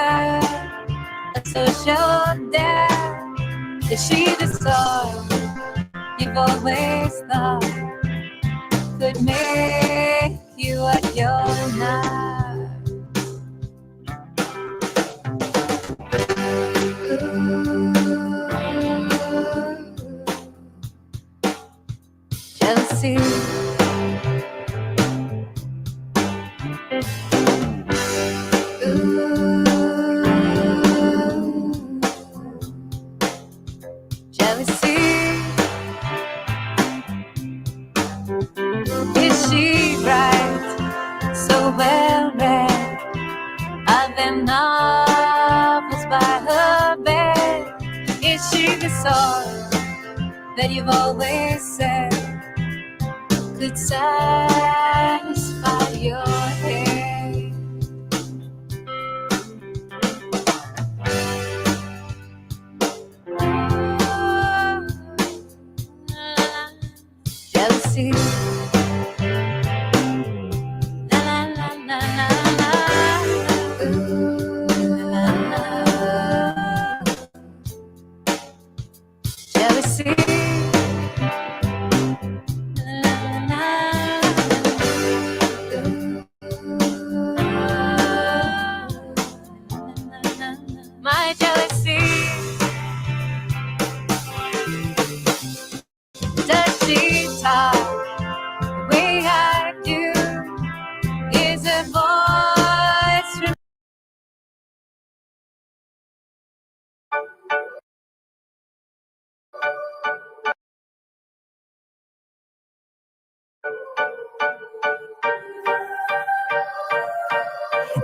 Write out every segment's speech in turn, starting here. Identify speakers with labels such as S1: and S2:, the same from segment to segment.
S1: her a social debt? Is she the sort you've always thought could make you what you're not? Jealousy. Jealousy. Is she right? So well read. Are there novels by her bed? Is she the sort that you've always said could satisfy your head? Jealousy. La la la la la. Ooh, la la. Jealousy. My jealousy. Does she talk the way I do? Is her voice from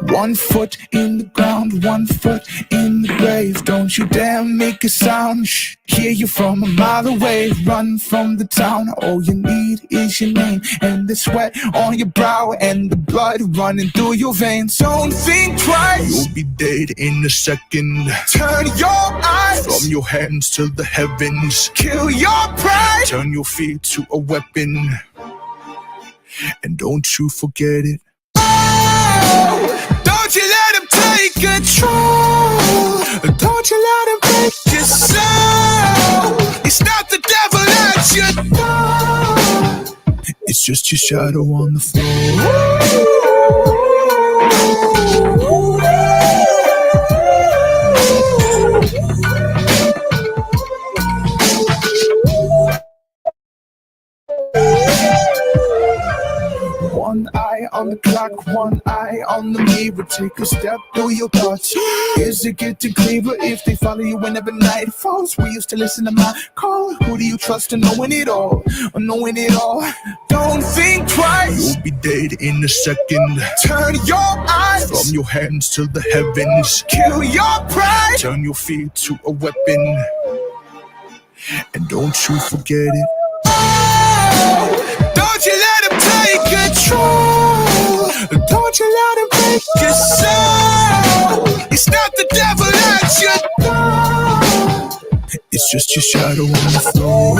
S2: One foot in the ground, one foot in the grave. Don't you dare make a sound. Shh, hear you from a mile away. Run from the town. All you need is your name and the sweat on your brow and the blood running through your veins. Don't think twice. You'll be dead in a second. Turn your eyes from your hands to the heavens. Kill your pride. Turn your feet to a weapon. And don't you forget it. Don't you let him take control. Don't you let him break your soul. It's not the devil at your door. It's just your shadow on the floor. One eye on the clock, one eye on the mirror. Take a step through your thoughts. Is it getting clearer if they follow you whenever night falls? We used to listen to my call. Who do you trust in knowing it all? Or knowing it all? Don't think twice. You'll be dead in a second. Turn your eyes from your hands to the heavens. Kill your pride. Turn your feet to a weapon. And don't you forget it. Don't you let him take control. Don't you let him break your soul. It's not the devil at your door. It's just your shadow on the floor.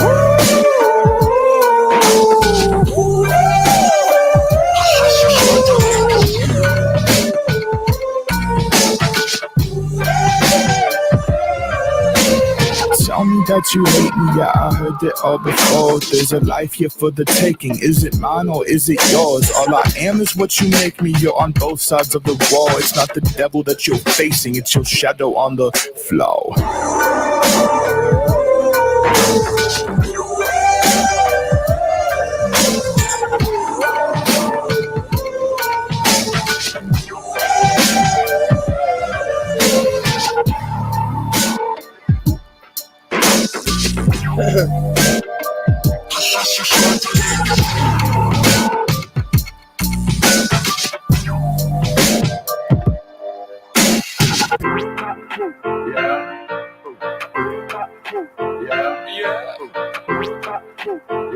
S2: Tell me that you hate me, yeah, I heard it all before. There's a life here for the taking. Is it mine or is it yours? All I am is what you make me. You're on both sides of the wall. It's not the devil that you're facing, it's your shadow on the floor.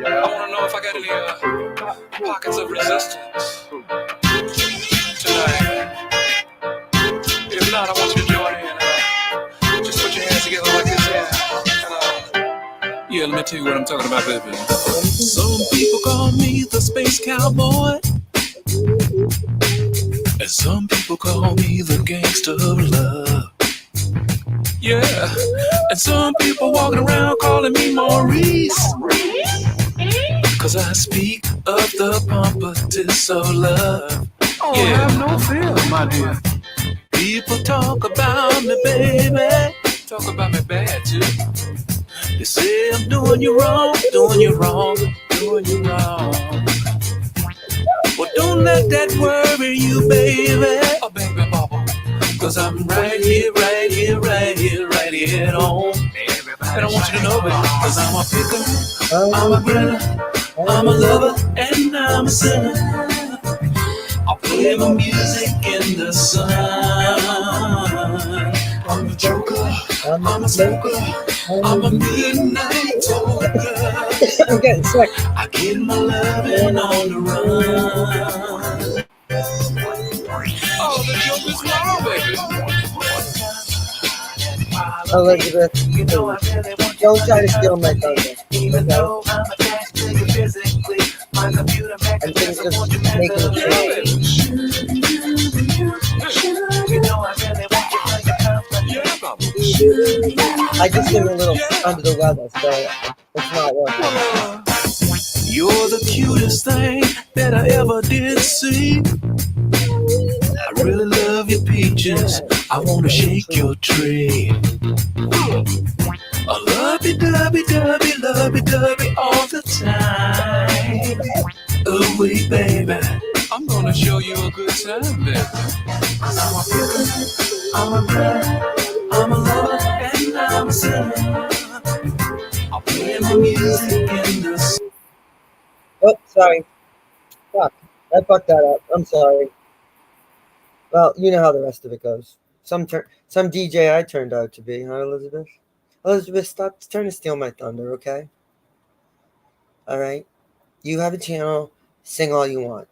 S3: I want to know if I got any pockets of resistance tonight. If not, I want you to join in. Just put your hands together like this, yeah. Let me tell you what I'm talking about, baby. Some people call me the space cowboy, And some people call me the gangster of love. Yeah. And some people walking around calling me Maurice. Cause I speak of the pompatus of love. Oh, yeah. Have no fear, my dear. People talk about me, baby. Talk about me bad too. They say I'm doing you wrong, doing you wrong, doing you wrong. Well, don't let that worry you, baby. Oh, baby, bubble. Cause I'm right here, right here, right here, right here at home. And I want you to know, baby, cause I'm a picker, I'm a grinner, I'm a lover, and I'm a sinner. I play my music in the sun. I'm a joker, I'm a smoker, I'm a midnight toker.
S4: I'm getting sick.
S3: I get my loving on the run. Oh, the joker's now, baby.
S4: Elizabeth, don't try to steal my thunder. Okay? And things just making it change. I just get a little under the weather, so it's not working.
S3: You're the cutest thing that I ever did see. I really love your peaches. I wanna shake your tree. I lovey-dovey all the time. Oh, wait, baby, I'm gonna show you a good time, baby. I'm a picker, I'm a brother, I'm a lover, and I'm a sinner. I'll play my music in the sun.
S4: Oh, sorry. Fuck. I fucked that up. I'm sorry. Well, you know how the rest of it goes. Some DJ I turned out to be, huh, Elizabeth? Elizabeth, stop trying to steal my thunder, okay? All right? You have a channel. Sing all you want.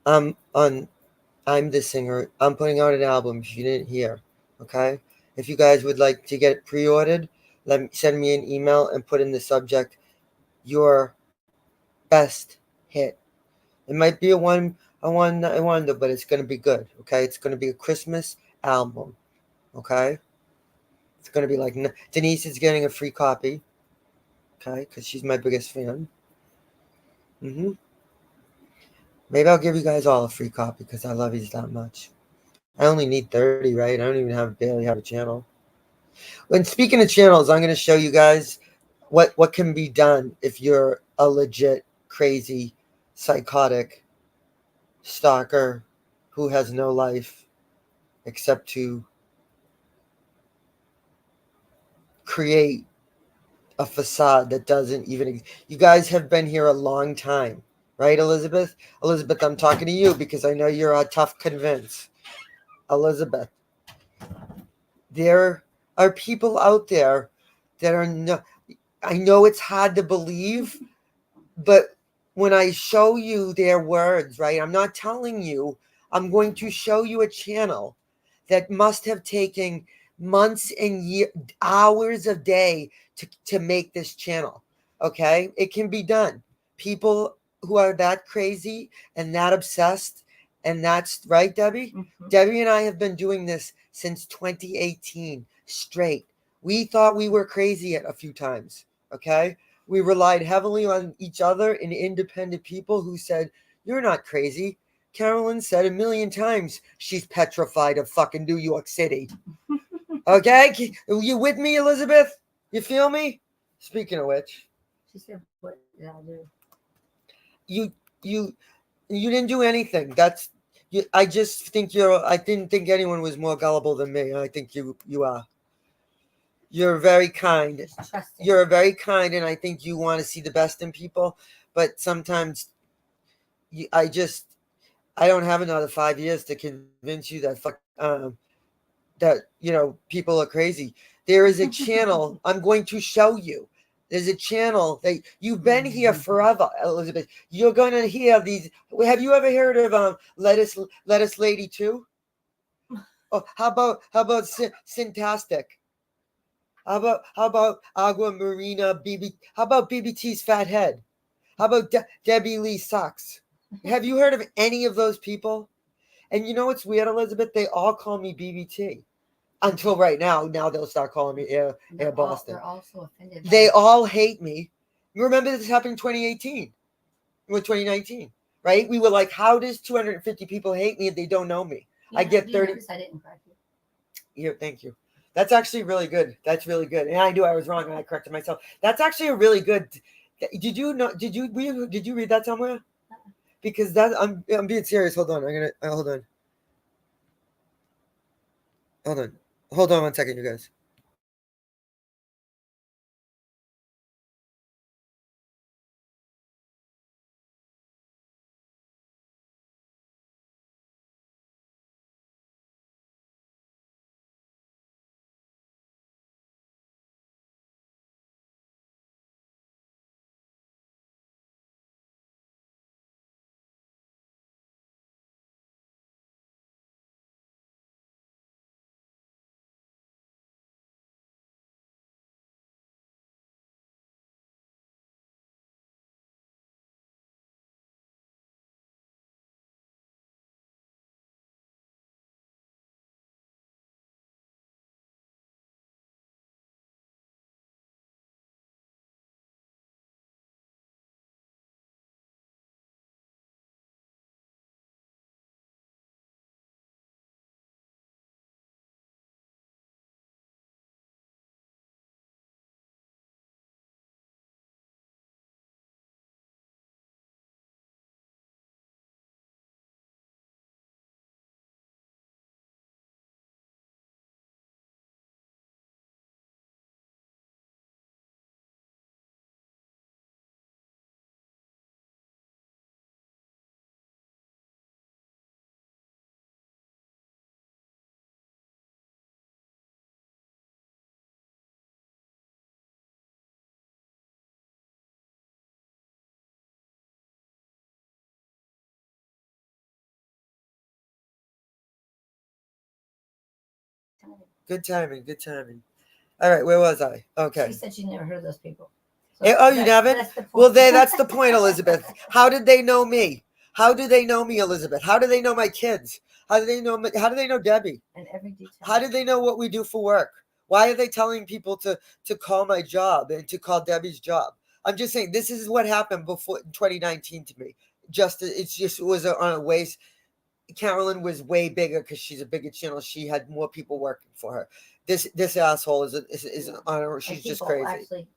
S4: I'm the singer. I'm putting out an album if you didn't hear, okay? If you guys would like to get it pre-ordered, send me an email and put in the subject, your best hit. It might be a one wonder, but it's going to be good, okay? It's going to be a Christmas album, okay? It's going to be like, Denise is getting a free copy, okay? Because she's my biggest fan. Maybe I'll give you guys all a free copy because I love you that much. I only need 30, right? I don't even barely have a channel. When speaking of channels, I'm going to show you guys what can be done if you're a legit, crazy, psychotic stalker who has no life except to create a facade that doesn't even. You guys have been here a long time, right, Elizabeth? Elizabeth, I'm talking to you because I know you're a tough convince. Elizabeth, there are people out there that are no. I know it's hard to believe, but when I show you their words, right, I'm not telling you. I'm going to show you a channel that must have taken months and hours a day to make this channel. Okay, it can be done. People who are that crazy and that obsessed, and that's right, Debbie. Mm-hmm. Debbie and I have been doing this since 2018 straight. We thought we were crazy a few times. Okay, we relied heavily on each other and independent people who said, "You're not crazy." Carolyn said 1,000,000 times she's petrified of fucking New York City. Okay? Are you with me, Elizabeth? You feel me? Speaking of which.
S5: She said, what did I do?
S4: You didn't do anything. That's you. I just think I didn't think anyone was more gullible than me. I think you are. You're very kind. You're very kind, and I think you want to see the best in people. But sometimes I don't have another 5 years to convince you that people are crazy. There is a channel I'm going to show you. There's a channel that you've been here forever, Elizabeth. You're going to hear these. Have you ever heard of Lettuce Lady 2? Oh, how about Syntastic? How about Agua Marina BB? How about BBT's Fat Head? How about Debbie Lee Sucks? Have you heard of any of those people? And you know what's weird, Elizabeth? They all call me BBT. Until right now. Now they'll start calling me Air Boston.
S5: They're also offended.
S4: They all hate me. You remember this happened in 2018 or 2019, right? We were like, how does 250 people hate me if they don't know me? I get 30.
S5: I didn't correct you.
S4: Yeah, thank you. That's actually really good. That's really good. And I knew I was wrong and I corrected myself. That's actually a really good. Did you read that somewhere? Because that I'm being serious. Hold on. Hold on. Hold on 1 second, you guys. Good timing. Good timing. All right, where was I? Okay.
S5: She said she never heard of those people.
S4: So you haven't?
S5: That's the point.
S4: Well, that's the point, Elizabeth. How did they know me? How do they know me, Elizabeth? How do they know my kids? How do they know Debbie?
S5: And every detail.
S4: How do they know what we do for work? Why are they telling people to call my job and to call Debbie's job? I'm just saying this is what happened before in 2019 to me. It was on a waste. Carolyn was way bigger because she's a bigger channel. She had more people working for her. This asshole is an honor. She's just crazy.
S5: Actually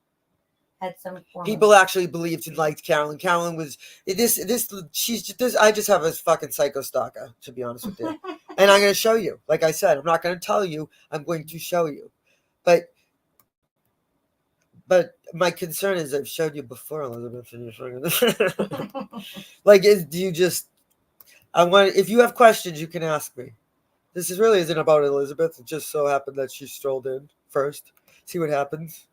S5: had some form
S4: people actually believed and liked Carolyn. Carolyn was I just have a fucking psycho stalker, to be honest with you. And I'm going to show you. Like I said, I'm not going to tell you. I'm going to show you. But my concern is I've showed you before, Elizabeth. Like, if you have questions, you can ask me. This really isn't about Elizabeth. It just so happened that she strolled in first. See what happens.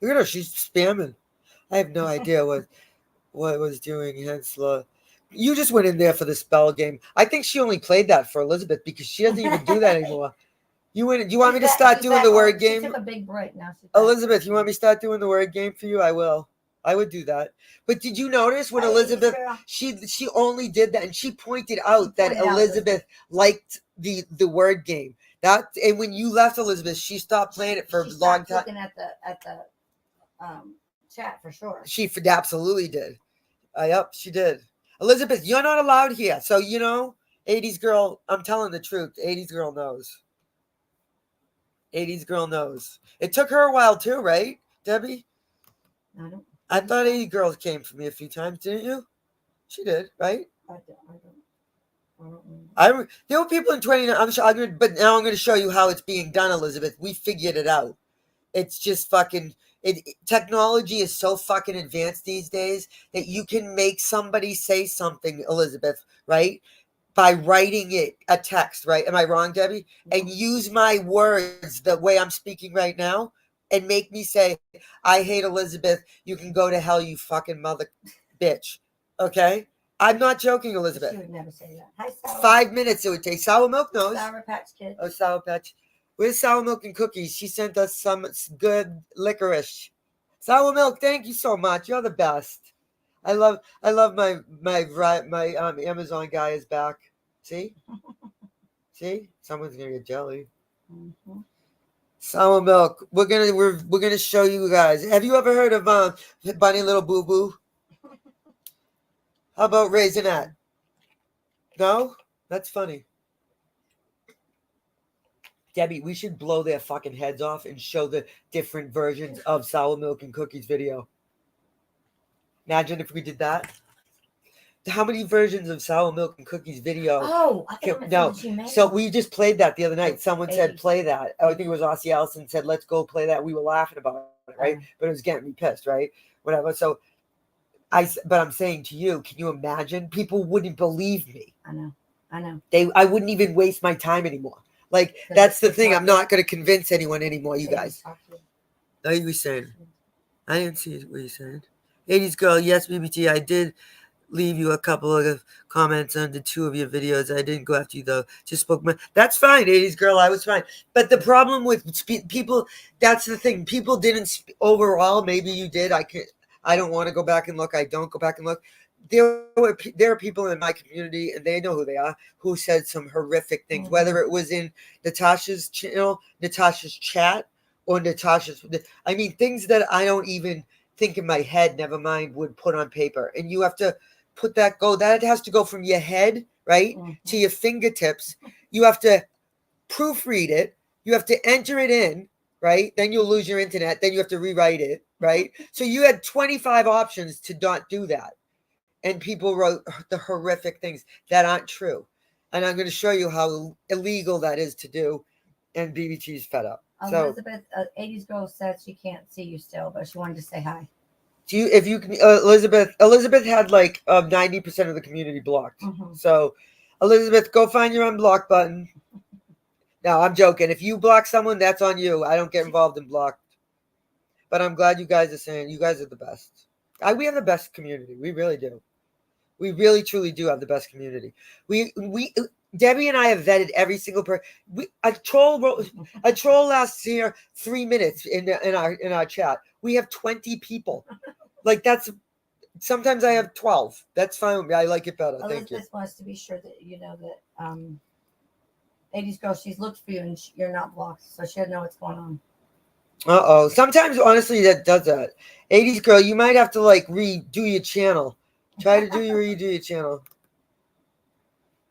S4: Look at her. She's spamming. I have no idea what was doing. Hensler. You just went in there for the spell game. I think she only played that for Elizabeth because she doesn't even do that anymore. Do you want me to start doing the word game?
S5: She took a big break now.
S4: Elizabeth, you want me to start doing the word game for you? I will. I would do that. But did you notice when Elizabeth, she only did that, and she pointed out that Elizabeth liked the word game. And when you left, Elizabeth, she stopped playing it for a long time.
S5: Looking at the chat for sure.
S4: She absolutely did. Yep, she did. Elizabeth, you're not allowed here. So 80s girl. I'm telling the truth. 80s girl knows. 80s girl knows. It took her a while too, right, Debbie? I thought 80 girls came for me a few times, didn't you? She did, right?
S5: I don't.
S4: There were people in 29. But now I'm going to show you how it's being done, Elizabeth. We figured it out. It's just fucking. Technology is so fucking advanced these days that you can make somebody say something, Elizabeth, right? By writing it a text, right? Am I wrong, Debbie? And use my words the way I'm speaking right now and make me say, I hate Elizabeth. You can go to hell, you fucking mother bitch. Okay? I'm not joking, Elizabeth.
S5: She would never say that. Hi, Sour.
S4: 5 minutes it would take. Sour Milk knows.
S5: Sour Patch Kids.
S4: Oh, Sour Patch. Where's Sour Milk and Cookies? She sent us some good licorice. Sour Milk, thank you so much. You're the best. I love my Amazon guy is back. See? See? Someone's gonna get jelly.
S5: Mhm.
S4: Sour milk. We're gonna show you guys. Have you ever heard of Bunny Little Boo Boo? How about Raisinette? No? That's funny. Debbie, we should blow their fucking heads off and show the different versions of Sour Milk and Cookies video. Imagine if we did that. How many versions of Sour Milk and Cookies video?
S5: Oh, I think
S4: No.
S5: she made.
S4: So we just played that the other night. Someone said,
S5: 80.
S4: play that. I think it was Ossie Allison said, let's go play that. We were laughing about it, right? But it was getting me pissed, right? Whatever. So but I'm saying to you, can you imagine? People wouldn't believe me.
S5: I know.
S4: I wouldn't even waste my time anymore. Like, that's the thing. I'm not going to convince anyone anymore, you guys. No, you were saying. I didn't see what you said. 80s girl, yes, BBT, I did leave you a couple of comments under 2 of your videos. I didn't go after you, though. Just spoke my... That's fine, 80s girl, I was fine. But the problem with people, that's the thing. People didn't... Overall, maybe you did. I don't want to go back and look. I don't go back and look. There are people in my community, and they know who they are, who said some horrific things, whether it was in Natasha's channel, Natasha's chat, or Natasha's... I mean, things that I don't even think in my head, never mind, would put on paper. And you have to put that has to go from your head, right, to your fingertips. You have to proofread it. You have to enter it in, right? Then you'll lose your internet. Then you have to rewrite it, right? So you had 25 options to not do that. And people wrote the horrific things that aren't true. And I'm going to show you how illegal that is to do. And BBT's fed up.
S5: Elizabeth, 80s girl said she can't see you still, but she wanted to say hi.
S4: Do you, if you can, Elizabeth had like 90% of the community blocked. So Elizabeth, go find your unblock button. No, I'm joking. If you block someone, that's on you. I don't get involved in blocked. But I'm glad you guys are saying you guys are the best. We have the best community. We really do. We really, truly do have the best community. Debbie and I have vetted every single person. A troll lasts here 3 minutes in our chat. We have 20 people. Like, that's sometimes I have 12. That's fine with me. I like it better. Thank you.
S5: Elizabeth wants to be sure that you know that 80s girl, she's looked for you and you're not blocked, so she'll know what's going on.
S4: Sometimes, honestly, that does that. 80s girl, you might have to like redo your channel. Try to redo your channel.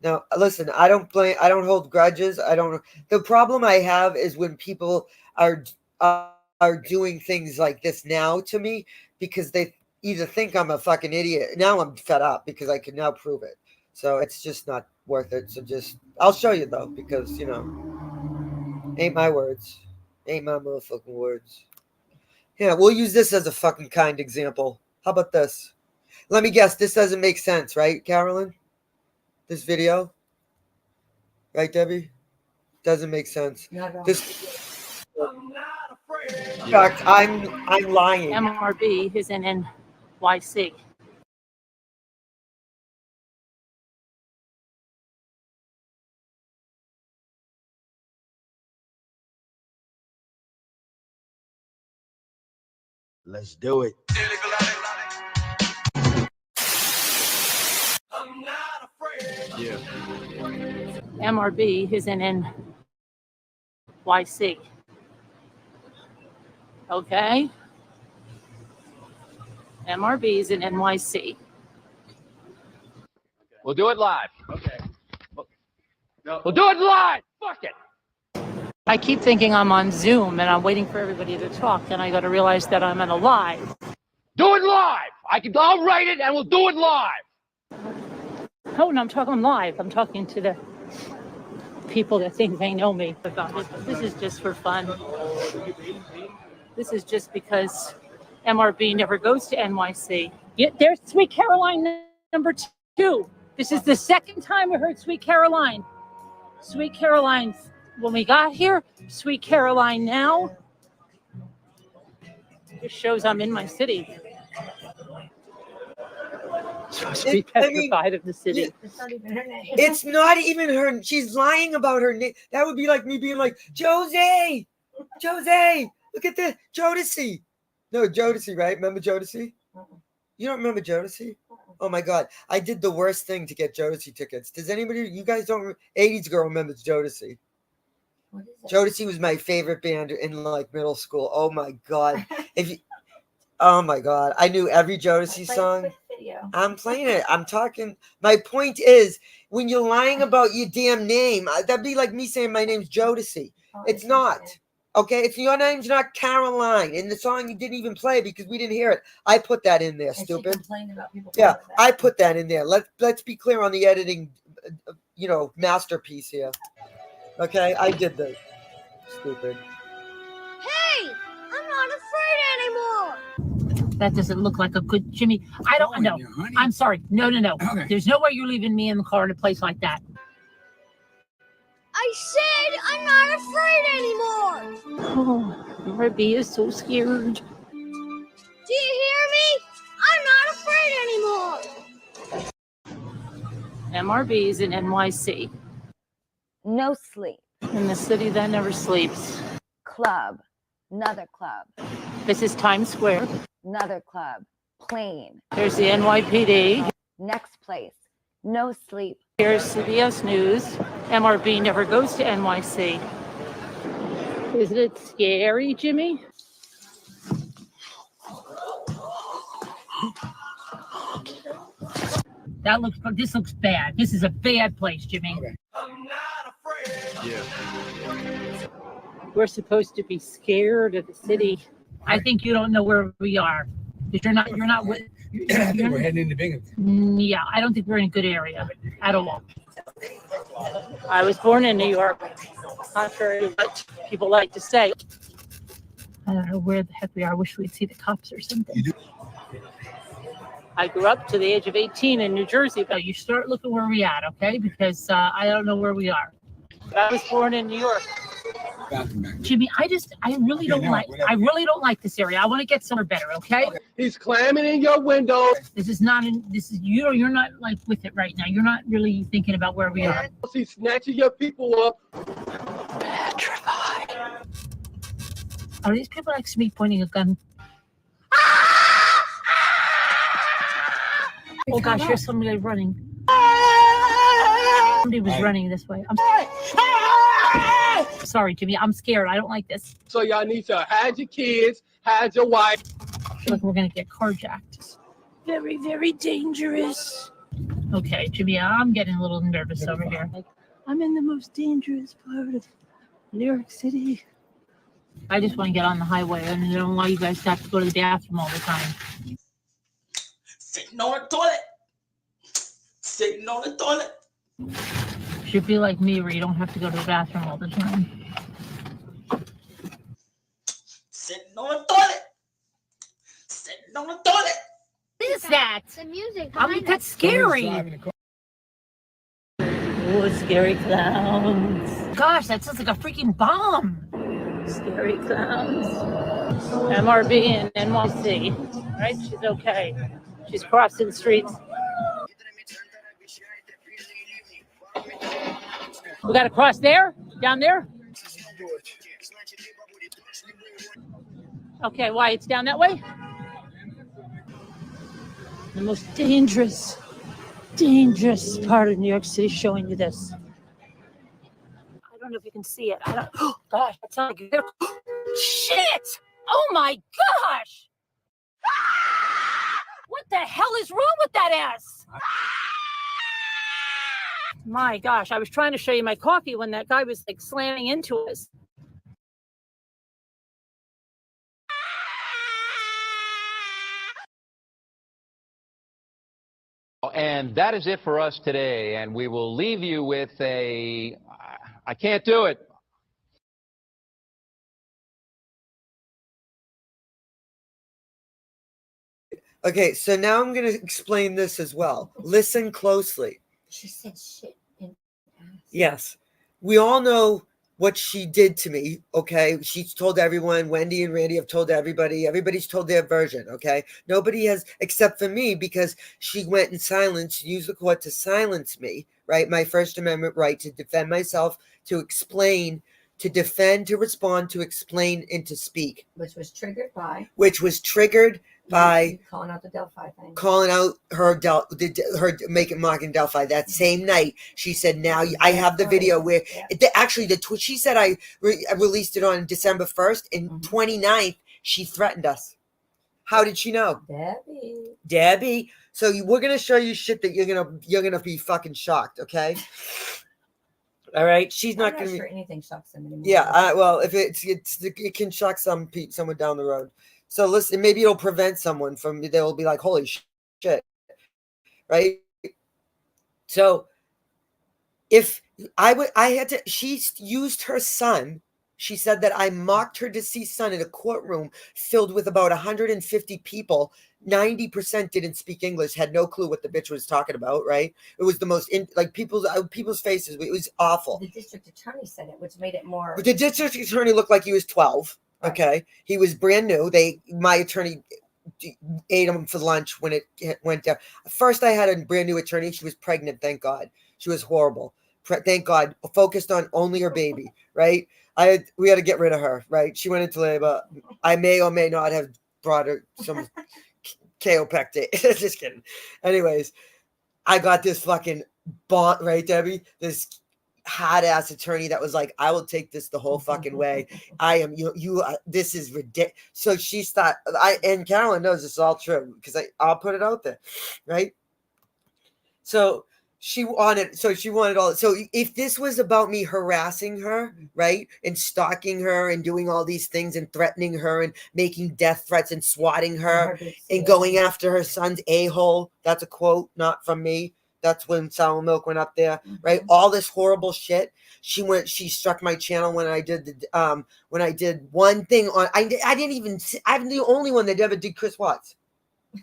S4: Now, listen, I don't hold grudges. The problem I have is when people are doing things like this now to me because they either think I'm a fucking idiot. Now I'm fed up because I can now prove it. So it's just not worth it. So I'll show you though, because ain't my words. Ain't my motherfucking words. Yeah, we'll use this as a fucking kind example. How about this? Let me guess, this doesn't make sense, right, Carolyn? This video? Right, Debbie? Doesn't make sense.
S5: Not at all.
S4: In fact, I'm lying.
S6: MRB is in NYC.
S7: Let's do it.
S3: Yeah.
S6: MRB is in NYC. Okay. MRB is in NYC.
S8: We'll do it live. Okay. We'll do it live. Fuck it.
S6: I keep thinking I'm on Zoom and I'm waiting for everybody to talk, and I got to realize that I'm on a live.
S8: Do it live. I'll write it and we'll do it live.
S6: Oh, and I'm talking live. I'm talking to the people that think they know me. This is just for fun. This is just because MRB never goes to NYC. There's Sweet Caroline number 2. This is the second time we heard Sweet Caroline. Sweet Caroline when we got here, Sweet Caroline now. This shows I'm in my city. Supposed to be petrified of the city.
S5: It's not even her name.
S4: It's not even her. She's lying about her name. That would be like me being like, Josie, look at this. Jodeci. No, Jodeci, right? Remember Jodeci? You don't remember Jodeci? Oh my God. I did the worst thing to get Jodeci tickets. Does anybody, you guys don't, 80s girl remembers Jodeci.
S5: What is it?
S4: Jodeci was my favorite band in like middle school. Oh my God. If you, oh my God. I knew every Jodeci
S5: Play
S4: song.
S5: a quick video.
S4: I'm playing it. I'm talking. My point is, when you're lying about your damn name, that'd be like me saying my name's Jodeci.
S5: Oh,
S4: It's
S5: I
S4: not.
S5: understand.
S4: Okay, if your name's not Caroline, and the song you didn't even play because we didn't hear it, I put that in there,
S5: And she
S4: stupid.
S5: complained about people.
S4: Yeah,
S5: calling her
S4: I
S5: that.
S4: put that in there. Let's be clear on the editing, masterpiece here. Okay, I did the stupid.
S1: Hey, I'm not afraid anymore.
S6: That doesn't look like a good Jimmy. I don't know. I'm sorry. No.
S2: Okay.
S6: There's no way you're leaving me in the car in a place like that.
S1: I said I'm not afraid anymore.
S6: Oh, Ruby is so scared.
S1: Do you hear me? I'm not afraid anymore.
S6: MRB is in NYC,
S7: No sleep.
S6: in the city that never sleeps.
S7: Club. Another club.
S6: This is Times Square.
S7: Another club. Plane.
S6: There's the NYPD.
S7: Next place. No sleep.
S6: Here's CBS News. MRB never goes to NYC. Isn't it scary, Jimmy? This looks bad. This is a bad place, Jimmy.
S2: Okay.
S6: We're supposed to be scared of the city. I think you don't know where we are. Because you're not with.
S2: I think we're heading into Binghamton.
S6: Yeah, I don't think we're in a good area at all. I was born in New York, contrary to what people like to say. I don't know where the heck we are. I wish we'd see the cops or something. I grew up to the age of 18 in New Jersey, but you start looking where we at, okay? Because I don't know where we are. But I was born in New York. Jimmy, I really don't like this area. I want to get somewhere better, okay?
S8: He's climbing in your window.
S6: You're not like with it right now. You're not really thinking about where we are.
S8: He's snatching your people up.
S6: Petrified. Are these people next to me pointing a gun? Oh gosh, here's somebody running. Somebody was running this way. I'm sorry, Jimmy. I'm scared. I don't like this.
S8: So y'all need to hide your kids, hide your wife.
S6: I feel like we're gonna get carjacked. Very, very dangerous. Okay, Jimmy, I'm getting a little nervous over here. I'm in the most dangerous part of New York City. I just want to get on the highway. I don't know why you guys have to go to the bathroom all the time.
S9: Sitting on the toilet. Sitting on the toilet.
S6: Should be like me where you don't have to go to the bathroom all the time.
S9: Sitting on the toilet. Sitting on the toilet.
S6: What is that?
S1: The music.
S6: I mean, that's scary. Oh, scary clowns. Gosh, that sounds like a freaking bomb. Scary clowns. MRB in NYC. Right? She's okay. She's crossing streets. We got to cross there? Down there? Okay, why? It's down that way? The most dangerous part of New York City, showing you this. I don't know if you can see it. Oh gosh, that's not good. Shit! Oh my gosh! What the hell is wrong with that ass? My gosh, I was trying to show you my coffee when that guy was like slamming into us.
S10: And that is it for us today. And we will leave you with I can't do it.
S4: Okay, so now I'm going to explain this as well. Listen closely.
S5: She said shit.
S4: Yes. We all know what she did to me, okay? She's told everyone. Wendy and Randy have told everybody. Everybody's told their version, okay? Nobody has, except for me, because she went in silence, used the court to silence me, right? My First Amendment right to defend myself, to explain, to defend, to respond, to explain, and to speak.
S5: Which was triggered by?
S4: Which was triggered by
S5: calling out the Delphi thing.
S4: Calling out her making mocking Delphi. That same night, she said, "Now I have the video where actually she said I released it on December 1st, and 29th she threatened us." How did she know? Debbie. So we're gonna show you shit that you're gonna be fucking shocked. Okay. All right. She's not gonna.
S5: Sure anything shocks them anymore.
S4: Yeah. Well, if it can shock someone down the road. So listen, maybe it'll prevent someone from. They'll be like, "Holy shit!" Right. So if I had to, she used her son. She said that I mocked her deceased son in a courtroom filled with about 150 people. 90% didn't speak English, had no clue what the bitch was talking about, right? It was the most, people's faces. It was awful.
S5: The district attorney said it, which made it more.
S4: But the district attorney looked like he was 12, okay? He was brand new. My attorney ate him for lunch when it went down. First, I had a brand new attorney. She was pregnant, thank God. She was horrible. Thank God. Focused on only her baby, right? We had to get rid of her, right? She went into labor. I may or may not have brought her some kaopectate. Just kidding. Anyways, I got this fucking bond, right, Debbie? This hot ass attorney that was like, I will take this the whole fucking way. I am this is ridiculous. So she thought, and Carolyn knows this is all true because I'll put it out there, right? So she wanted all. So if this was about me harassing her, right, and stalking her and doing all these things and threatening her and making death threats and swatting her and going after her son's a-hole, that's a quote, not from me. That's when Sour Milk went up there, right? All this horrible shit. She struck my channel when I did one thing on. I'm the only one that ever did Chris Watts,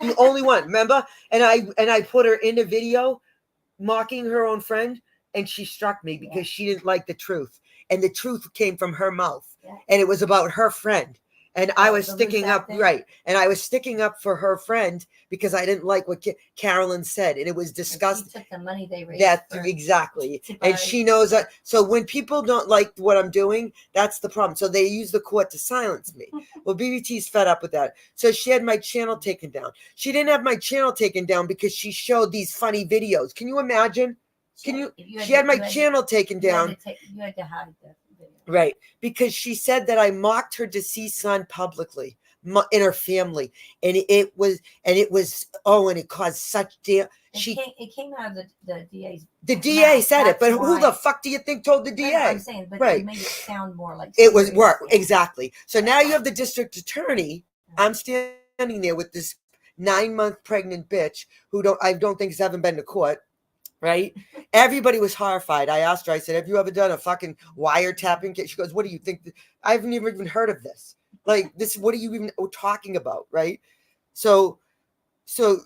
S4: the only one. Remember? And I put her in a video mocking her own friend, and she struck me because she didn't like the truth, and the truth came from her mouth, and it was about her friend, and I was sticking up, right, and I was sticking up for her friend because I didn't like what Carolyn said, and it was disgusting.
S5: She took the money they raised.
S4: Exactly, and she knows that. So when people don't like what I'm doing, that's the problem. So they use the court to silence me. Well, BBT's fed up with that. So she had my channel taken down. She didn't have my channel taken down because she showed these funny videos. Can you imagine? She had my channel taken down.
S5: You had to hide the video.
S4: Right. Because she said that I mocked her deceased son publicly in her family. And it caused such damn.
S5: It came out of the DA's.
S4: The DA said it, but who the fuck do you think told the DA?
S5: I'm saying, but it made it sound more like
S4: it was work. Exactly. So now you have the district attorney. I'm standing there with this 9-month pregnant bitch who I don't think has ever been to court. Right? Everybody was horrified. I asked her, I said, have you ever done a fucking wiretapping case? She goes, what do you think? I've never even heard of this. Like this, what are you even talking about? Right? So when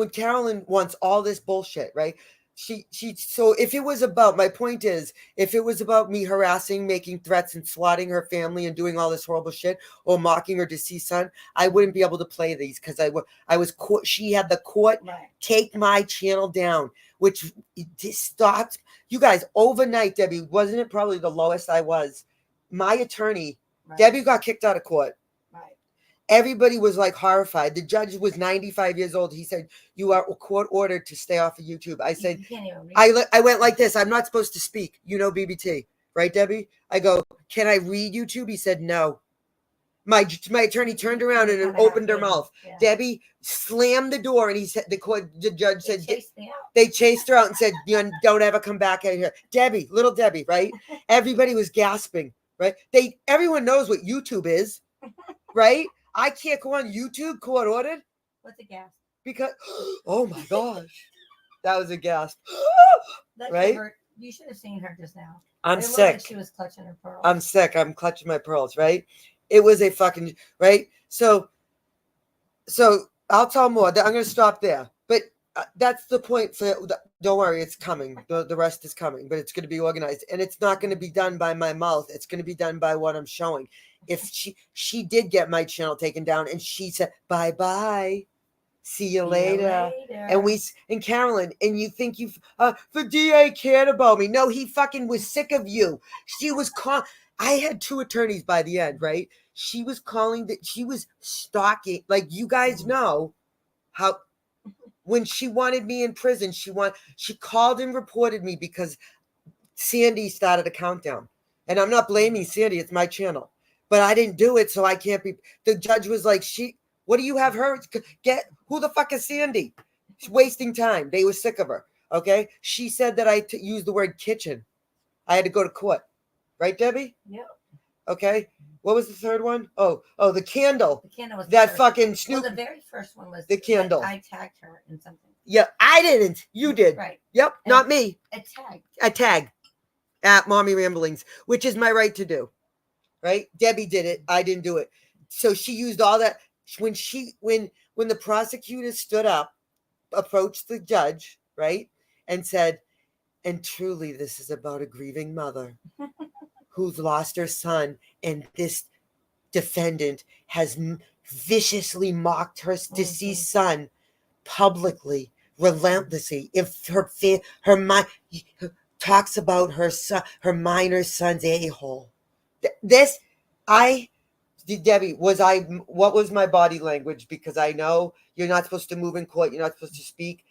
S4: Carolyn wants all this bullshit, right? So if it was about, my point is, if it was about me harassing, making threats and swatting her family and doing all this horrible shit or mocking her deceased son, I wouldn't be able to play these because I was court. She had the court take my channel down, which stopped you guys overnight. Debbie, wasn't it probably the lowest I was? My attorney, Debbie, got kicked out of court. Everybody was like horrified. The judge was 95 years old. He said, you are court ordered to stay off of YouTube. I said, I went like this. I'm not supposed to speak. You know, BBT, right, Debbie? I go, can I read YouTube? He said, no. My attorney turned around and opened her mouth. Yeah. Debbie slammed the door, and he said, the judge said, they chased her out and said, don't ever come back out here. Debbie, little Debbie, right? Everybody was gasping, right? Everyone knows what YouTube is, right? I can't go on YouTube, court ordered.
S5: What's a gasp?
S4: Because, oh my gosh, that was a gasp. Right?
S5: You should have seen her just now.
S4: I'm sick.
S5: Like she was clutching her pearls.
S4: I'm sick. I'm clutching my pearls, right? It was a fucking, right? So I'll tell more. I'm going to stop there. But that's the point don't worry, it's coming. The rest is coming, but it's going to be organized. And it's not going to be done by my mouth. It's going to be done by what I'm showing. If she did get my channel taken down and she said, bye-bye, see you later. And Carolyn, and you think the DA cared about me. No, he fucking was sick of you. She was I had 2 attorneys by the end, right? She was calling that she was stalking. Like, you guys know how when she wanted me in prison, she called and reported me because Sandy started a countdown. And I'm not blaming Sandy, it's my channel. But I didn't do it, so I can't be. The judge was like, what do you have her get? Who the fuck is Sandy? She's wasting time. They were sick of her. Okay. She said that I used the word kitchen. I had to go to court. Right, Debbie?
S5: Yep.
S4: Okay. What was the third one? Oh, the candle.
S5: The candle was
S4: that fucking Snoop.
S5: Well, the very first one was
S4: the candle.
S5: I tagged her in something.
S4: Yeah, I didn't. You did.
S5: Right.
S4: Yep,
S5: And
S4: not me.
S5: A
S4: tag at Mommy Ramblings, which is my right to do. Right? Debbie did it. I didn't do it. So she used all that when the prosecutor stood up, approached the judge, right, and said, and truly this is about a grieving mother who's lost her son, and this defendant has viciously mocked her deceased son publicly, relentlessly. If her mind talks about her son, her minor son's a-hole. Debbie, what was my body language? Because I know you're not supposed to move in court. You're not supposed to speak.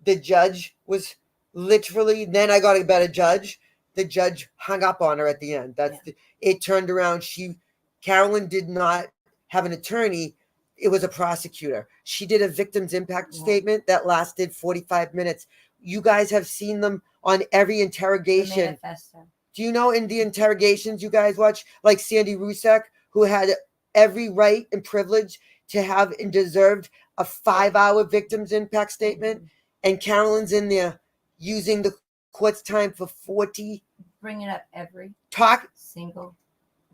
S4: The judge was literally, then I got a better judge. The judge hung up on her at the end. It turned around. Carolyn did not have an attorney. It was a prosecutor. She did a victim's impact statement that lasted 45 minutes. You guys have seen them on every interrogation. Do you know in the interrogations you guys watch, like Sandy Rusak, who had every right and privilege to have and deserved a 5-hour victim's impact statement, and Carolyn's in there using the court's time for 40.
S5: Bringing up every single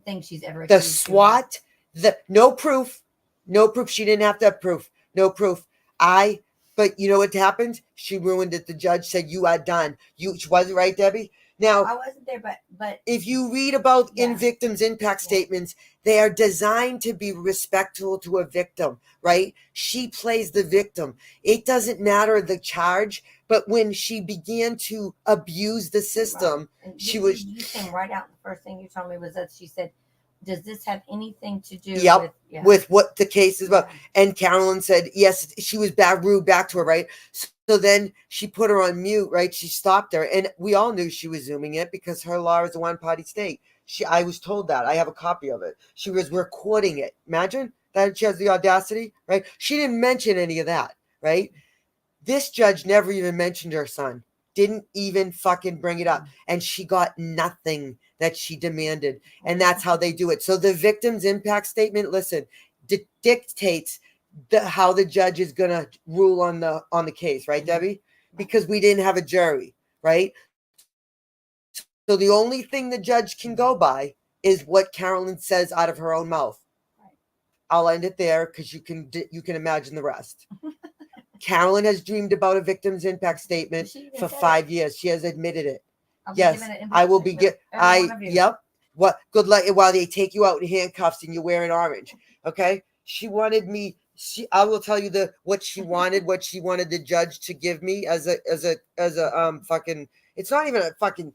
S5: thing she's ever.
S4: The SWAT, no proof. She didn't have to have proof. No proof. But you know what happened? She ruined it. The judge said, you are done. She wasn't right, Debbie? Now,
S5: I wasn't there, but
S4: if you read about in victims' impact statements, they are designed to be respectful to a victim, right? She plays the victim. It doesn't matter the charge, but when she began to abuse the system,
S5: you came right out. The first thing you told me was that she said, does this have anything to do
S4: with what the case is about? And Carolyn said, yes, she was rude back to her, right? So then she put her on mute, right? She stopped her. And we all knew she was Zooming it because her law is a one-party state. I was told that. I have a copy of it. She was recording it. Imagine that she has the audacity, right? She didn't mention any of that, right? This judge never even mentioned her son. Didn't even fucking bring it up. And she got nothing that she demanded. And that's how they do it. So the victim's impact statement, listen, dictates how the judge is going to rule on the case, right, Debbie? Because we didn't have a jury, right? So the only thing the judge can go by is what Carolyn says out of her own mouth. I'll end it there because you can imagine the rest. Carolyn has dreamed about a victim's impact statement for 5 years. She has admitted it. Yes, I will be yep. What good luck while they take you out in handcuffs and you're wearing orange. Okay. She wanted me. I will tell you what she wanted the judge to give me as a fucking. It's not even a fucking.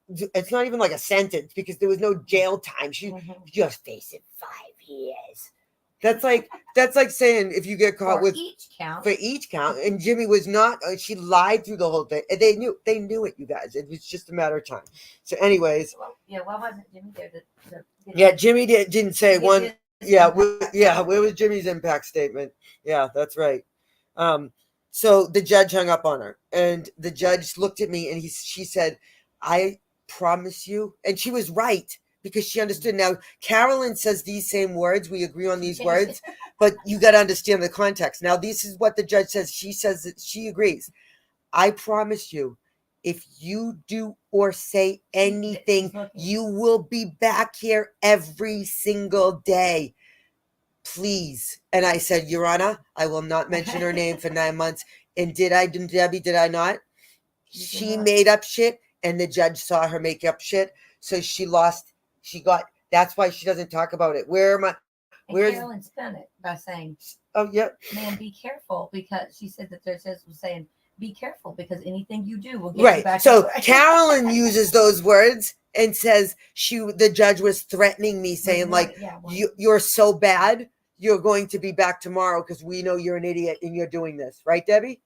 S4: It's not even like a sentence because there was no jail time. She just facing 5 years. That's like saying if you get caught for each count, and Jimmy was not. She lied through the whole thing. They knew it, you guys. It was just a matter of time. So, anyways,
S5: why wasn't Jimmy
S4: Yeah,
S5: there?
S4: Jimmy didn't say one. Yeah, where was Jimmy's impact statement? Yeah, that's right. So the judge hung up on her, and the judge looked at me, and she said, "I promise you," and she was right. Because she understood. Now, Carolyn says these same words. We agree on these words, but you got to understand the context. Now, this is what the judge says. She says that she agrees. I promise you, if you do or say anything, you will be back here every single day. Please. And I said, Your Honor, I will not mention her name for 9 months. And Debbie, did I not? She made up shit, and the judge saw her make up shit. So she lost. That's why she doesn't talk about it.
S5: Carolyn spun it by saying,
S4: "Oh, yeah,
S5: man, be careful," because she said that their judge was saying, "Be careful because anything you do will get you back."
S4: So Carolyn uses those words, and says the judge was threatening me, saying like, you're so bad, you're going to be back tomorrow because we know you're an idiot and you're doing this, right, Debbie?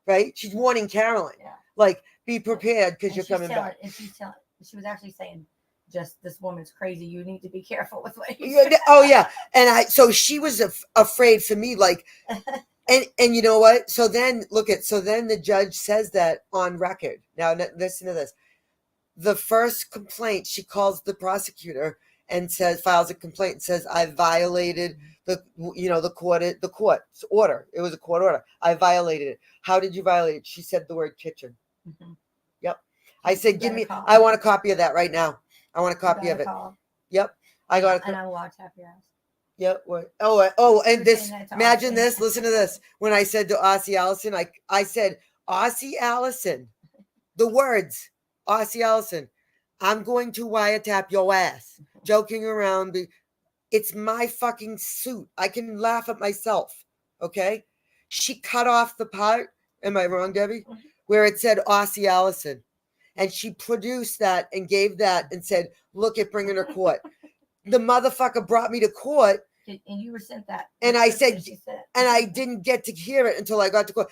S4: Right? She's warning Carolyn, like, be prepared because you're coming back.
S5: And she was actually saying, just this woman's crazy. You need to be careful with what you
S4: say. Oh yeah, and so she was afraid for me, like, and you know what? So then the judge says that on record. Now listen to this. The first complaint, she calls the prosecutor and files a complaint and says, I violated the court's order. It was a court order. I violated it. How did you violate it? She said the word kitchen. Mm-hmm. Yep. I said, I want a copy of that right now. I want a copy of it. Yep. I got it.
S5: And I will WhatsApp your ass.
S4: Yep. And this, imagine this, listen to this. When I said to Aussie Allison, I said, Aussie Allison, the words, Aussie Allison, I'm going to wiretap your ass. Joking around. It's my fucking suit. I can laugh at myself. Okay. She cut off the part. Am I wrong, Debbie? Where it said Aussie Allison. And she produced that and gave that and said, look at bringing her court. The motherfucker brought me to court.
S5: And you were sent that.
S4: And I said, and I didn't get to hear it until I got to court.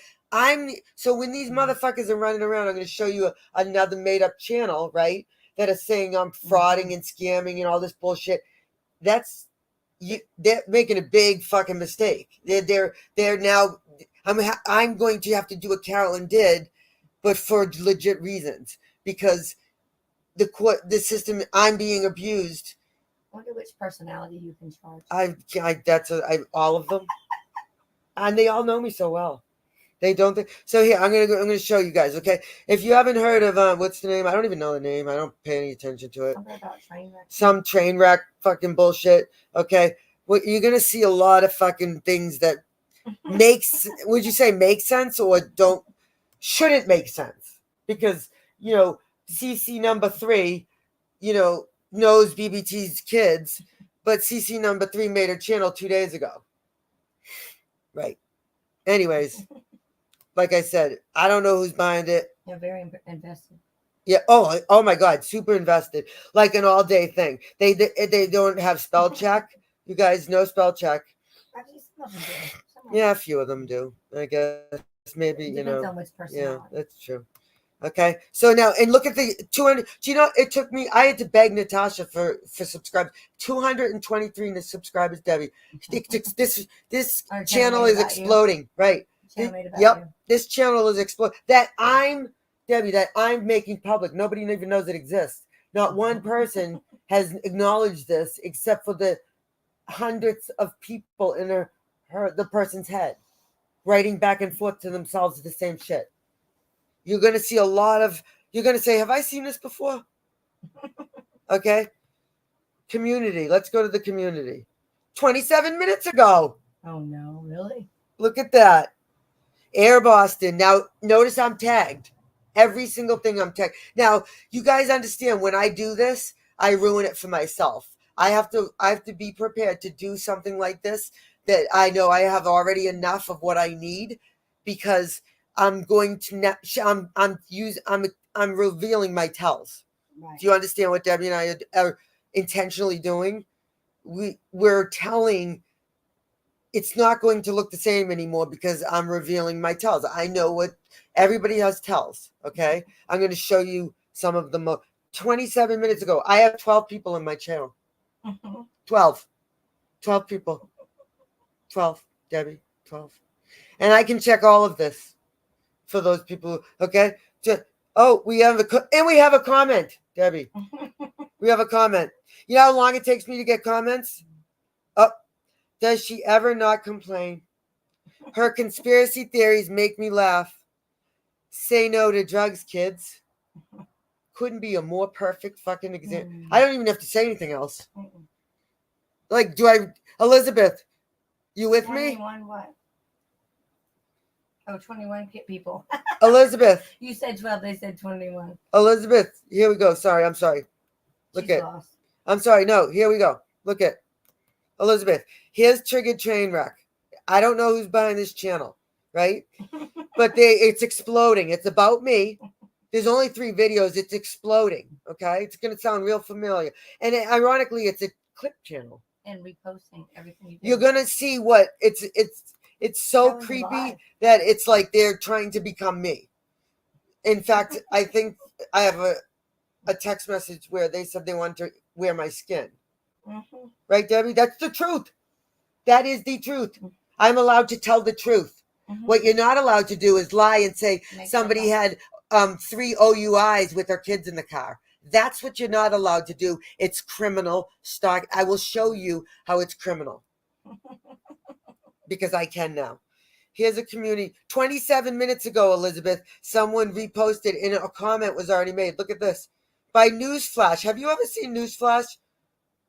S4: So when these motherfuckers are running around, I'm going to show you another made up channel, right? That are saying I'm frauding and scamming and all this bullshit. They're making a big fucking mistake. They're now, I'm going to have to do what Carolyn did, but for legit reasons, because the system, I'm being abused.
S5: I wonder which personality you can charge.
S4: All of them, and they all know me so well. They don't think so. Here, I'm gonna show you guys. Okay, if you haven't heard of what's the name? I don't even know the name. I don't pay any attention to it.
S5: Something about train wreck. Some
S4: train wreck fucking bullshit. Okay, well, you're gonna see a lot of fucking things that would you say make sense or shouldn't make sense, because CC number 3, knows BBT's kids, but CC number 3 made her channel 2 days ago. Right. Anyways, like I said, I don't know who's behind it.
S5: They're very invested.
S4: Yeah. Oh my God. Super invested. Like an all day thing. They don't have spell check. You guys know spell check.
S5: Actually, some of them do.
S4: Yeah, a few of them do. I guess maybe,
S5: it depends on which personality.
S4: Yeah, that's true. Okay, so now, and look at the 200. Do you know, it took me, I had to beg Natasha for subscribers. 223 subscribers, Debbie. This channel is exploding, right? Yep, this channel is exploding. That I'm making public. Nobody even knows it exists. Not one person has acknowledged this except for the hundreds of people in the person's head, writing back and forth to themselves the same shit. You're going to see you're going to say, have I seen this before? Okay. Community. Let's go to the community. 27 minutes ago.
S5: Oh, no, really?
S4: Look at that. Air Boston. Now, notice I'm tagged. Every single thing I'm tagged. Now, you guys understand when I do this, I ruin it for myself. I have to be prepared to do something like this that I know I have already enough of what I need, because I'm going to I'm revealing my tells. Right. Do you understand what Debbie and I are intentionally doing? We're telling, it's not going to look the same anymore because I'm revealing my tells. I know what everybody has tells. Okay, I'm going to show you some of them. 27 minutes ago, I have 12 people in my channel. 12 people. 12, Debbie, 12, and I can check all of this. For those people, okay. We have a comment, Debbie. We have a comment. You know how long it takes me to get comments? Oh, does she ever not complain? Her conspiracy theories make me laugh. Say no to drugs, kids. Couldn't be a more perfect fucking example. I don't even have to say anything else. Like, Elizabeth, you with
S5: 21 me? What? Oh, 21 people.
S4: Elizabeth.
S5: You said 12, they said 21.
S4: Elizabeth, here we go. Sorry, I'm sorry. Look at. Lost. I'm sorry. No, here we go. Look at. Elizabeth, here's Triggered Train Wreck. I don't know who's behind this channel, right? But it's exploding. It's about me. There's only 3 videos. It's exploding. Okay, it's gonna sound real familiar, and ironically, it's a clip channel.
S5: And reposting everything you do.
S4: You're gonna see what it's so
S5: Telling you
S4: creepy
S5: lies.
S4: that it's like they're trying to become me. In fact, I think I have a text message where they said they want to wear my skin.
S5: Mm-hmm.
S4: Right, Debbie? That's the truth. That is the truth. I'm allowed to tell the truth.
S5: Mm-hmm.
S4: What you're not allowed to do is lie and say
S5: Make
S4: somebody
S5: stuff
S4: had 3 OUIs with their kids in the car. That's what you're not allowed to do. It's criminal. I will show you how it's criminal. Because I can now. Here's a community. 27 minutes ago, Elizabeth, someone reposted and a comment was already made. Look at this. By Newsflash. Have you ever seen Newsflash?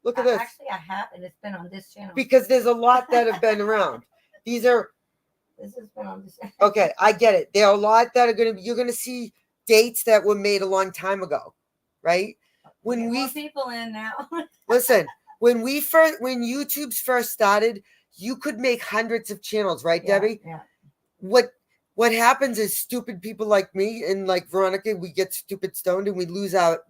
S4: Look at this.
S5: Actually, I have, and it's been on this channel.
S4: Because there's a lot that have been around. These are...
S5: This has been on this channel.
S4: Okay, I get it. There are a lot that are going to be... You're going to see dates that were made a long time ago. Right? When
S5: More people in now.
S4: Listen, when YouTube's first started, you could make hundreds of channels, right, Debbie?
S5: Yeah.
S4: What happens is stupid people like me and like Veronica, we get stupid stoned and we lose our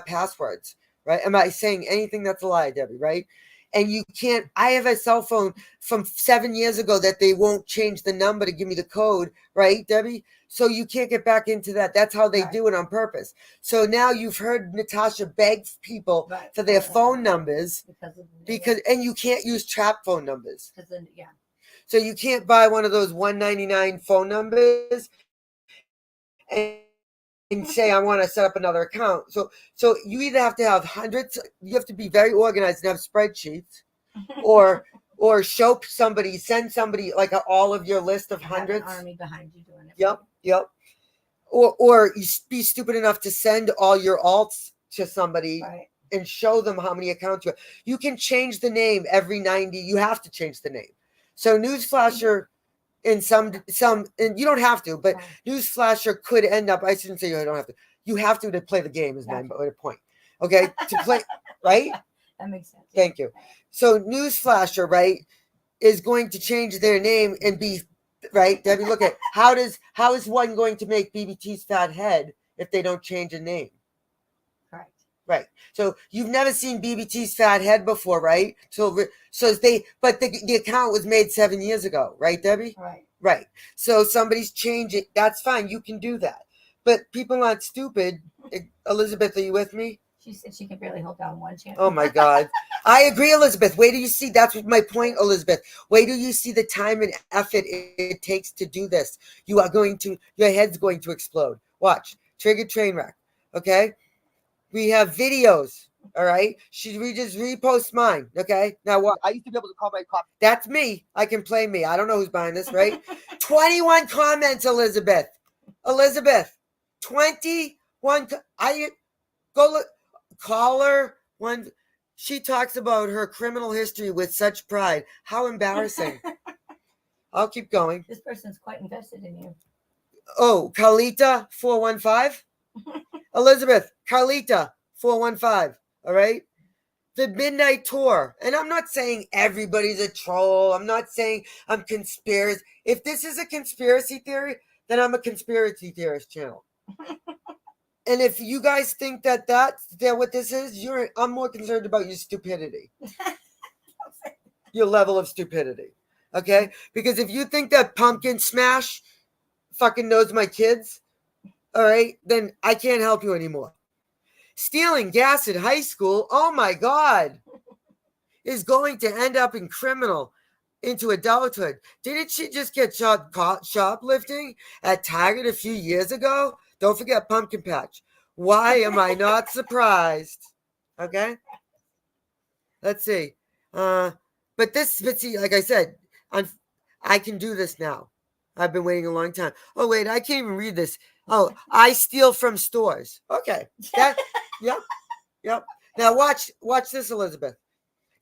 S4: passwords, right? Am I saying anything that's a lie, Debbie, right? And you can't, I have a cell phone from 7 years ago that they won't change the number to give me the code, right, Debbie? So you can't get back into that. That's how they do it on purpose. So now you've heard Natasha beg people for their phone numbers and you can't use trap phone numbers. So you can't buy one of those $199 phone numbers and say, I want to set up another account. So you either have to have hundreds, you have to be very organized and have spreadsheets, or send somebody like all of your list of hundreds.
S5: Have an army behind you doing it.
S4: Yep. Or you be stupid enough to send all your alts to somebody and show them how many accounts you have. You can change the name every 90. You have to change the name. So Newsflasher in some, and you don't have to, but Newsflasher could end up, I shouldn't say you don't have to. You have to play the game is my point. Okay? To play, right?
S5: That makes sense.
S4: Thank you. So Newsflasher, right, is going to change their name and be, right? Debbie, look at how is one going to make BBT's fat head if they don't change a name?
S5: Correct.
S4: Right. So you've never seen BBT's fat head before, right? But the account was made 7 years ago, right, Debbie?
S5: Right.
S4: Right. So somebody's changing. That's fine. You can do that. But people aren't stupid. Elizabeth, are you with me?
S5: She said she can barely hold down one channel.
S4: Oh my God. I agree, Elizabeth. Wait till you see. That's my point, Elizabeth. Wait till you see the time and effort it takes to do this. Your head's going to explode. Watch. Trigger train wreck. Okay? We have videos. All right? We just repost mine. Okay? Now what? I used to be able to call my cop. That's me. I can play me. I don't know who's behind this, right? 21 comments, Elizabeth. 21. Go look. Caller one. She talks about her criminal history with such pride. How embarrassing. I'll keep going.
S5: This person's quite invested in you.
S4: Oh, Carlita 415. Elizabeth, Carlita 415. All right. The Midnight Tour. And I'm not saying everybody's a troll. I'm not saying I'm conspiracy. If this is a conspiracy theory, then I'm a conspiracy theorist channel. And if you guys think that that's what this is, I'm more concerned about your stupidity. Your level of stupidity. Okay? Because if you think that Pumpkin Smash fucking knows my kids, all right, then I can't help you anymore. Stealing gas in high school, oh my God, is going to end up in criminal into adulthood. Didn't she just get caught shoplifting at Target a few years ago? Don't forget Pumpkin Patch. Why am I not surprised? Okay. Let's see. But see, like I said, I can do this now. I've been waiting a long time. Oh, wait, I can't even read this. Oh, I steal from stores. Okay. Yep. Now watch this, Elizabeth.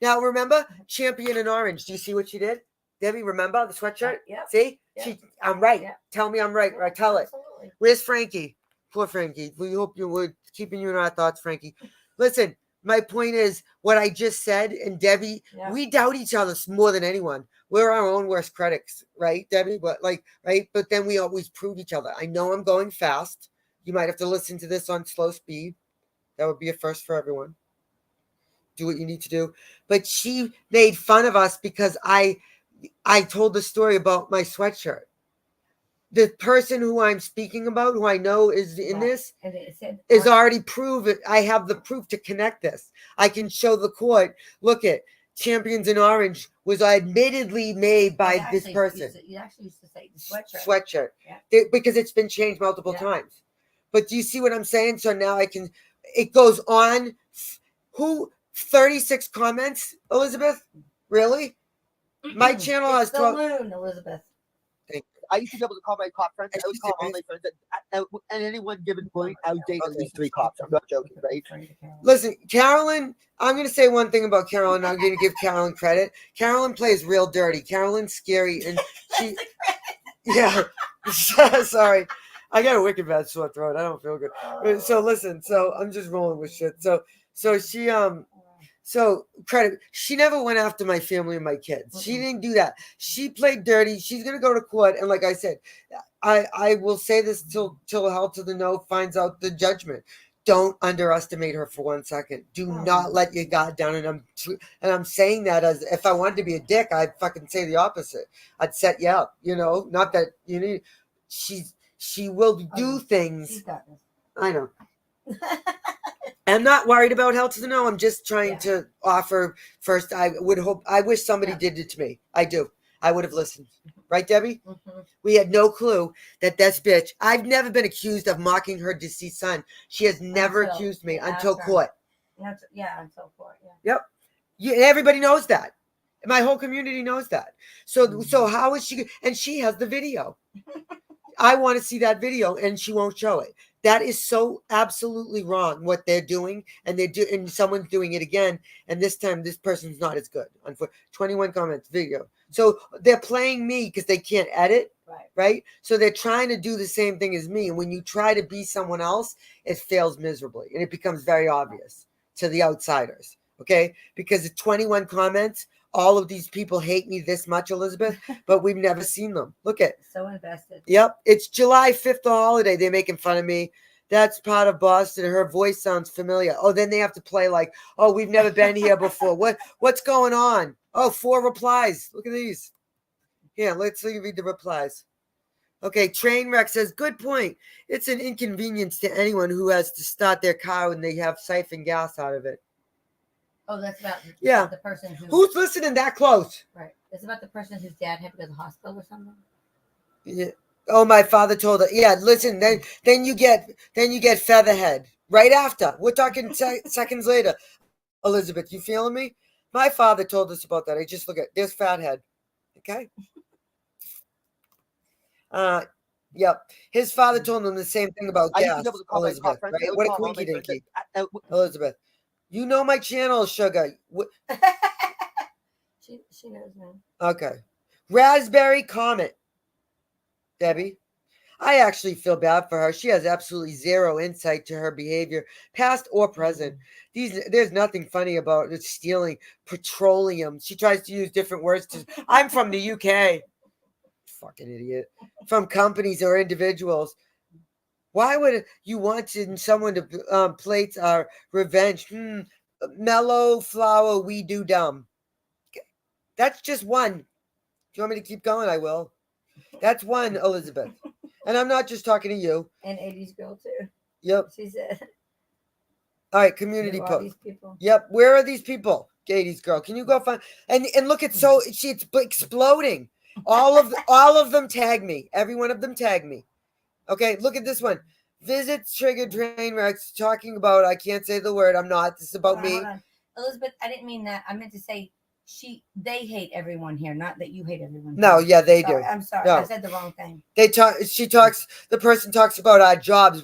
S4: Now remember Champion in Orange. Do you see what she did? Debbie, remember the sweatshirt?
S5: Yeah.
S4: See?
S5: Yeah.
S4: I'm right.
S5: Yeah.
S4: Tell me I'm right. Or I tell it.
S5: Absolutely.
S4: Where's Frankie? Poor Frankie. We hope we're keeping you in our thoughts, Frankie. Listen, my point is what I just said, and Debbie, we doubt each other more than anyone. We're our own worst critics, right, Debbie? But right? But then we always prove each other. I know I'm going fast. You might have to listen to this on slow speed. That would be a first for everyone. Do what you need to do. But she made fun of us because I told the story about my sweatshirt. The person who I'm speaking about, who I know is in this,
S5: And it said,
S4: is already proven. I have the proof to connect this. I can show the court. Look at Champions in Orange was admittedly made by this person.
S5: You actually used to say sweatshirt.
S4: Sweatshirt.
S5: Yeah.
S4: Because it's been changed multiple times. But do you see what I'm saying? So now I can, it goes on. 36 comments, Elizabeth? Really? My channel has 12.
S5: Balloon, Elizabeth.
S9: I used to be able to call my cop friends. I would call all my friends. At any one given point, I would date at least 3 cops. I'm not joking, right?
S4: Listen, Carolyn, I'm going to say one thing about Carolyn. I'm going to give Carolyn credit. Carolyn plays real dirty. Carolyn's scary. And she, yeah, sorry. I got a wicked bad sore throat. I don't feel good. So listen, so I'm just rolling with shit. So she, so credit, she never went after my family and my kids. She didn't do that. She played dirty. She's going to go to court. And like I said, I will say this till hell to the no finds out the judgment. Don't underestimate her for 1 second. Do not let your guard down. And I'm saying that as if I wanted to be a dick, I'd fucking say the opposite. I'd set you up, not that you need. She will do things. I know. I'm not worried about hell to the no. I'm just trying to offer first. I wish somebody did it to me. I do. I would have listened. Right, Debbie? Mm-hmm. We had no clue that this bitch, I've never been accused of mocking her deceased son. She has never accused me until court.
S5: Until court.
S4: Yep. Everybody knows that. My whole community knows that. So how is she? And she has the video. I want to see that video, and she won't show it. That is so absolutely wrong what they're doing, and and someone's doing it again. And this time, this person's not as good. 21 comments, video. So they're playing me because they can't edit, right? So they're trying to do the same thing as me. And when you try to be someone else, it fails miserably, and it becomes very obvious to the outsiders. Okay, because the 21 comments. All of these people hate me this much, Elizabeth, but we've never seen them. Look at.
S5: So invested.
S4: Yep. It's July 5th, the holiday. They're making fun of me. That's part of Boston. Her voice sounds familiar. Oh, then they have to play like, oh, we've never been here before. What's going on? Oh, 4 replies. Look at these. Yeah, let's read the replies. Okay, Trainwreck says, good point. It's an inconvenience to anyone who has to start their car when they have siphon gas out of it.
S5: Oh, that's about the person
S4: who's listening that close.
S5: Right. It's about the person whose dad had to go to the hospital or something.
S4: Yeah. Oh, my father told her. Yeah, listen. Then you get Featherhead right after. We're talking seconds later. Elizabeth, you feeling me? My father told us about that. I just look at there's Fathead. Okay. Yep. His father told him the same thing about gas. Elizabeth, right? What a quinky dinky. Elizabeth. You know my channel, sugar.
S5: She knows me.
S4: Okay. Raspberry Comet. Debbie. I actually feel bad for her. She has absolutely zero insight to her behavior, past or present. There's nothing funny about it. Stealing petroleum. She tries to use different words. I'm from the UK. Fucking idiot. From companies or individuals. Why would you want someone to plate our revenge? Mellow flower, we do dumb. Okay. That's just one. Do you want me to keep going? I will. That's one, Elizabeth. And I'm not just talking to you.
S5: And 80s girl too.
S4: Yep.
S5: She said.
S4: All right, community post. Yep. Where are these people? 80s girl. Can you go find and look at it's exploding. All of them tag me. Every one of them tag me. Okay, look at this one. Visits triggered train wrecks talking about, I can't say the word. I'm not. This is about me.
S5: Hold on. Elizabeth, I didn't mean that. I meant to say they hate everyone here, not that you hate everyone here.
S4: No, yeah, they do.
S5: I'm sorry.
S4: No.
S5: I said the wrong thing.
S4: The person talks about our jobs,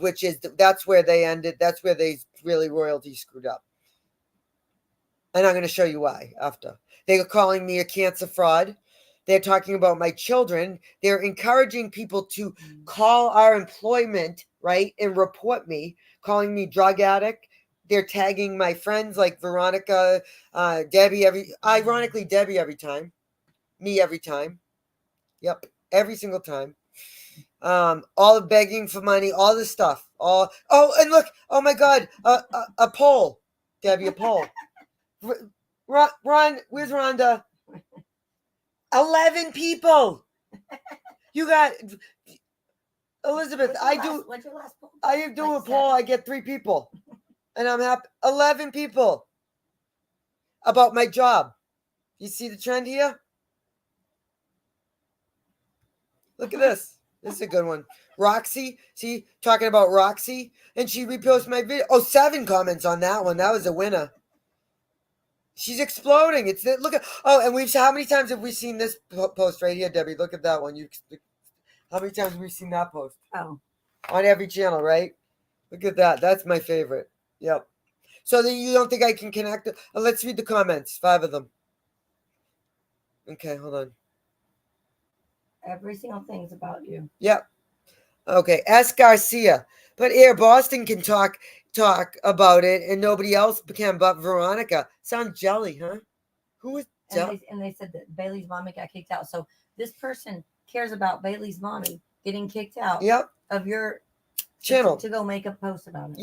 S4: that's where they ended. That's where they really royalty screwed up. And I'm going to show you why after. They are calling me a cancer fraud. They're talking about my children. They're encouraging people to call our employment, right, and report me, calling me drug addict. They're tagging my friends like Veronica, Debbie, Debbie every time. Me every time. Yep, every single time. All the begging for money, all this stuff. all. Oh, and look. Oh my God. A poll. Debbie, a poll. Ron, where's Rhonda? 11 people. You got Elizabeth.
S5: What's your last poll?
S4: I do
S5: Like
S4: a poll. I get 3 people, and I'm happy. 11 people about my job. You see the trend here? Look at this. This is a good one. Roxy, see, talking about Roxy, and she reposted my video. Oh, 7 comments on that one. That was a winner. She's exploding. It's look at. Oh, and how many times have we seen this post right here, Debbie? Look at that one. How many times have we seen that post?
S5: Oh,
S4: on every channel, right? Look at that. That's my favorite. Yep. So then you don't think I can connect it? Let's read the comments. 5 of them. Okay, hold on.
S5: every single thing's about you.
S4: Yep. Okay, S. Garcia. But Air Boston can talk about it, and nobody else can but Veronica. Sounds jelly, huh? Who is jelly?
S5: And they said that Bailey's mommy got kicked out. So this person cares about Bailey's mommy getting kicked out
S4: Yep.
S5: of your
S4: Channel.
S5: to go make a post about it.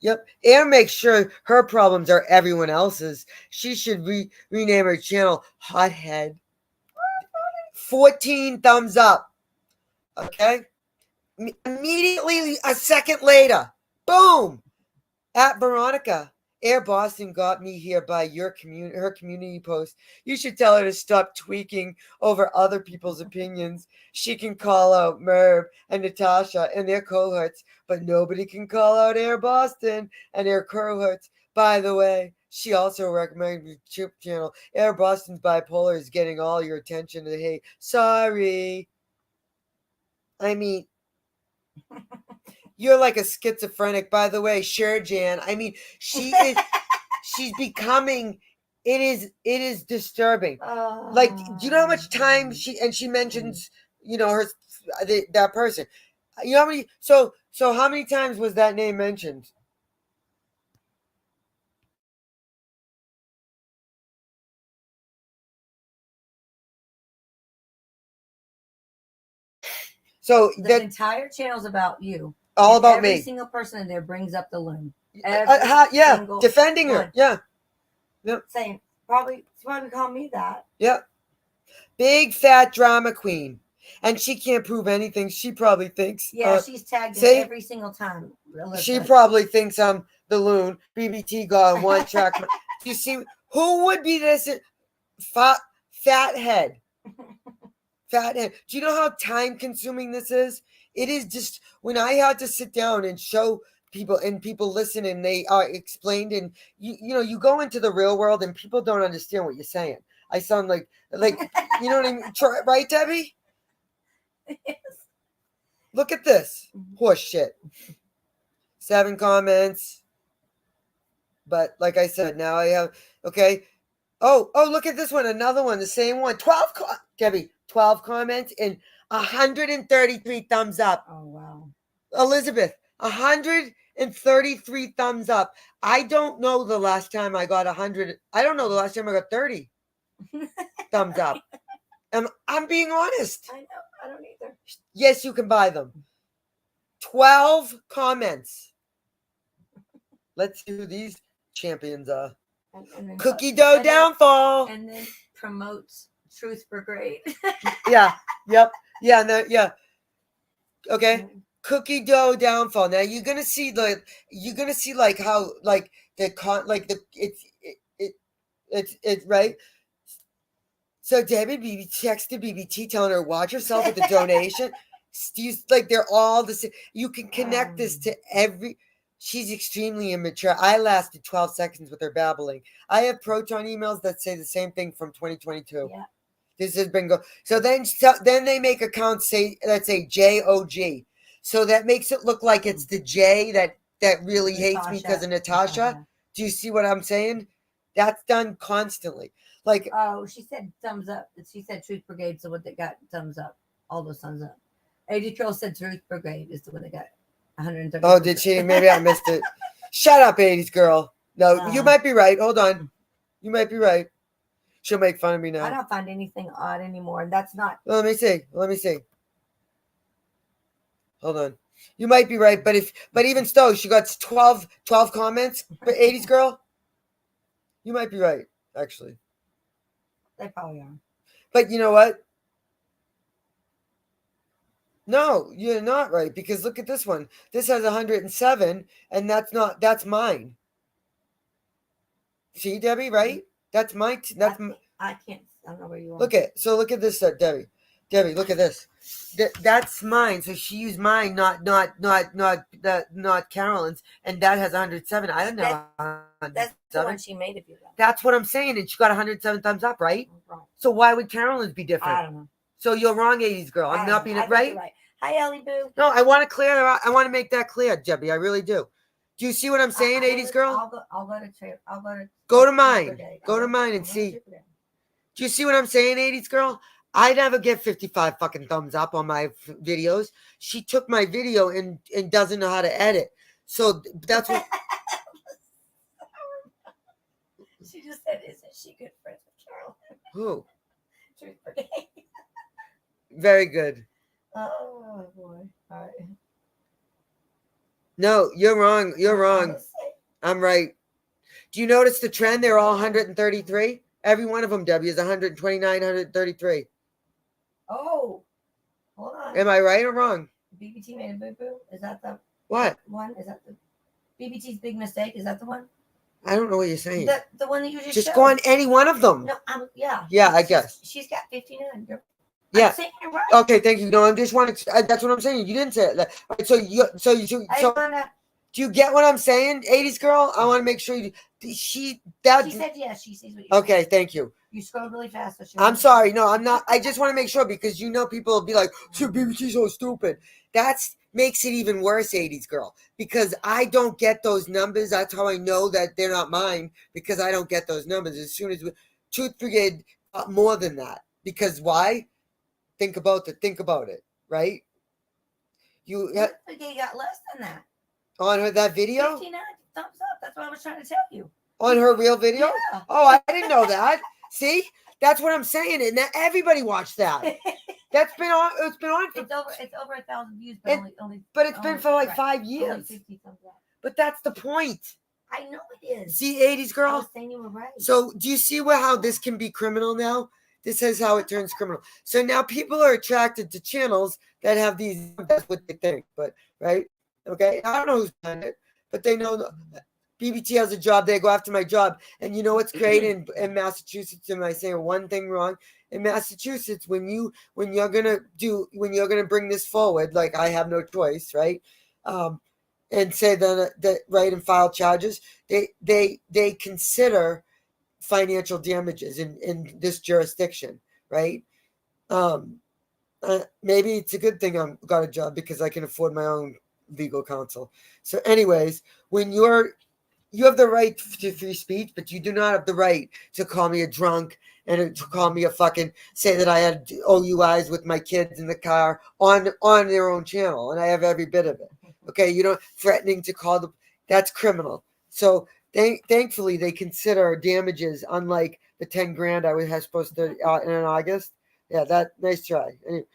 S4: Yep. Air makes sure her problems are everyone else's. She should rename her channel Hothead. 14 thumbs up. Okay. Immediately, a second later, boom, at Veronica. Air Boston got me here by her community post. You should tell her to stop tweaking over other people's opinions. She can call out Merv and Natasha and their cohorts, but nobody can call out Air Boston and their cohorts. By the way, she also recommended the Chip channel. Air Boston's bipolar is getting all your attention. And hey, sorry. I mean, you're like a schizophrenic, by the way. Sure, Jan. I mean, she is. She's becoming. It is disturbing. Like, do you know how much time she mentions? You know that person. You know how many? So how many times was that name mentioned? So
S5: the entire channel's about you.
S4: All about me.
S5: Every single person in there brings up the loon.
S4: Yeah, defending her. Yeah. Yep.
S5: Saying probably call me that.
S4: Yep. Big fat drama queen. And she can't prove anything. She probably thinks.
S5: Yeah, she's tagged in every single time.
S4: She probably thinks I'm the loon. BBT got on one track. You see, who would be this fat head? Fat head. Do you know how time consuming this is? It is just when I had to sit down and show people and people listen and they are explained and you go into the real world and people don't understand what you're saying. I sound like you know what I mean? Right, Debbie?
S5: Yes.
S4: Look at this horse shit. 7 comments. But like I said, now I have okay. Oh, look at this one. Another one, the same one. 12 comments and 133 thumbs up.
S5: Oh wow.
S4: Elizabeth, 133 thumbs up. I don't know the last time I got 100. I don't know the last time I got 30 thumbs up. I'm being honest.
S5: I know. I don't either.
S4: Yes, you can buy them. 12 comments. Let's see who these champions are.
S5: And then,
S4: Cookie dough downfall.
S5: And then promotes Truth Brigade.
S4: Yeah. Yep. Yeah. No, yeah. Okay. Cookie dough downfall. Now you're gonna see like how like the it's right. So Debbie BB texted BBT telling her watch yourself with the donation. Like they're all the same. You can connect this to every. She's extremely immature. I lasted 12 seconds with her babbling. I have Proton emails that say the same thing from 2022.
S5: Yeah.
S4: This has been so then they make accounts that say JOG. So that makes it look like it's the J that really hates me because of Natasha. Do you see what I'm saying? That's done constantly. Like,
S5: oh, she said thumbs up. She said Truth Brigade, so what they got thumbs up. All those thumbs up. AD Troll said Truth Brigade is the one that got 130.
S4: Oh, did she? Maybe I missed it. Shut up, 80s girl. No, you might be right. Hold on. You might be right. She'll make fun of me now.
S5: I don't find anything odd anymore. And that's not.
S4: Well, let me see. Hold on. You might be right, but even so, she got 12 comments. But 80s girl, you might be right, actually.
S5: They probably are.
S4: But you know what? No, you're not right, because look at this one. This has 107, and that's mine. See, Debbie, right? That's my.
S5: I can't. I don't know where you are.
S4: Look at this, Debbie. Debbie, look at this. That's mine. So she used mine, not Carolyn's, and that has 107. I don't know.
S5: That's the one she made of you. Though.
S4: That's what I'm saying, and she got 107 thumbs up, right?
S5: Right.
S4: So why would Carolyn's be different?
S5: I don't know.
S4: So you're wrong, 80s girl. I'm not being right.
S5: Right. Hi, Ellie Boo.
S4: No, I want to clear. I want to make that clear, Debbie. I really do. Do you see what I'm saying, 80s girl?
S5: I'll go to.
S4: Go to mine. Go to mine and see. Do you see what I'm saying, 80s girl? I never get 55 fucking thumbs up on my videos. She took my video and doesn't know how to edit. So that's what.
S5: She just said, "Isn't she good friends with Carolyn?"
S4: Who?
S5: Truth Brigade.
S4: Very good.
S5: Oh boy! All right.
S4: No, you're wrong. You're wrong. I'm right. Do you notice the trend? They're all 133. Every one of them, Debbie, is 129, 133.
S5: Oh, hold on.
S4: Am I right or wrong?
S5: BBT made a boo boo. Is that the
S4: What?
S5: one? Is that the BBT's big mistake? Is that the one?
S4: I don't know what you're saying.
S5: The one that you just showed.
S4: Go on any one of them.
S5: No, yeah.
S4: Yeah, I guess.
S5: She's got 59.
S4: Yeah.
S5: I'm saying it right.
S4: Okay, thank you. No, I'm just wanting. That's what I'm saying. You didn't say it. Right, so do you get what I'm saying, 80s girl? I want to make sure you. She
S5: said yes. She sees what you.
S4: Okay, thank you.
S5: You scrolled really fast. So
S4: I'm sorry. No, I'm not. I just want to make sure, because people will be like, "BBT's so stupid." That's makes it even worse, 80s girl, because I don't get those numbers. That's how I know that they're not mine, because I don't get those numbers. As soon as Truth Brigade got more than that, because why? Think about it, right?
S5: Truth Brigade got less than that.
S4: On that video?
S5: 59 thumbs up. That's what I was trying to tell you.
S4: On her real video?
S5: Yeah.
S4: Oh, I didn't know that. See? That's what I'm saying. And everybody watched that. That's been on. It's been on.
S5: It's over 1,000 views, but
S4: but it's been for like 5 years.
S5: Only 50 thumbs up.
S4: But that's the point.
S5: I know it is.
S4: See, 80s girl?
S5: I was saying you were right.
S4: So do you see how this can be criminal now? This is how it turns criminal. So now people are attracted to channels that have these. That's what they think. But right? Okay, I don't know who's done it, but they know BBT has a job. They go after my job. And you know what's great in Massachusetts? Am I saying one thing wrong? In Massachusetts, when you're gonna bring this forward, like I have no choice, right? And say that right, and file charges, they consider financial damages in this jurisdiction, right? Maybe it's a good thing I've got a job, because I can afford my own legal counsel. So anyways, when you have the right to free speech, but you do not have the right to call me a drunk and to call me a fucking, say that I had OUIs with my kids in the car on their own channel, and I have every bit of it. Okay, you don't threatening to call that's criminal. So thankfully they consider damages, unlike the 10 grand I was supposed to in August. Yeah, that nice try. Anyway,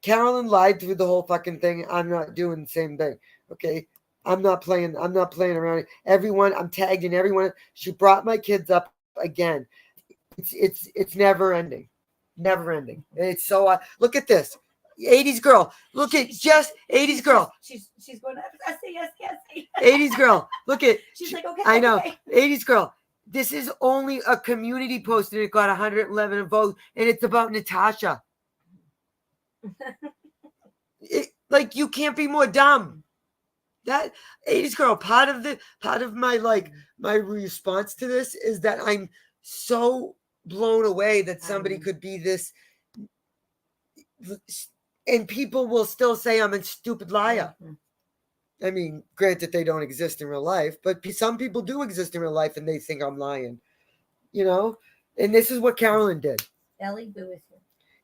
S4: Carolyn lied through the whole fucking thing. I'm not doing the same thing. Okay. I'm not playing around. Everyone, I'm tagging everyone. She brought my kids up again. It's never ending. Never ending. And it's so look at this. 80s girl. Look at 80s girl.
S5: She's going to I say yes.
S4: 80s girl. Look at
S5: she's like, okay.
S4: I know.
S5: Okay.
S4: 80s girl. This is only a community post, and it got 111 votes, and it's about Natasha. Like, you can't be more dumb. That 80s girl, part of my response to this is that I'm so blown away that somebody could be this, and people will still say I'm a stupid liar. I mean, granted, they don't exist in real life, but some people do exist in real life, and they think I'm lying, and this is what Carolyn did.
S5: Ellie Boo is here.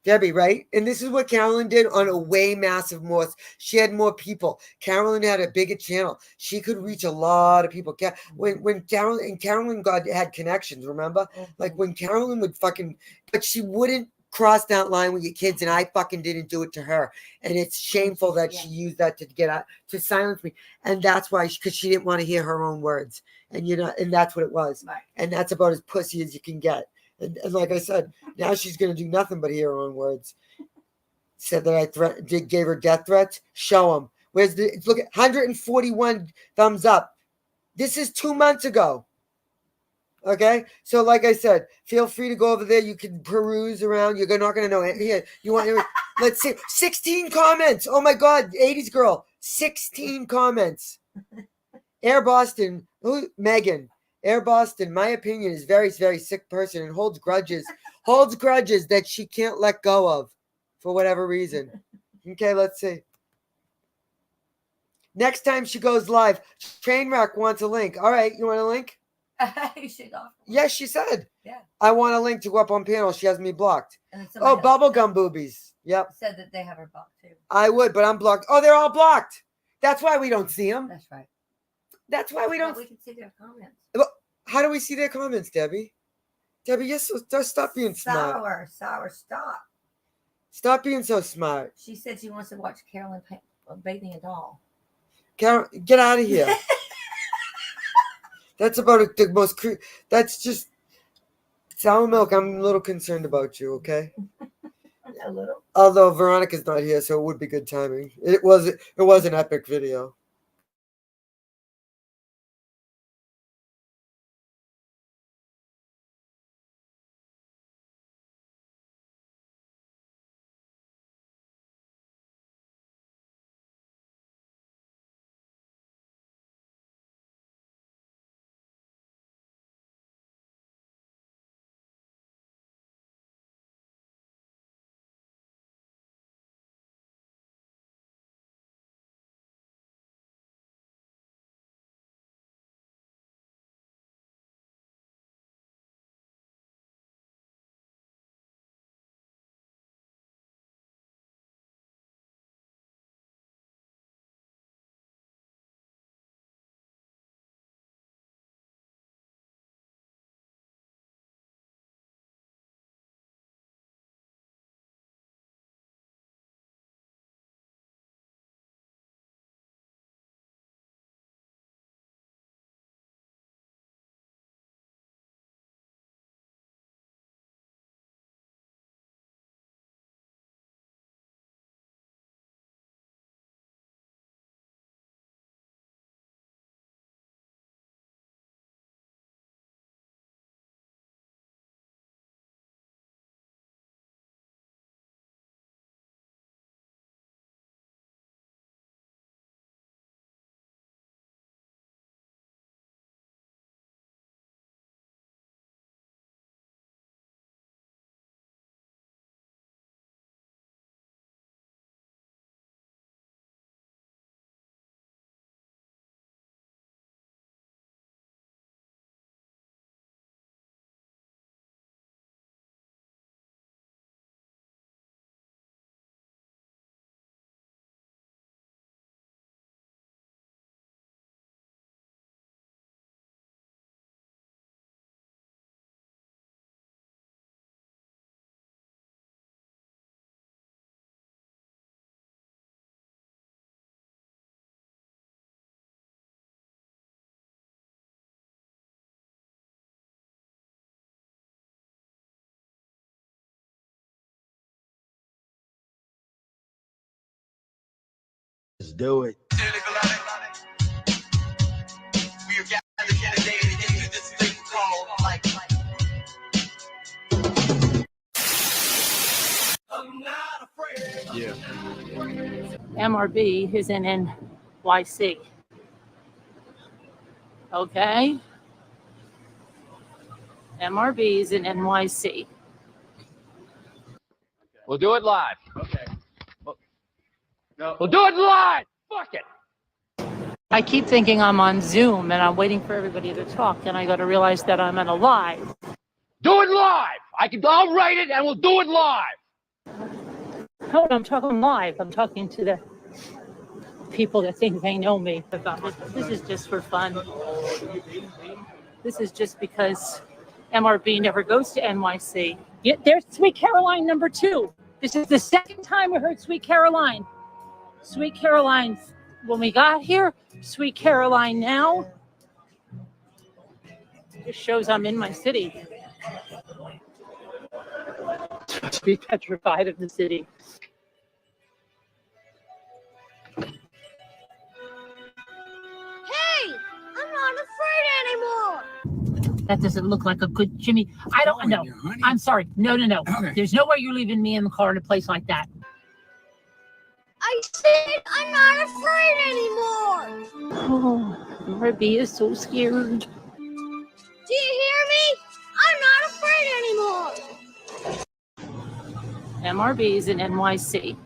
S4: Debbie, right? And this is what Carolyn did on a way massive more. She had more people. Carolyn had a bigger channel. She could reach a lot of people. When Carolyn had connections, remember? Like when Carolyn would but she wouldn't cross that line with your kids, and I fucking didn't do it to her. And it's shameful that she used that to get out, to silence me. And that's why, because she didn't want to hear her own words. And and that's what it was.
S5: Right.
S4: And that's about as pussy as you can get. And like I said, now she's going to do nothing but hear her own words. Said that I gave her death threats. Show them. Where's look at 141 thumbs up. This is 2 months ago. Okay, so like I said, feel free to go over there. You can peruse around. You're not going to know it. Here, you want? Let's see, 16 comments. Oh my God, 80s girl, 16 comments. Air Boston, Megan. Air Boston, my opinion, is very, very sick person and holds grudges that she can't let go of for whatever reason. Okay, let's see. Next time she goes live, Trainwreck wants a link. All right, you want a link? Yes, she said.
S5: Yeah.
S4: I want a link to go up on panel. She has me blocked.
S5: And
S4: oh, bubblegum boobies. Yep.
S5: Said that they have her blocked too.
S4: I would, but I'm blocked. Oh, they're all blocked. That's why we don't see them.
S5: That's right.
S4: That's why we don't.
S5: We can see their comments.
S4: How do we see their comments, Debbie? Debbie, yes, stop being smart.
S5: Sour, stop.
S4: Stop being so smart.
S5: She said she wants to watch Carolyn bathing a doll.
S4: Carol, get out of here. That's about the most. That's just sour milk. I'm a little concerned about you. Okay.
S5: A little.
S4: Although Veronica's not here, so it would be good timing. It was an epic video.
S9: Let's do it.
S8: Yeah.
S6: MRB is in NYC. Okay? MRB is in NYC.
S10: We'll do it live.
S8: Okay. No.
S10: We'll do it live. Fuck it.
S6: I keep thinking I'm on Zoom and I'm waiting for everybody to talk, and I got to realize that I'm on a live.
S10: Do it live. I'll write it and we'll do it live.
S6: No, I'm talking live. I'm talking to the people that think they know me about it. This is just for fun. This is just because MRB never goes to NYC. Yeah, there's Sweet Caroline number 2. This is the second time we heard Sweet Caroline. Sweet Caroline when we got here, Sweet Caroline now. This shows I'm in my city. To be petrified of the city.
S1: Hey, I'm not afraid anymore.
S6: That doesn't look like a good Jimmy. I don't know. I'm sorry. No.
S2: Okay.
S6: There's no way you're leaving me in the car in a place like that.
S1: I said I'm not afraid anymore.
S6: Oh, Ruby is so scared.
S1: Do you hear me? I'm not afraid anymore.
S6: MRB is in NYC,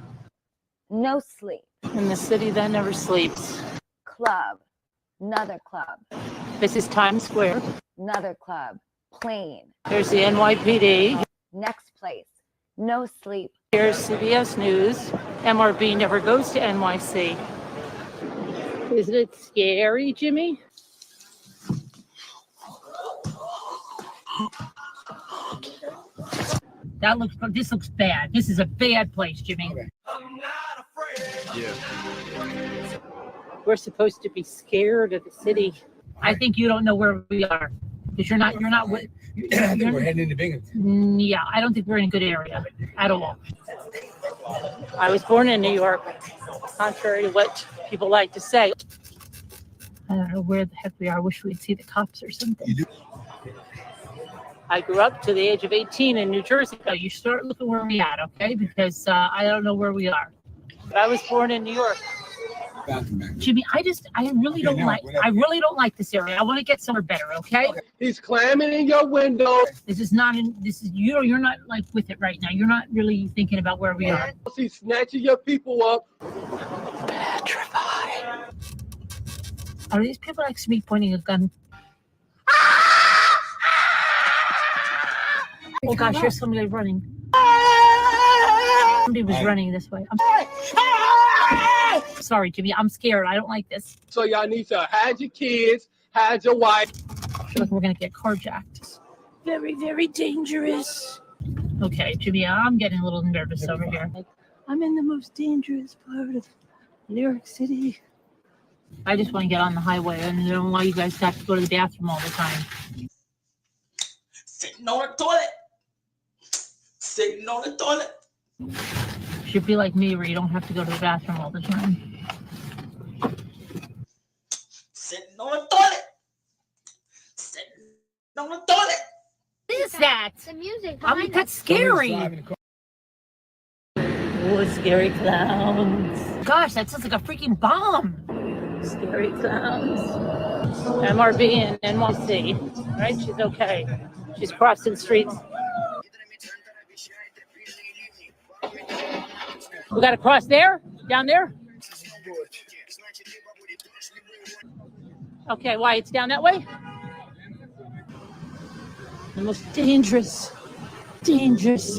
S7: No sleep.
S6: in the city that never sleeps.
S7: Club. Another club.
S6: This is Times Square.
S7: Another club. Plane.
S6: There's the NYPD.
S7: Next place. No sleep.
S6: Here's CBS News. MRB never goes to NYC. Isn't it scary, Jimmy? This looks bad. This is a bad place, Jimmy.
S2: Okay.
S3: Yeah.
S6: We're supposed to be scared of the city. I think you don't know where we are. Because you're not with.
S2: I think we're heading into Binghamton.
S6: Yeah, I don't think we're in a good area at all. I was born in New York, contrary to what people like to say. I don't know where the heck we are. I wish we'd see the cops or something.
S2: You do?
S6: I grew up to the age of 18 in New Jersey. So you start looking where we at, okay? Because I don't know where we are. But I was born in New York. Jimmy, I really don't like this area. I want to get somewhere better, okay?
S8: He's clamming in your window.
S6: You're not like with it right now. You're not really thinking about where we are.
S8: He's snatching your people up.
S6: Petrified. Are these people next to me pointing a gun? Oh gosh, here's somebody running. Somebody was running this way. I'm sorry, Jimmy. I'm scared. I don't like this.
S8: So y'all need to hide your kids, hide your wife.
S6: I feel like we're gonna get carjacked. Very, very dangerous. Okay, Jimmy, I'm getting a little nervous over here. I'm in the most dangerous part of New York City. I just want to get on the highway. I don't know why you guys have to go to the bathroom all the time.
S11: Sitting on the toilet. Sitting on the toilet.
S6: Should be like me where you don't have to go to the bathroom all the time.
S11: Sitting on the toilet. Sitting on the toilet.
S6: What is that?
S1: The music.
S6: I mean, that's scary. Oh, scary clowns. Gosh, that sounds like a freaking bomb. Scary clowns. MRB in NYC. Right? She's okay. She's crossing streets. We got to cross there? Down there? Okay, why? It's down that way? The most dangerous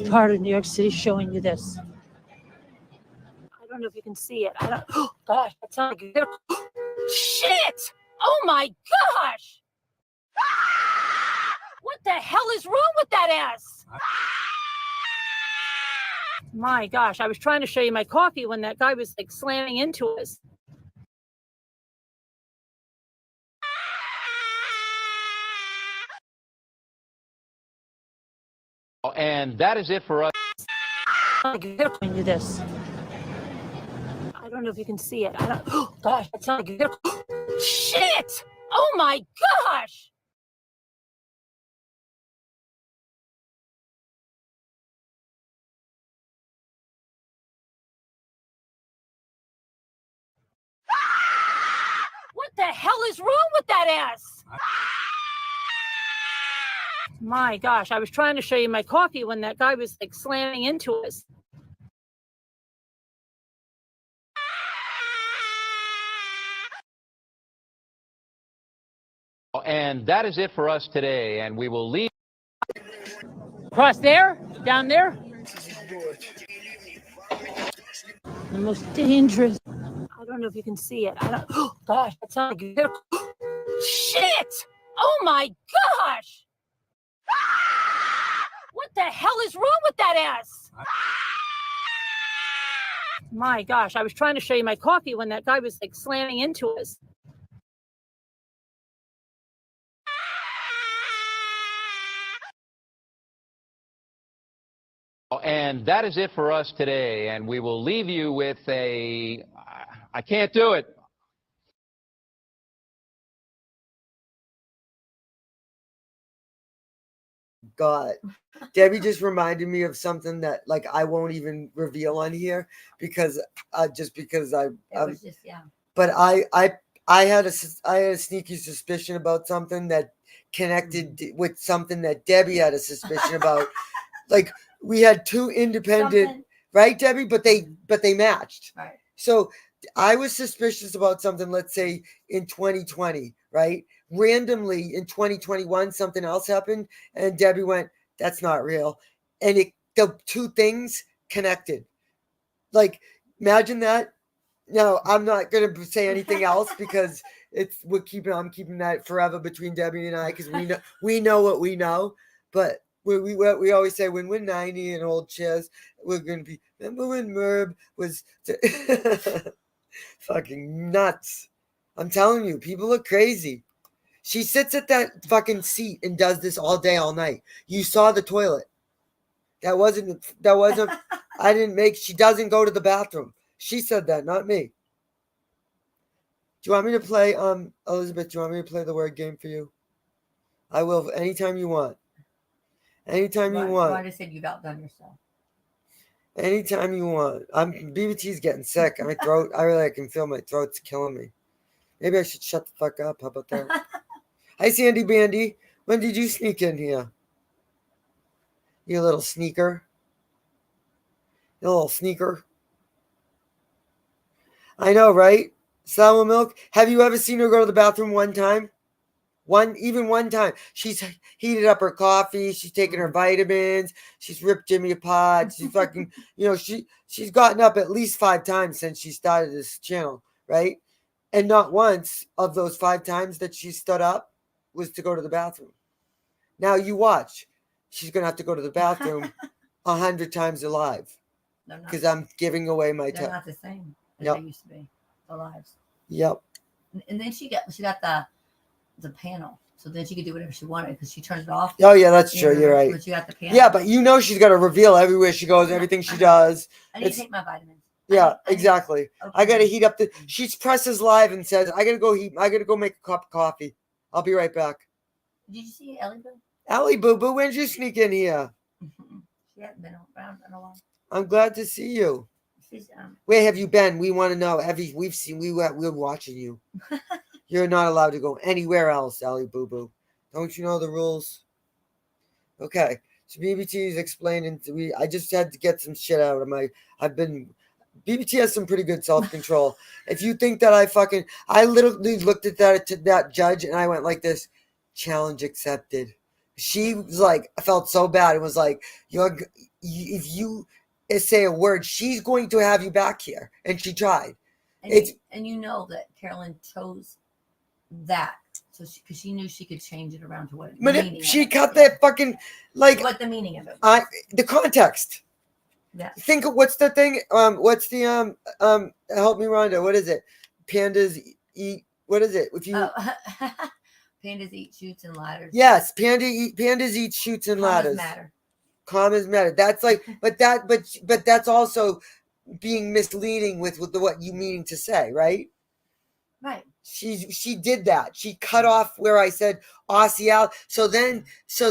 S6: part of New York City showing you this. I don't know if you can see it. Oh, gosh, that sounds like shit! Oh my gosh! What the hell is wrong with that ass? My gosh, I was trying to show you my coffee when that guy was like slamming into us.
S10: And that is it for us.
S6: Do this. I don't know if you can see it. Oh gosh, that sounds like shit! Oh my gosh! What the hell is wrong with that ass? My gosh, I was trying to show you my coffee when that guy was like slamming into us.
S10: And that is it for us today, and we will leave.
S6: Across there? Down there? The most dangerous. I don't know if you can see it. Oh gosh, that sounds like shit! Oh my gosh! What What the hell is wrong with that ass? My gosh, I was trying to show you my coffee when that guy was like slamming into us.
S10: And that is it for us today. And we will leave you with a, I can't do it.
S4: God, Debbie just reminded me of something that like I won't even reveal on here because just because
S5: It was just, yeah.
S4: but I had a sneaky suspicion about something that connected with something that Debbie had a suspicion about. Like we had two independent,
S5: Something.
S4: right, Debbie? But they matched.
S5: Right.
S4: So I was suspicious about something, let's say in 2020, right? Randomly in 2021, something else happened, and Debbie went, "That's not real," and the two things connected. Like, imagine that. No, I'm not gonna say anything else because I'm keeping that forever between Debbie and I because we know what we know. But we always say when we're 90 and old chairs, we're gonna be. Remember when Merb was fucking nuts? I'm telling you, people are crazy. She sits at that fucking seat and does this all day, all night. You saw the toilet. That wasn't, she doesn't go to the bathroom. She said that, not me. Do you want me to play, Elizabeth, do you want me to play the word game for you? I will anytime you want. Anytime you want.
S5: I just said you've outdone yourself.
S4: Anytime you want. BBT's getting sick. My throat, I can feel my throat's killing me. Maybe I should shut the fuck up. How about that? Hi, Sandy Bandy. When did you sneak in here? You little sneaker. You little sneaker. I know, right? Sour milk. Have you ever seen her go to the bathroom one time? Even one time. She's heated up her coffee. She's taken her vitamins. She's ripped Jimmy apart. She's fucking, she's gotten up at least 5 times since she started this channel, right? And not once of those 5 times that she stood up was to go to the bathroom. Now you watch. She's going to have to go to the bathroom 100 times alive. Because I'm giving away my time.
S5: They're not the same as they used to be. The lives.
S4: Yep.
S5: And then she got the panel. So then she could do whatever she wanted because she turned it off.
S4: Oh, yeah, that's true. You're right.
S5: But you got the panel.
S4: Yeah, but she's got to reveal everywhere she goes, everything she does.
S5: I need to take my vitamins.
S4: Yeah, exactly.
S5: Okay.
S4: I got to heat up she presses live and says, I got to go make a cup of coffee. I'll be right back.
S5: Did you see Ellie Boo?
S4: Ellie Boo Boo, when did you sneak in here?
S5: She hasn't been around in a while.
S4: I'm glad to see you. Where have you been? We want to know. We're watching you. You're not allowed to go anywhere else, Ellie Boo Boo. Don't you know the rules? Okay. So BBT is explaining I just had to get some shit out of BBT has some pretty good self-control. If you think that I literally looked at that judge and I went like this, challenge accepted. She was like, I felt so bad. It was like, if you say a word, she's going to have you back here. And she tried.
S5: And you know that Carolyn chose that. So because she knew she could change it around to what the meaning
S4: she cut that fucking, like.
S5: What the meaning of it was.
S4: The context.
S5: Yeah.
S4: Think of what's the thing? What's the help me, Rhonda. What is it? Pandas eat. What is it? If you
S5: pandas eat chutes and ladders.
S4: Yes, pandas eat chutes and ladders. Commas matter. That's like, but that's also being misleading with what you meaning to say, right?
S5: Right.
S4: She did that. She cut off where I said Aussie out. So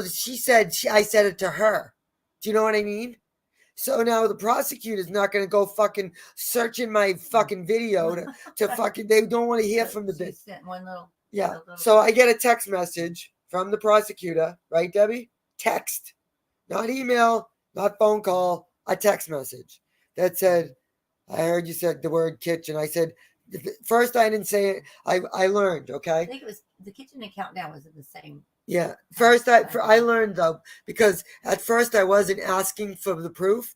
S4: she said I said it to her. Do you know what I mean? So now the prosecutor's not going to go fucking searching my fucking video to fucking, they don't want to hear from the bitch. Yeah. So I get a text message from the prosecutor, right, Debbie? Text, not email, not phone call, a text message that said, I heard you said the word kitchen. I said, first I didn't say it. I learned, okay?
S5: I think it was the kitchen and countdown was the same.
S4: Yeah. First, I learned though, because at first I wasn't asking for the proof.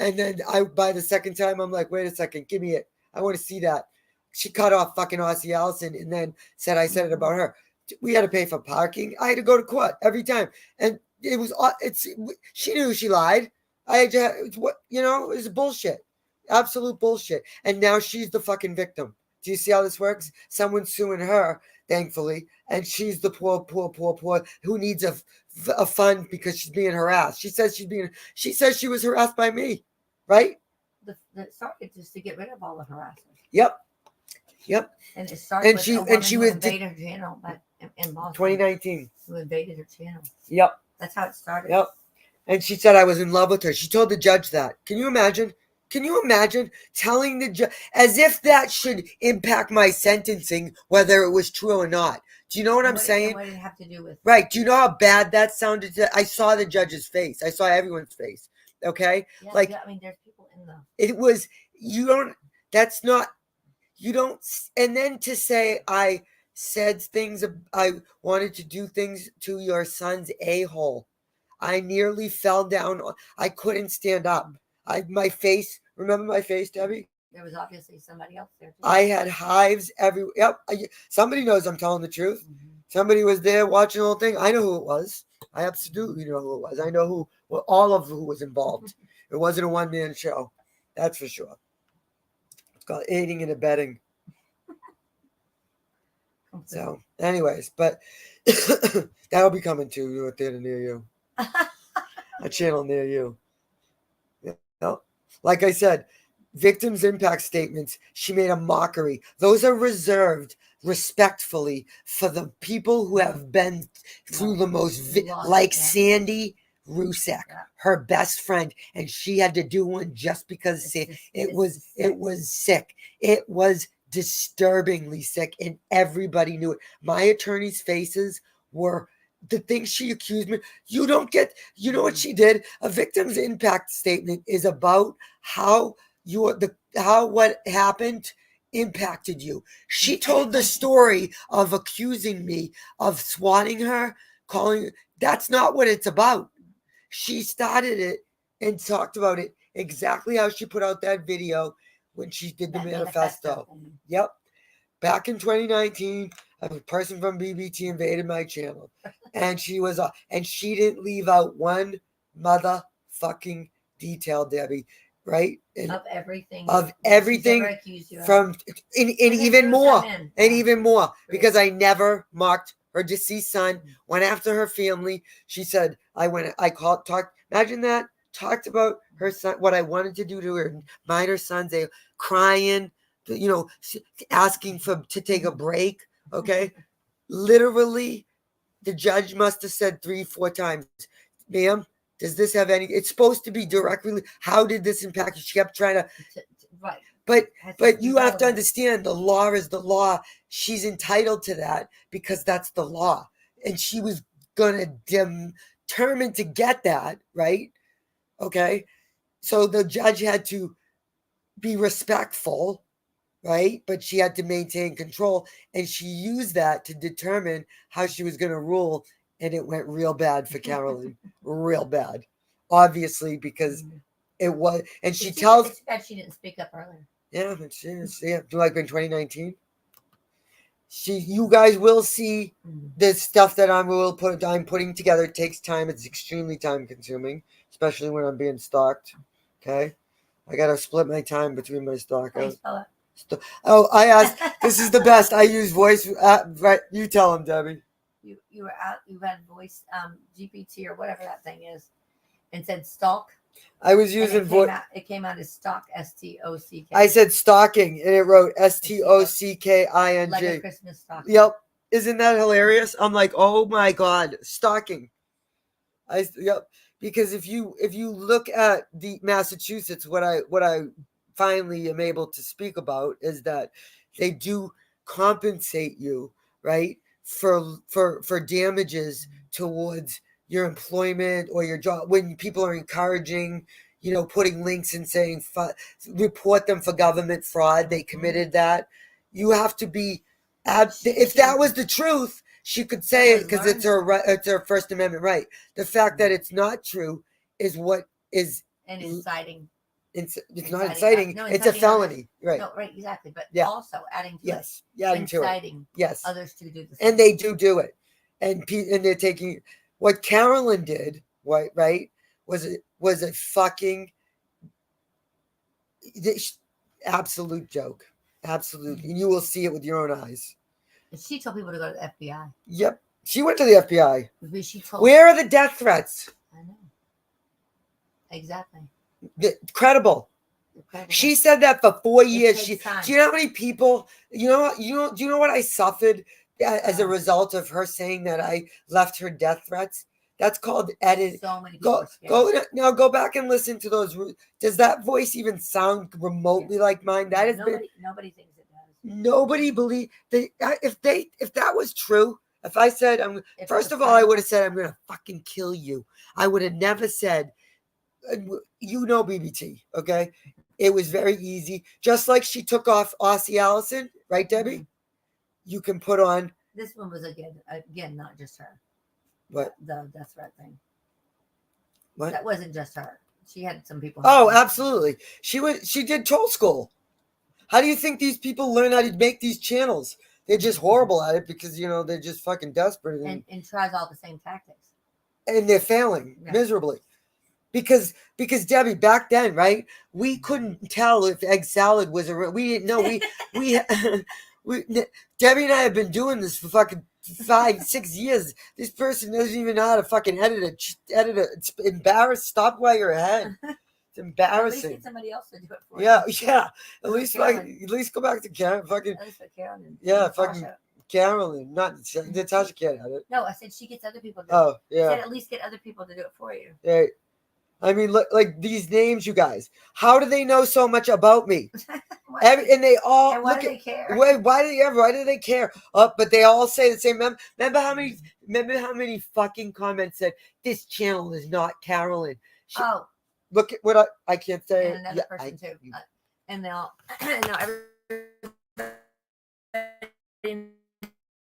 S4: And then by the second time, I'm like, wait a second, give me it. I want to see that. She cut off fucking Aussie Allison and then said I said it about her. We had to pay for parking. I had to go to court every time. And it was she knew she lied. It's what it was bullshit, absolute bullshit. And now she's the fucking victim. Do you see how this works? Someone's suing her, thankfully, and she's the poor who needs a fund because she's being harassed. She says she was harassed by me, right?
S5: The started just to get rid of all the harassment.
S4: Yep.
S5: And it started with
S4: she
S5: who
S4: was
S5: invaded her channel in Boston.
S4: 2019.
S5: Who invaded her channel.
S4: Yep.
S5: That's how it started.
S4: Yep. And she said I was in love with her. She told the judge that. Can you imagine? Can you imagine telling the judge, as if that should impact my sentencing, whether it was true or not? Do you know what I'm saying?
S5: What did it have to do with?
S4: Right. Do you know how bad that sounded? I saw the judge's face. I saw everyone's face. Okay.
S5: Yeah,
S4: like,
S5: I mean, there's people in the.
S4: It was, that's not, you don't, and then to say I said things, I wanted to do things to your son's a-hole. I nearly fell down. I couldn't stand up. My face, remember my face, Debbie?
S5: There was obviously somebody else there too.
S4: I had hives everywhere. Yep. Somebody knows I'm telling the truth.
S5: Mm-hmm.
S4: Somebody was there watching the whole thing. I know who it was. I absolutely know who it was. I know all of who was involved. It wasn't a one-man show. That's for sure. It's called aiding and abetting. So, anyways, but that'll be coming to a theater near you. A channel near you. Like I said, victims' impact statements, she made a mockery. Those are reserved respectfully for the people who have been through the most, like Sandy Rusak, her best friend, and she had to do one just because it was sick. It was disturbingly sick, and everybody knew it. My attorney's faces were the things she accused me. You know what she did? A victim's impact statement is about how what happened impacted you. She told the story of accusing me of swatting her, that's not what it's about. She started it and talked about it exactly how she put out that video when she did the manifesto. Yep. Back in 2019, a person from BBT invaded my channel, and she didn't leave out one motherfucking detail, Debbie, right? Of everything from, and even more, because I never mocked her deceased son, went after her family. She said, imagine that, talked about her son, what I wanted to do to her minor sons, they crying, asking to take a break. Okay. Literally, the judge must have said 3-4 times, ma'am, does this have any, it's supposed to be directly, how did this impact you? She kept trying to, right. But you have to understand, the law is the law. She's entitled to that because that's the law. And she was going to determine to get that, right? Okay. So the judge had to be respectful, right? But she had to maintain control. And she used that to determine how she was going to rule. And it went real bad for Carolyn. Real bad. Obviously, because it was. And she tells.
S5: It's bad she didn't speak up earlier.
S4: Yeah, but she didn't see it. Like in 2019. You guys will see the stuff that I'm putting together. It takes time. It's extremely time consuming, especially when I'm being stalked. Okay. I got to split my time between my stalkers. I asked, this is the best. I use voice. Right. You tell him, Debbie.
S5: You had voice GPT or whatever that thing is, and said stalk.
S4: I was using voice.
S5: It came out as stock, STOCK.
S4: I said stalking, and it wrote STOCKING.
S5: Like a Christmas stocking.
S4: Yep. Isn't that hilarious? I'm like, oh my God, stalking. Yep. Because if you look at the Massachusetts, what I finally am able to speak about is that they do compensate you, right, for damages towards your employment or your job, when people are encouraging, putting links and saying report them for government fraud, they committed that. You have to be, if that was the truth, she could say it because it's her First Amendment right. The fact that it's not true is what is
S5: inciting.
S4: It's not inciting. It's a felony, right?
S5: No, right, exactly. But
S4: also
S5: adding to
S4: adding to it.
S5: Inciting others to do the same.
S4: And they do it, and they're taking. What Carolyn did, right, was a fucking absolute joke. Absolutely. And you will see it with your own eyes.
S5: And she told people to go to the FBI.
S4: Yep. She went to the FBI.
S5: She told
S4: Where are the death threats?
S5: I know. Exactly.
S4: Credible.
S5: Incredible.
S4: She said that for 4 years.
S5: takes time.
S4: Do you know how many people? Do you know what I suffered as a result of her saying that I left her death threats? That's called edit.
S5: So many people.
S4: Go back and listen to those. Does that voice even sound remotely like mine? That is
S5: nobody thinks it does.
S4: Nobody believe if that was true. If I said first of all, I would have said I'm gonna fucking kill you. I would have never said, BBT. Okay, it was very easy. Just like she took off Aussie Allison, right, Debbie?
S5: Mm-hmm.
S4: You can put on.
S5: This one was again not just her.
S4: What?
S5: The death threat thing.
S4: What?
S5: That wasn't just her. She had some people.
S4: Oh, absolutely. She did troll school. How do you think these people learn how to make these channels? They're just horrible at it because they're just fucking desperate
S5: and tries all the same tactics.
S4: And they're failing miserably. Because Debbie, back then, right? We couldn't tell if egg salad was we didn't know. We Debbie and I have been doing this for fucking 5-6 years. This person doesn't even know how to fucking edit it. It's embarrassed. Stop while you're ahead. It's embarrassing.
S5: At least get somebody else to do it for you.
S4: Yeah. At least go back to Karen. Fucking
S5: at least for Carolyn.
S4: fucking Carolyn. Not Natasha can't have it.
S5: No, I said she gets other people to do it.
S4: Oh, yeah.
S5: I said at least get other people to do it for you.
S4: Yeah. I mean, look, like these names, you guys. How do they know so much about me? And they all
S5: and why do they care?
S4: Why do they care? But they all say the same. Remember how many fucking comments said this channel is not Carolyn? Look at what I can't say.
S5: And another person too. And now everybody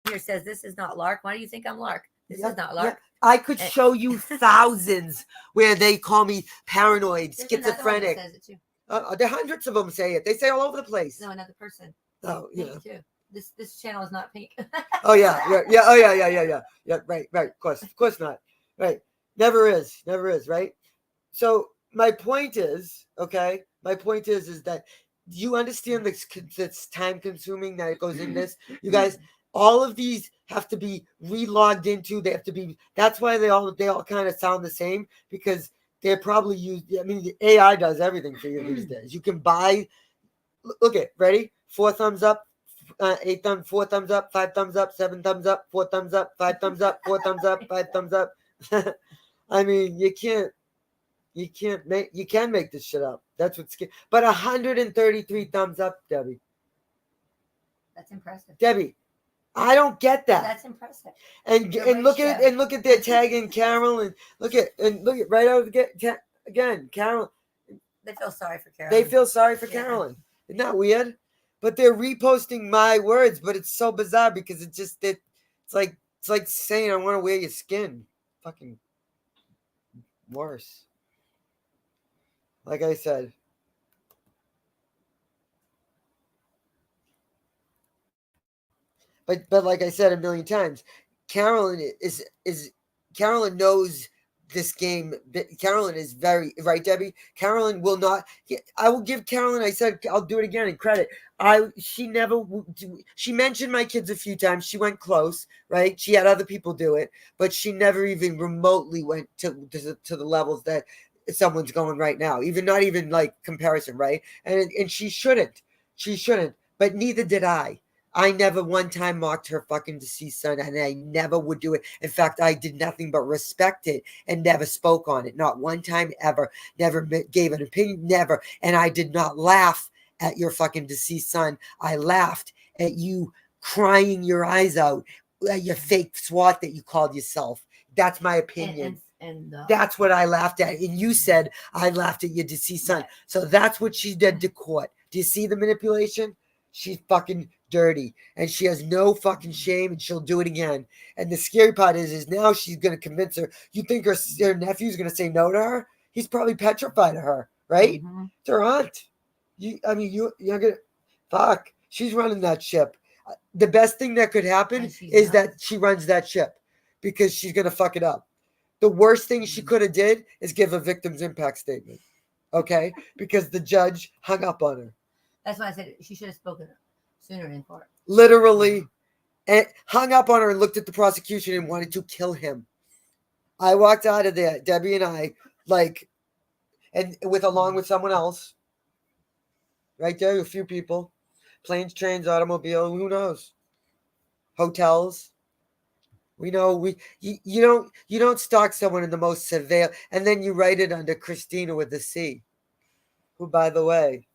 S5: here says this is not Lark. Why do you think I'm Lark? This is not Lark.
S4: I could show you thousands where they call me paranoid, schizophrenic.
S5: Says it too.
S4: There are hundreds of them say it. They say all over the place.
S5: No, another person.
S4: Oh, yeah.
S5: Too. This channel is not pink.
S4: Oh yeah. Oh yeah. Right. Of course not. Right. Never is. Right. So my point is, okay. My point is that you understand this time consuming that it goes in this. You guys, all of these have to be re-logged into. They have to be. That's why they all kind of sound the same because they're probably used. I mean, the AI does everything for you these days. You can buy. Look at ready. 4 thumbs up, 8 thumbs, 4 thumbs up, 5 thumbs up, 7 thumbs up, 4 thumbs up, 5 thumbs up, 4 thumbs up, 5 thumbs up. I mean, you can make this shit up. That's what's scary. But 133 thumbs up, Debbie.
S5: That's impressive.
S4: Debbie, I don't get that.
S5: That's impressive.
S4: And look at it, and look at their tagging Carol, and look at right out again, Carol.
S5: They feel sorry for Carolyn.
S4: They feel sorry for Carolyn. Isn't that weird? But they're reposting my words, but it's so bizarre because it's like saying I want to wear your skin. Fucking worse. Like I said. But like I said a million times, Carolyn knows this game. Carolyn is very right, Debbie. Carolyn will not. I will give Carolyn. I said I'll do it again in credit. She mentioned my kids a few times. She went close, right? She had other people do it, but she never even remotely went to the levels that someone's going right now. Not even like comparison, right? And she shouldn't. But neither did I. I never one time mocked her fucking deceased son, and I never would do it. In fact, I did nothing but respect it and never spoke on it. Not one time ever. Never gave an opinion, never. And I did not laugh at your fucking deceased son. I laughed at you crying your eyes out at your fake SWAT that you called yourself. That's my opinion. And that's what I laughed at. And you said I laughed at your deceased son. So that's what she did to court. Do you see the manipulation? She's fucking dirty and she has no fucking shame and she'll do it again. And the scary part is now she's going to convince her. You think her nephew's going to say no to her? He's probably petrified of her, right? Mm-hmm. It's her aunt. You're going to fuck. She's running that ship. The best thing that could happen is that she runs that ship because she's going to fuck it up. The worst thing she could have did is give a victim's impact statement. Okay? Because the judge hung up on her.
S5: That's why I said she should have spoken sooner in court.
S4: Literally, and hung up on her and looked at the prosecution and wanted to kill him. I walked out of there, Debbie and I, like, and along with someone else. Right there, a few people. Planes, trains, automobile, who knows? Hotels. We know you don't stalk someone in the most severe, and then you write it under Christina with a C, who, by the way,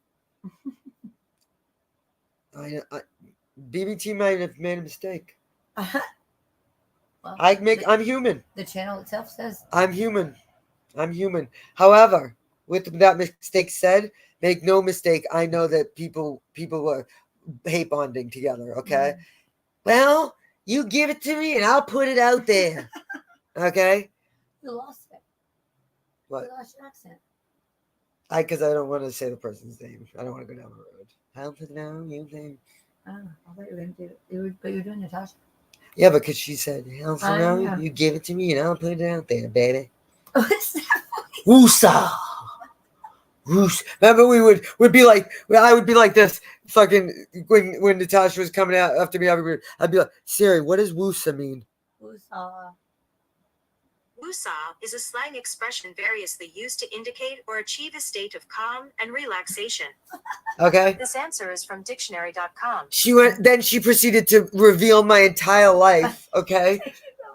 S4: BBT might have made a mistake.
S5: Well,
S4: I'm human.
S5: The channel itself says
S4: I'm human. However, with that mistake said, make no mistake, I know that people are hate bonding together. Okay, well, you give it to me and I'll put it out there. Okay.
S5: You lost it.
S4: What?
S5: You lost your accent.
S4: Because I don't want to say the person's name. I don't want to go down the road. I'll put it down. You think?
S5: Oh, I thought you were going to do it. But you're doing Natasha.
S4: Yeah, because she said, "Hell, so now you give it to me and I'll put it out there, baby."
S5: What's that?
S4: Woosa. Woos. Remember, would be like, I would be like this, fucking, when Natasha was coming out after me, I'd be like, Siri, what does woosa mean?
S5: Woosah.
S12: Woosah is a slang expression variously used to indicate or achieve a state of calm and relaxation.
S4: Okay.
S12: This answer is from dictionary.com.
S4: Then she proceeded to reveal my entire life. Okay.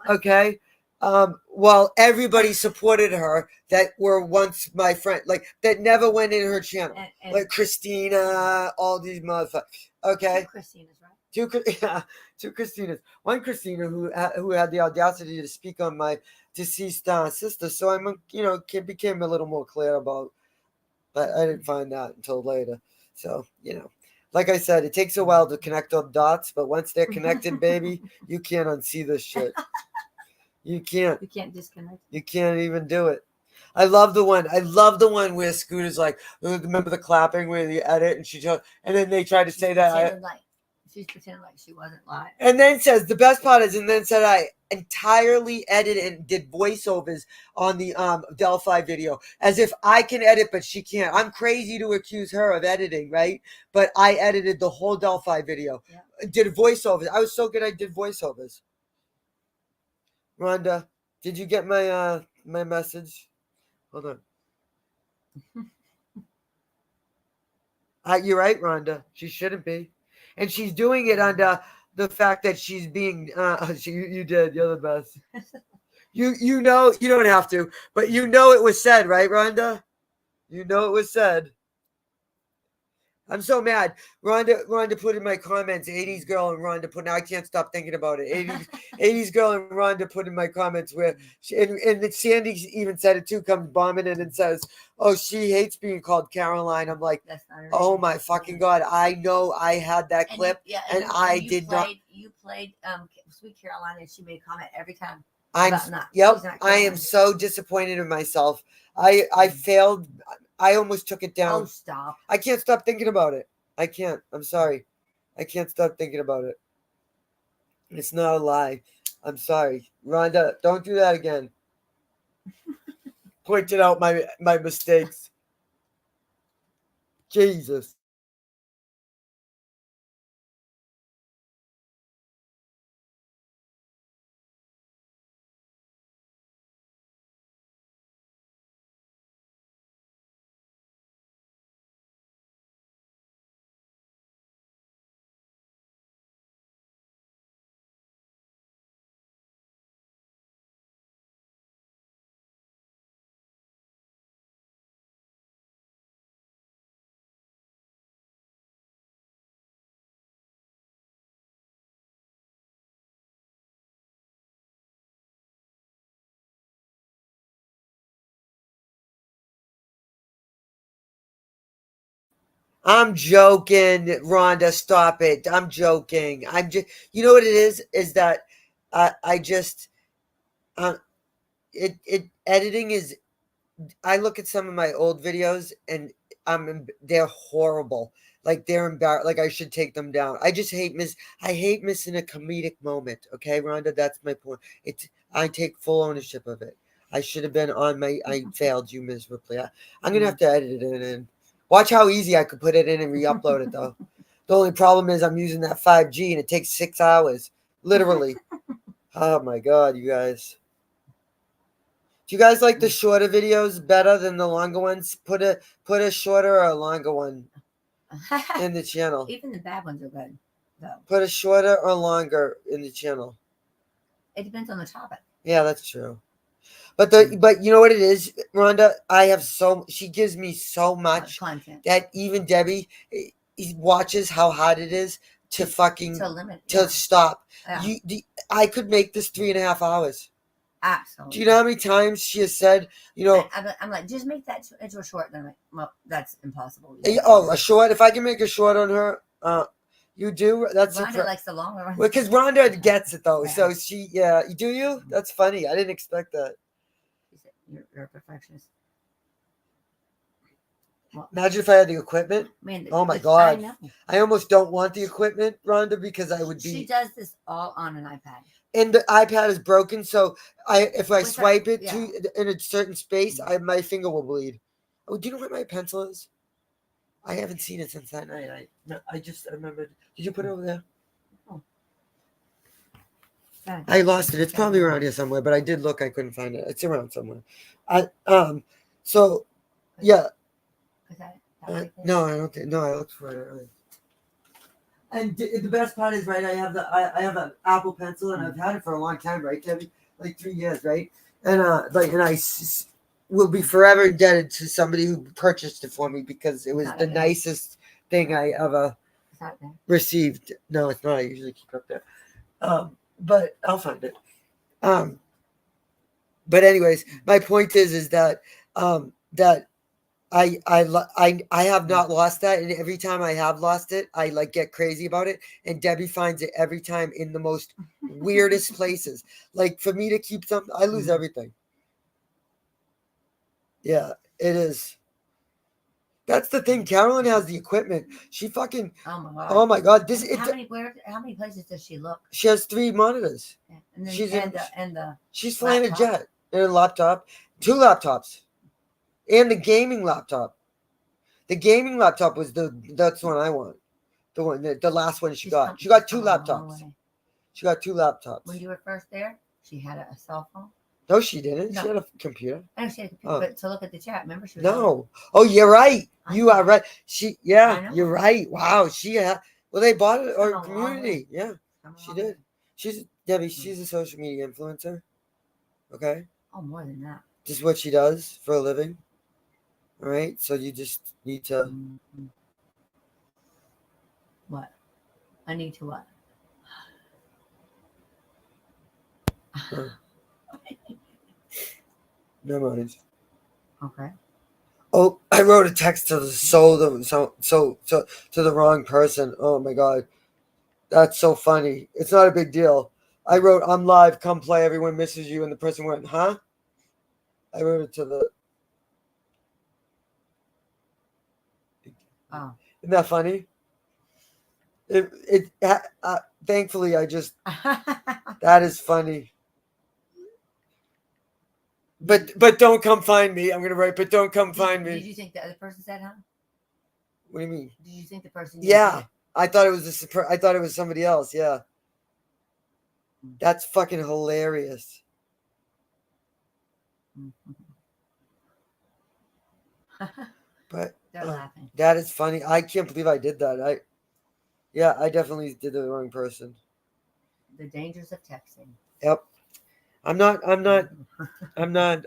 S4: Okay. While everybody supported her that were once my friend, like that never went in her channel, like Christina, all these motherfuckers. Okay.
S5: Two Christinas, right?
S4: Two Christinas. One Christina who had the audacity to speak on my deceased sister. So I'm, became a little more clear about, but I didn't find that until later. So, like I said, it takes a while to connect all the dots, but once they're connected, baby, you can't unsee this shit. You can't.
S5: You can't disconnect.
S4: You can't even do it. I love the one where Scooter's like, remember the clapping where you edit and then they tried to say that.
S5: She's pretending like she wasn't live.
S4: And then says, the best part is, and then said, I entirely edited and did voiceovers on the Delphi video, as if I can edit, but she can't. I'm crazy to accuse her of editing, right? But I edited the whole Delphi video. Yeah. Did voiceovers. I was so good I did voiceovers. Rhonda, did you get my my message? Hold on. You're right, Rhonda. She shouldn't be. And she's doing it under the fact that she's being you did. You're the best. You know, you don't have to, but it was said, right, Rhonda? It was said. I'm so mad. Rhonda put in my comments, 80s girl and Rhonda put, now I can't stop thinking about it. 80s girl and Rhonda put in my comments where, and Sandy even said it too, comes bombing in and says, oh, she hates being called Caroline. I'm like, oh my fucking God. I know I had that clip and I did not.
S5: You played Sweet Caroline and she made a comment every time.
S4: I am so disappointed in myself. I failed. I almost took it down.
S5: Oh, stop.
S4: I can't stop thinking about it. I can't. I'm sorry. I can't stop thinking about it. It's not a lie. I'm sorry. Rhonda, don't do that again. Pointed out my mistakes. Jesus. I'm joking, Rhonda. Stop it. I'm joking. I'm just, you know what it is that I just, editing is, I look at some of my old videos and they're horrible. Like they're embarrassed. Like I should take them down. I just hate missing a comedic moment. Okay, Rhonda, that's my point. I take full ownership of it. I should have been on my. I failed you miserably. I'm gonna have to edit it in. And watch how easy I could put it in and re-upload it though. The only problem is I'm using that 5G and it takes 6 hours, literally. Oh my god, you guys. Do you guys like the shorter videos better than the longer ones? Put a shorter or a longer one in the channel.
S5: Even the bad ones are good, though.
S4: Put a shorter or longer in the channel.
S5: It depends on the topic.
S4: Yeah, that's true. But you know what it is, Rhonda? She gives me so much
S5: content
S4: that even Debbie watches how hard it is to fucking to stop.
S5: Yeah.
S4: I could make this 3.5 hours.
S5: Absolutely.
S4: Do you know how many times she has said, you know?
S5: I'm like, just make that into a short. Then I'm like, well, that's impossible.
S4: Oh, a short. If I can make a short on her, you do. That's
S5: Rhonda likes the longer one.
S4: because Rhonda gets it though. So she, do you? That's funny. I didn't expect that.
S5: You're a perfectionist. Well,
S4: imagine if I had the equipment.
S5: Man,
S4: oh my god!
S5: I know.
S4: I almost don't want the equipment, Rhonda, because I would be.
S5: She does this all on an iPad.
S4: And the iPad is broken, so if I swipe it in a certain space, my finger will bleed. Oh, do you know where my pencil is? I haven't seen it since that night. I just remembered. Did you put it over there?
S5: Oh.
S4: I lost it. It's probably around here somewhere, but I did look. I couldn't find it. It's around somewhere. So, yeah. No, I don't think. No, I looked for it earlier. And the best part is, right? I have an Apple Pencil, and I've had it for a long time, right, Debbie? Like 3 years, right? And I will be forever indebted to somebody who purchased it for me because it was the nicest thing I ever received. No, it's not. I usually keep it up there. But I'll find it. But anyways, my point is that that I have not lost that, and every time I have lost it, I like get crazy about it. And Debbie finds it every time in the most weirdest places. Like for me to keep something, I lose everything. Yeah, it is. That's the thing. Carolyn has the equipment. She fucking. Oh my god!
S5: How many places does she look?
S4: She has 3 monitors.
S5: Yeah. And then
S4: she's flying a jet and a laptop, 2 laptops. And the gaming laptop. The gaming laptop was that's the one I want. The last one she got. She got 2 laptops. She got 2 laptops.
S5: When you were first there, she had a cell phone.
S4: No, she didn't.
S5: No.
S4: She had a computer.
S5: I know she had a computer, but to look at the chat, remember she was.
S4: No. Oh, you're right. You are right. You're right. Wow. Well, they bought it or community. Yeah, she did. Debbie. She's a social media influencer. Okay.
S5: Oh, more than that.
S4: Just what she does for a living. All right, so you just need to.
S5: What? I need to what?
S4: No mind.
S5: Okay.
S4: Oh, I wrote a text to the wrong person. Oh my god, that's so funny. It's not a big deal. I wrote, "I'm live. Come play. Everyone misses you," and the person went, "Huh?" I wrote it to the.
S5: Oh.
S4: Isn't that funny? Thankfully, that is funny. But don't come find me. I'm gonna write, but don't come find me.
S5: Did you think the other person said, huh?
S4: What do you mean?
S5: Did you think the person?
S4: Yeah, I thought it was I thought it was somebody else. Yeah, that's fucking hilarious. But
S5: they're laughing.
S4: That is funny. I can't believe I did that. I definitely did the wrong person.
S5: The dangers of texting.
S4: Yep. I'm not.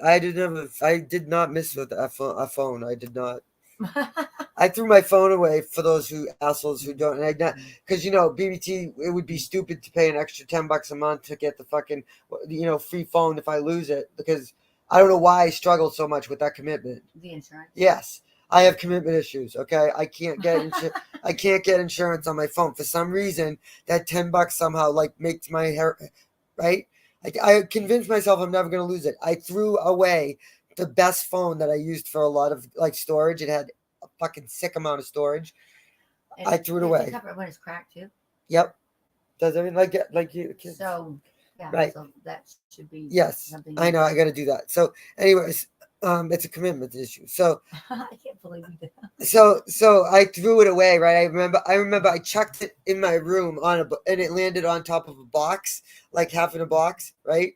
S4: I did not miss with a phone. I did not. I threw my phone away for those assholes who don't. And because BBT, it would be stupid to pay an extra $10 a month to get the fucking free phone if I lose it, because I don't know why I struggle so much with that commitment.
S5: The insurance.
S4: Yes, I have commitment issues. Okay, I can't get I can't get insurance on my phone for some reason. That $10 somehow makes my hair right. I convinced myself I'm never going to lose it. I threw away the best phone that I used for a lot of storage. It had a fucking sick amount of storage. And I threw it away.
S5: Cover it when it's cracked too.
S4: Yep. Does everything like you?
S5: So Yeah,
S4: Right.
S5: So that should be
S4: Yes,
S5: something.
S4: I know. I got to do that. So, anyways, it's a commitment issue. So,
S5: I can't believe you did that.
S4: so I threw it away. Right. I remember I chucked it in my room and it landed on top of a box, like half in a box. Right.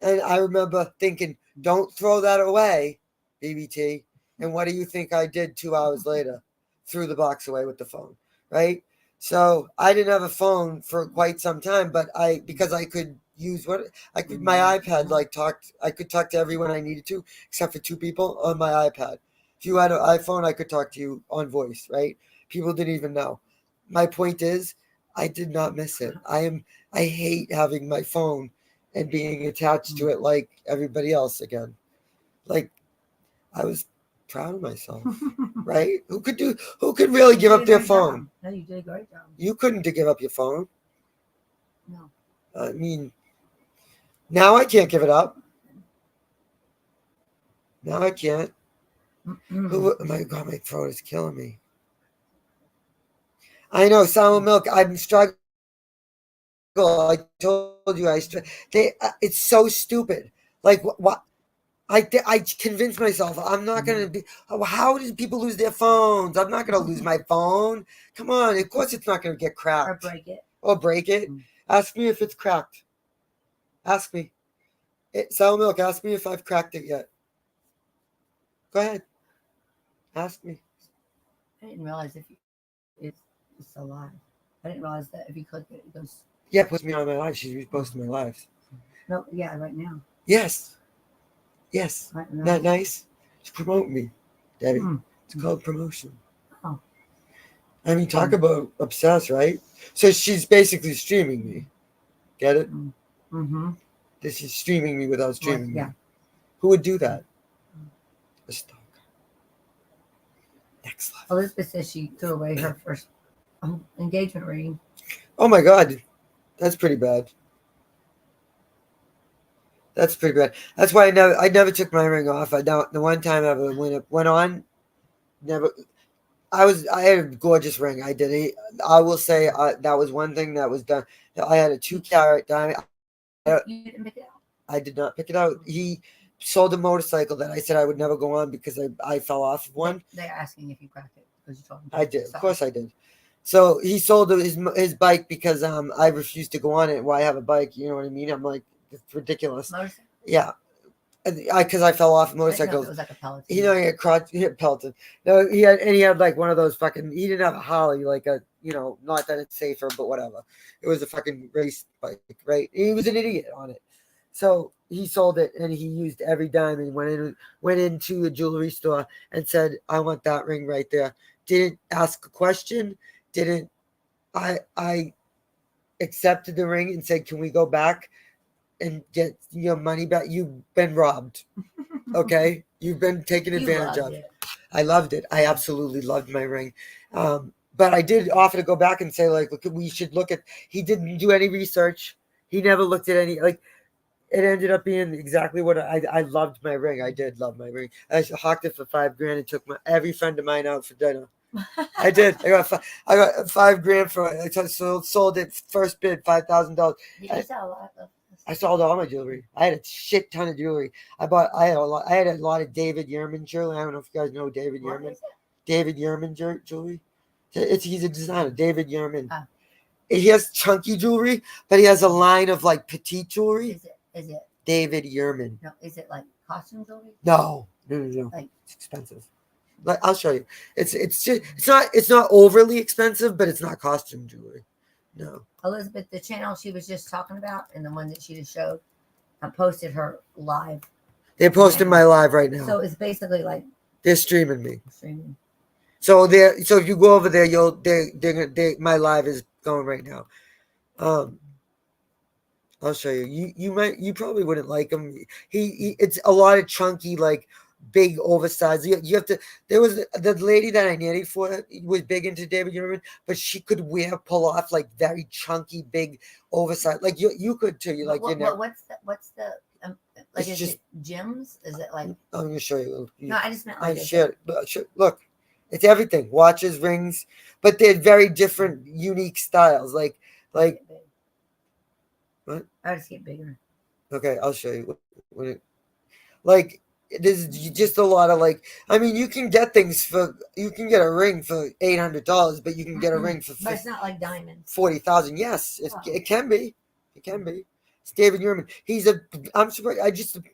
S4: And I remember thinking, don't throw that away, BBT. And what do you think I did 2 hours later? Threw the box away with the phone. Right. So I didn't have a phone for quite some time, but because I could use my iPad, I could talk to everyone I needed to, except for 2 people on my iPad. If you had an iPhone, I could talk to you on voice, right? People didn't even know. My point is, I did not miss it. I hate having my phone and being attached to it like everybody else again. Like, I was proud of myself, right? Who could really give up their phone?
S5: No, you did a great job.
S4: You couldn't give up your phone.
S5: No.
S4: I mean, now I can't give it up. Now I can't. Oh my God, my throat is killing me. I know, Sour Milk. I'm struggling. I told you, it's so stupid. Like what? I convinced myself I'm not gonna be. How did people lose their phones? I'm not gonna lose my phone. Come on, of course it's not gonna get cracked
S5: Or break it.
S4: Ask me if it's cracked. Ask me. Sour Milk. Ask me if I've cracked it yet. Go ahead. Ask me.
S5: I didn't realize it's alive. I didn't realize that if you click it, it goes.
S4: Yeah, puts me on my live. She's reposting my lives.
S5: No, yeah, right now.
S4: Yes. Yes.
S5: Right now.
S4: Not nice. It's promote me, Debbie. It's called promotion.
S5: Oh.
S4: I mean, talk about obsessed, right? So she's basically streaming me. Get it?
S5: Mm-hmm.
S4: This is streaming me without streaming
S5: Yeah.
S4: me. Who would do that? A stalker. Next level.
S5: Elizabeth says she threw away her first engagement ring.
S4: Oh my God. That's pretty bad. That's pretty bad. That's why I never took my ring off. The one time I ever went on, never. I had a gorgeous ring. I did it. I will say that was one thing that was done. I had a 2-carat diamond.
S5: You didn't pick it out.
S4: I did not pick it out. He sold a motorcycle that I said I would never go on because I fell off of one.
S5: They're asking if you cracked it because you told them.
S4: I did. Of course I did. So he sold his bike because I refused to go on it. Why have a bike? You know what I mean? I'm like, it's ridiculous.
S5: Motorcycle?
S4: Yeah. Because I fell off motorcycles.
S5: It was like a Peloton.
S4: He hit Peloton. No, he had like one of those fucking. He didn't have a Harley, like a not that it's safer, but whatever. It was a fucking race bike, right? He was an idiot on it. So he sold it, and he used every dime and went into a jewelry store and said, "I want that ring right there." Didn't ask a question. Didn't I accepted the ring and said, "Can we go back and get your money back? You've been robbed. Okay, you've been taken advantage of." I loved it. I absolutely loved my ring. But I did offer to go back and say, like, look, we should look at. He didn't do any research. He never looked at any. Like, it ended up being exactly what I loved my ring. I did love my ring. I hawked it for $5,000 and took every friend of mine out for dinner. I did. I got $5,000 for it. I sold it first bid $5,000. I sold all my jewelry. I had a shit ton of jewelry. I had a lot of David Yurman jewelry. I don't know if you guys know David Yurman. David Yurman jewelry. He's a designer. David Yurman. He has chunky jewelry, but he has a line of like petite jewelry.
S5: Is it
S4: David Yurman?
S5: No. Is it like costume jewelry?
S4: No.
S5: Like,
S4: it's expensive. Like, I'll show you. It's not overly expensive, but it's not costume jewelry. No.
S5: Elizabeth, the channel she was just talking about and the one that she just showed, I posted her live.
S4: They're posting my live right now.
S5: So it's basically like
S4: they're streaming me.
S5: Streaming.
S4: So if you go over there, my live is going right now. I'll show you. You probably wouldn't like him. It's a lot of chunky, like big oversized. You have to. There was the lady that I nannied for was big into David Yurman, but she could pull off like very chunky, big oversized. Like you could too. You like
S5: what's the like?
S4: It's
S5: is it gems? Is it like?
S4: I'm gonna show you.
S5: No, I just meant like.
S4: Look, it's everything. Watches, rings, but they're very different, unique styles. Like What?
S5: I would see it bigger.
S4: Okay, I'll show you. When it, like, there's just a lot of like. I mean, you can get things for. You can get a ring for $800, but you can get a ring for
S5: But it's not like diamonds.
S4: 40,000. Yes, it can be. It can be. It's David Yurman. He's a. I'm surprised.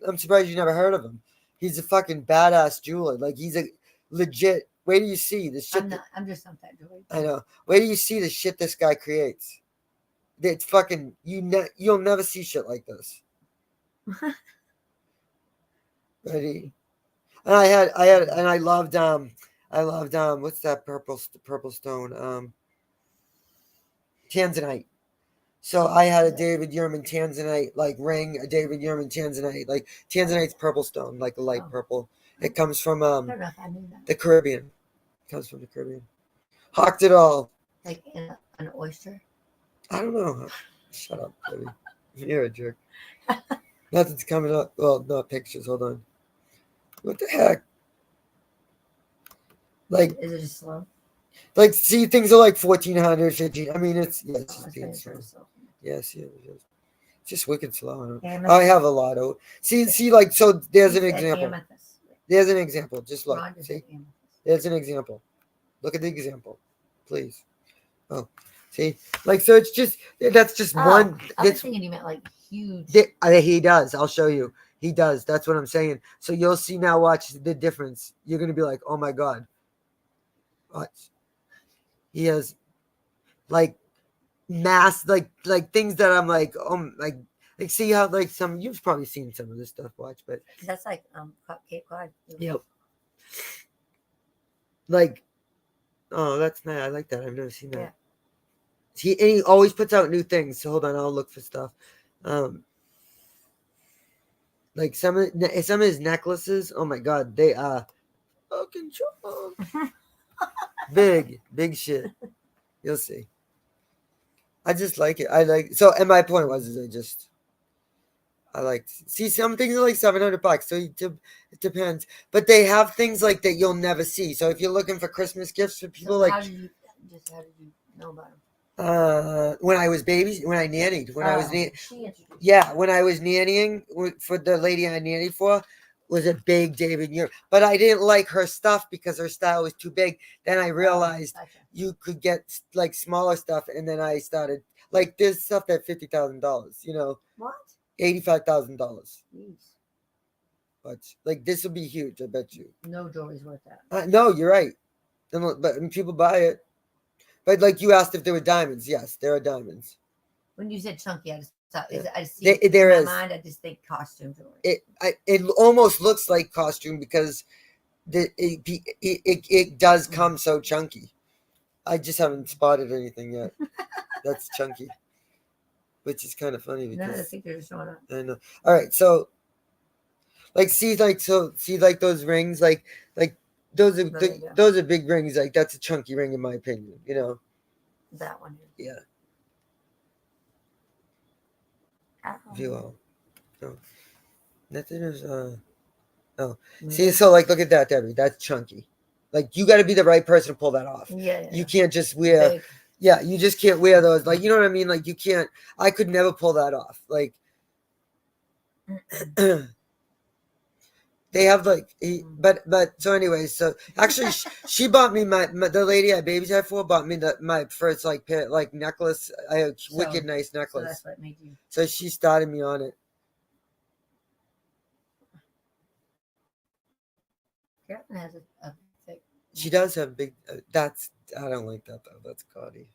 S4: I'm surprised you never heard of him. He's a fucking badass jeweler. Like he's a legit. Where do you see the shit?
S5: I'm just not that jewelry.
S4: I know. Where do you see the shit this guy creates? It's fucking you'll never see shit like this. Ready? And I loved what's that purple stone? Tanzanite. So I had a David Yurman Tanzanite like ring, a David Yurman Tanzanite. Like Tanzanite's purple stone, like a light purple. It comes from
S5: I don't know if I knew that.
S4: the Caribbean. It comes from the Caribbean. Hawked it all.
S5: Like in an oyster.
S4: I don't know. Shut up, baby. You're a jerk. Nothing's coming up. Well, no pictures. Hold on. What the heck? Like,
S5: is it just slow?
S4: Like, see, things are like 1400, 15. I mean, it's just being slow. Yes, yeah, it's just wicked slow. I have a lot of. See, like, so there's an example.
S5: Amethyst.
S4: There's an example. Just look.
S5: Ron
S4: See,
S5: amethyst.
S4: there's an example. Look at the example, please. Oh, see, like, so it's just that's just one.
S5: I was thinking you meant like huge.
S4: He does. I'll show you. He does. That's what I'm saying. So you'll see now. Watch the difference. You're gonna be like, oh my god. Watch. He has like mass like things that I'm like like see how like some you've probably seen some of this stuff. Watch, but
S5: that's like Cape Cod.
S4: Yep. Like, oh, that's nice. I like that. I've never seen that. Yeah. He always puts out new things. So hold on, I'll look for stuff. Like some of his necklaces. Oh my god, they are fucking big shit. You'll see. I just like it. And my point was I like see some things are like $700. So it depends. But they have things like that you'll never see. So if you're looking for Christmas gifts for people,
S5: how did you know about them?
S4: When I nannied, when I was nannying for the lady I nannied for, was a big David Yurman. But I didn't like her stuff because her style was too big. Then I realized you could get like smaller stuff, and then I started like there's stuff that $50,000. You know
S5: what?
S4: $85,000. But like this will be huge. I bet you.
S5: No jewelry's worth that.
S4: No, you're right. But people buy it. But like you asked if there were diamonds. Yes, there are diamonds.
S5: When you said chunky, I just thought
S4: there is.
S5: Mind, I just think costume jewelry.
S4: It almost looks like costume because it does come so chunky. I just haven't spotted anything yet. That's chunky, which is kind of funny because
S5: none of the figures are showing up.
S4: I know. All right, so see those rings, like those are those are big rings. Like that's a chunky ring in my opinion. You know.
S5: That one.
S4: Yeah. View all. No. Nothing is See, so like look at that, Debbie. That's chunky. Like you gotta be the right person to pull that off.
S5: Yeah.
S4: You can't just wear you just can't wear those. Like you know what I mean? Like you can't I could never pull that off. Like they have like but so anyway, so actually she bought me the lady I babysat for bought me my first like pair, like necklace. I had wicked nice necklace.
S5: So that's what made you.
S4: So she started me on it.
S5: Gettin has a thick.
S4: She does have big. That's I don't like that though. That's gaudy.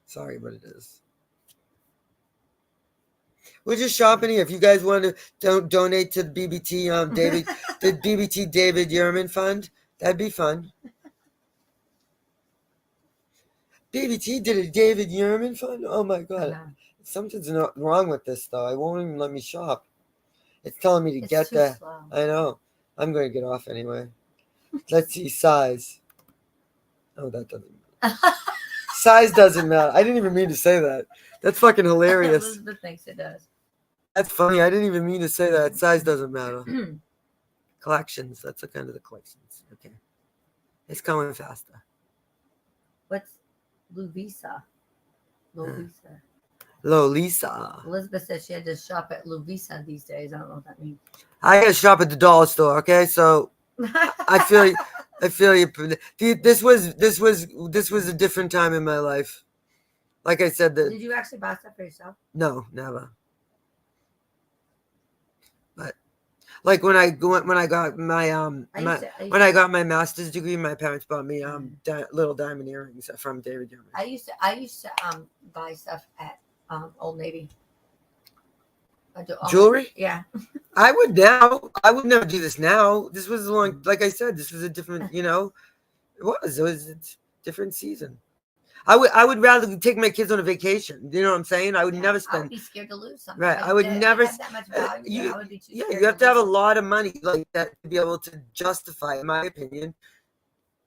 S4: Sorry, but it is. We're just shopping here. If you guys want to donate to the BBT the BBT David Yurman Fund, that'd be fun. BBT did a David Yurman Fund? Oh my god. Something's not wrong with this though. It won't even let me shop. It's telling me to get that. I know. I'm going to get off anyway. Let's see size. Oh, that doesn't matter. Size doesn't matter. I didn't even mean to say that. That's fucking hilarious.
S5: Elizabeth thinks it does.
S4: That's funny. I didn't even mean to say that. Size doesn't matter. Collections. Let's look under the collections. Okay. It's coming faster.
S5: What's Lovisa?
S4: Lisa.
S5: Elizabeth said she had to shop at Lovisa these days. I don't know what that means.
S4: I gotta shop at the dollar store. Okay, so I feel you. I feel you. This was a different time in my life. Like I said,
S5: Did you actually buy stuff for yourself?
S4: no, never. But like when I got my when I got my master's degree, my parents bought me little diamond earrings from David Young.
S5: I used to buy stuff at Old Navy.
S4: Jewelry?
S5: Yeah.
S4: I would now. I would never do this now. This was like I said, this was a different, it was a different season. I would rather take my kids on a vacation. You know what I'm saying? I would never spend.
S5: I would be scared to lose something.
S4: Right. I would never.
S5: That much value, I would be too scared
S4: you have to have a lot of money like that to be able to justify, in my opinion.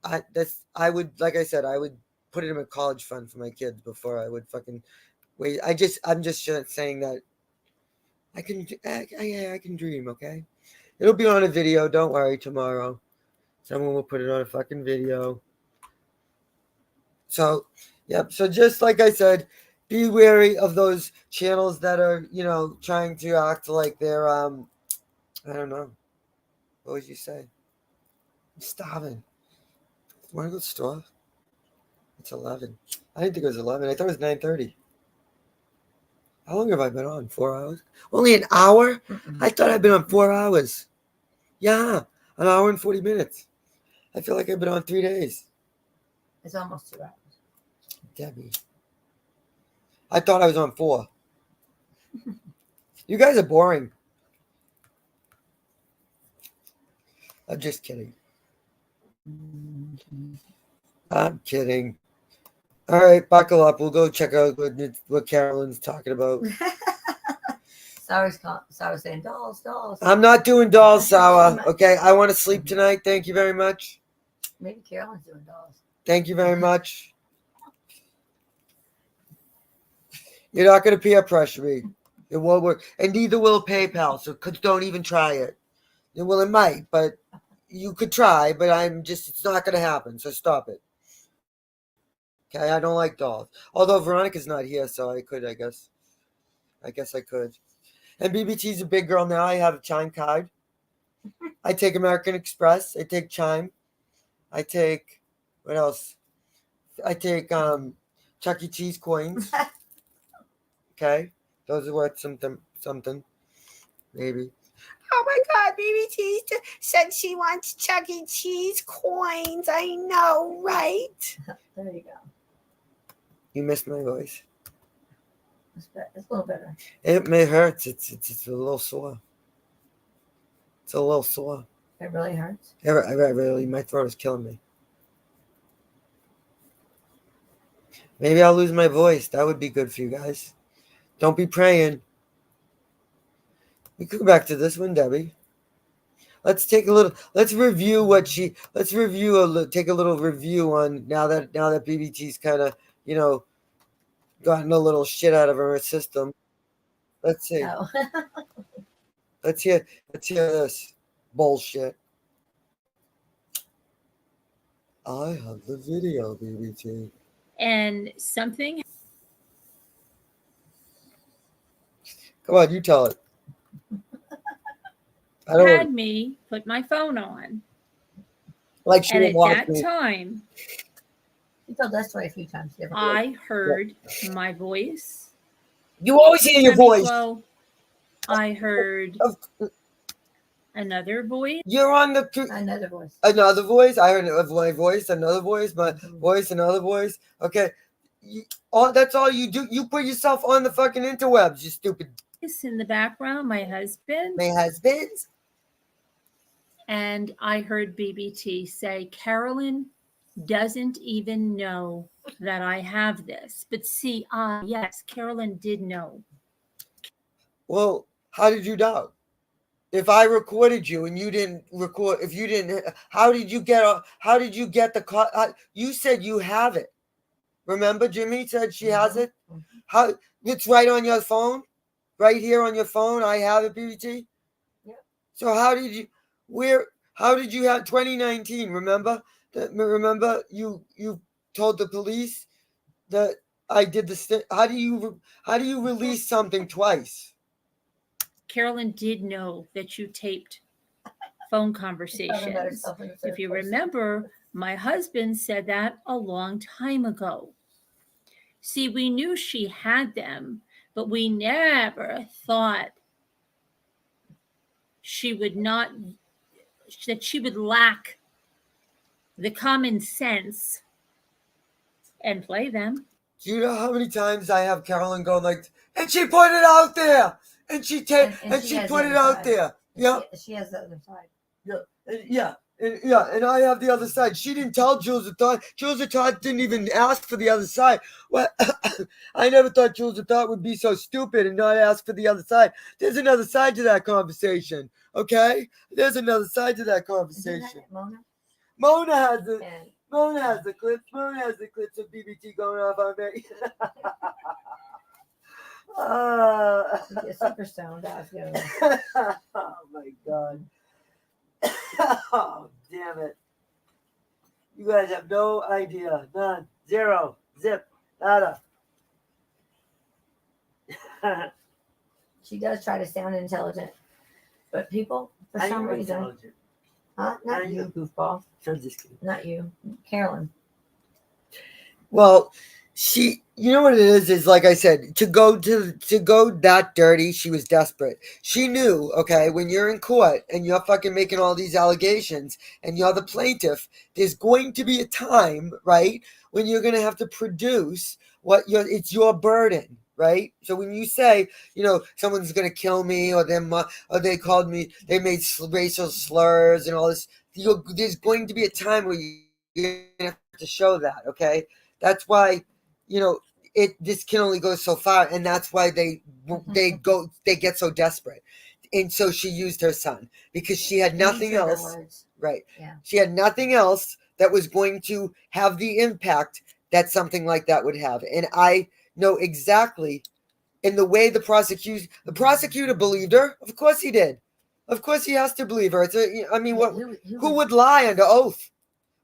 S4: I would, like I said, I would put it in a college fund for my kids before I would fucking wait. I'm just saying that I can dream, okay? It'll be on a video, don't worry, tomorrow. Someone will put it on a fucking video. So, yep. So just like I said, be wary of those channels that are, trying to act like they're, I don't know. What would you say? I'm starving. Want to go to the store? It's 11. I didn't think it was 11. I thought it was 9:30. How long have I been on? 4 hours? Only an hour? I thought I'd been on 4 hours. Yeah, an hour and 40 minutes. I feel like I've been on 3 days.
S5: It's almost 2 hours.
S4: Debbie. I thought I was on 4. You guys are boring. I'm just kidding. I'm kidding. All right, buckle up. We'll go check out what Carolyn's talking about.
S5: Sarah's saying dolls.
S4: I'm not doing dolls, Sarah. Okay, I want to sleep tonight. Thank you very much.
S5: Maybe Carolyn's doing dolls.
S4: Thank you very much. You're not going to peer pressure me. It won't work. And neither will PayPal, so don't even try it. Well, it might, but you could try, but it's not going to happen, so stop it. Okay, I don't like dolls. Although Veronica's not here, so I could, I guess. I guess I could. And BBT's a big girl now. I have a Chime card. I take American Express. I take Chime. I take, what else? I take Chuck E. Cheese coins. Okay, those are worth something. Maybe.
S1: Oh my God, BBT said she wants Chuck E. Cheese coins. I know, right?
S5: There you go.
S4: You missed my voice.
S5: It's a little better.
S4: It hurts. It's a little sore. It's a little sore.
S5: It really hurts?
S4: Really, my throat is killing me. Maybe I'll lose my voice. That would be good for you guys. Don't be praying. We could go back to this one, Debbie. Let's take a little. Let's review take a little review on now that BBT's kind of gotten a little shit out of her system. Let's see.
S5: No.
S4: Let's hear this bullshit. I have the video, BBT.
S6: And something
S4: Come on, you tell it.
S6: had me put my phone on.
S4: Like she
S6: and
S4: didn't
S6: at
S4: watch
S6: that
S4: me.
S6: time,
S5: You told that story a few times.
S6: I heard my voice.
S4: You always hear your voice.
S6: Well, I heard another voice.
S4: You're on the
S5: another voice.
S4: Another voice. I heard my voice. Another voice. My voice. Another voice. Okay. That's all you do. You put yourself on the fucking interwebs. You stupid.
S6: In the background, my husband.
S4: My husband.
S6: And I heard BBT say, Carolyn doesn't even know that I have this. But see, yes, Carolyn did know.
S4: Well, how did you know? If I recorded you and you didn't record, how did you get the you said you have it. Remember, Jimmy said she has it. How it's right on your phone, right here on your phone. I have it, BBT.
S5: Yeah.
S4: So how did you have 2019? Remember you told the police that I did the. How do you release something twice?
S6: Carolyn did know that you taped phone conversations.
S5: herself in the third
S6: If you
S5: person.
S6: remember, my husband said that a long time ago. See, we knew she had them, but we never thought she would not, that she would lack the common sense and play them.
S4: Do you know how many times I have Carolyn going like, and she put it out there, and she
S5: And
S4: she
S5: has
S4: put
S5: the
S4: it
S5: other
S4: out
S5: side.
S4: there. Yeah,
S5: She has the other side.
S4: and I have the other side. She didn't tell Jules Thought. Jules Thought didn't even ask for the other side. Well, I never thought Jules Thought would be so stupid and not ask for the other side. There's another side to that conversation. Okay, there's another side to that conversation.
S5: Isn't that Mona?
S4: Mona has the.
S5: And
S4: Mona has the clips. Mona has the clips of BBT going off on me.
S5: you get super stoned after.
S4: Oh my god. Oh, damn it. You guys have no idea. None. Zero. Zip. Nada.
S5: She does try to sound intelligent, but people, for some reason, not you, goofball.
S4: I'm just kidding.
S5: Not you, Carolyn.
S4: Well, you know what it is like I said, to go that dirty, she was desperate. She knew, okay, when you're in court and you're fucking making all these allegations and you're the plaintiff, there's going to be a time, right, when you're going to have to produce it's your burden, right? So when you say, someone's going to kill me or they called me, they made racial slurs and all this, there's going to be a time where you're going to have to show that, okay? That's why, this can only go so far, and that's why they get so desperate. And so she used her son because she had nothing else. Right.
S5: Yeah.
S4: She had nothing else that was going to have the impact that something like that would have. And I know exactly in the way the prosecutor believed her. Of course he did. Of course he has to believe her. Who would lie under oath?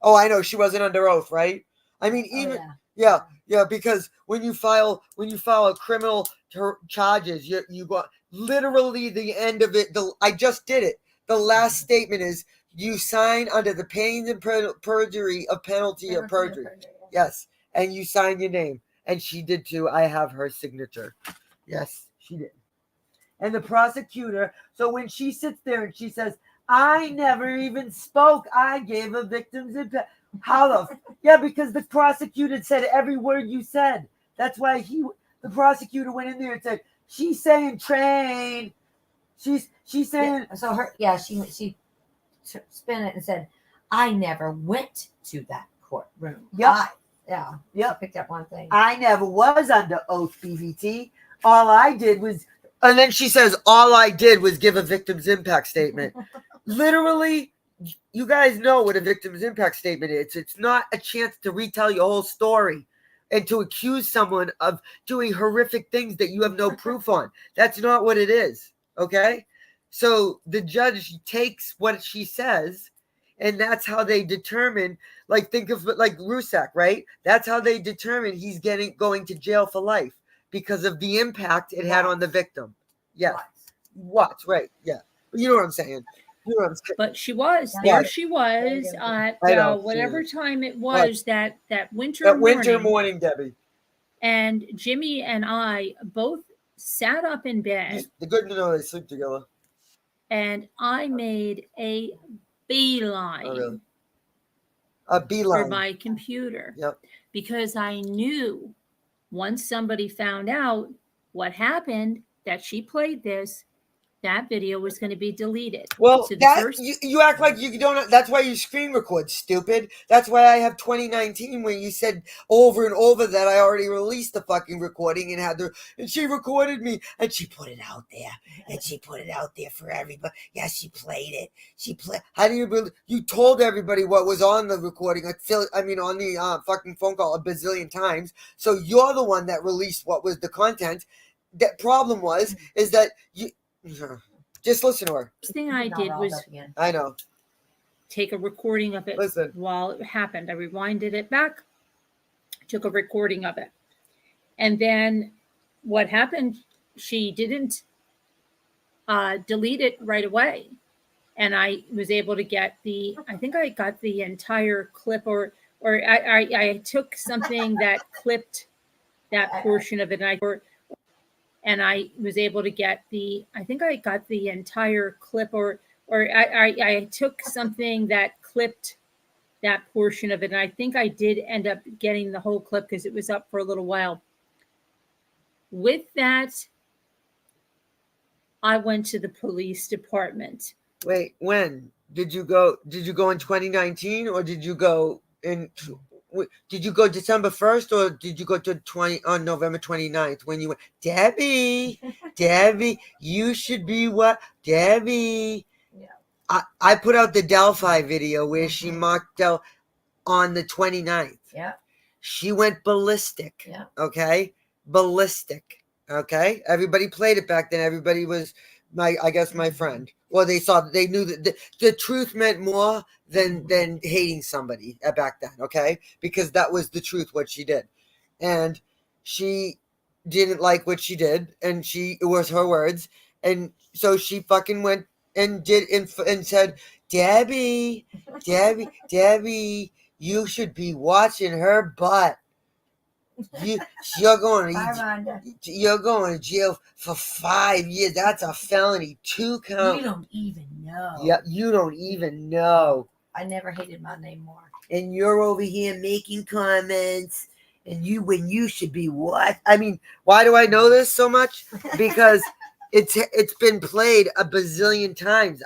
S4: Oh, I know she wasn't under oath, right? I mean, even yeah, because when you file a criminal charges, you got literally the end of it. I just did it. The last statement is you sign under the pains and perjury of penalty of perjury. Yes, and you sign your name, and she did too. I have her signature. Yes, she did. And the prosecutor. So when she sits there and she says, "I never even spoke. I gave a victim's impact." Because the prosecutor said every word you said. That's why the prosecutor went in there and said, she's saying train. She's saying.
S5: Yeah, so she spin it and said, I never went to that courtroom.
S4: Yep.
S5: Picked up one thing.
S4: I never was under oath, BVT. All I did was, and then she says, all I did was give a victim's impact statement. Literally, you guys know what a victim's impact statement is. It's not a chance to retell your whole story and to accuse someone of doing horrific things that you have no proof on. That's not what it is, okay? So the judge takes what she says, and that's how they determine, like, think of it like Rusak, right? That's how they determine he's going to jail for life because of the impact it had on the victim. Yeah. Watts, right, yeah. You know what I'm saying.
S6: But she was she was at whatever time it was that winter
S4: morning, Debbie.
S6: And Jimmy and I both sat up in bed.
S4: The good to know they sleep together.
S6: And I made a beeline.
S4: Oh, really? A beeline
S6: for my computer.
S4: Yep.
S6: Because I knew once somebody found out what happened, that she played this, that video was going to be deleted.
S4: Well,
S6: so
S4: you act like you don't. That's why you screen record, stupid. That's why I have 2019 when you said over and over that I already released the fucking recording and she recorded me and she put it out there and she put it out there for everybody. Yeah, she played it. How do you told everybody what was on the recording? On the fucking phone call a bazillion times. So you're the one that released what was the content. The problem is that you. Just listen to her.
S6: First thing I did was
S4: I know.
S6: Take a recording of it while it happened. I rewinded it back, took a recording of it. And then what happened, she didn't delete it right away. And I was able to get I think I got the entire clip, or I took something that clipped that portion of it, and I was able to get I think I got the entire clip, or I took something that clipped that portion of it, and I think I did end up getting the whole clip because it was up for a little while. With that, I went to the police department.
S4: Wait, when did you go? Did you go in 2019, or did you go in? Did you go December 1st, or did you go to on November 29th when you went? Debbie, Debbie, you should be what? Debbie. Yeah. I put out the Delphi video where she mocked Del on the 29th.
S5: Yeah.
S4: She went ballistic.
S5: Yeah.
S4: Okay. Ballistic. Okay. Everybody played it back then. Everybody was I guess my friend. Well, they knew that the truth meant more than hating somebody back then, okay? Because that was the truth, what she did. And she didn't like what she did, and it was her words. And so she fucking went and did and said, Debbie, you should be watching her butt. You're going to jail for 5 years. That's a felony. 2 counts.
S5: You don't even know.
S4: Yeah, you don't even know.
S5: I never hated my name more.
S4: And you're over here making comments, and when you should be what? I mean, why do I know this so much? Because it's been played a bazillion times.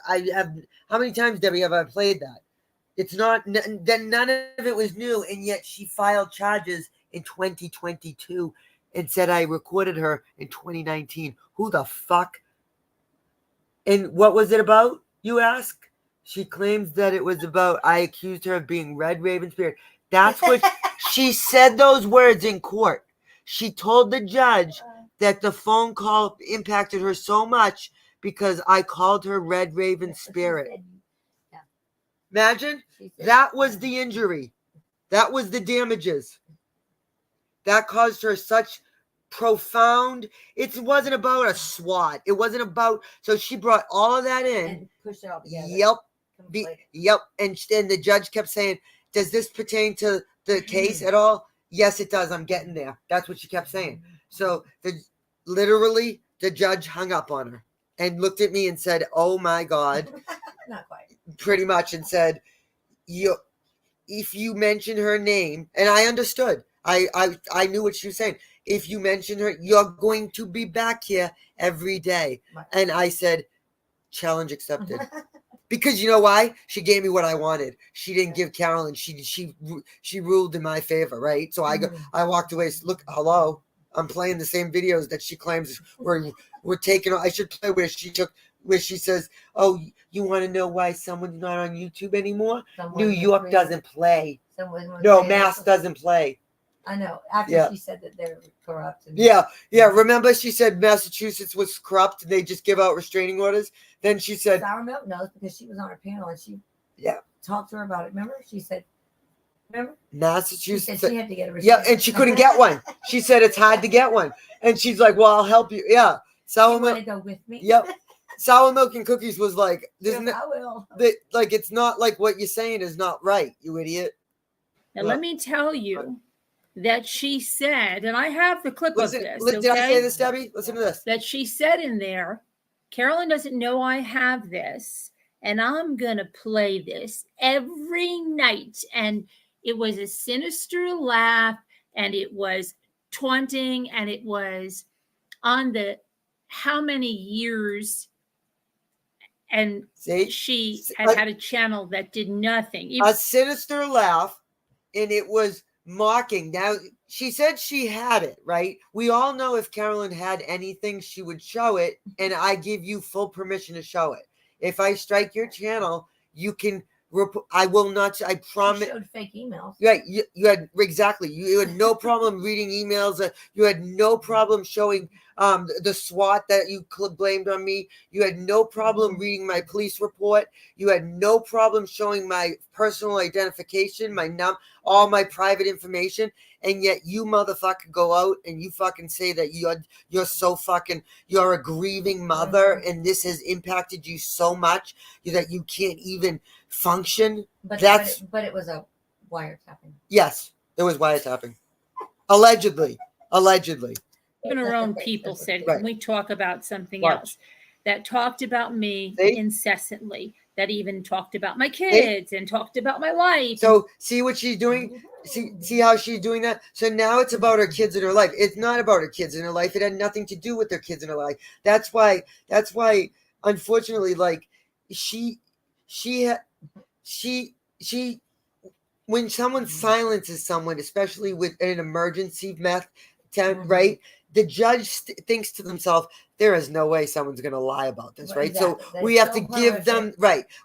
S4: How many times, Debbie, have I played that? It's not. Then none of it was new, and yet she filed charges in 2022 and said I recorded her in 2019. Who the fuck? And what was it about, you ask? She claims that it was about I accused her of being Red Raven Spirit. That's what she said, those words in court. She told the judge that the phone call impacted her so much because I called her Red Raven Spirit. Imagine, that was the injury. That was the damages. That caused her such profound. It wasn't about a SWAT. It wasn't about. So she brought all of that in.
S5: And pushed it all together.
S4: Yep. And the judge kept saying, "Does this pertain to the case at all?" Yes, it does. I'm getting there. That's what she kept saying. So literally, the judge hung up on her and looked at me and said, "Oh my God,"
S5: Not quite.
S4: Pretty much, and said, if you mention her name," and I understood. I knew what she was saying. If you mention her, you're going to be back here every day. And I said, challenge accepted. Because you know why? She gave me what I wanted. She didn't give Carolyn. She ruled in my favor, right? So I walked away. Look, hello. I'm playing the same videos that she claims we're taking. I should play where she says, "Oh, you want to know why someone's not on YouTube anymore? New York doesn't play. No, Mass doesn't play."
S5: I know. After she said that they're corrupt.
S4: Yeah. Remember, she said Massachusetts was corrupt and they just give out restraining orders. Then she said,
S5: Sour Milk knows because she was on her panel and she talked to her about it. Remember? She said,
S4: Massachusetts.
S5: She said she had to get a restraining
S4: and she couldn't get one. She said it's hard to get one. And she's like, "Well, I'll help you." Yeah. Sour Milk.
S5: Go with me?
S4: Yep. Sour Milk and Cookies was like,
S5: I will.
S4: Like, it's not like what you're saying is not right, you idiot.
S6: Now, let me tell you that she said, and I have the clip of this.
S4: Did I say this, Debbie? Listen to this.
S6: That she said in there, Carolyn doesn't know I have this, and I'm going to play this every night. And it was a sinister laugh, and it was taunting, and it was on the how many years. And she had a channel that did nothing.
S4: A sinister laugh, and it was mocking. Now, she said she had it, right? We all know if Carolyn had anything, she would show it, and I give you full permission to show it. If I strike your channel, you can. I will not. I promise.
S5: You showed fake emails.
S4: Right. You had exactly. You had no problem reading emails. You had no problem showing the SWAT that you blamed on me. You had no problem reading my police report. You had no problem showing my personal identification, all my private information. And yet you motherfucker go out and you fucking say that you're a grieving mother and this has impacted you so much that you can't even function.
S5: But it was a wiretapping.
S4: Yes, it was wiretapping. Allegedly.
S6: Even our own people said,
S4: Right.
S6: can we talk about something
S4: Watch.
S6: else? That talked about me
S4: See?
S6: incessantly. That even talked about my kids and talked about my life.
S4: So see what she's doing? See how she's doing that? So now it's about her kids in her life. It's not about her kids in her life. It had nothing to do with their kids in her life. That's why unfortunately, like she when someone silences someone, especially with an emergency right? The judge thinks to themselves, there is no way someone's going to lie about this, right?
S5: Exactly.
S4: So we have to give them,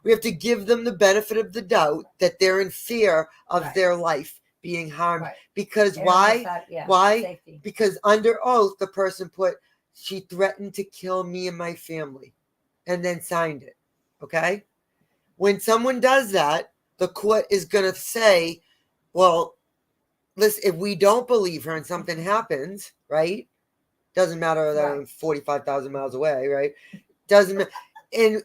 S4: we have to give them the benefit of the doubt that they're in fear of their life being harmed.
S5: Right.
S4: Because why?
S5: Safety.
S4: Because under oath, the person put, she threatened to kill me and my family and then signed it. Okay? When someone does that, the court is going to say, well, listen, if we don't believe her and something happens, right? Doesn't matter that I'm 45,000 miles away, right? Doesn't matter. And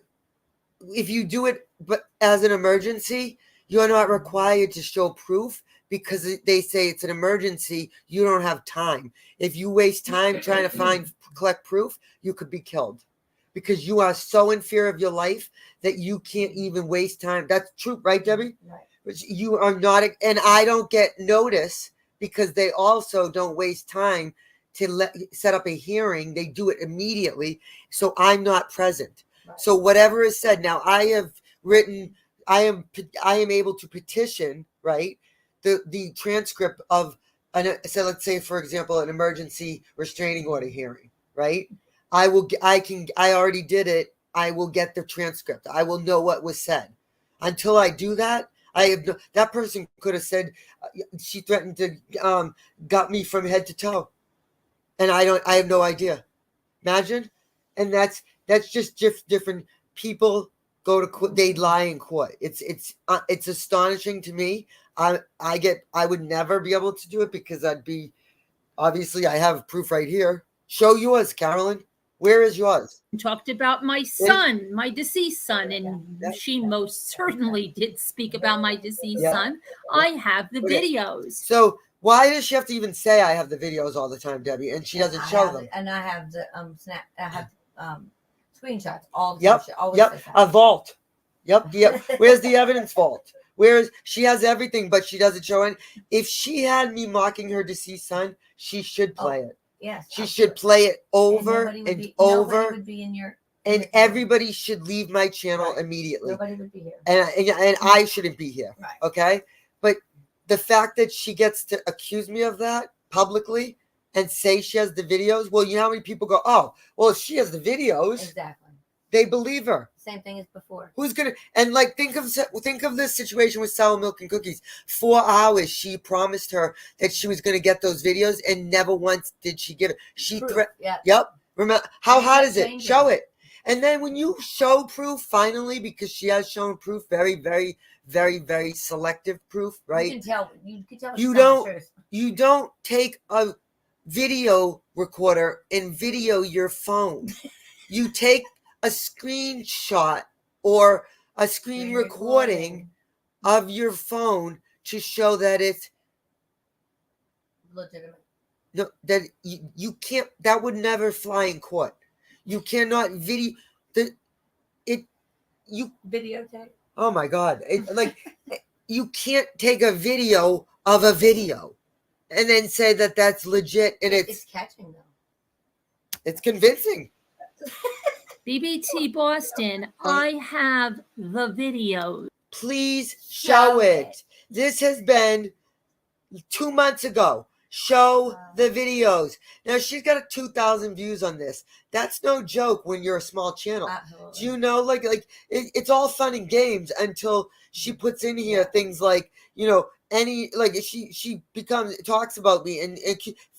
S4: if you do it but as an emergency, you're not required to show proof because they say it's an emergency. You don't have time. If you waste time trying to collect proof, you could be killed because you are so in fear of your life that you can't even waste time. That's true, right, Debbie?
S5: Right.
S4: You are not, and I don't get notice because they also don't waste time to set up a hearing. They do it immediately, so I'm not present. Right. So whatever is said now, I have written. I am able to petition, right, the transcript of so let's say, for example, an emergency restraining order hearing, right? I already did it. I will get the transcript. I will know what was said. Until I do that, that person could have said she threatened to gut me from head to toe, and I have no idea. Imagine, and that's just different people go to court. They lie in court. It's astonishing to me. I would never be able to do it because obviously I have proof right here. Show yours, Carolyn. Where is yours?
S6: Talked about my son, my deceased son, and she most certainly did speak about my deceased son. I have the videos.
S4: So why does she have to even say I have the videos all the time, Debbie, and she doesn't show them?
S5: And I have the screenshots all the
S4: time.
S5: Yep.
S4: A vault. Yep. Where's the evidence vault? She has everything, but she doesn't show it. If she had me mocking her deceased son, she should play it.
S5: Yes,
S4: she should play it over and over.
S5: Nobody would be in your
S4: everybody should leave my channel immediately.
S5: Nobody would be here.
S4: And I shouldn't be here.
S5: Right.
S4: Okay? But the fact that she gets to accuse me of that publicly and say she has the videos, well, you know how many people go, oh, well, if she has the videos.
S5: Exactly.
S4: They believe her.
S5: Same thing as before.
S4: Who's gonna think of this situation with Sour Milk and Cookies. 4 hours she promised her that she was gonna get those videos, and never once did she give it. Yep. Remember how hard is it? Show it. And then when you show proof, finally, because she has shown proof, very, very, very, very selective proof, right?
S5: You can tell.
S4: You don't take a video recorder and video your phone. You take a screenshot or a screen recording of your phone to show that it's
S5: legitimate.
S4: No, that you can't. That would never fly in court. You cannot videotape. Oh my God! You can't take a video of a video and then say that that's legit and
S5: it's catching though.
S4: It's convincing.
S6: BBT Boston, I have the videos.
S4: Please show it. This has been 2 months ago. Show the videos. Now she's got 2,000 views on this. That's no joke when you're a small channel. Do you know, it's all fun and games until she puts in here things like, she talks about me and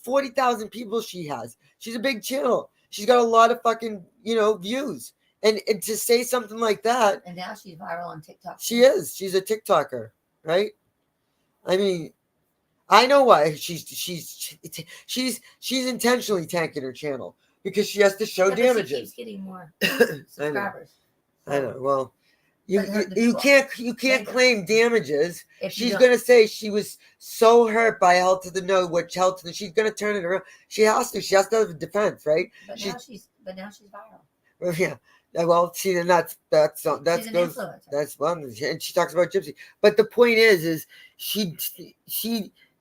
S4: 40,000 people she has. She's a big channel. She's got a lot of fucking, views. And to say something like that.
S5: And now she's viral on TikTok.
S4: She is. She's a TikToker, right? I mean, I know why she's intentionally tanking her channel because she has to show damages.
S5: She keeps getting more subscribers.
S4: I know. Well, you can't claim damages. She's gonna say she was so hurt by Hell to the No, which Hell to the, she's gonna turn it around. She has to have a defense, right?
S5: But now she's viral.
S4: Well, yeah. Well, see, and that's
S5: She's an influencer.
S4: That's one, and she talks about Gypsy. But the point is she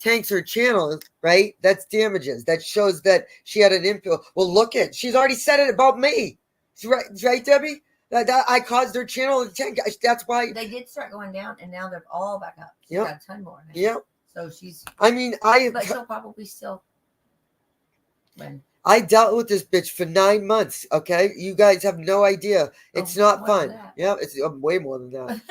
S4: tanks her channel, right? That's damages. That shows that she had an influence. Well, she's already said it about me. Right, Debbie? That I caused their channel to tank. That's why
S5: they did start going down, and now they're all back up. She's got a ton more. Now.
S4: Yep.
S5: So she's.
S4: But
S5: she'll probably still win.
S4: I dealt with this bitch for 9 months. Okay, you guys have no idea. It's not fun. Yeah, it's way more than that.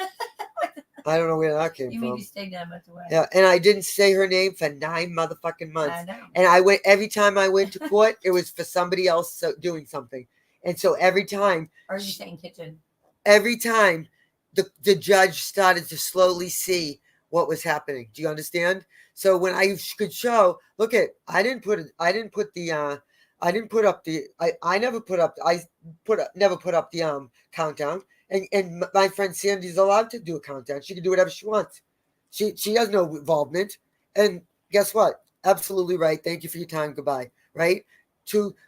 S4: I don't know where that came from.
S5: You mean you stayed 9 months away?
S4: Yeah, and I didn't say her name for 9 motherfucking months.
S5: I know.
S4: And every time I went to court, it was for somebody else doing something. And so every time.
S5: Are you saying kitchen? Every
S4: time, the judge started to slowly see what was happening. Do you understand? So when I could show, look at, I never put up the countdown. And my friend Sandy's allowed to do a countdown. She can do whatever she wants. She has no involvement. And guess what? Absolutely right. Thank you for your time. Goodbye. Right?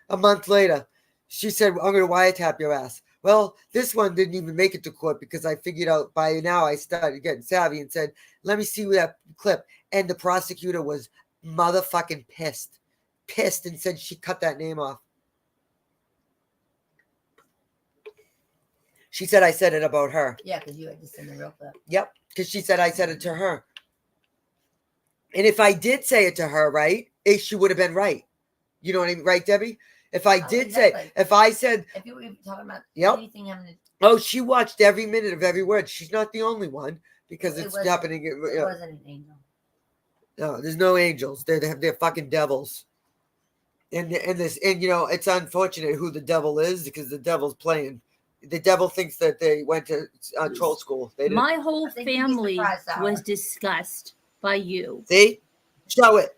S4: A month later, she said, I'm going to wiretap your ass. Well, this one didn't even make it to court because I figured out by now I started getting savvy and said, let me see that clip. And the prosecutor was motherfucking pissed and said she cut that name off. She said I said it about her.
S5: Yeah, because you had to send the real clip.
S4: Yep, because she said I said it to her. And if I did say it to her, right, she would have been right. You know what I mean? Right, Debbie? If I did say, if I said.
S5: If you were talking about
S4: anything
S5: having to.
S4: Oh, she watched every minute of every word. She's not the only one because it's happening.
S5: It wasn't an angel.
S4: No, there's no angels. They're fucking devils. And it's unfortunate who the devil is because the devil's playing. The devil thinks that they went to troll school.
S6: My whole family was discussed by you.
S4: See? Show it.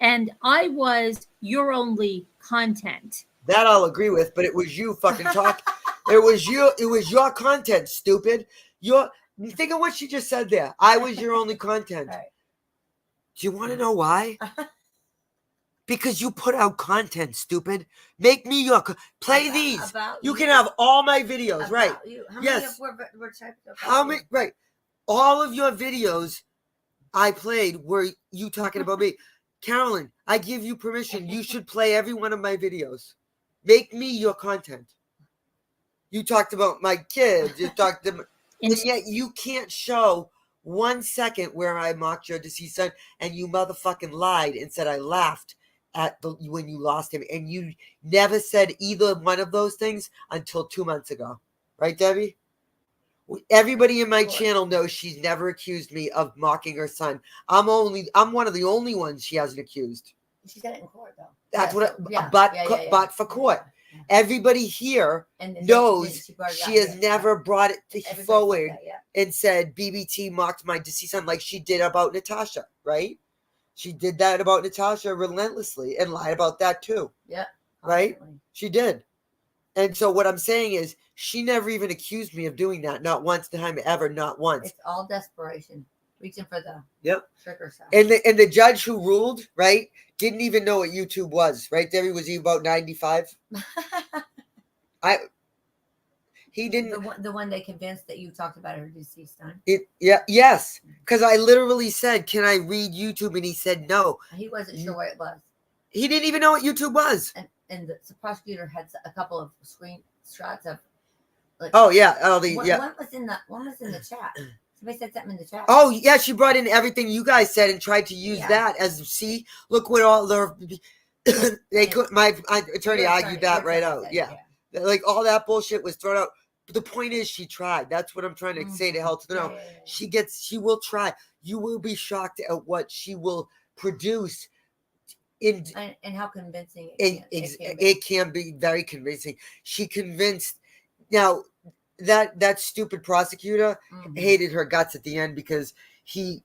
S6: And I was your only content.
S4: That I'll agree with, but it was you fucking talk. It was your content, stupid. Think of what she just said there. I was your only content. Right. Do you want to know why? Because you put out content, stupid. Make me your play these. You can have all my videos, right? Yes. How many? Right. All of your videos I played were you talking about me. Carolyn, I give you permission. You should play every one of my videos. Make me your content. You talked about my kids. You talked about, and yet you can't show 1 second where I mocked your deceased son, and you motherfucking lied and said I laughed at when you lost him, and you never said either one of those things until 2 months ago, right, Debbie? Everybody in my channel knows she's never accused me of mocking her son. I'm one of the only ones she hasn't accused.
S5: She's got it in court though.
S4: That's but for court. Everybody here knows she has never brought it forward and said BBT mocked my deceased son like she did about Natasha, right? She did that about Natasha relentlessly and lied about that too.
S5: Yeah.
S4: Right? She did. And so what I'm saying is she never even accused me of doing that. Not once time ever, not once.
S5: It's all desperation. Reaching for the trigger stuff.
S4: And the judge who ruled, right, didn't even know what YouTube was, right? Debbie, was he about 95? He didn't.
S5: The one they convinced that you talked about her deceased son.
S4: Yes. Because I literally said, can I read YouTube? And he said no.
S5: He wasn't sure what it was.
S4: He didn't even know what YouTube was.
S5: And the prosecutor had a couple of screenshots of. Like,
S4: one
S5: was in the chat. Somebody said something in the chat.
S4: Oh yeah, she brought in everything you guys said and tried to use that as look what all the my attorney argued that right out. Yeah. Like all that bullshit was thrown out. But the point is she tried. That's what I'm trying to say to Hell to the No. She will try. You will be shocked at what she will produce
S5: And how convincing
S4: it can be very convincing. She convinced. Now that stupid prosecutor hated her guts at the end because she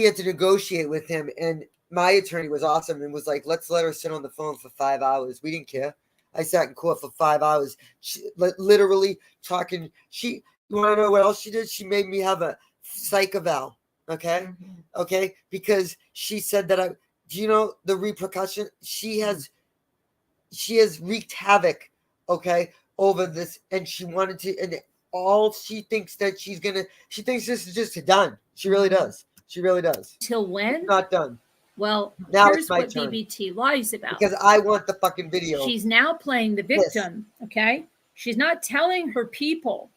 S4: had to negotiate with him, and my attorney was awesome and was like, let's let her sit on the phone for 5 hours. We didn't care. I sat in court for 5 hours, literally talking. You want to know what else she did? She made me have a psych eval. Okay. Okay. Because she said that do you know the repercussion? She has wreaked havoc. Okay. Over this. And she wanted to, and all she thinks that she thinks this is just done. She really does. She really does.
S13: Till when?
S4: It's not done.
S13: Well,
S4: now
S13: here's
S4: it's my
S13: what
S4: turn.
S13: BBT lies about.
S4: Because I want the fucking video.
S13: She's now playing the victim, okay? She's not telling her people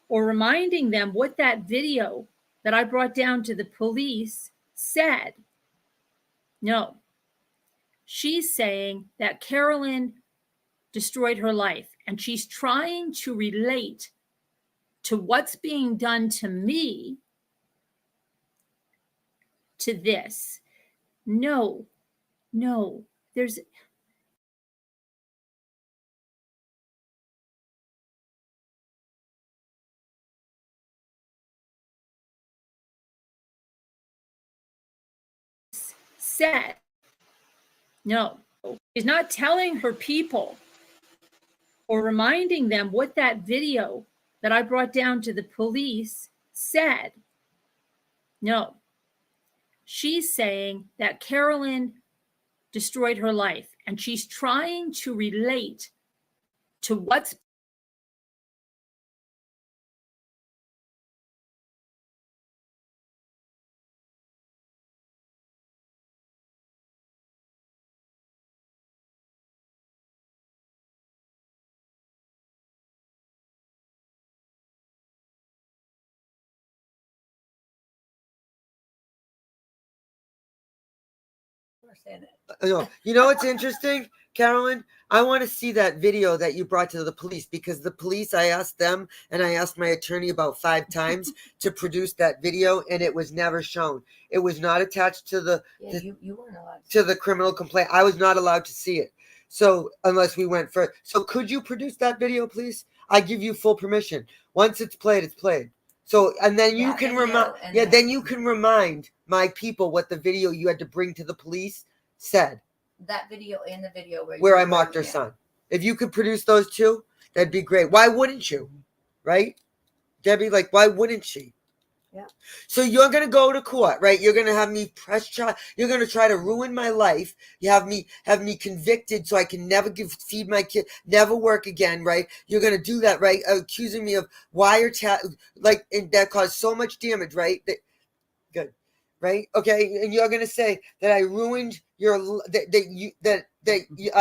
S13: or reminding them what that video that I brought down to the police said. No. She's saying that Carolyn destroyed her life, and she's trying to relate to what's being done to me to this. No, there's said. No, she's not telling her people or reminding them what that video that I brought down to the police said. No. She's saying that Carolyn destroyed her life, and she's trying to relate to what's
S4: You know what's interesting, Carolyn? I want to see that video that you brought to the police, because the police, I asked them and I asked my attorney about 5 times to produce that video, and it was never shown. It was not attached to the
S5: you weren't allowed
S4: to the criminal complaint. I was not allowed to see it. So unless we went for so could you produce that video, please? I give you full permission. Once it's played, it's played. So and then you can then you can remind my people what the video you had to bring to the police said.
S5: That video and the video
S4: where I mocked her son. If you could produce those two, that'd be great. Why wouldn't you? Right? Debbie, like, why wouldn't she?
S5: Yeah.
S4: So you're going to go to court, right? You're going to have me press charge. You're going to try to ruin my life. You have me convicted so I can never feed my kid, never work again, right? You're going to do that, right? Accusing me of wiretap, like, and that caused so much damage, right? Good. Right? Okay. And you're going to say that I ruined I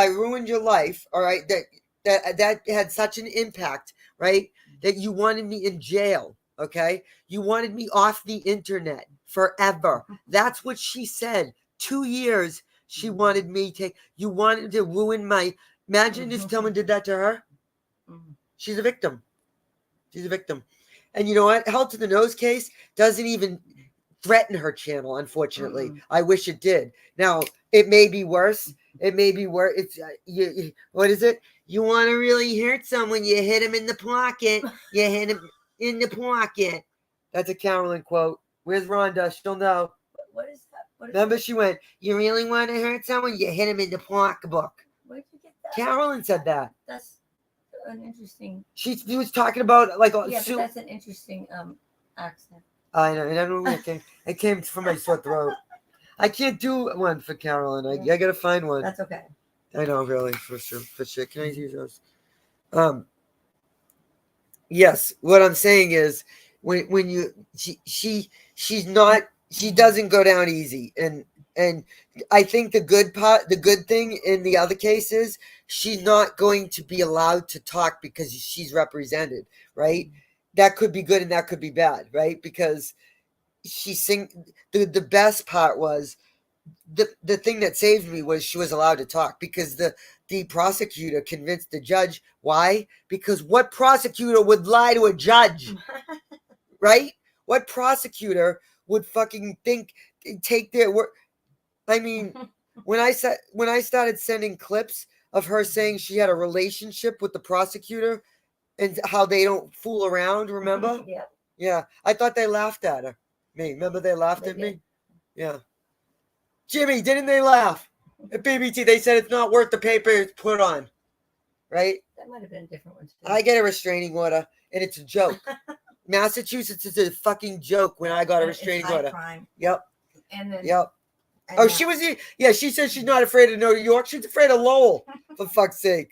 S4: ruined your life. All right. That had such an impact, right? That you wanted me in jail. Okay. You wanted me off the internet forever. That's what she said. 2 years. She wanted me you wanted to ruin imagine if someone did that to her. She's a victim. She's a victim. And you know what? Held to the nose case doesn't even threaten her channel, unfortunately. I wish it did. Now, it may be worse. It may be worse. It's what is it? You want to really hurt someone, you hit him in the pocket. You hit him in the pocket. That's a Carolyn quote. Where's Rhonda? She'll know.
S5: What is that?
S4: Remember, she went, you really want to hurt someone, you hit him in the pocketbook.
S5: Where did you get that?
S4: Carolyn said that.
S5: That's an interesting.
S4: She was talking about like
S5: but that's an interesting accent.
S4: I know, and I don't know where it came. It came from my sore throat. I can't do one for Carolyn. I gotta find one.
S5: That's okay.
S4: I know, really, for sure. Can I use those? Yes. What I'm saying is, when you she doesn't go down easy, and I think the good thing in the other cases, she's not going to be allowed to talk because she's represented, right? That could be good and that could be bad, right? Because the best part was the thing that saved me was she was allowed to talk, because the prosecutor convinced the judge. Why? Because what prosecutor would lie to a judge? Right? What prosecutor would fucking take their word? I mean, when I started sending clips of her saying she had a relationship with the prosecutor and how they don't fool around, remember?
S5: Yeah.
S4: Yeah. I thought they laughed at her. Me. Remember they laughed at me? Yeah. Jimmy, didn't they laugh? At BBT, they said it's not worth the paper it's put on. Right?
S5: That might have been a different one too.
S4: I get a restraining order, and it's a joke. Massachusetts is a fucking joke when I got a restraining order.
S5: Crime.
S4: Yep.
S5: And then.
S4: Yep. Oh, she was. Yeah, she said she's not afraid of New York. She's afraid of Lowell. For fuck's sake.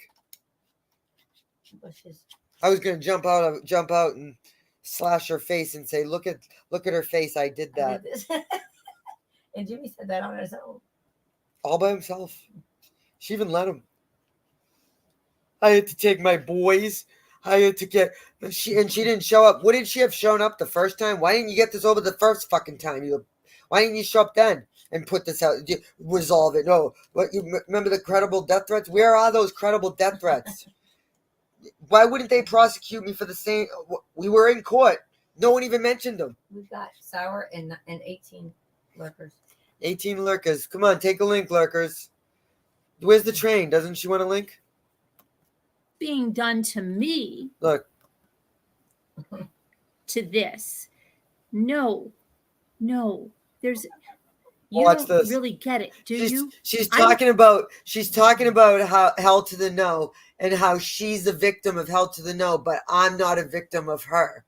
S4: I was gonna jump out and slash her face and say, "Look at her face. I did that."
S5: I did this. And Jimmy said that on his own.
S4: All by himself. She even let him. I had to take my boys. I had to get and she didn't show up. Wouldn't she have shown up the first time? Why didn't you get this over the first fucking time? Why didn't you show up then and put this out? Resolve it. No. What you remember the credible death threats? Where are those credible death threats? Why wouldn't they prosecute me for the same? We were in court. No one even mentioned them.
S5: We've got Sour and 18 lurkers.
S4: 18 lurkers. Come on, take a link, lurkers. Where's the train? Doesn't she want a link?
S13: Being done to me.
S4: Look.
S13: To this. No. There's. You
S4: Watch
S13: don't
S4: this.
S13: really get it, do you?
S4: She's talking about how hell to the no and how she's the victim of hell to the no, but I'm not a victim of her.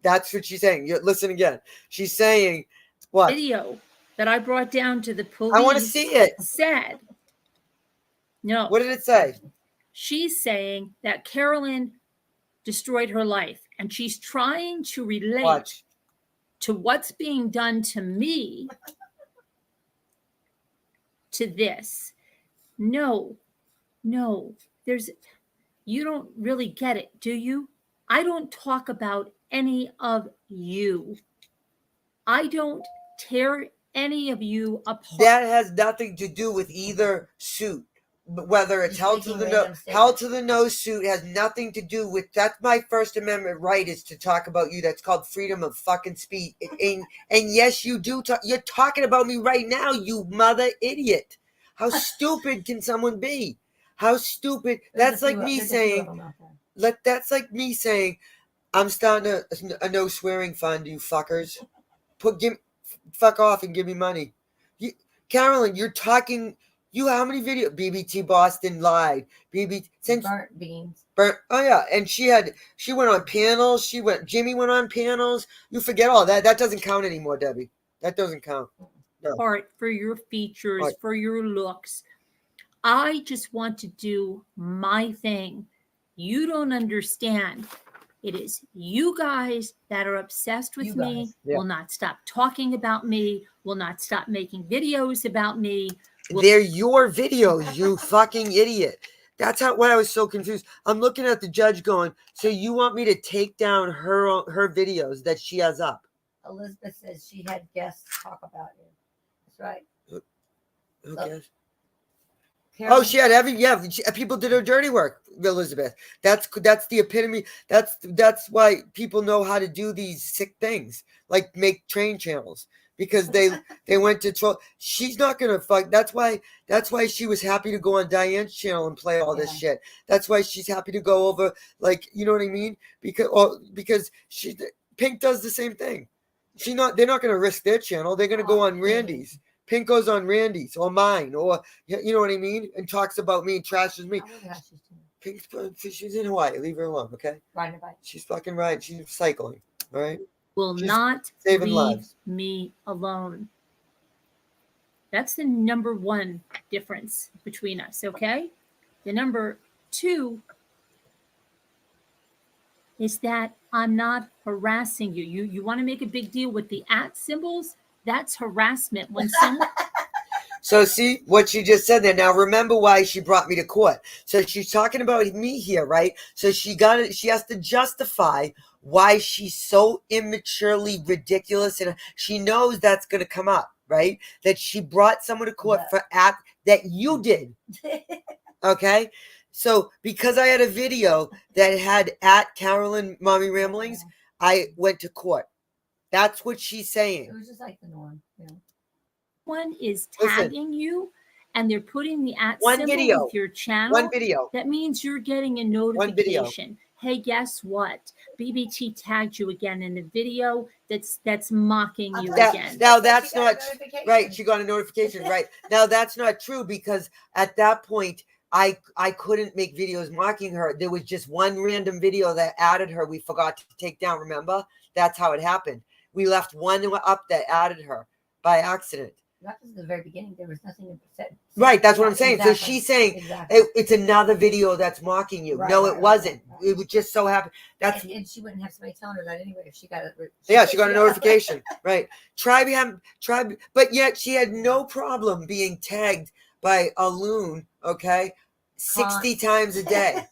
S4: That's what she's saying. Listen again. She's saying what?
S13: Video that I brought down to the police.
S4: I want to see it.
S13: Said. No.
S4: What did it say?
S13: She's saying that Carolyn destroyed her life, and she's trying to relate to what's being done to me to this. No, there's, you don't really get it, do you? I don't talk about any of you. I don't tear any of you apart.
S4: That has nothing to do with either suit. Whether it's held to the no suit has nothing to do with. That's my First Amendment right, is to talk about you. That's called freedom of fucking speech. And yes, you do. You're talking about me right now, you mother idiot. How stupid can someone be? How stupid? That's like me saying. That's like me saying, I'm starting a no swearing fund, you fuckers. Fuck off and give me money. Carolyn, you're talking. How many videos? BBT Boston lied.
S5: Burnt beans.
S4: Oh yeah, and she went on panels. Jimmy went on panels. You forget all that. That doesn't count anymore, Debbie. That doesn't count. No.
S13: Part for your features, for your looks. I just want to do my thing. You don't understand. It is you guys that are obsessed with me, will not stop talking about me, will not stop making videos about me.
S4: They're your videos, you fucking idiot. That's why I was so confused. I'm looking at the judge going, so you want me to take down her videos that she has up?
S5: Elizabeth says she had guests talk about you. That's right.
S4: Who cares? Oh, she had people did her dirty work, Elizabeth. That's the epitome. That's why people know how to do these sick things, like make train channels. Because they went to troll. She's not gonna fuck. That's why she was happy to go on Diane's channel and play all this shit. That's why she's happy to go over, like, you know what I mean? Because Pink does the same thing. They're not gonna risk their channel. They're gonna go on Randy's. Pink goes on Randy's or mine, or you know what I mean, and talks about me and trashes me. She's in Hawaii. Leave her alone, okay?
S5: Riding a bike.
S4: She's fucking riding. She's cycling. All right.
S13: Will not leave me alone. That's the number one difference between us, okay? The number two is that I'm not harassing you. You want to make a big deal with the @ symbols? That's harassment. When someone...
S4: So see what she just said there. Now remember why she brought me to court. So she's talking about me here, right? So she has to justify why she's so immaturely ridiculous, and she knows that's going to come up, right? That she brought someone to court for act that you did. Okay? So because I had a video that had @ Carolyn Mommy Ramblings, I went to court. That's what she's saying.
S5: It was just like the norm. Yeah.
S13: One is tagging you and they're putting the @
S4: One
S13: symbol
S4: video.
S13: with your channel,
S4: One video.
S13: that means you're getting a
S4: One video.
S13: notification. Hey, guess what? BBT tagged you again in a video that's mocking you again.
S4: Now that's not right. She got a notification. Right. Now that's not true, because at that point I couldn't make videos mocking her. There was just one random video that added her. We forgot to take down. Remember? That's how it happened. We left one up that added her by accident.
S5: That was the very beginning. There was nothing said.
S4: Right, that's what I'm saying.
S5: Exactly.
S4: So she's saying
S5: Exactly.
S4: it's another video that's mocking you.
S5: Right,
S4: No,
S5: right,
S4: it wasn't.
S5: right.
S4: It would just so happen. That's
S5: And she wouldn't have somebody telling her that anyway if she got it.
S4: yeah, she got a notification. Right. Tribe, but yet she had no problem being tagged by a loon, okay, 60 times a day.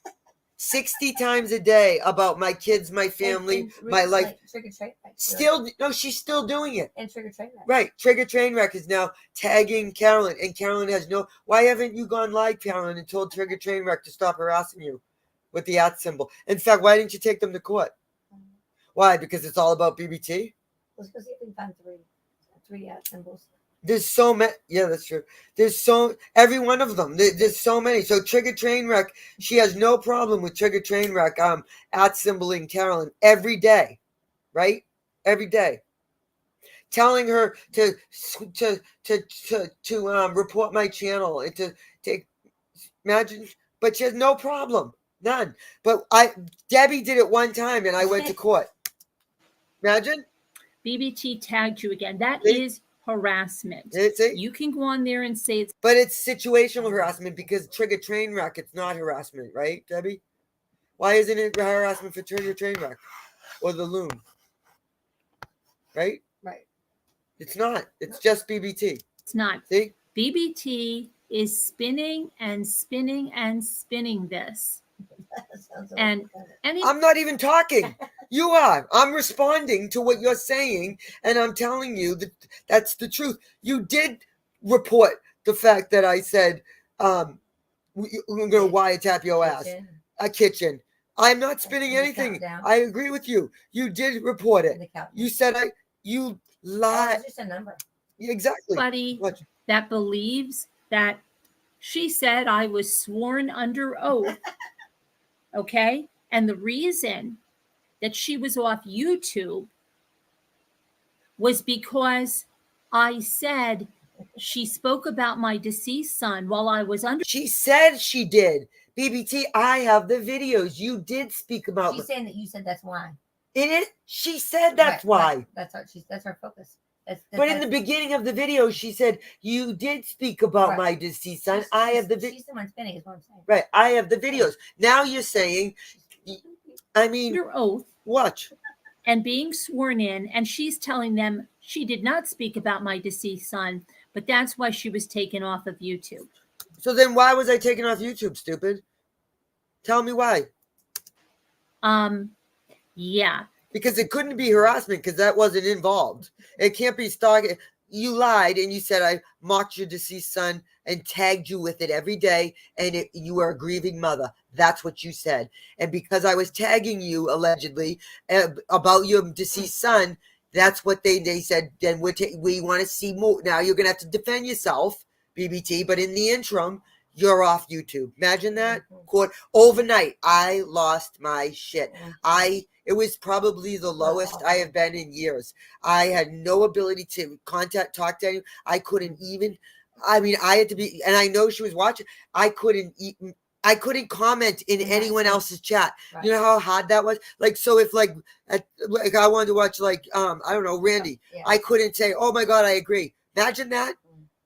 S4: 60 times a day about my kids, my family, my life.
S5: Like, trigger train wreck.
S4: Still, no, she's still doing it.
S5: And trigger train wreck.
S4: Right. Trigger Train Wreck is now tagging Carolyn, and Carolyn has no. Why haven't you gone live, Carolyn, and told Trigger Train Wreck to stop harassing you with the @ symbol? In fact, why didn't you take them to court? Why? Because it's all about BBT?
S5: Let's go see if we can find three @ symbols.
S4: There's so many. Yeah, that's true. There's every one of them. There's so many. So Trigger Train Wreck, she has no problem with Trigger Train Wreck @ symboling Carolyn every day, right? Every day, telling her to report my channel and to imagine, but she has no problem, none. But Debbie did it one time, and I went to court. Imagine.
S13: BBT tagged you again. That is harassment. You can go on there and say it's.
S4: But it's situational harassment, because Trigger Train Wreck, it's not harassment, right, Debbie? Why isn't it harassment for Trigger Train Wreck or the loon? Right?
S5: Right.
S4: It's not. It's just BBT.
S13: It's not.
S4: See?
S13: BBT is spinning and spinning and spinning this. And
S4: I'm not even talking. You are. I'm responding to what you're saying, and I'm telling you that that's the truth. You did report the fact that I said, we're going to wiretap your ass. A kitchen. I'm not spinning anything. I agree with you. You did report it. You said you lied.
S5: It's just a number.
S4: Exactly.
S13: Buddy that believes that she said I was sworn under oath. Okay. And the reason that she was off YouTube was because I said she spoke about my deceased son while I was under.
S4: She said she did. BBT, I have the videos. You did speak about.
S5: She's saying that you said that's why.
S4: She said that's why.
S5: That's our focus.
S4: But in the beginning of the video, she said you did speak about my deceased son. I have the.
S5: She's the one spinning, is what I'm saying.
S4: Right, I have the videos. Now you're saying, I mean,
S13: your oath.
S4: Watch.
S13: And being sworn in, and she's telling them she did not speak about my deceased son, but that's why she was taken off of YouTube.
S4: So then why was I taken off YouTube, stupid? Tell me why.
S13: Yeah.
S4: Because it couldn't be harassment, because that wasn't involved. It can't be stalking. You lied and you said I mocked your deceased son and tagged you with it every day, and you were a grieving mother. That's what you said. And because I was tagging you allegedly about your deceased son, that's what they said. Then we want to see more. Now you're gonna have to defend yourself, BBT. But in the interim, you're off YouTube. Imagine that. Court overnight. I lost my shit. It was probably the lowest I have been in years. I had no ability to talk to anyone. I couldn't even. I mean, I had to be, and I know she was watching. I couldn't comment in anyone else's chat. Right. You know how hard that was? Like, so if like I wanted to watch I don't know, Randy, I couldn't say, oh my God, I agree. Imagine that.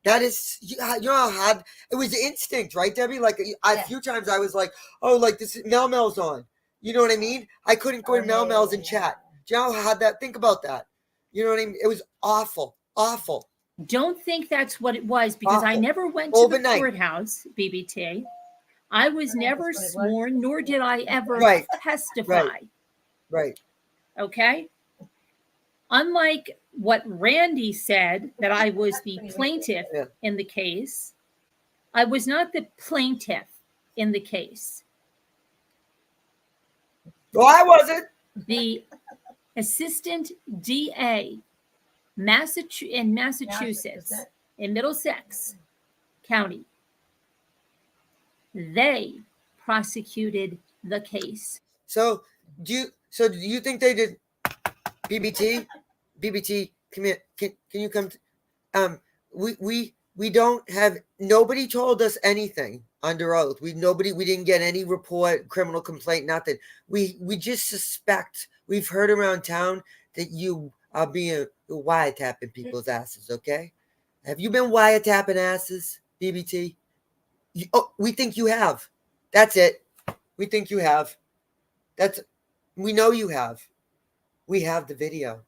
S4: That is, you know how hard, it was instinct, right, Debbie? Like a few times I was like, oh, like this Mel's on. You know what I mean? I couldn't go to Mel's and chat. Do you know how hard that, think about that. You know what I mean? It was awful, awful.
S13: Don't think that's what it was, because awful. I never went to overnight. The courthouse, BBT. I was never sworn, nor did I ever testify.
S4: Right.
S13: Okay? Unlike what Randy said, that I was the plaintiff in the case, I was not the plaintiff in the case.
S4: Well, I wasn't.
S13: The assistant DA in Massachusetts, in Middlesex, County. They prosecuted the case.
S4: So do you think they did? BBT, come here. Can you come? We don't have, nobody told us anything under oath. We didn't get any report, criminal complaint, nothing. We just suspect. We've heard around town that you are being wiretapping people's asses. Okay, have you been wiretapping asses, BBT? We think you have. That's it. We think you have. We know you have. We have the video.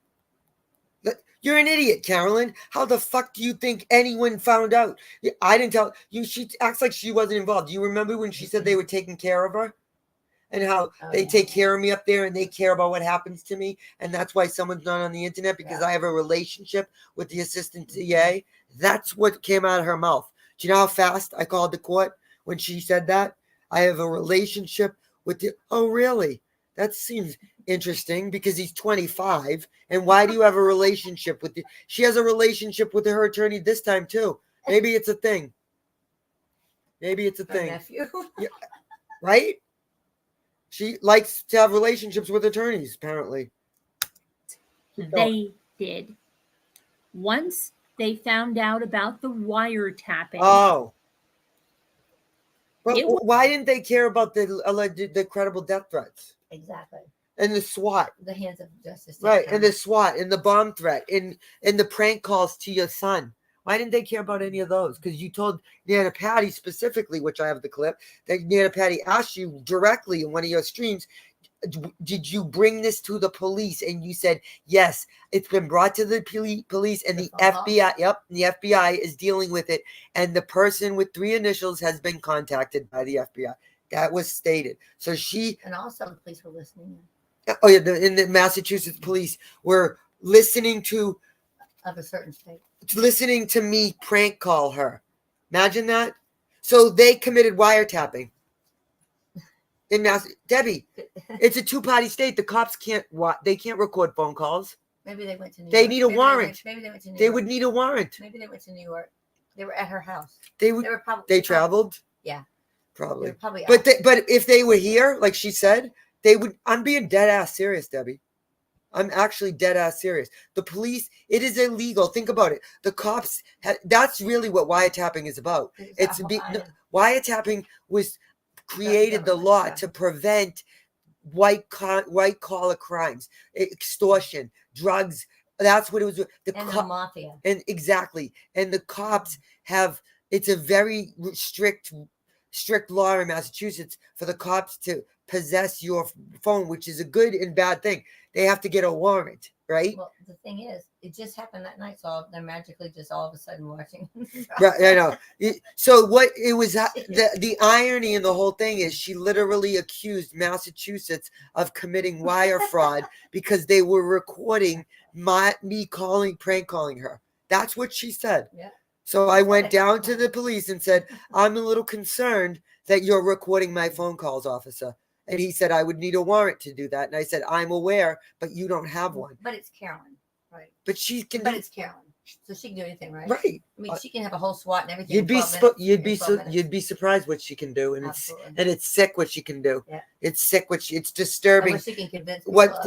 S4: You're an idiot, Carolyn. How the fuck do you think anyone found out? I didn't tell you. She acts like she wasn't involved. Do you remember when she said they were taking care of her? And how they take care of me up there and they care about what happens to me. And that's why someone's not on the internet, because I have a relationship with the assistant TA. That's what came out of her mouth. Do you know how fast I called the court when she said that? I have a relationship with the, oh, really? That seems interesting, because he's 25. And why do you have a relationship with the, she has a relationship with her attorney this time too. Maybe it's a thing. Maybe it's a thing.
S5: Nephew.
S4: Yeah, right? She likes to have relationships with attorneys, apparently.
S13: They did. Once they found out about the wiretapping.
S4: Oh. But why didn't they care about the credible death threats?
S5: Exactly.
S4: And the SWAT.
S5: The hands of justice.
S4: Right. And the SWAT and the bomb threat and the prank calls to your son. Why didn't they care about any of those? Because you told Nana Patty specifically, which I have the clip, that Nana Patty asked you directly in one of your streams, did you bring this to the police? And you said, yes, it's been brought to the police and the FBI. Yep. The FBI is dealing with it. And the person with 3 initials has been contacted by the FBI. That was stated. So she.
S5: And also the police were listening.
S4: Oh, yeah. In the Massachusetts police were listening to.
S5: Of a certain state.
S4: Listening to me prank call her. Imagine that. So they committed wiretapping. In Debbie, it's a 2-party state. The cops can't record phone calls.
S5: Maybe they went to New York.
S4: They need a warrant.
S5: Maybe they went to New York.
S4: They would need a warrant.
S5: Maybe they went to New York. They were at her house.
S4: They were probably. They traveled.
S5: Yeah.
S4: Probably.
S5: They were probably.
S4: But if they were here, like she said, they would. I'm being dead ass serious, Debbie. I'm actually dead ass serious. The police, it is illegal. Think about it. The cops. That's really what wiretapping is about. Wiretapping was created the law to prevent white collar crimes, extortion, drugs. That's what it was. The
S5: mafia.
S4: And exactly. And the cops have. It's a very strict law in Massachusetts for the cops to possess your phone, which is a good and bad thing. They have to get a warrant, right?
S5: Well, the thing is, it just happened that night, so they're magically just all of a sudden watching.
S4: Right, I know. So what it was, the irony in the whole thing is she literally accused Massachusetts of committing wire fraud because they were recording me prank calling her. That's what she said.
S5: Yeah.
S4: So I went down to the police and said, I'm a little concerned that you're recording my phone calls, officer. And he said, I would need a warrant to do that. And I said, I'm aware, but you don't have one.
S5: But it's Carolyn, right?
S4: But she can.
S5: But it's Carolyn, so she can do anything, right?
S4: Right.
S5: I mean, she can have a whole SWAT and everything.
S4: You'd be surprised what she can do, and it's sick what she can do.
S5: Yeah.
S4: It's sick it's disturbing.
S5: And she can convince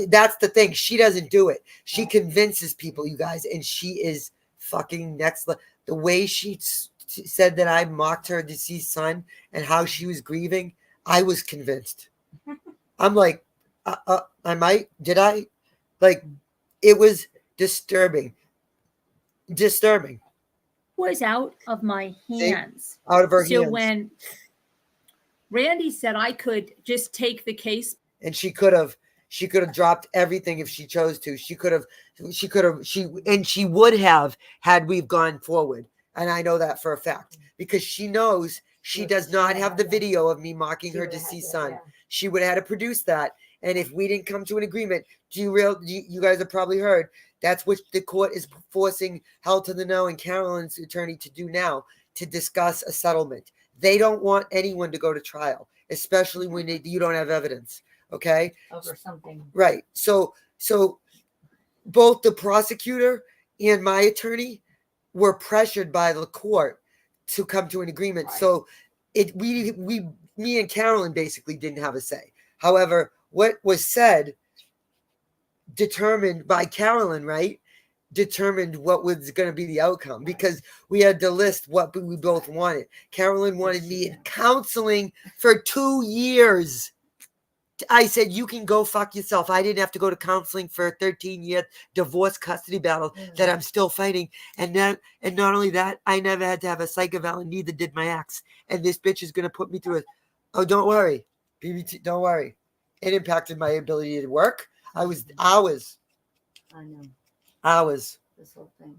S4: that's the thing. She doesn't do it. She convinces people, you guys, and she is fucking next level. The way she said that I mocked her deceased son and how she was grieving, I was convinced. I'm like, did I? Like, it was disturbing.
S13: Was out of my hands.
S4: Out of her hands.
S13: So when Randy said I could just take the case.
S4: And she could have dropped everything if she chose to. She would have had we've gone forward. And I know that for a fact because she knows she does not have the video of me mocking her deceased son. She would have had to produce that. And if we didn't come to an agreement, you guys have probably heard, that's what the court is forcing Hell to the No and Carolyn's attorney to do now, to discuss a settlement. They don't want anyone to go to trial, especially when you don't have evidence. Okay?
S5: Over something.
S4: Right. So both the prosecutor and my attorney were pressured by the court to come to an agreement.
S5: Right.
S4: So me and Carolyn basically didn't have a say. However, what was said determined by Carolyn, right? Determined what was going to be the outcome, because we had to list what we both wanted. Carolyn wanted me in counseling for 2 years. I said, you can go fuck yourself. I didn't have to go to counseling for a 13-year divorce custody battle that I'm still fighting. And not only that, I never had to have a psych eval, and neither did my ex. And this bitch is going to put me through it. Oh, don't worry. BBT, don't worry. It impacted my ability to work. I was hours.
S5: I know.
S4: Hours.
S5: This whole thing.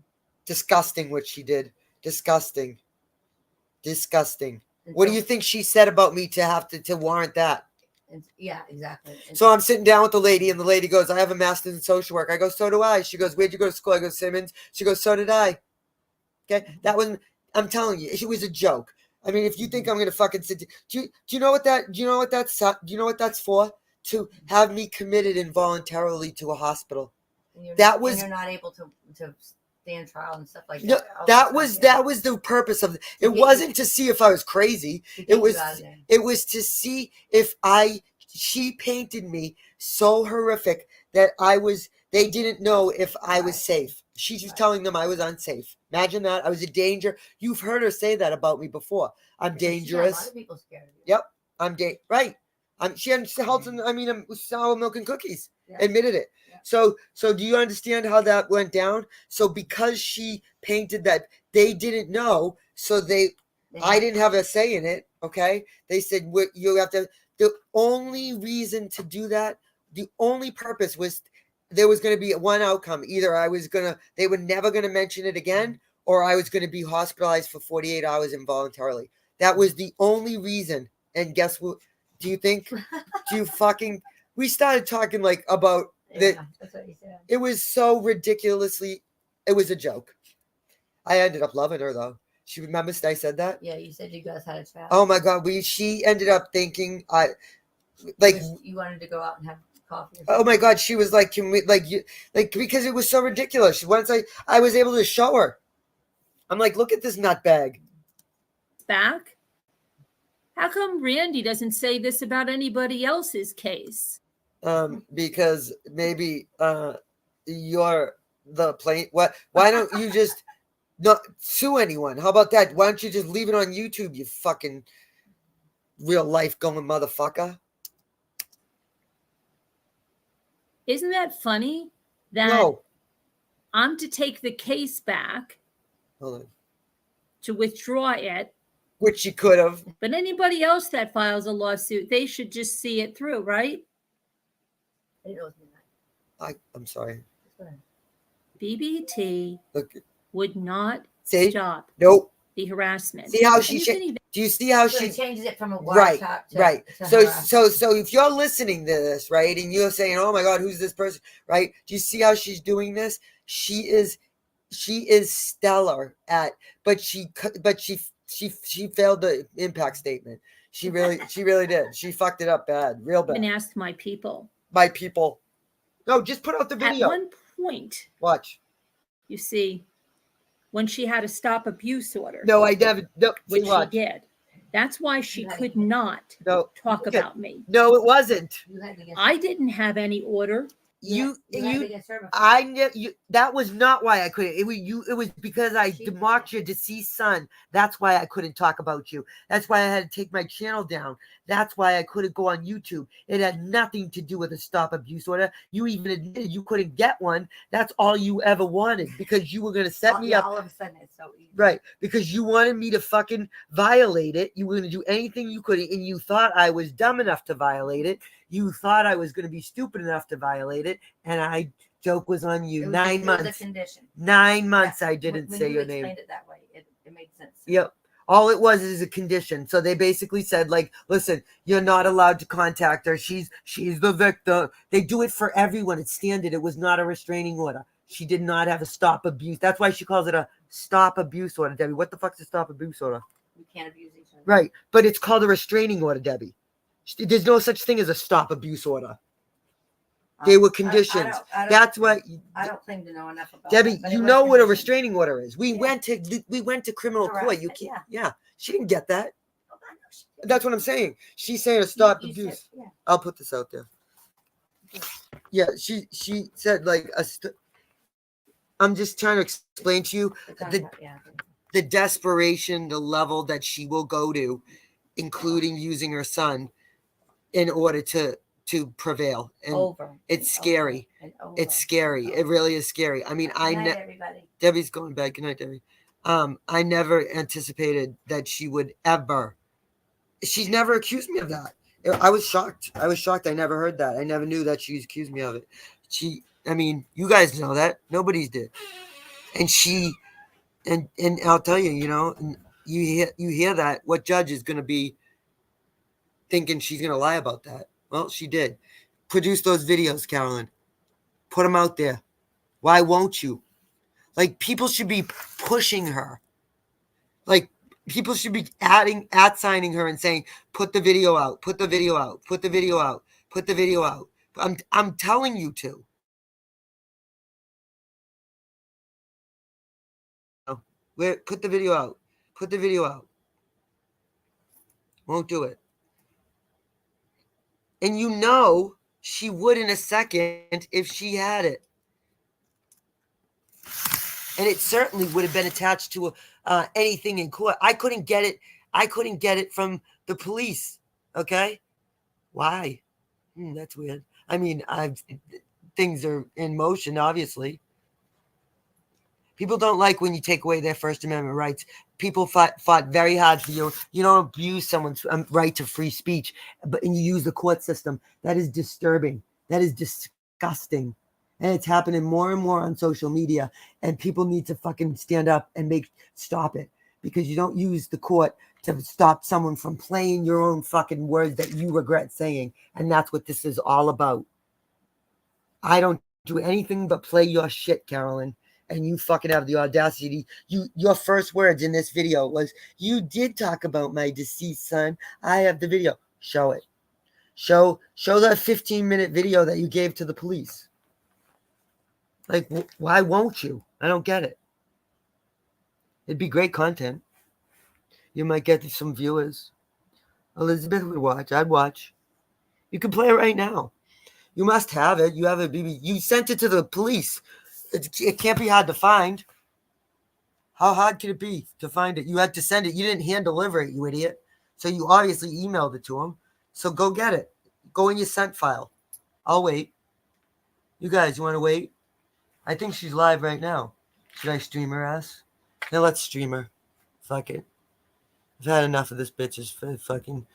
S4: Disgusting what she did. Disgusting. Disgusting.
S5: And
S4: What do
S5: so-
S4: you think she said about me to have to warrant that?
S5: Yeah, exactly.
S4: So I'm sitting down with the lady, and the lady goes, I have a master's in social work. I go, so do I. She goes, where'd you go to school? I go, Simmons. She goes, so did I. Okay. That wasn't, I'm telling you, it was a joke. I mean, if you think I'm going to fucking sit, do you know what that's for? To have me committed involuntarily to a hospital.
S5: And you're
S4: You're
S5: not able to stand trial and stuff like
S4: No,
S5: that. All
S4: that
S5: the
S4: was
S5: stuff, yeah.
S4: that was the purpose of it.
S5: To
S4: It
S5: get
S4: wasn't to see if I was crazy.
S5: To get
S4: It
S5: you
S4: was
S5: out of there.
S4: it was to see if she painted me so horrific that they didn't know if I was safe. She was telling them I was unsafe. Imagine that. I was a danger. You've heard her say that about me before. I'm
S5: Because she got
S4: dangerous.
S5: A lot of people scared of you.
S4: Yep. I'm right. She had health and sour milk and cookies.
S5: Yeah.
S4: Admitted it.
S5: Yeah.
S4: So do you understand how that went down? So because she painted that, they didn't know. So I didn't have a say in it. Okay. They said, you have to, the only reason to do that, the only purpose was there was going to be one outcome. Either they were never going to mention it again, or I was going to be hospitalized for 48 hours involuntarily. That was the only reason. And guess what? Do you think, we started talking like about that.
S5: That's what you said.
S4: It was so ridiculously, it was a joke. I ended up loving her though. She remembers I said that?
S5: Yeah, you said you guys had a chat.
S4: Oh my God. She ended up thinking
S5: You wanted to go out and have coffee.
S4: Oh my God. She was like, can we, because it was so ridiculous. Once I was able to show her, I'm like, look at this nutbag.
S13: Back? How come Randy doesn't say this about anybody else's case?
S4: Because maybe you're the plain. Why don't you just not sue anyone? How about that? Why don't you just leave it on YouTube, you fucking real life going motherfucker?
S13: Isn't that funny? That
S4: No.
S13: I'm to take the case back,
S4: Hold on.
S13: to withdraw it.
S4: Which you could have.
S13: But anybody else that files a lawsuit, they should just see it through, right?
S4: I'm sorry.
S13: BBT
S4: Look.
S13: would not
S4: See?
S13: stop
S4: Nope.
S13: the harassment.
S4: See how
S13: And
S4: she
S13: you can even-
S4: do you see how
S5: So
S4: she
S5: it changes it from a
S4: right
S5: wiretap to
S4: right
S5: to
S4: so
S5: harassment.
S4: so if you're listening to this, right, and you're saying, oh my God, who's this person, right? Do you see how she's doing this? She is stellar at, but she failed the impact statement. She really did. She fucked it up bad, real bad.
S13: and ask my people.
S4: My people. No, just put out the video.
S13: At one point,
S4: Watch.
S13: you see, when she had a stop abuse order.
S4: No, I never. No,
S13: which she
S4: watch.
S13: did. That's why she could not
S4: No,
S13: talk
S4: okay.
S13: about me.
S4: No, it wasn't.
S13: I didn't have any order.
S4: That was not why I couldn't. It was because I mocked your deceased son. That's why I couldn't talk about you. That's why I had to take my channel down. That's why I couldn't go on YouTube. It had nothing to do with a stop abuse order. You even admitted you couldn't get one. That's all you ever wanted, because you were going to set me up.
S5: All of a sudden, it's so easy.
S4: Right, because you wanted me to fucking violate it. You were going to do anything you could, and you thought I was dumb enough to violate it. You thought I was going to be stupid enough to violate it, and joke was on you. 9 months.
S5: It was a condition.
S4: 9 months I didn't
S5: When
S4: say
S5: you
S4: your name.
S5: explained it that way, it made sense.
S4: Yep. All it was is a condition. So they basically said, like, listen, you're not allowed to contact her. She's the victim. They do it for everyone. It's standard. It was not a restraining order. She did not have a stop abuse. That's why she calls it a stop abuse order, Debbie. What the fuck's a stop abuse order?
S5: You can't abuse each other.
S4: Right. But it's called a restraining order, Debbie. There's no such thing as a stop abuse order. They were
S5: I
S4: conditions.
S5: don't-
S4: That's what.
S5: I don't claim to know enough about
S4: Debbie,
S5: that, but it
S4: you
S5: was
S4: know what a
S5: conditions.
S4: restraining order is. We went to criminal court. You
S5: Harassment,
S4: can't.
S5: yeah.
S4: Yeah, she didn't get that.
S5: Oh, I know she did.
S4: That's what I'm saying. She's saying to stop
S5: You
S4: abuse.
S5: said, yeah.
S4: I'll put this out there. Yeah, she said like I'm just trying to explain to you the desperation, the level that she will go to, including using her son in order to prevail. And
S5: Over.
S4: it's scary. It's scary. It really is scary. I mean,
S5: Good night, everybody.
S4: Debbie's going back. Good night, Debbie. I never anticipated that she would ever. She's never accused me of that. I was shocked. I never heard that. I never knew that she's accused me of it. I mean, you guys know that. Nobody's did. And and I'll tell you, you hear that. What judge is going to be thinking she's going to lie about that? Well, she did. Produce those videos, Carolyn. Put them out there. Why won't you? Like, people should be pushing her. Like, people should be signing her and saying, put the video out, put the video out, put the video out, put the video out. I'm telling you to. Put the video out. Put the video out. Won't do it. And she would in a second if she had it. And it certainly would have been attached to anything in court. I couldn't get it from the police. Okay? Why? That's weird. I mean, things are in motion, obviously. People don't like when you take away their First Amendment rights. People fought very hard for you. You don't abuse someone's right to free speech, and you use the court system. That is disturbing. That is disgusting. And it's happening more and more on social media. And people need to fucking stand up and stop it. Because you don't use the court to stop someone from playing your own fucking words that you regret saying. And that's what this is all about. I don't do anything but play your shit, Carolyn. And you fucking have the audacity. Your first words in this video was, you did talk about my deceased son. I have the video. Show it. Show that 15-minute video that you gave to the police. Like, why won't you? I don't get it. It'd be great content. You might get some viewers. Elizabeth would watch. I'd watch. You can play it right now. You must have it. You have it, BB. You sent it to the police. It can't be hard to find. How hard could it be to find it? You had to send it. You didn't hand deliver it, you idiot. So you obviously emailed it to him. So go get it. Go in your sent file. I'll wait. You guys, you want to wait? I think she's live right now. Should I stream her ass? Now let's stream her. Fuck it. I've had enough of this bitch's fucking. Do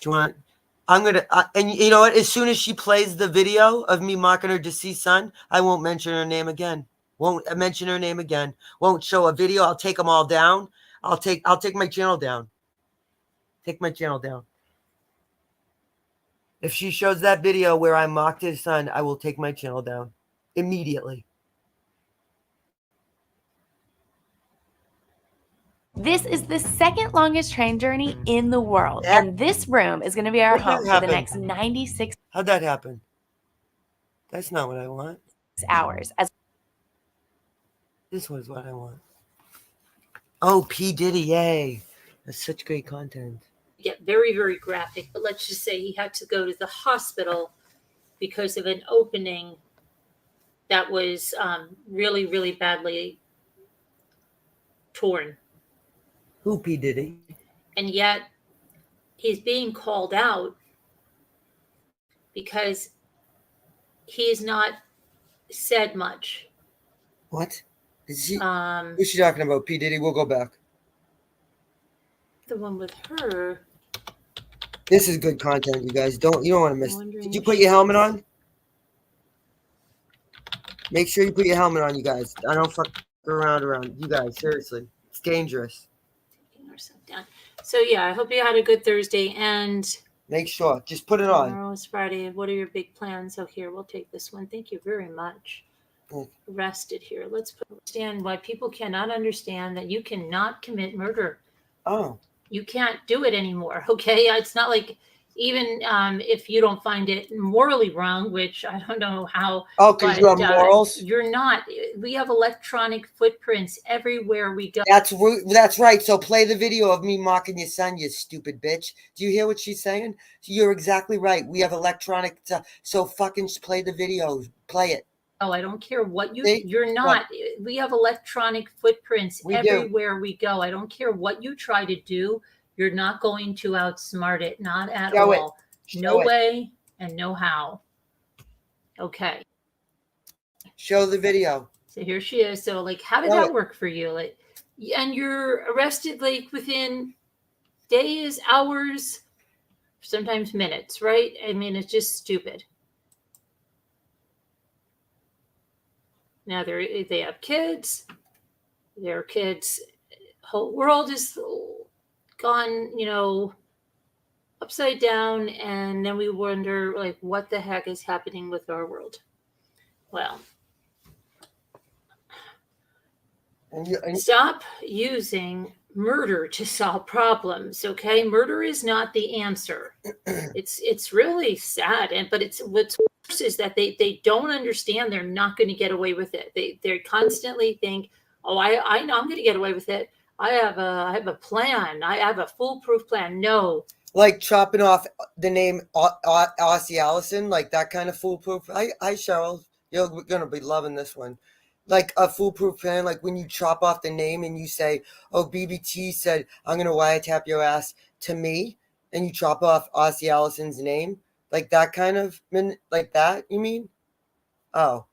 S4: you want? I'm gonna. And you know what? As soon as she plays the video of me mocking her deceased son, I won't mention her name again. Won't mention her name again. Won't show a video. I'll take them all down. I'll take my channel down. Take my channel down. If she shows that video where I mocked his son, I will take my channel down immediately.
S14: This is the second longest train journey in the world, and this room is going to be our home for the next 96
S4: How'd that happen? That's not what I want.
S14: hours.
S4: This was what I want. Oh, P. Diddy, yay. That's such great content.
S6: Get very, very graphic, but let's just say he had to go to the hospital because of an opening that was really, really badly torn.
S4: Who, P. Diddy?
S6: And yet he's being called out because he's not said much.
S4: What? Is she? Who's she talking about? P. Diddy? We'll go back.
S6: The one with her.
S4: This is good content, you guys. You don't want to miss. Did you put your helmet on? Make sure you put your helmet on, you guys. I don't fuck around. You guys, seriously. It's dangerous.
S6: Taking ourselves down. So yeah, I hope you had a good Thursday, and
S4: make sure. Just put it on.
S6: Tomorrow is Friday. What are your big plans? So here, we'll take this one. Thank you very much. Arrested here. Let's understand why people cannot understand that you cannot commit murder.
S4: Oh.
S6: You can't do it anymore. Okay. It's not like even if you don't find it morally wrong, which I don't know how.
S4: Oh, because you have morals?
S6: You're not. We have electronic footprints everywhere we go.
S4: That's right. So play the video of me mocking your son, you stupid bitch. Do you hear what she's saying? You're exactly right. We have electronic so fucking play the video. Play it.
S6: Oh, I don't care what you're not. We have electronic footprints everywhere we go. I don't care what you try to do. You're not going to outsmart it. Not at all. No way and no how. Okay.
S4: Show the video.
S6: So here she is. So like, how did that work for you? Like, and you're arrested like within days, hours, sometimes minutes, right? I mean, it's just stupid. Now they have kids. Their kids' whole world is gone, you know, upside down, and then we wonder, like, what the heck is happening with our world? Well, stop using murder to solve problems. Okay, murder is not the answer. It's really sad, but it's what's worse is that they don't understand they're not going to get away with it. They constantly think, oh, I know I'm going to get away with it. I have a plan. I have a foolproof plan. No.
S4: Like chopping off the name Aussie Allison, like that kind of foolproof. Hi, Cheryl. You're going to be loving this one. Like a foolproof plan, like when you chop off the name and you say, oh, BBT said, I'm going to wiretap your ass to me, and you chop off Aussie Allison's name. Like that kind of, like that, you mean? Oh.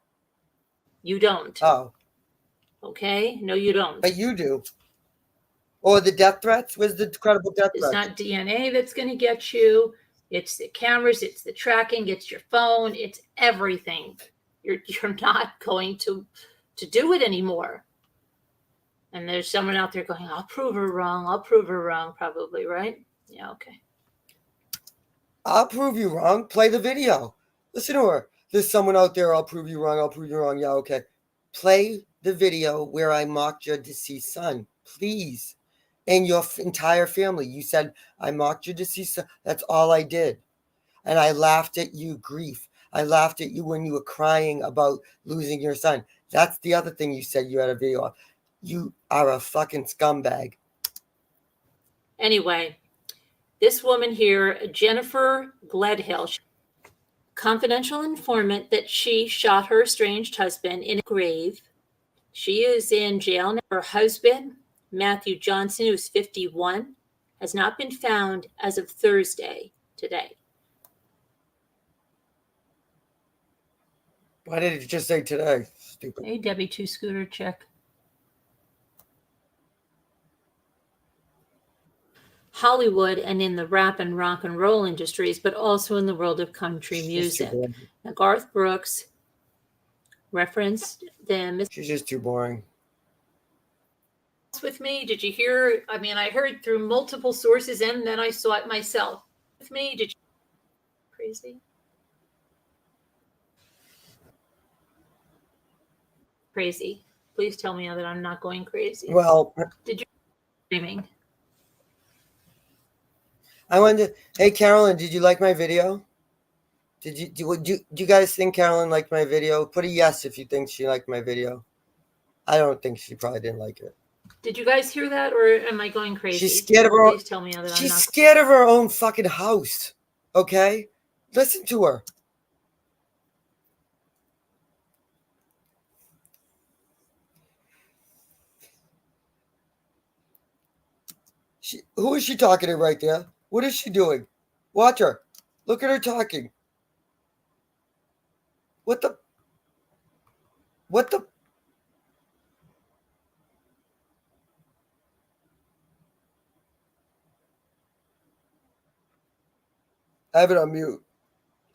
S6: You don't.
S4: Oh.
S6: Okay. No, you don't.
S4: But you do. Or the death threats? Where's the credible death threats?
S6: It's not DNA that's going to get you. It's the cameras. It's the tracking. It's your phone. It's everything. You're not going to do it anymore. And there's someone out there going, I'll prove her wrong. I'll prove her wrong, probably, right? Yeah, okay.
S4: I'll prove you wrong. Play the video. Listen to her. There's someone out there, I'll prove you wrong. I'll prove you wrong. Yeah, okay. Play the video where I mocked your deceased son, please. And your entire family. You said, I mocked your deceased son. That's all I did. And I laughed at you, grief. I laughed at you when you were crying about losing your son. That's the other thing you said you had a video of. You are a fucking scumbag.
S6: Anyway, this woman here, Jennifer Gledhill, confidential informant that she shot her estranged husband in a grave. She is in jail now. Her husband, Matthew Johnson, who's 51, has not been found as of Thursday today.
S4: Why did it just say today? Stupid.
S6: Hey, Debbie, 2 scooter check. Hollywood and in the rap and rock and roll industries, but also in the world of country music. Now, Garth Brooks referenced them.
S4: She's just too boring.
S6: With me, did you hear? I mean, I heard through multiple sources, and then I saw it myself. With me, did you? Crazy. Crazy. Please tell me that I'm not going crazy.
S4: Well,
S6: did you streaming?
S4: I wanted to, hey Carolyn, did you like my video? Do you guys think Carolyn liked my video? Put a yes if you think she liked my video. I don't think she probably didn't like it.
S6: Did you guys hear that, or am I going crazy?
S4: She's scared of her own.
S6: Please tell me that
S4: she's
S6: I'm not
S4: scared of her own fucking house. Okay, listen to her. Who is she talking to right there? What is she doing? Watch her. Look at her talking. What the? I have it on mute.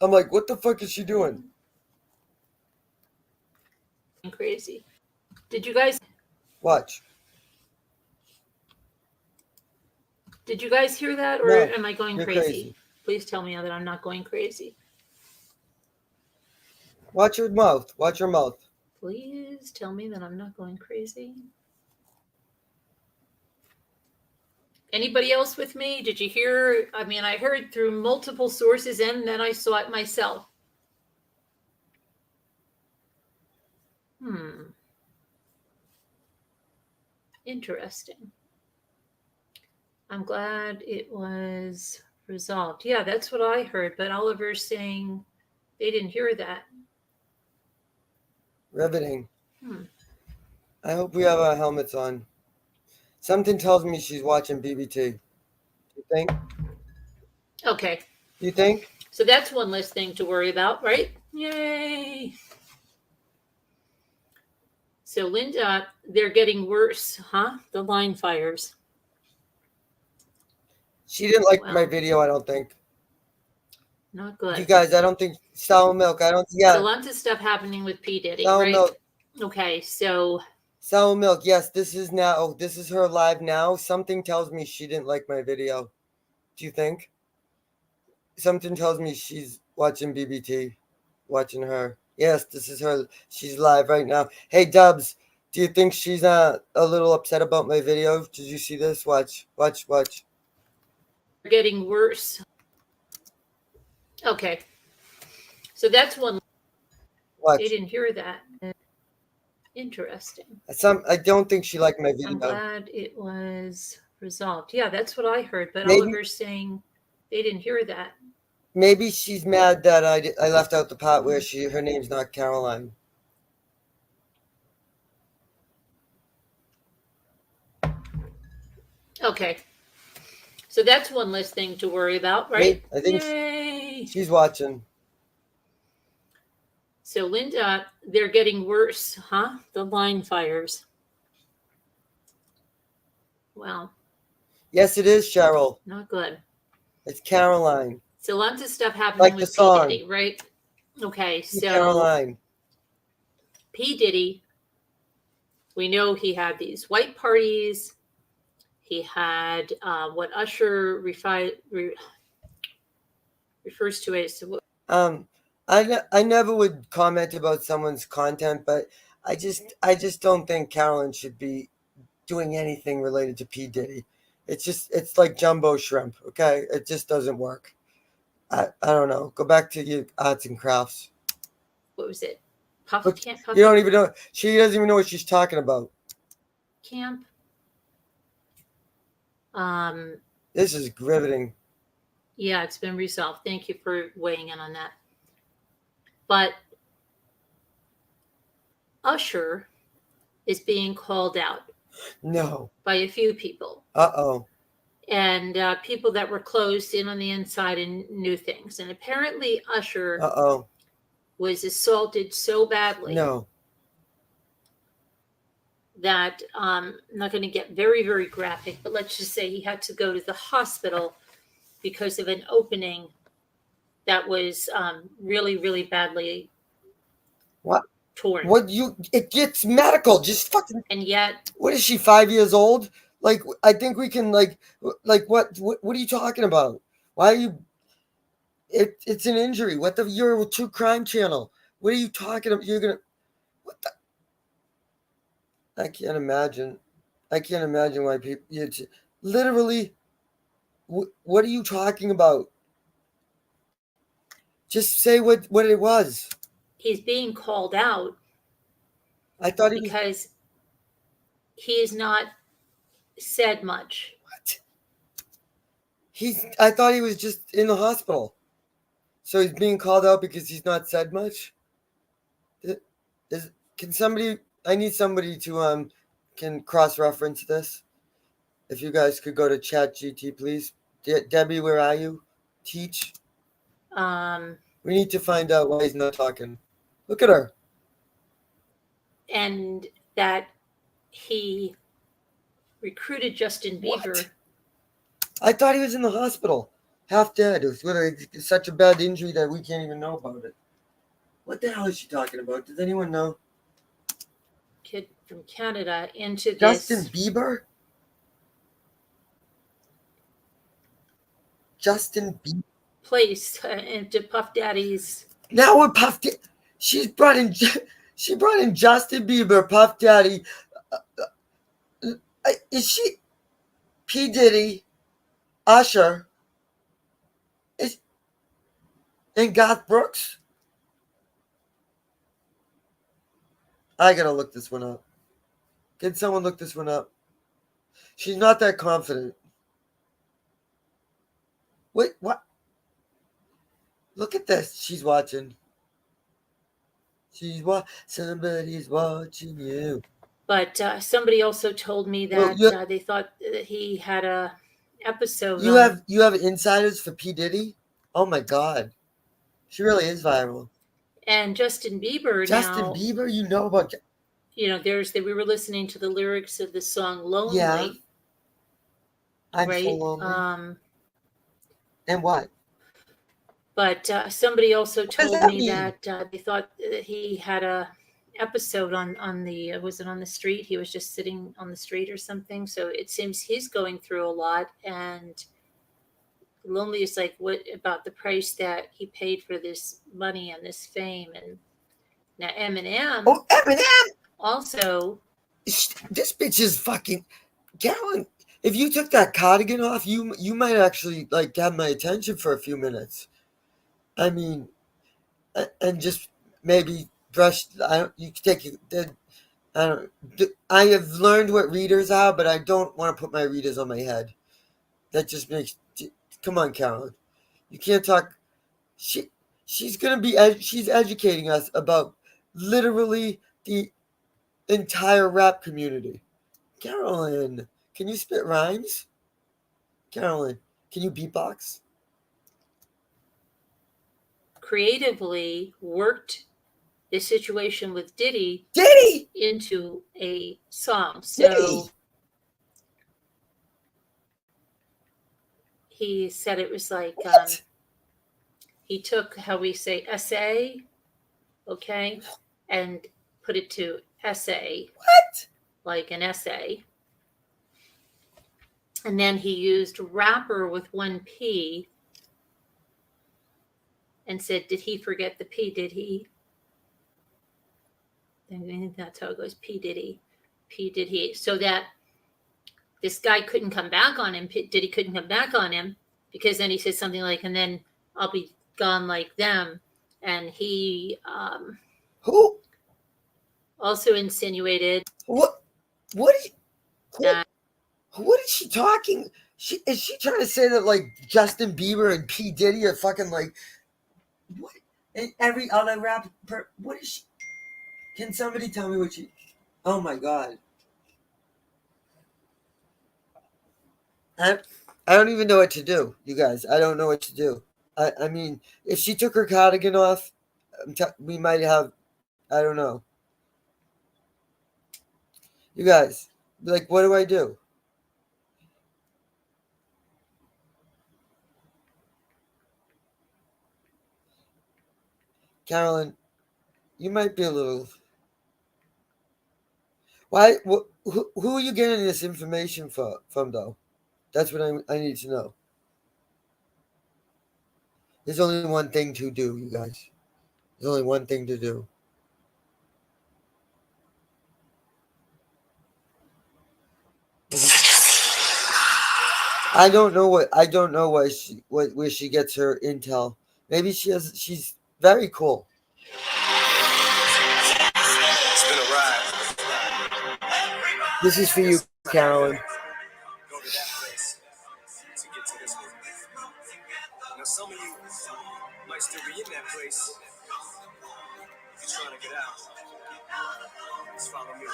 S4: I'm like, what the fuck is she doing?
S6: crazy. Did you guys
S4: watch?
S6: Did you guys hear that, or am I going crazy? Please tell me that I'm not going crazy.
S4: Watch your mouth. Watch your mouth.
S6: Please tell me that I'm not going crazy.
S13: Anybody else with me? Did you hear? I mean, I heard through multiple sources and then I saw it myself. Interesting. I'm glad it was resolved. Yeah, that's what I heard. But Oliver's saying they didn't hear that.
S4: Riveting. I hope we have our helmets on. Something tells me she's watching BBT. You think?
S13: Okay.
S4: You think?
S13: So that's one less thing to worry about, right? Yay. So Linda, they're getting worse, huh? The line fires.
S4: She didn't like my video, I don't think.
S13: Not good.
S4: You guys, I don't think Sour Milk. I don't. Yeah.
S13: So lots of stuff happening with P. Diddy,
S4: Sour
S13: right?
S4: Milk.
S13: Okay, so
S4: Sour Milk. Yes, this is now. Oh, this is her live now. Something tells me she didn't like my video. Do you think? Something tells me she's watching BBT, watching her. Yes, this is her. She's live right now. Hey, Dubs, do you think she's a little upset about my video? Did you see this? Watch.
S13: getting worse. Okay. So that's one.
S4: Watch.
S13: They didn't hear that. Interesting.
S4: I don't think she liked my video.
S13: I'm glad it was resolved. Yeah, that's what I heard. But
S4: Maybe.
S13: Oliver's saying they didn't hear that.
S4: Maybe she's mad that I left out the part where her name's not Caroline.
S13: Okay. So that's one less thing to worry about, right?
S4: I think
S13: Yay.
S4: she's watching.
S13: So Linda, they're getting worse, huh? The line fires. Wow.
S4: Yes, it is, Cheryl.
S13: Not good.
S4: It's Caroline.
S13: So lots of stuff happening
S4: Like the
S13: with
S4: song.
S13: P. Diddy, right? Okay, so
S4: Caroline.
S13: P. Diddy, we know he had these white parties. He had what Usher refers to as.
S4: I never would comment about someone's content, but I just don't think Carolyn should be doing anything related to P. Diddy. It's like jumbo shrimp, okay? It just doesn't work. I don't know. Go back to your arts and crafts.
S13: What was it? Puff Camp?
S4: You don't even know. She doesn't even know what she's talking about.
S13: Camp?
S4: This is riveting.
S13: Yeah, it's been resolved. Thank you for weighing in on that. But Usher is being called out.
S4: No.
S13: By a few people.
S4: Uh-oh.
S13: And people that were closed in on the inside and knew things. And apparently Usher was assaulted so badly.
S4: No.
S13: That I'm not going to get very, very graphic, but let's just say he had to go to the hospital because of an opening that was really, really badly torn.
S4: It gets medical. Just fucking.
S13: And yet.
S4: What is she, 5 years old? Like, I think we can, what are you talking about? Why are you, it's an injury. You're a true crime channel. What are you talking about? What the? I can't imagine why people, literally, what are you talking about? Just say what it was.
S13: He's being called out.
S4: I thought
S13: because he has not said much.
S4: What? I thought he was just in the hospital. So he's being called out because he's not said much? I need somebody to can cross-reference this. If you guys could go to ChatGPT, please. Debbie, where are you? Teach. We need to find out why he's not talking. Look at her.
S13: And that he recruited Justin Bieber.
S4: What? I thought he was in the hospital, half dead. It was such a bad injury that we can't even know about it. What the hell is she talking about? Does anyone know?
S13: Kid from Canada into
S4: Justin Bieber? Justin Bieber.
S13: Place into Puff Daddy's.
S4: Now we're Puff Daddy. She brought in Justin Bieber, Puff Daddy. Is she? P. Diddy, Usher, and Garth Brooks? I gotta look this one up. Can someone look this one up? She's not that confident. Wait, what? Look at this. She's watching. Somebody's watching you.
S6: But somebody also told me that they thought that he had a episode.
S4: You have insiders for P. Diddy? Oh my God, she really is viral.
S6: And Justin Bieber.
S4: Bieber, you know about?
S6: We were listening to the lyrics of the song "Lonely."
S4: Yeah. I'm
S6: right?
S4: so lonely. And what?
S6: But somebody also told me
S4: mean?
S6: that they thought that he had a episode on the was it on the street? He was just sitting on the street or something. So it seems he's going through a lot. And Lonely is like, what about the price that he paid for this money and this fame? And now Eminem.
S4: Oh, Eminem!
S6: Also,
S4: this bitch is fucking Carolyn. If you took that cardigan off, you might actually like have my attention for a few minutes. I mean, and just maybe brush. You can take it. I have learned what readers are, but I don't want to put my readers on my head. That just makes. Come on, Carolyn. You can't talk. She's gonna be. She's educating us about literally the entire rap community. Carolyn, can you spit rhymes? Carolyn, can you beatbox?
S6: creatively worked the situation with Diddy into a song. So he said it was like he took how we say essay, okay, and put it to essay.
S4: What?
S6: Like an essay. And then he used rapper with one P and said, did he forget the P? Did he? I think that's how it goes. P. Diddy. P. Did he? So that this guy couldn't come back on him. Diddy couldn't come back on him because then he said something like, and then I'll be gone like them. And he
S4: who
S6: also insinuated
S4: what is she talking? Is she trying to say that like Justin Bieber and P. Diddy are fucking like what? And every other rapper, what is she? Can somebody tell me what she? Oh my God! I don't even know what to do, you guys. I don't know what to do. I mean, if she took her cardigan off, we might have. I don't know. You guys, like, what do I do? Carolyn, you might be a little. Why? Who are you getting this information from, though? That's what I need to know. There's only one thing to do, you guys. There's only one thing to do. I don't know why where she gets her intel. Maybe she's very cool.
S15: It's been a ride.
S4: This is for you, Carolyn.
S15: Go to that place to get to this one. Now some of you might still be in that place. If you're trying to get out, just follow me.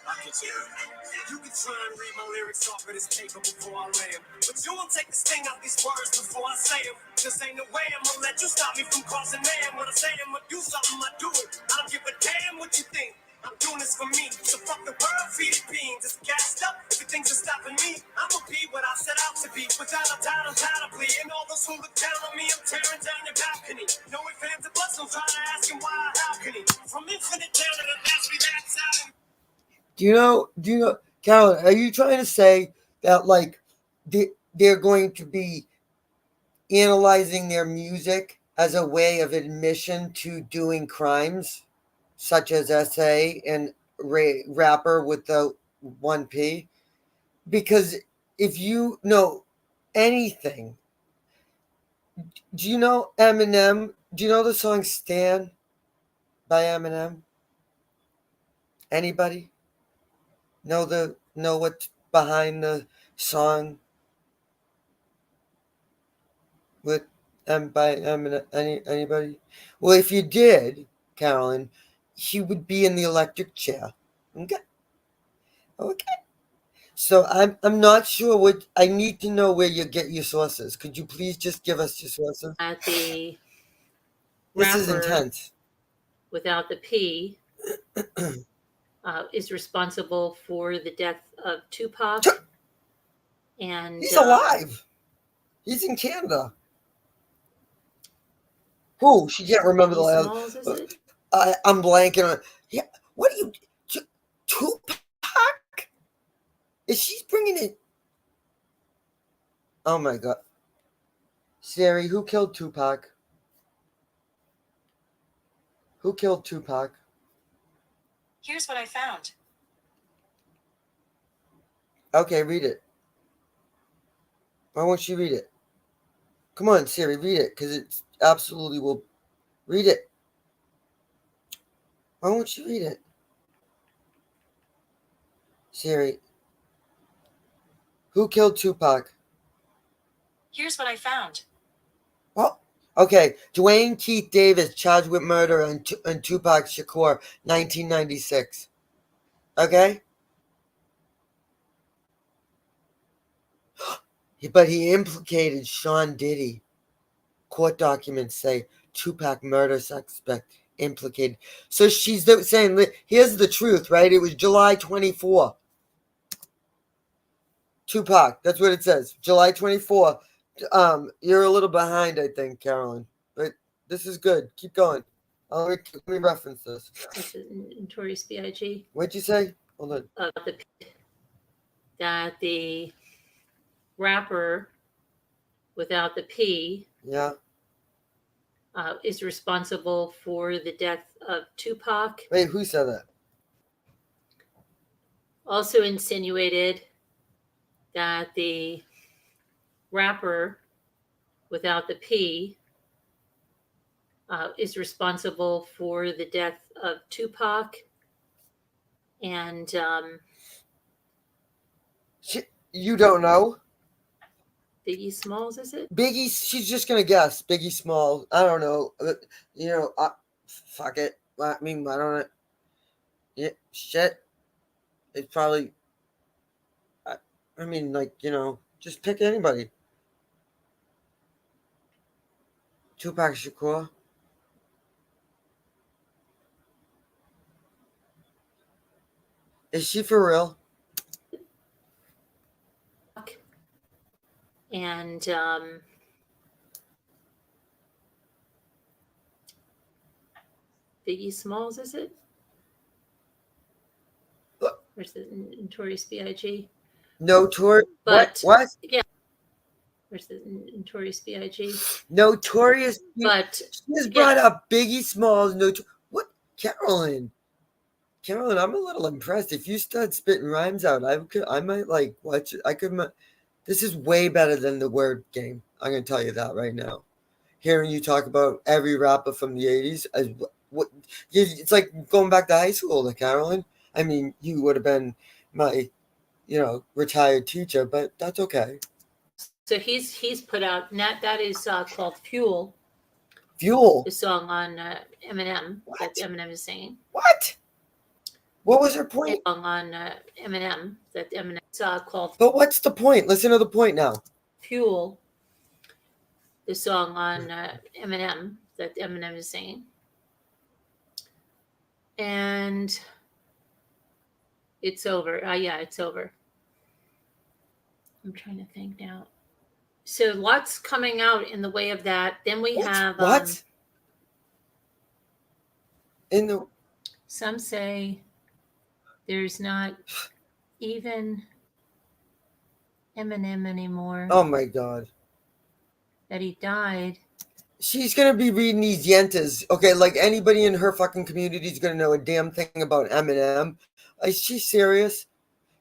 S15: I'll get you there. You can try and read my lyrics off of this paper before I lay them, but you won't take the sting out these words before I say them. Just ain't no way I'm gonna let you stop me from causing man. When I say I'm gonna do something, I do it. I don't give a damn what you think. I'm doing this for me. So fuck the world, feed it beans. It's gassed up. If things are stopping me, I'ma be what I set out to be. Without a doubt, undoubtedly. And all those who look down on me, I'm tearing down your balcony. No ifs, ands, or buts. I'm trying to ask him why, how can he? From infinite down to the last relax out.
S4: Do you know, Carolyn, are you trying to say that like they're going to be analyzing their music as a way of admission to doing crimes, such as essay and rapper with the 1P? Because if you know anything, do you know Eminem? Do you know the song "Stan" by Eminem? Anybody know what's behind the song with by Eminem? Anybody? Well, if you did, Carolyn, he would be in the electric chair. Okay. Okay. So I'm not sure what I need to know where you get your sources. Could you please just give us your sources?
S6: The
S4: This is
S6: rapper
S4: intense.
S6: without the P is responsible for the death of Tupac. And
S4: He's alive. He's in Canada. Who? She can't remember the last.
S6: Smalls, is it?
S4: I'm blanking on. Yeah. What are you? Tupac? Is she bringing it? Oh my God. Siri, who killed Tupac? Who killed Tupac?
S12: Here's what I found.
S4: Okay, read it. Why won't she read it? Come on, Siri, read it, because it absolutely will. Read it. Why won't you read it? Siri. Who killed Tupac?
S12: Here's what I found.
S4: Well, okay. Dwayne Keith Davis charged with murder on Tupac Shakur, 1996. Okay? But he implicated Sean Diddy. Court documents say Tupac murder suspect implicated. So she's saying, here's the truth, right? It was July 24. Tupac, that's what it says. July 24. You're a little behind, I think, Carolyn. But this is good. Keep going. Let me reference this.
S6: This is Notorious B.I.G.
S4: What'd you say? Hold on.
S6: That the rapper without the P
S4: Yeah.
S6: is responsible for the death of Tupac.
S4: Wait, who said that?
S6: Also insinuated that the rapper without the P is responsible for the death of Tupac. And
S4: you don't know?
S6: Biggie Smalls, is it?
S4: Biggie, she's just going to guess. Biggie Smalls. I don't know. Fuck it. I mean, I don't know. Yeah, shit. It's probably, just pick anybody. Tupac Shakur. Is she for real?
S6: And Biggie Smalls, is it? Where's the Notorious B.I.G.?
S4: Notorious. What?
S6: Yeah. Where's the Notorious B.I.G.?
S4: Notorious.
S6: But
S4: she has brought up Biggie Smalls. What? Carolyn, I'm a little impressed. If you start spitting rhymes out, I might like watch it. This is way better than the word game. I'm gonna tell you that right now. Hearing you talk about every rapper from the 80s, it's like going back to high school, Carolyn. I mean, you would have been my, retired teacher, but that's okay.
S6: So he's put out, and that is called Fuel.
S4: Fuel?
S6: The song on Eminem that Eminem is singing.
S4: What? What was her point?
S6: The song on Eminem that Eminem called.
S4: But what's the point? Listen to the point now.
S6: Fuel. The song on Eminem that Eminem is singing. And it's over. Yeah, it's over. I'm trying to think now. So lots coming out in the way of that. Then we have
S4: what?
S6: Some say there's not even Eminem anymore.
S4: Oh my God.
S6: That he died.
S4: She's gonna be reading these yentas. Okay, like anybody in her fucking community is gonna know a damn thing about Eminem. Is she serious?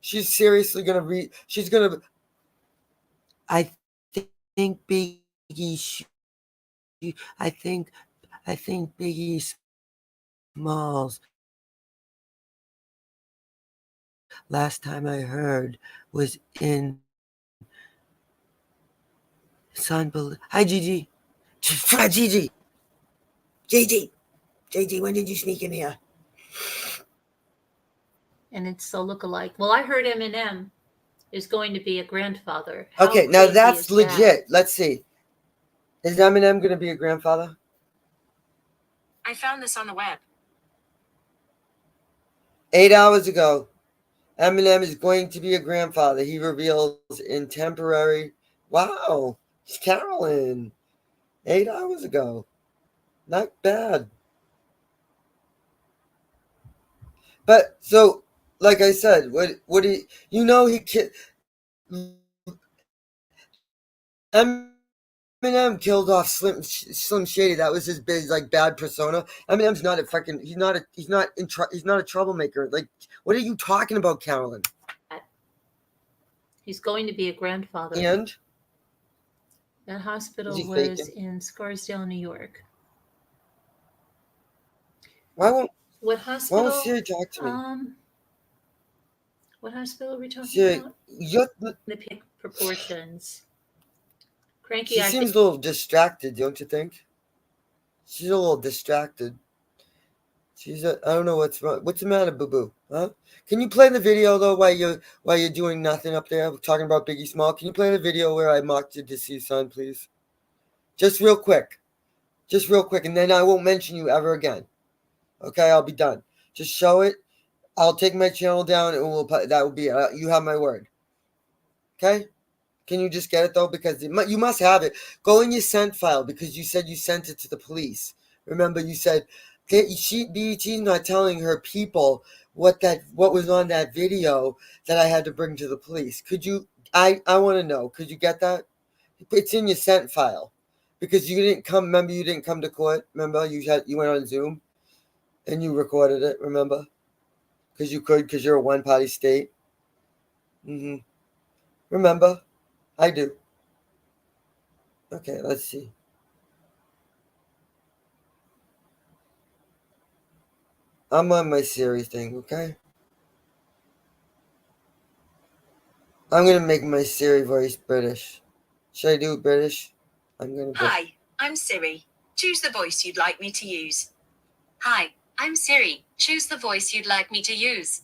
S4: She's seriously gonna read. She's gonna. I think Biggie. I think Biggie Smalls. Last time I heard was in Hi, Gigi. Gigi. JG, when did you sneak in here?
S6: And it's so look-alike. Well, I heard Eminem is going to be a grandfather. How
S4: Okay, now
S6: crazy
S4: that's
S6: is
S4: legit.
S6: that?
S4: Let's see. Is Eminem going to be a grandfather?
S12: I found this on the web.
S4: 8 hours ago, Eminem is going to be a grandfather. He reveals in temporary. Wow, it's Carolyn. 8 hours ago. Not bad. But so, like I said, what do you know? Eminem killed off Slim Shady. That was his big bad persona. Eminem's not a fucking. He's not a troublemaker. Like, what are you talking about, Carolyn?
S6: He's going to be a grandfather.
S4: And
S6: that hospital
S4: he
S6: was
S4: faking?
S6: in Scarsdale, New York.
S4: What
S6: hospital?
S4: won't Siri talk to me?
S6: What hospital are we talking
S4: Siri,
S6: about? The pick proportions. Cranky.
S4: She seems a little distracted, don't you think? She's a little distracted. I don't know what's wrong. What's the matter, Boo Boo? Huh? Can you play the video though while you're doing nothing up there talking about Biggie Small? Can you play the video where I mocked your deceased son, please? Just real quick, and then I won't mention you ever again. Okay, I'll be done. Just show it. I'll take my channel down, and that will be it. You have my word. Okay. Can you just get it though? Because you must have it. Go in your sent file because you said you sent it to the police. Remember, you said BET's not telling her people what was on that video that I had to bring to the police. Could you? I want to know. Could you get that? It's in your sent file because you didn't come. Remember, you didn't come to court. Remember, you went on Zoom and you recorded it. Remember, because you could because you're a one-party state. Remember. I do. Okay, let's see. I'm on my Siri thing, okay? I'm going to make my Siri voice British. Should I do British?
S12: Hi, I'm Siri. Choose the voice you'd like me to use. Hi, I'm Siri. Choose the voice you'd like me to use.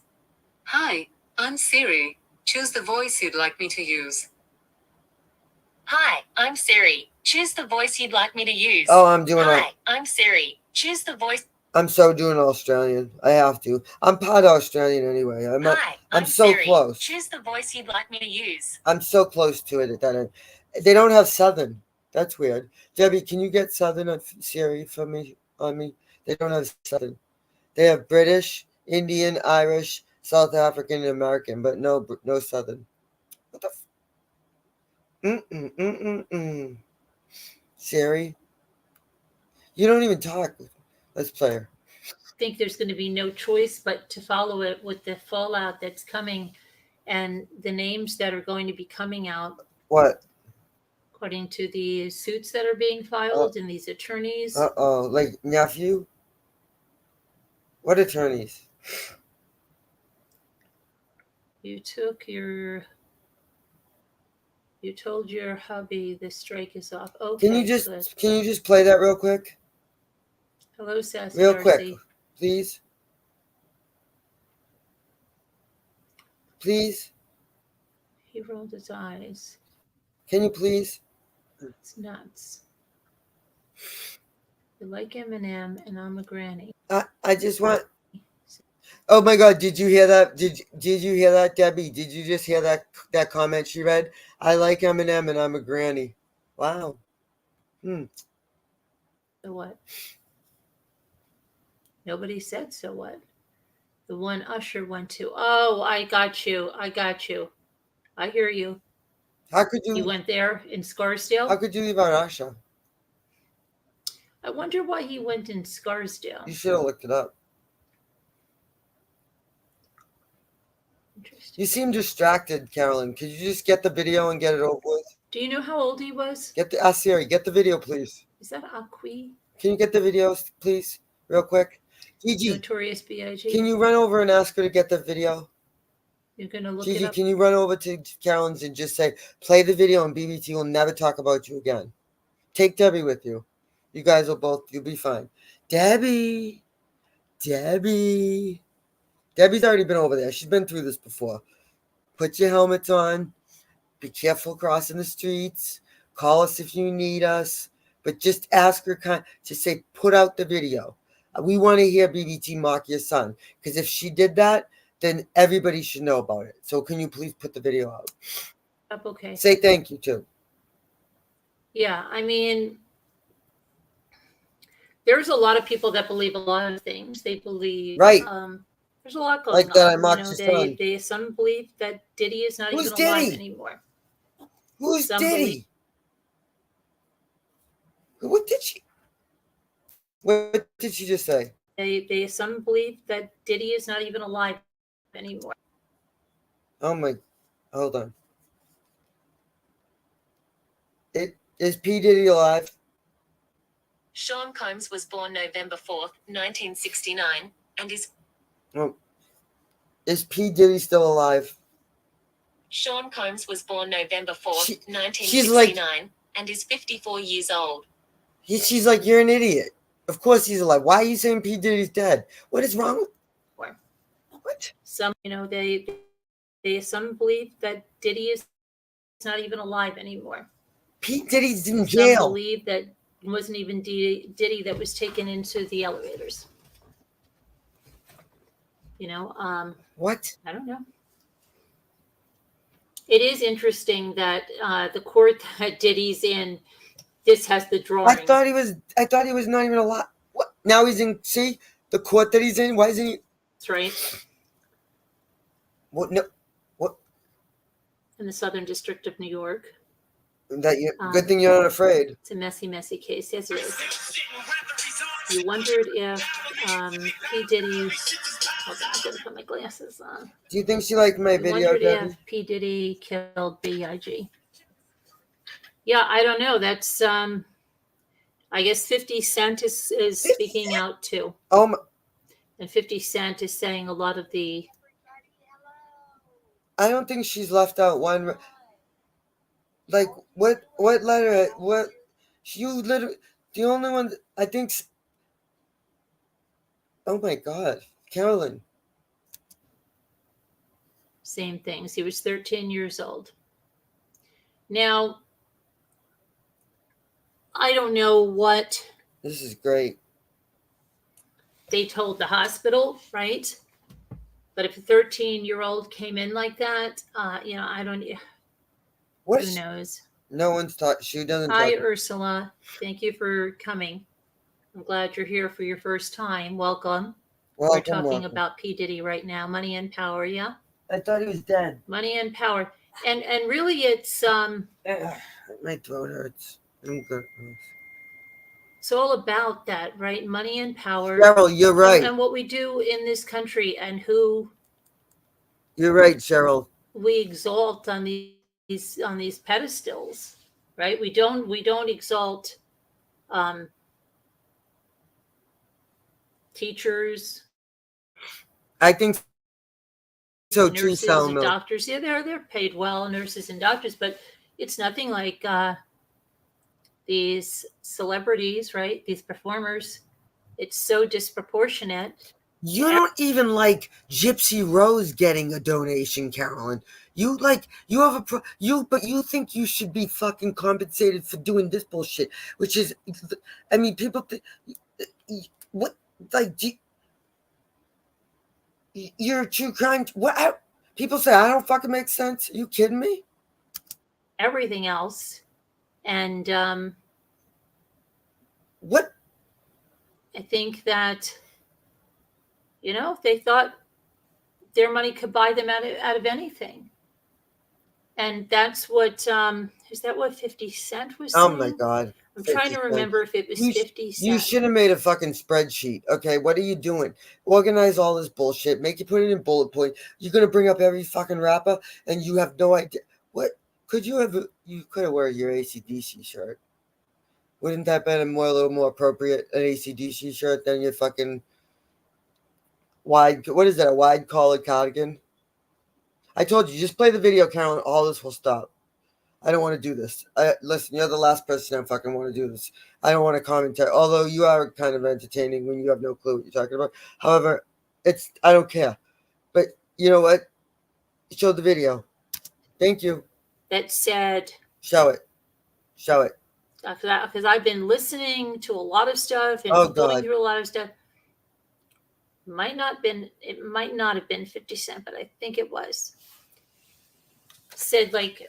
S16: Hi, I'm Siri. Choose the voice you'd like me to use.
S12: Hi, I'm Siri. Choose the voice you'd like me to use.
S4: Oh, I'm doing
S12: Hi, I'm Siri. Choose the voice.
S4: I'm so doing Australian. I have to. I'm part Australian anyway. I'm so
S12: Siri.
S4: close.
S12: Choose the voice you'd like me to use.
S4: I'm so close to it that they don't have Southern. That's weird. Debbie, can you get Southern on Siri for me? On me? They don't have Southern. They have British, Indian, Irish, South African, and American, but no Southern. What the? Siri, you don't even talk. Let's play her.
S6: I think there's going to be no choice but to follow it with the fallout that's coming and the names that are going to be coming out.
S4: What?
S6: According to the suits that are being filed and these attorneys.
S4: Like nephew? What attorneys?
S6: You told your hubby the strike is off. Okay.
S4: Can you just play that real quick?
S6: Hello, Sassy.
S4: Real
S6: Darcy.
S4: quick, please. Please.
S6: He rolled his eyes.
S4: Can you please?
S6: It's nuts. You like Eminem, and I'm a granny.
S4: I just want. Oh my God! Did you hear that? Did you hear that, Debbie? Did you just hear that comment she read? I like Eminem, and I'm a granny. Wow.
S6: So what? Nobody said so what. The one Usher went to. Oh, I got you. I hear you.
S4: How could you?
S6: You went there in Scarsdale?
S4: How could you leave out Usher?
S6: I wonder why he went in Scarsdale.
S4: You should have looked it up. You seem distracted, Carolyn. Could you just get the video and get it over with?
S13: Do you know how old he was?
S4: Get the Siri, get the video, please.
S13: Is that Aqui?
S4: Can you get the video, please, real quick? Gigi,
S13: Notorious B.I.G.
S4: can you run over and ask her to get the video?
S13: You're gonna look
S4: Gigi,
S13: it up.
S4: can you run over to Carolyn's and just say, play the video and BBT will never talk about you again. Take Debbie with you. You guys will both, you'll be fine. Debbie. Debbie's already been over there. She's been through this before. Put your helmets on. Be careful crossing the streets. Call us if you need us. But just ask her, just say, put out the video. We want to hear BBT mock your son. Because if she did that, then everybody should know about it. So can you please put the video out?
S13: Okay.
S4: Say thank you, too.
S13: Yeah, I mean, there's a lot of people that believe a lot of things. They believe,
S4: right?
S13: There's a lot going
S4: like
S13: on.
S4: That I mocked your son.
S13: Some believe that Diddy is not
S4: Who's
S13: even alive
S4: Diddy?
S13: anymore.
S4: Who's
S13: Some
S4: Diddy? What did she just say?
S13: Some believe that Diddy is not even alive anymore.
S4: Oh my, hold on. Is P. Diddy alive?
S12: Sean Combs was born November 4th, 1969, and is...
S4: Oh. Is P. Diddy still alive?
S12: Sean Combs was born November 4th, 1969,
S4: she's like,
S12: and is 54 years old.
S4: She's like, you're an idiot. Of course he's alive. Why are you saying P. Diddy's dead? What is wrong with... What?
S13: Some, some believe that Diddy is not even alive anymore.
S4: P. Diddy's in jail.
S13: Some believe that it wasn't even Diddy that was taken into the elevators.
S4: What?
S13: I don't know. It is interesting that the court that Diddy's in, this has the drawing.
S4: I thought he was not even alive. What? Now he's in, see? The court that he's in, why isn't he?
S13: That's right.
S4: What? No. What?
S13: In the Southern District of New York.
S4: Good thing you're not afraid.
S13: It's a messy case. Yes, it is. You wondered if P. Diddy... Hold on, I gotta put my glasses on.
S4: Do you think she liked my video,
S13: Wondered
S4: Debbie?
S13: if P. Diddy killed B.I.G. Yeah, I don't know. That's I guess 50 Cent is speaking out too.
S4: Oh my.
S13: And 50 Cent is saying a lot of the...
S4: I don't think she's left out one. Like, what letter? What? You literally, the only one, I think. Oh my God. Carolyn.
S13: Same things. He was 13 years old. Now, I don't know what...
S4: This is great.
S13: They told the hospital, right? But if a 13-year-old came in like that, I don't...
S4: What?
S13: Who knows?
S4: No one's taught. She doesn't.
S13: Hi, Ursula. Thank you for coming. I'm glad you're here for your first time. Welcome. We're talking about P. Diddy right now. Money and power, yeah?
S4: I thought he was dead.
S13: Money and power. And really it's...
S4: My throat hurts. I'm good.
S13: It's all about that, right? Money and power.
S4: Cheryl, you're right.
S13: And what we do in this country and who...
S4: You're right, Cheryl.
S13: We exalt on these pedestals, right? We don't exalt teachers.
S4: I think so too.
S13: Nurses and doctors. Yeah, they're paid well, nurses and doctors, but it's nothing like these celebrities, right? These performers. It's so disproportionate.
S4: You don't even like Gypsy Rose getting a donation, Carolyn. You think you should be fucking compensated for doing this bullshit, which is, I mean, people think, what, like, you're a true crime. What? People say I don't fucking make sense. Are you kidding me?
S13: Everything else, and
S4: what?
S13: I think that, if they thought their money could buy them out of anything, and that's what is that what 50 Cent was saying?
S4: Oh my God!
S13: I'm trying to remember if it was 50 cents.
S4: You should have made a fucking spreadsheet. Okay, what are you doing? Organize all this bullshit. Make it put it in bullet point. You're gonna bring up every fucking rapper, and you have no idea. What could you have? You could have wear your AC/DC shirt. Wouldn't that been a little more appropriate, an AC/DC shirt than your fucking wide? What is that? A wide collared cardigan? I told you, just play the video, Carolyn. All this will stop. I don't want to do this. Listen, you're the last person I fucking want to do this. I don't want to commentary, although you are kind of entertaining when you have no clue what you're talking about. However, I don't care. But you know what? Show the video. Thank you.
S13: That said,
S4: show it.
S13: After that, because I've been listening to a lot of stuff and going through a lot of stuff. It might not have been 50 Cent, but I think it was. Said like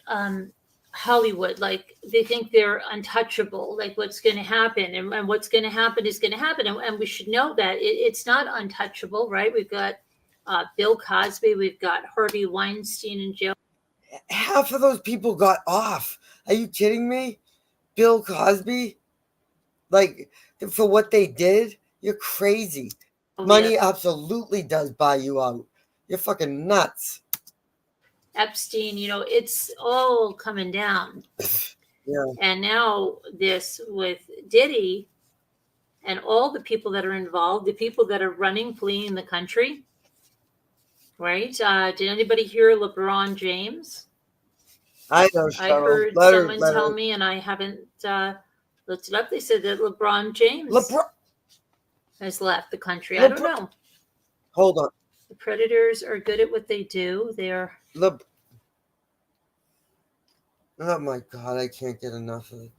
S13: Hollywood, like they think they're untouchable, like what's going to happen and what's going to happen is going to happen. And we should know that it's not untouchable, right? We've got Bill Cosby, we've got Harvey Weinstein in jail.
S4: Half of those people got off. Are you kidding me? Bill Cosby? Like, for what they did? You're crazy. Money absolutely does buy you out. You're fucking nuts.
S13: Epstein, it's all coming down.
S4: Yeah.
S13: And now this with Diddy and all the people that are involved, the people that are fleeing the country, right? Did anybody hear LeBron James?
S4: I know.
S13: I heard someone tell me, and I haven't looked it up. They said that LeBron James has left the country. I don't know.
S4: Hold on.
S13: The Predators are good at what they do. They're
S4: oh my God, I can't get enough of it.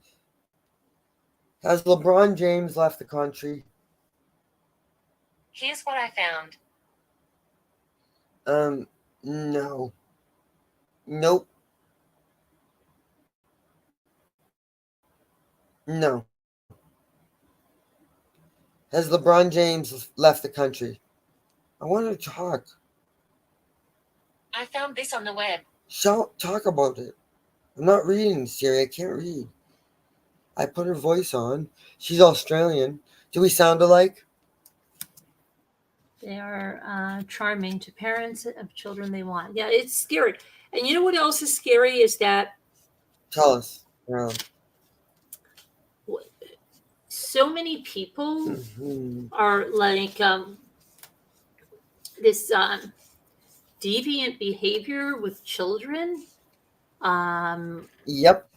S4: Has LeBron James left the country?
S12: Here's what I found.
S4: No. Nope. No. Has LeBron James left the country? I want to talk.
S12: I found this on the web.
S4: Talk about it. I'm not reading, Siri. I can't read. I put her voice on. She's Australian. Do we sound alike?
S13: They are charming to parents of children they want. Yeah, it's scary. And you know what else is scary is that...
S4: Tell us. Yeah.
S13: So many people are like this deviant behavior with children.
S4: Yep.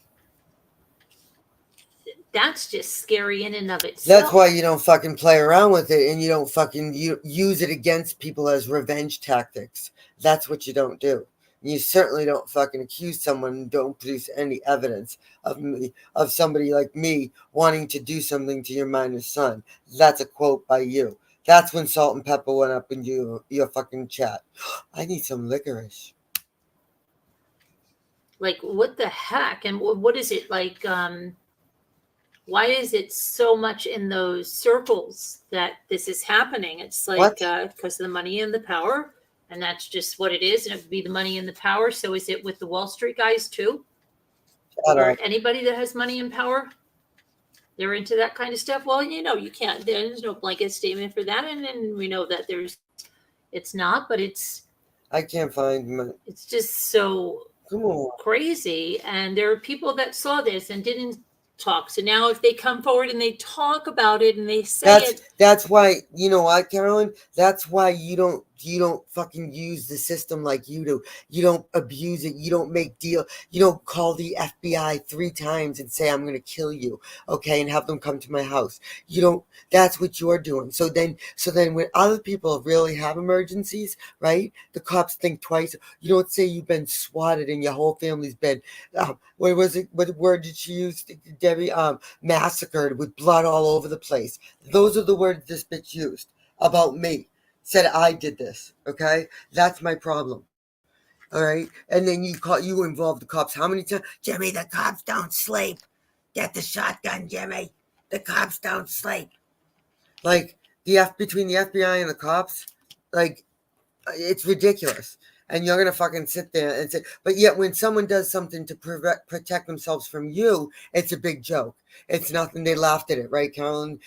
S13: That's just scary in and of itself.
S4: That's why you don't fucking play around with it and you don't fucking use it against people as revenge tactics. That's what you don't do. You certainly don't fucking accuse someone and don't produce any evidence of somebody like me wanting to do something to your minor son. That's a quote by you. That's when Salt and Pepper went up in your fucking chat. I need some licorice.
S13: Like, what the heck? And what is it like? Why is it so much in those circles that this is happening? It's like because of the money and the power. And that's just what it is. And it would be the money and the power. So is it with the Wall Street guys too? Or anybody that has money and power? They're into that kind of stuff. Well, you can't. There's no blanket statement for that. And we know that it's not, but
S4: I can't find
S13: it's just so crazy. And there are people that saw this and didn't talk. So now if they come forward and they talk about it and they say
S4: that's why, you know what, Carolyn? That's why you don't fucking use the system like you do. You don't abuse it. You don't make deal. You don't call the FBI 3 times and say, I'm going to kill you. Okay. And have them come to my house. You don't, that's what you're doing. So then when other people really have emergencies, right? The cops think twice. You don't say you've been swatted and your whole family's been, what was it? What word did she use, Debbie? Massacred with blood all over the place. Those are the words this bitch used about me. Said I did this, okay? That's my problem. All right? And then you involve the cops. How many times? Jimmy, the cops don't sleep. Get the shotgun, Jimmy. The cops don't sleep. Like, between the FBI and the cops, like, it's ridiculous. And you're gonna fucking sit there and say, but yet when someone does something to protect themselves from you, it's a big joke. It's nothing. They laughed at it, right, Carolyn?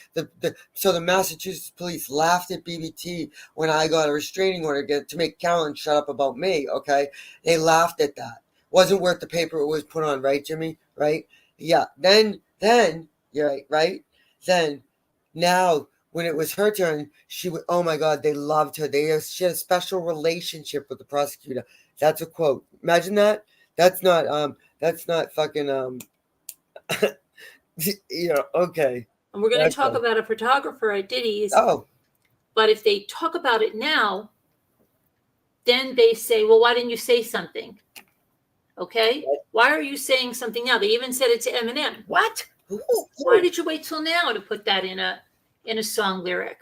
S4: So the Massachusetts police laughed at BBT when I got a restraining order to make Carolyn shut up about me. Okay, they laughed at that. Wasn't worth the paper it was put on, right, Jimmy? Right? Yeah. Then you're right. Then now, when it was her turn, she would, oh my God, they loved her. She had a special relationship with the prosecutor. That's a quote. Imagine that. That's not fucking, okay.
S13: And we're going to
S4: That's
S13: talk
S4: good.
S13: about a photographer at Diddy's.
S4: Oh.
S13: But if they talk about it now, then they say, well, why didn't you say something? Okay. Why are you saying something now? They even said it to Eminem. What? Why did you wait till now to put that in a song lyric?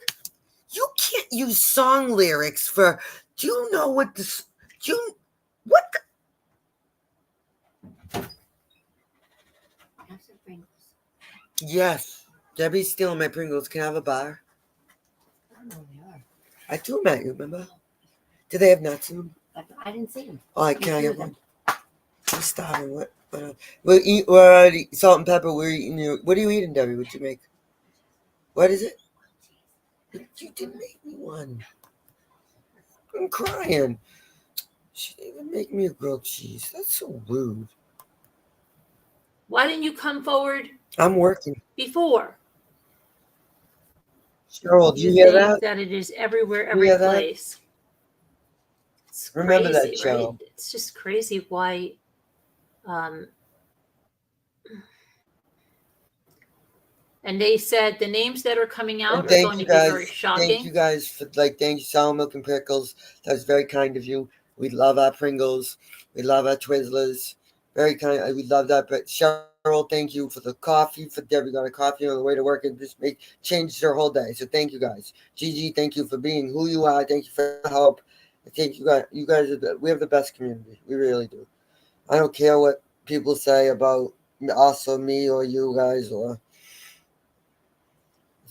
S4: You can't use song lyrics for. Do you know what this? What? Yes, Debbie's stealing my Pringles. Can I have a bar?
S5: I don't know where they are.
S4: I threw them at you. Remember? Do they have nuts in them?
S5: I didn't see them.
S4: Oh, can I have one? I'm starving. What? We're already salt and pepper. We're eating. What are you eating, Debbie? What'd you make? What is it? You didn't make me one. I'm crying. She didn't even make me a grilled cheese. That's so rude.
S13: Why didn't you come forward?
S4: I'm working.
S13: Before.
S4: Cheryl, do you hear that?
S13: That it is everywhere,
S4: You hear
S13: every
S4: that?
S13: place. It's
S4: Remember that,
S13: crazy,
S4: Cheryl.
S13: right? It's just crazy why. And they said the names that are coming out are going to be very shocking.
S4: Thank you guys for thank you, Sour Milk and Pickles. That was very kind of you. We love our Pringles. We love our Twizzlers. Very kind. We love that. But Cheryl, thank you for the coffee. For Debbie got a coffee on the way to work and just changed her whole day. So thank you guys. Gigi, thank you for being who you are. Thank you for the help. I think you guys we have the best community. We really do. I don't care what people say about us or me or you guys or.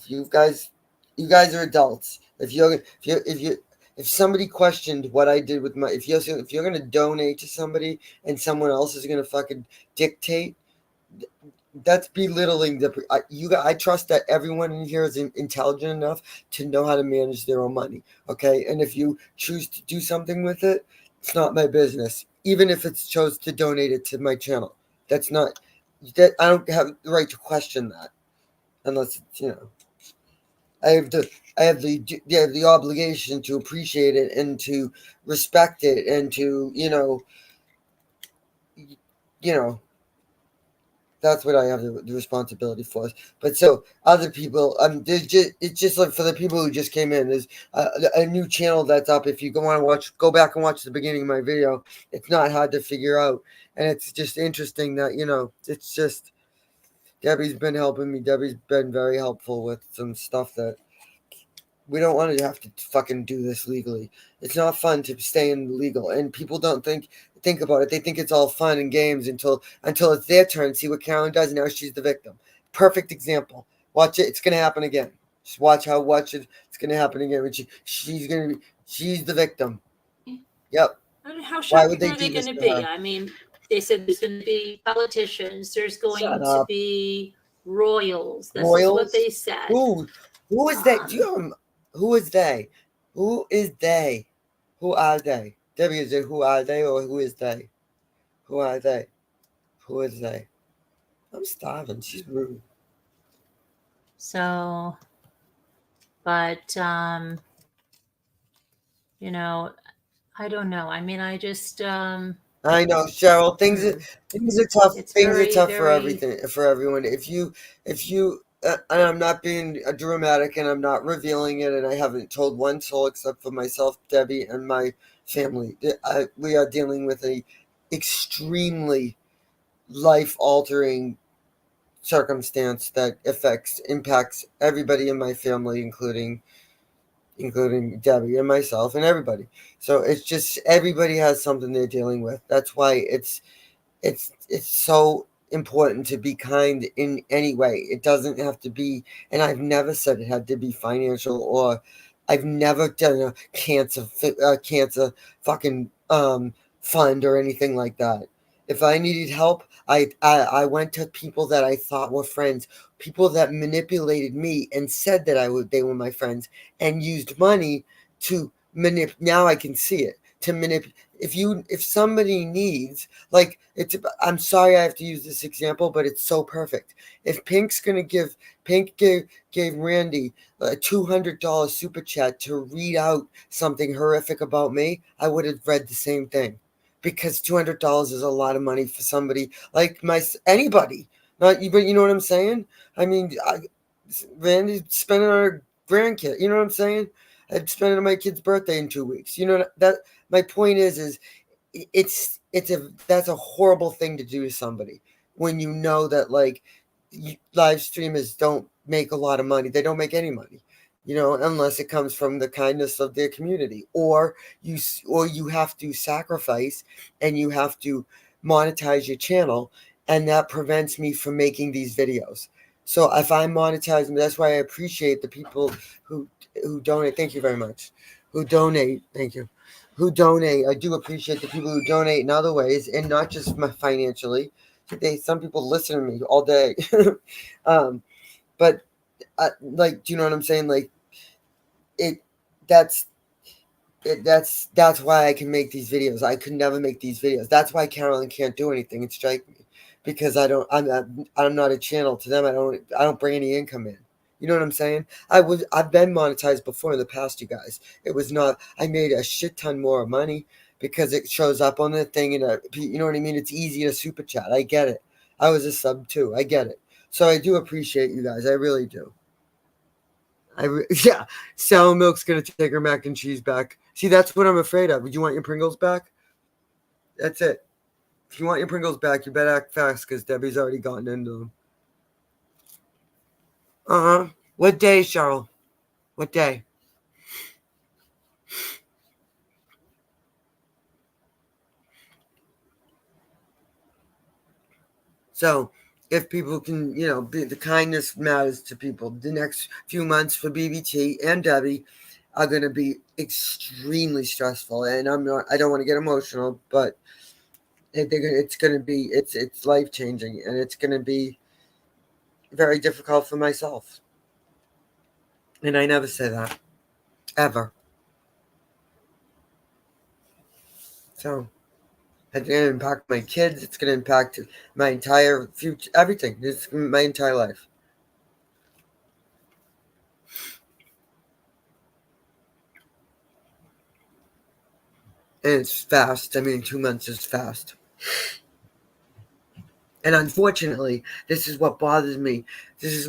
S4: You guys are adults. If somebody questioned what I did with if you're gonna donate to somebody and someone else is gonna fucking dictate, that's belittling I trust that everyone in here is intelligent enough to know how to manage their own money. Okay, and if you choose to do something with it, it's not my business. Even if it's chose to donate it to my channel, that's not that I don't have the right to question that unless it's I have the obligation to appreciate it and to respect it and to that's what I have the responsibility for. But so other people, it's just like for the people who just came in, there's a new channel that's up. If you go back and watch the beginning of my video, it's not hard to figure out, and it's just interesting that it's just. Debbie's been helping me. Debbie's been very helpful with some stuff that we don't want to have to fucking do this legally. It's not fun to stay in legal, and people don't think about it. They think it's all fun and games until it's their turn. See what Carolyn does. Now she's the victim. Perfect example. Watch it. It's gonna happen again. Just watch it. It's gonna happen again. She's the victim. Yep.
S13: How shocking are they going to be? I mean, they said there's going to be politicians. There's going to be royals. This is what they said.
S4: Who is that? Do you know who is they? Who is they? Who are they? Debbie, is it who are they or who is they? Who are they? Who is they? I'm starving. She's rude.
S13: So, but I don't know. I mean, I just
S4: I know, Cheryl. Things are tough. Things are tough for everyone. If you and I'm not being dramatic, and I'm not revealing it, and I haven't told one soul except for myself, Debbie, and my family. We are dealing with a extremely life-altering circumstance that impacts everybody in my family, including Debbie and myself and everybody. So it's just everybody has something they're dealing with. That's why it's so important to be kind in any way. It doesn't have to be, and I've never said it had to be financial or I've never done a cancer fucking fund or anything like that. If I needed help, I went to people that I thought were friends, people that manipulated me and said that they were my friends and used money to manipulate. Now I can see it, to manipulate. If somebody needs, like, I'm sorry I have to use this example, but it's so perfect. If Pink gave Randy a $200 super chat to read out something horrific about me, I would have read the same thing, because $200 is a lot of money for somebody like anybody. Not even, you know what I'm saying? I mean, Randy's spending on her grandkid. You know what I'm saying? I'd spend it on my kid's birthday in 2 weeks. You know that. My point is that's a horrible thing to do to somebody when you know that, like, live streamers don't make a lot of money. They don't make any money, unless it comes from the kindness of their community, or you have to sacrifice and you have to monetize your channel, and that prevents me from making these videos. So if I monetize them, that's why I appreciate the people who donate. Thank you very much. Who donate. Thank you. Who donate. I do appreciate the people who donate in other ways, and not just financially. Some people listen to me all day. But like, do you know what I'm saying? Like, that's why I can make these videos. I could never make these videos. That's why Carolyn can't do anything and strike me, because I'm not a channel to them. I don't bring any income in. You know what I'm saying? I've been monetized before in the past, you guys. It was not. I made a shit ton more money because it shows up on the thing, and you know what I mean. It's easy to super chat. I get it. I was a sub too. I get it. So I do appreciate you guys. I really do. Yeah. Sour Milk's gonna take her mac and cheese back. See, that's what I'm afraid of. Would you want your Pringles back? That's it. If you want your Pringles back, you better act fast, because Debbie's already gotten into them. What day, Cheryl? What day? So, if people can, the kindness matters to people. The next few months for BBT and Debbie are going to be extremely stressful, and I don't want to get emotional, but it's going to be, it's life changing, and it's going to be very difficult for myself. And I never say that, ever. So, it's going to impact my kids. It's going to impact my entire future, everything. It's my entire life. And it's fast. I mean, 2 months is fast. And unfortunately, this is what bothers me. This is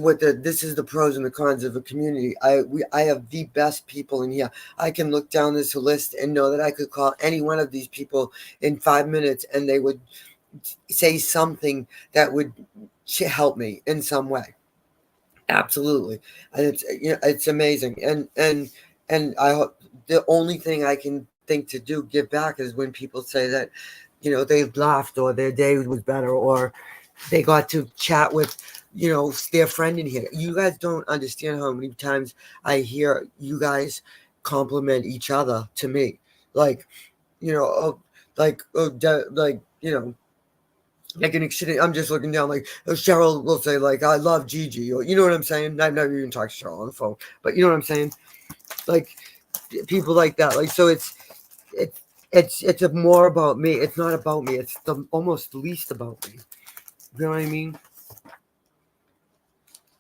S4: the pros and the cons of a community. I have the best people in here. I can look down this list and know that I could call any one of these people in 5 minutes, and they would say something that would help me in some way. Absolutely. And it's amazing. And I hope the only thing I can think to give back is when people say that, they laughed, or their day was better, or they got to chat with, their friend in here. You guys don't understand how many times I hear you guys compliment each other to me. Like, like an extended, I'm just looking down, like, Cheryl will say, like, I love Gigi, or, you know what I'm saying? I've never even talked to Cheryl on the phone, but you know what I'm saying? Like, people like that. Like, so it's more about me. It's not about me. It's almost least about me. You know what I mean?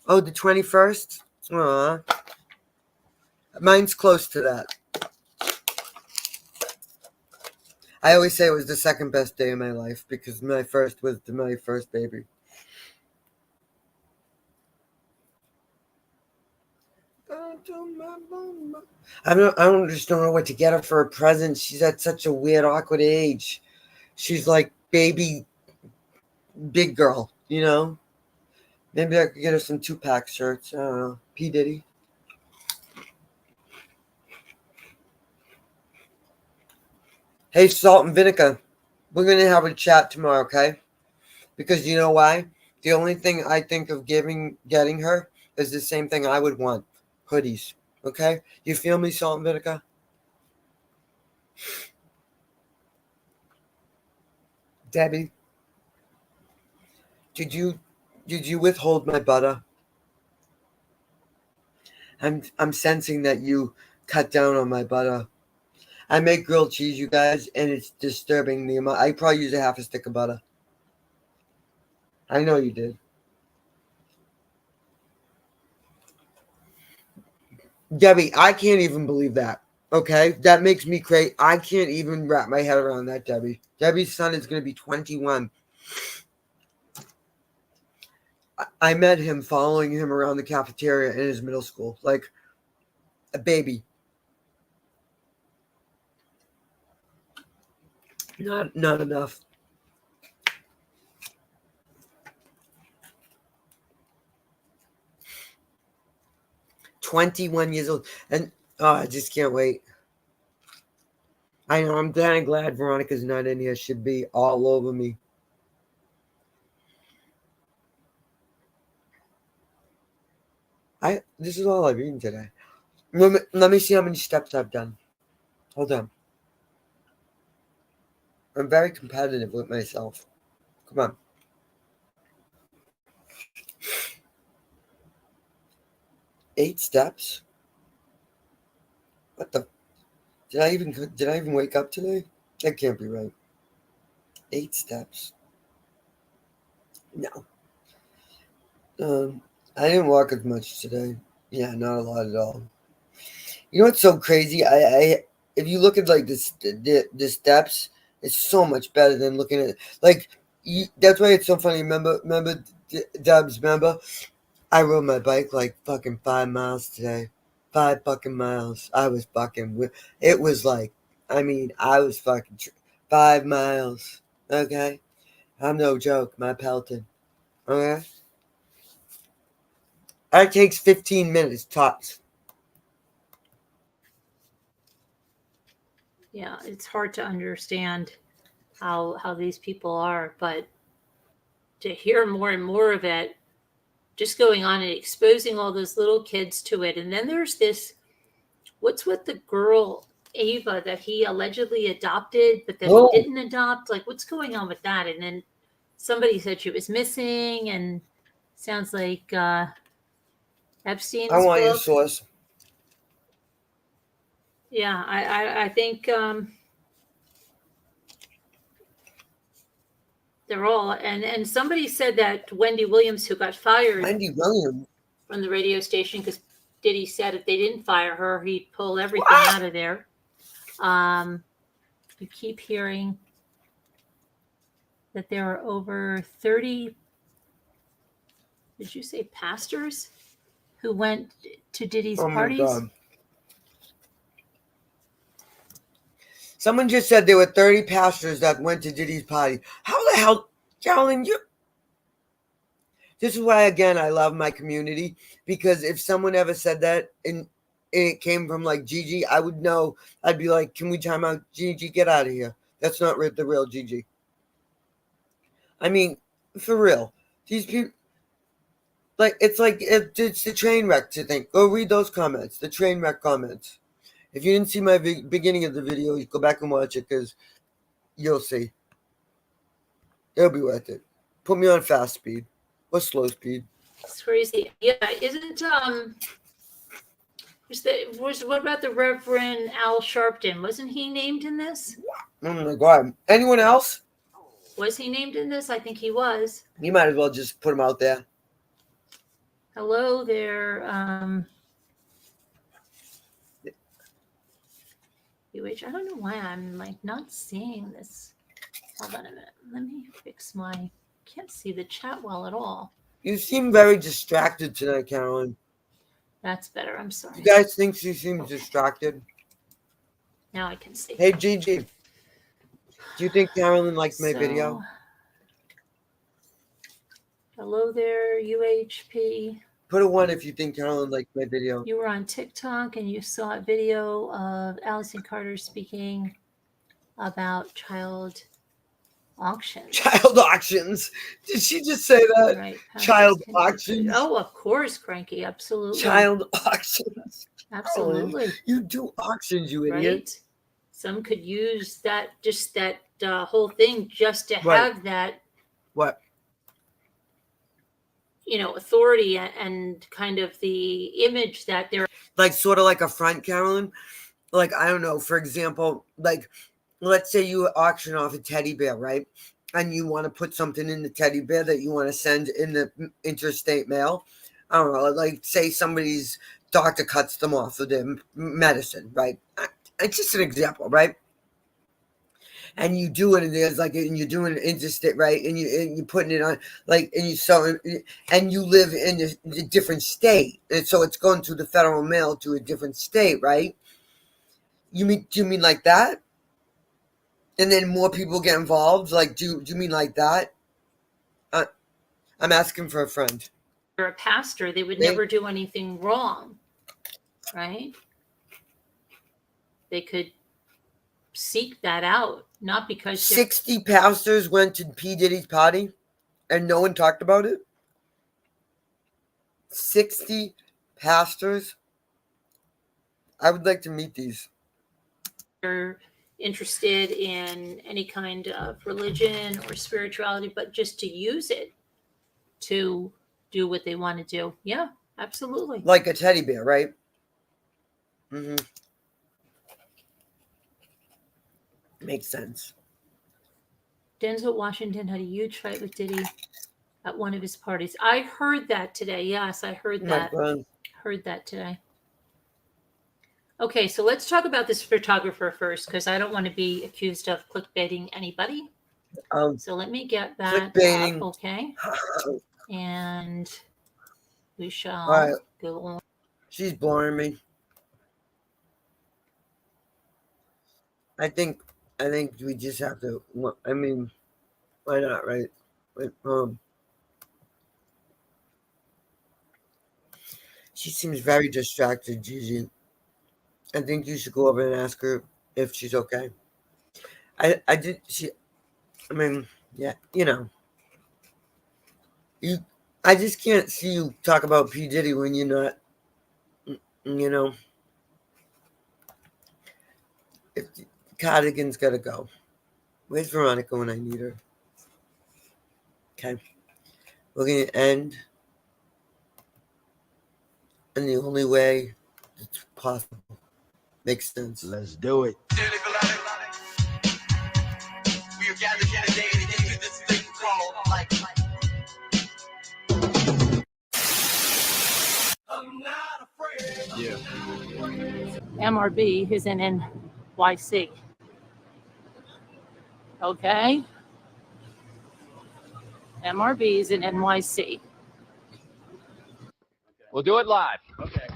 S4: Oh, the 21st? Aww. Mine's close to that. I always say it was the second best day of my life, because my first was my first baby. I just don't know what to get her for a present. She's at such a weird, awkward age. She's like baby, big girl, Maybe I could get her some 2-pack shirts. I don't know. P. Diddy. Hey, Salt and Vinegar. We're going to have a chat tomorrow, okay? Because you know why? The only thing I think of getting her is the same thing I would want. Hoodies. Okay? You feel me, Salt and Vinegar? Debbie, did you withhold my butter? I'm sensing that you cut down on my butter. I make grilled cheese, you guys, and it's disturbing the amount. I probably use a half a stick of butter. I know you did. Debbie, I can't even believe that. Okay? That makes me crazy. I can't even wrap my head around that, Debbie. Debbie's son is going to be 21. I met him following him around the cafeteria in his middle school. Like a baby. Not enough. $21 old. And I just can't wait. I know, I'm kind of glad Veronica's not in here. She'd be all over me. This is all I've eaten today. Let me see how many steps I've done. Hold on. I'm very competitive with myself. Come on. Eight steps? What the? Did I even wake up today? That can't be right. 8 steps. No. I didn't walk as much today. Yeah, not a lot at all. You know what's so crazy? If you look at like the steps, it's so much better than looking at like that's why it's so funny. Remember Dubs, remember? I rode my bike like fucking 5 miles today. 5 fucking miles. I was fucking. It was like, I mean, I was fucking 5 miles. Okay, I'm no joke. My Pelton. Okay, that takes 15 minutes tops.
S13: Yeah, it's hard to understand how these people are, but to hear more and more of it just going on and exposing all those little kids to it. And then there's this, what's with the girl Ava that he allegedly adopted, but that he didn't adopt? Like, what's going on with that? And then somebody said she was missing, and sounds like Epstein's
S4: I want
S13: book.
S4: your source.
S13: Yeah, I think they're all, and somebody said that Wendy Williams, who got fired from the radio station because Diddy said if they didn't fire her, he'd pull everything out of there. We keep hearing that there are over 30, did you say pastors, who went to Diddy's parties?
S4: God. Someone just said there were 30 pastors that went to Diddy's party. How the hell, Carolyn, this is why, again, I love my community, because if someone ever said that and it came from like Gigi, I would know. I'd be like, can we time out Gigi? Get out of here. That's not the real Gigi. I mean, for real. These people, like, it's the train wreck to think. Go read those comments, the train wreck comments. If you didn't see my beginning of the video, you go back and watch it because you'll see. It'll be worth it. Put me on fast speed or slow speed.
S13: It's crazy. Yeah, isn't what about the Reverend Al Sharpton? Wasn't he named in this?
S4: Oh my God. Anyone else?
S13: Was he named in this? I think he was.
S4: You might as well just put him out there.
S13: Hello there. I don't know why I'm like not seeing this. Hold on a minute. Let me fix my. Can't see the chat well at all.
S4: You seem very distracted tonight, Carolyn.
S13: That's better. I'm sorry.
S4: You guys think she seems distracted?
S13: Now I can see.
S4: Hey, Gigi. Do you think Carolyn liked my video?
S13: Hello there, UHP.
S4: Put a 1 if you think Carolyn liked my video.
S13: You were on TikTok and you saw a video of Allison Carter speaking about child auctions.
S4: Child auctions? Did she just say that?
S13: Right.
S4: Child auctions?
S13: Oh, of course, Cranky. Absolutely.
S4: Child auctions.
S13: Absolutely.
S4: You do auctions, you
S13: Right?
S4: idiot.
S13: Some could use that, just that whole thing, just to
S4: Right.
S13: have that,
S4: What?
S13: authority and kind of the image that they're
S4: Like sort of like a front, Carolyn. Like, I don't know, for example, like let's say you auction off a teddy bear, right? And you want to put something in the teddy bear that you want to send in the interstate mail. I don't know, like say somebody's doctor cuts them off of their medicine, right? It's just an example, right? And you do it, and there's like, and you're doing it interstate, right? And you're putting it on, like, and you sell, and you live in a different state, and so it's going through the federal mail to a different state, right? Do you mean like that? And then more people get involved? Like, do you mean like that? I'm asking for a friend.
S13: a pastor, they would never do anything wrong, right? They could seek that out, not because
S4: 60 pastors went to P. Diddy's party and no one talked about it? 60 pastors? I would like to meet these.
S13: they're interested in any kind of religion or spirituality, but just to use it to do what they want to do. Yeah, absolutely.
S4: Like a teddy bear, right? Mm-hmm. Makes sense.
S13: Denzel Washington had a huge fight with Diddy at one of his parties. I heard that today. Yes, I heard that. Heard that today. Okay, so let's talk about this photographer first, because I don't want to be accused of clickbaiting anybody. So let me get that
S4: clickbaiting.
S13: up, okay? And we shall go on.
S4: She's boring me. I think we just have to. I mean, why not, right? She seems very distracted, Gigi. I think you should go over and ask her if she's okay. I mean, yeah, I just can't see you talk about P. Diddy when you're not, if Cardigan's gotta go. Where's Veronica when I need her? Okay. We're gonna end. And the only way it's possible. Makes sense.
S9: Let's do it.
S15: We are gathered here today to give you this thing called like. I'm not afraid.
S6: Yeah. MRB is in NYC. Okay. MRB is in NYC.
S8: We'll do it live. Okay.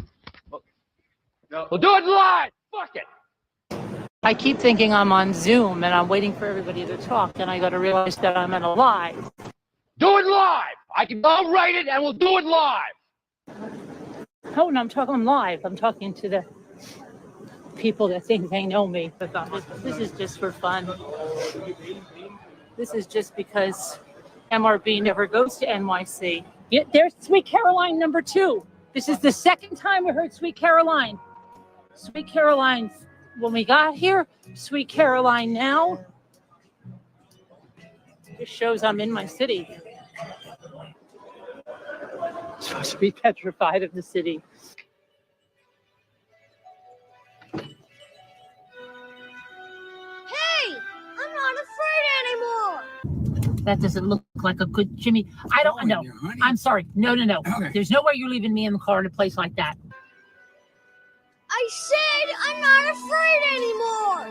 S8: We'll do it live. Fuck it.
S6: I keep thinking I'm on Zoom and I'm waiting for everybody to talk, and I got to realize that I'm in a live.
S8: Do it live. I'll write it and we'll do it live.
S6: Oh, no, I'm live. I'm talking to the people that think they know me. This is just for fun. This is just because MRB never goes to NYC. There's Sweet Caroline number 2. This is the second time we heard Sweet Caroline. Sweet Caroline when we got here, Sweet Caroline now. This shows I'm in my city. I'm supposed to be petrified of the city.
S17: Hey, I'm not afraid anymore.
S6: That doesn't look like a good Jimmy. I don't know. I'm sorry. No. Okay. There's no way you're leaving me in the car in a place like that.
S17: I said I'm not afraid anymore.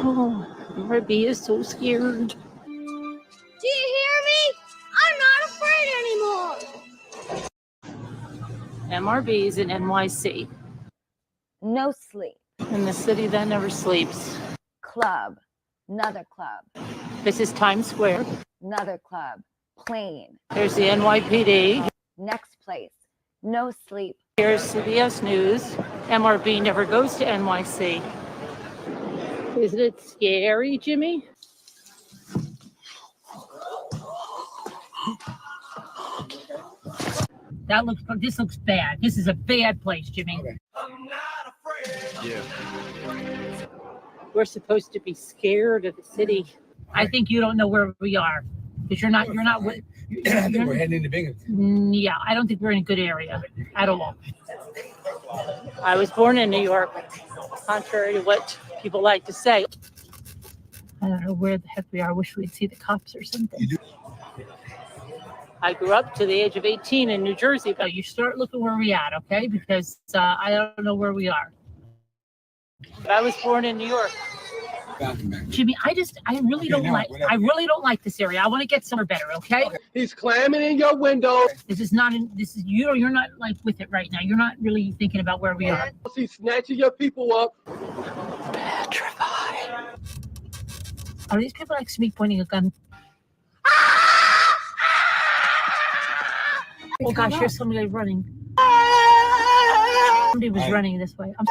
S6: Oh, Ruby is so scared.
S17: Do you hear me? I'm not afraid anymore.
S6: MRB is in NYC.
S7: No sleep.
S6: In the city that never sleeps.
S7: Club. Another club.
S6: This is Times Square.
S7: Another club. Plane.
S6: There's the NYPD.
S7: Next place. No sleep.
S6: Here's CBS News. MRB never goes to NYC. Isn't it scary, Jimmy? This looks bad. This is a bad place, Jimmy.
S15: I'm not
S10: Yeah.
S6: We're supposed to be scared of the city. I think you don't know where we are because you're not. I think we're heading into Binghamton. Yeah, I don't think we're in a good area at all. I was born in New York, contrary to what people like to say. I don't know where the heck we are. I wish we'd see the cops or something. I grew up to the age of 18 in New Jersey, but you start looking where we at, okay? Because I don't know where we are. But I was born in New York. Jimmy, I really don't like this area. I want to get somewhere better, okay?
S8: He's clamming in your window.
S6: You're not like with it right now. You're not really thinking about where we are.
S8: He's snatching your people up.
S6: Petrified. Are these people like me pointing a gun? Oh gosh, here's somebody running. Somebody was running this way. I'm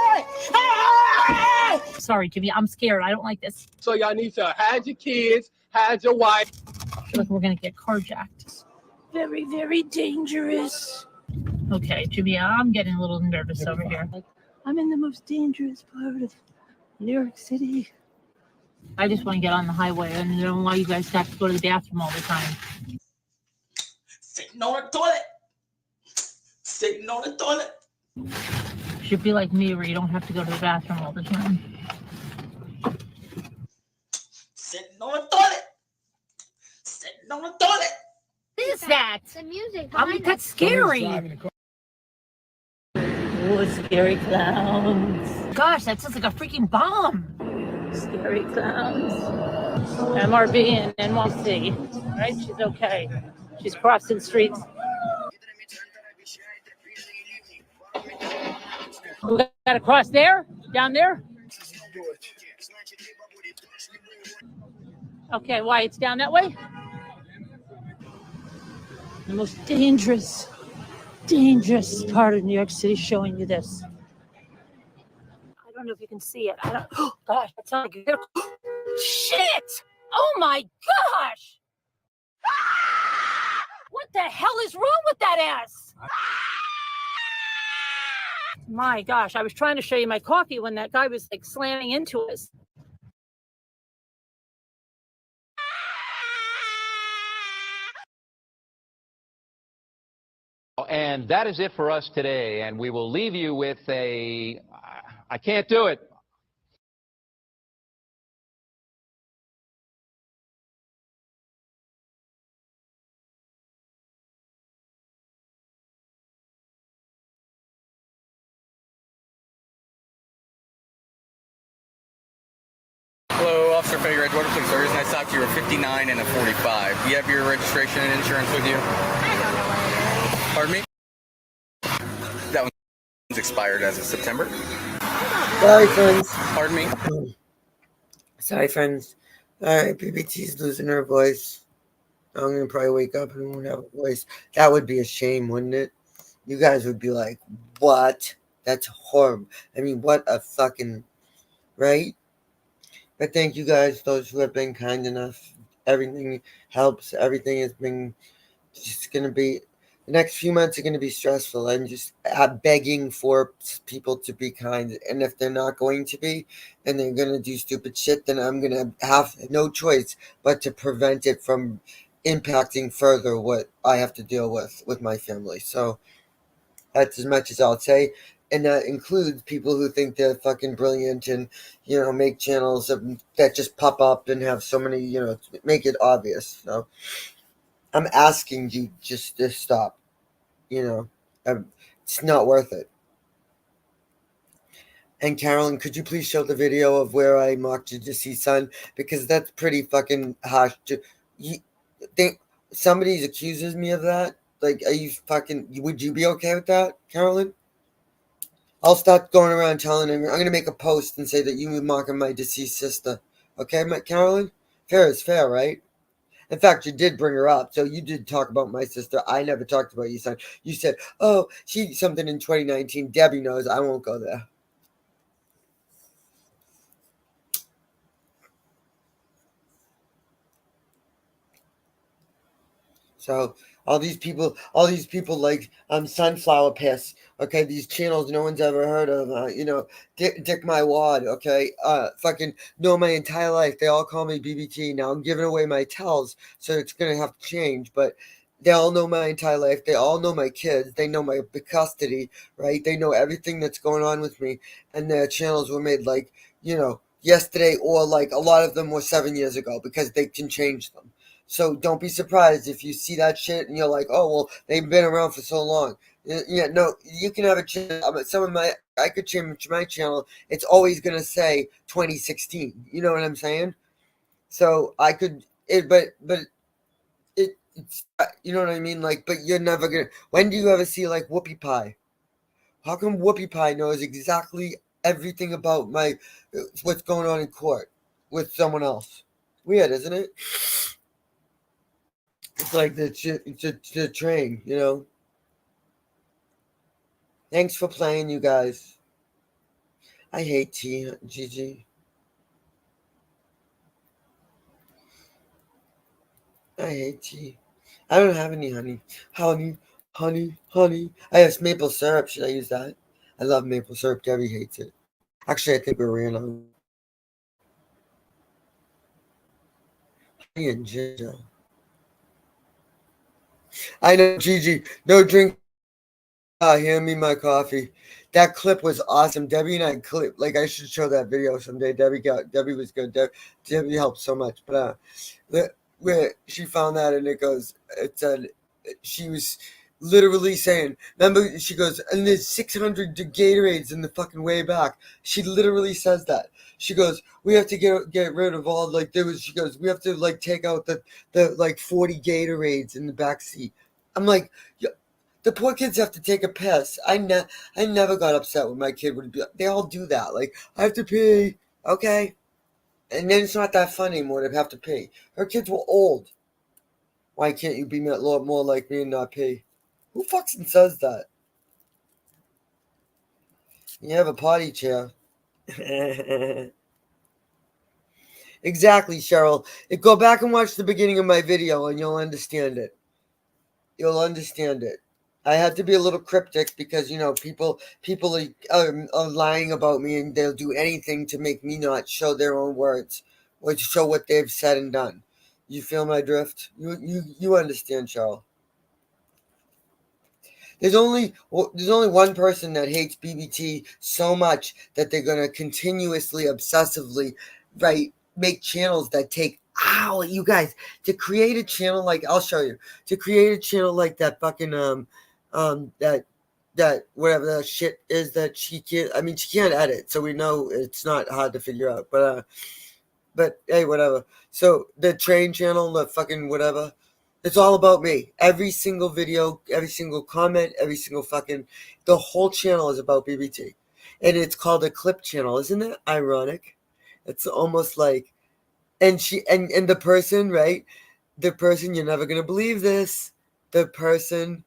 S6: sorry, Jimmy. I'm scared. I don't like this.
S8: So y'all need to hide your kids, hide your wife.
S6: I feel like we're gonna get carjacked. Very, very dangerous. Okay, Jimmy, I'm getting a little nervous over here. I'm in the most dangerous part of New York City. I just want to get on the highway, and I don't know why you guys have to go to the bathroom all the time.
S11: Sitting on the toilet. Sitting on the toilet.
S6: Should be like me, where you don't have to go to the bathroom all the time.
S11: Sitting on the toilet. Sitting on the toilet.
S6: What is that?
S17: The music.
S6: That's scary. Oh, scary clowns. Gosh, that sounds like a freaking bomb. Scary clowns. MRB and NYC. Right? She's okay. She's crossing streets. We got to cross there? Down there? Okay, why? It's down that way? The most dangerous part of New York City, showing you this. I don't know if you can see it. Oh gosh, that's not good. Shit! Oh my gosh! What the hell is wrong with that ass? My gosh, I was trying to show you my coffee when that guy was like slamming into us.
S10: And that is it for us today. And we will leave you with a, I can't do it.
S18: Hello, Officer Federer, Edgewater Police Service. Nice to talk to you. We're 59 and a 45. Do you have your registration and insurance with you? Pardon me? That one's expired as of September.
S4: Sorry, friends.
S18: Pardon me?
S4: Sorry, friends. All right, BBT's losing her voice. I'm going to probably wake up and won't have a voice. That would be a shame, wouldn't it? You guys would be like, what? That's horrible. I mean, what a fucking... Right? But thank you guys, those who have been kind enough. Everything helps. Everything has been just going to be... The next few months are going to be stressful. I'm just begging for people to be kind. And if they're not going to be, and they're going to do stupid shit, then I'm going to have no choice but to prevent it from impacting further what I have to deal with my family. So that's as much as I'll say. And that includes people who think they're fucking brilliant and, you know, make channels that just pop up and have so many, you know, make it obvious. So I'm asking you just to stop. You know, it's not worth it. And Carolyn, could you please show the video of where I mocked your deceased son? Because that's pretty fucking harsh. You think somebody accuses me of that? Like, are you fucking, would you be okay with that, Carolyn? I'll start going around telling him, I'm going to make a post and say that you were mocking my deceased sister. Okay, Carolyn? Fair is fair, right? In fact, you did bring her up. So you did talk about my sister. I never talked about your son. You said, oh, she did something in 2019. Debbie knows. I won't go there. So all these people like sunflower piss. Okay, these channels no one's ever heard of. Dick my wad. Okay, fucking know my entire life. They all call me BBT. Now I'm giving away my tells, so it's gonna have to change. But they all know my entire life. They all know my kids. They know my custody. Right? They know everything that's going on with me. And their channels were made like yesterday, or like a lot of them were 7 years ago, because they can change them. So don't be surprised if you see that shit and you're like, oh, well, they've been around for so long. Yeah, no, you can have a channel. I could change my channel. It's always going to say 2016. You know what I'm saying? So I could, it's, you know what I mean? Like, but you're never going to, when do you ever see like Whoopie Pie? How come Whoopie Pie knows exactly everything about what's going on in court with someone else? Weird, isn't it? It's like the train, Thanks for playing, you guys. I hate tea, Gigi. I hate tea. I don't have any honey. Honey. I have maple syrup. Should I use that? I love maple syrup. Debbie hates it. Actually, I think we're ran out. Honey and ginger. I know, Gigi. No drink. Hand me my coffee. That clip was awesome. Debbie and I clip. Like, I should show that video someday. Debbie was good. Debbie helped so much. But where she found that, and it said she was literally saying, remember, she goes, and there's 600 Gatorades in the fucking way back. She literally says that. She goes, we have to get rid of all, like, she goes, we have to, like, take out the like 40 Gatorades in the back seat. I'm like, the poor kids have to take a piss. I never got upset when my kid would be. They all do that. Like, I have to pee. Okay. And then it's not that fun anymore to have to pee. Her kids were old. Why can't you be a lot more like me and not pee? Who fucking says that? You have a potty chair. Exactly, Cheryl. Go back and watch the beginning of my video and you'll understand it. You'll understand it. I had to be a little cryptic because, people are lying about me, and they'll do anything to make me not show their own words or to show what they've said and done. You feel my drift? You understand, Cheryl. There's only one person that hates BBT so much that they're going to continuously, obsessively, make channels that take, you guys, to create a channel like, I'll show you, to create a channel like that fucking, that whatever that shit is that she can't edit, so we know it's not hard to figure out, but hey, whatever. So the train channel, the fucking whatever, it's all about me. Every single video, every single comment, every single the whole channel is about BBT, and it's called a clip channel. Isn't it ironic? It's almost like, and the person, right? The person, you're never gonna believe this. The person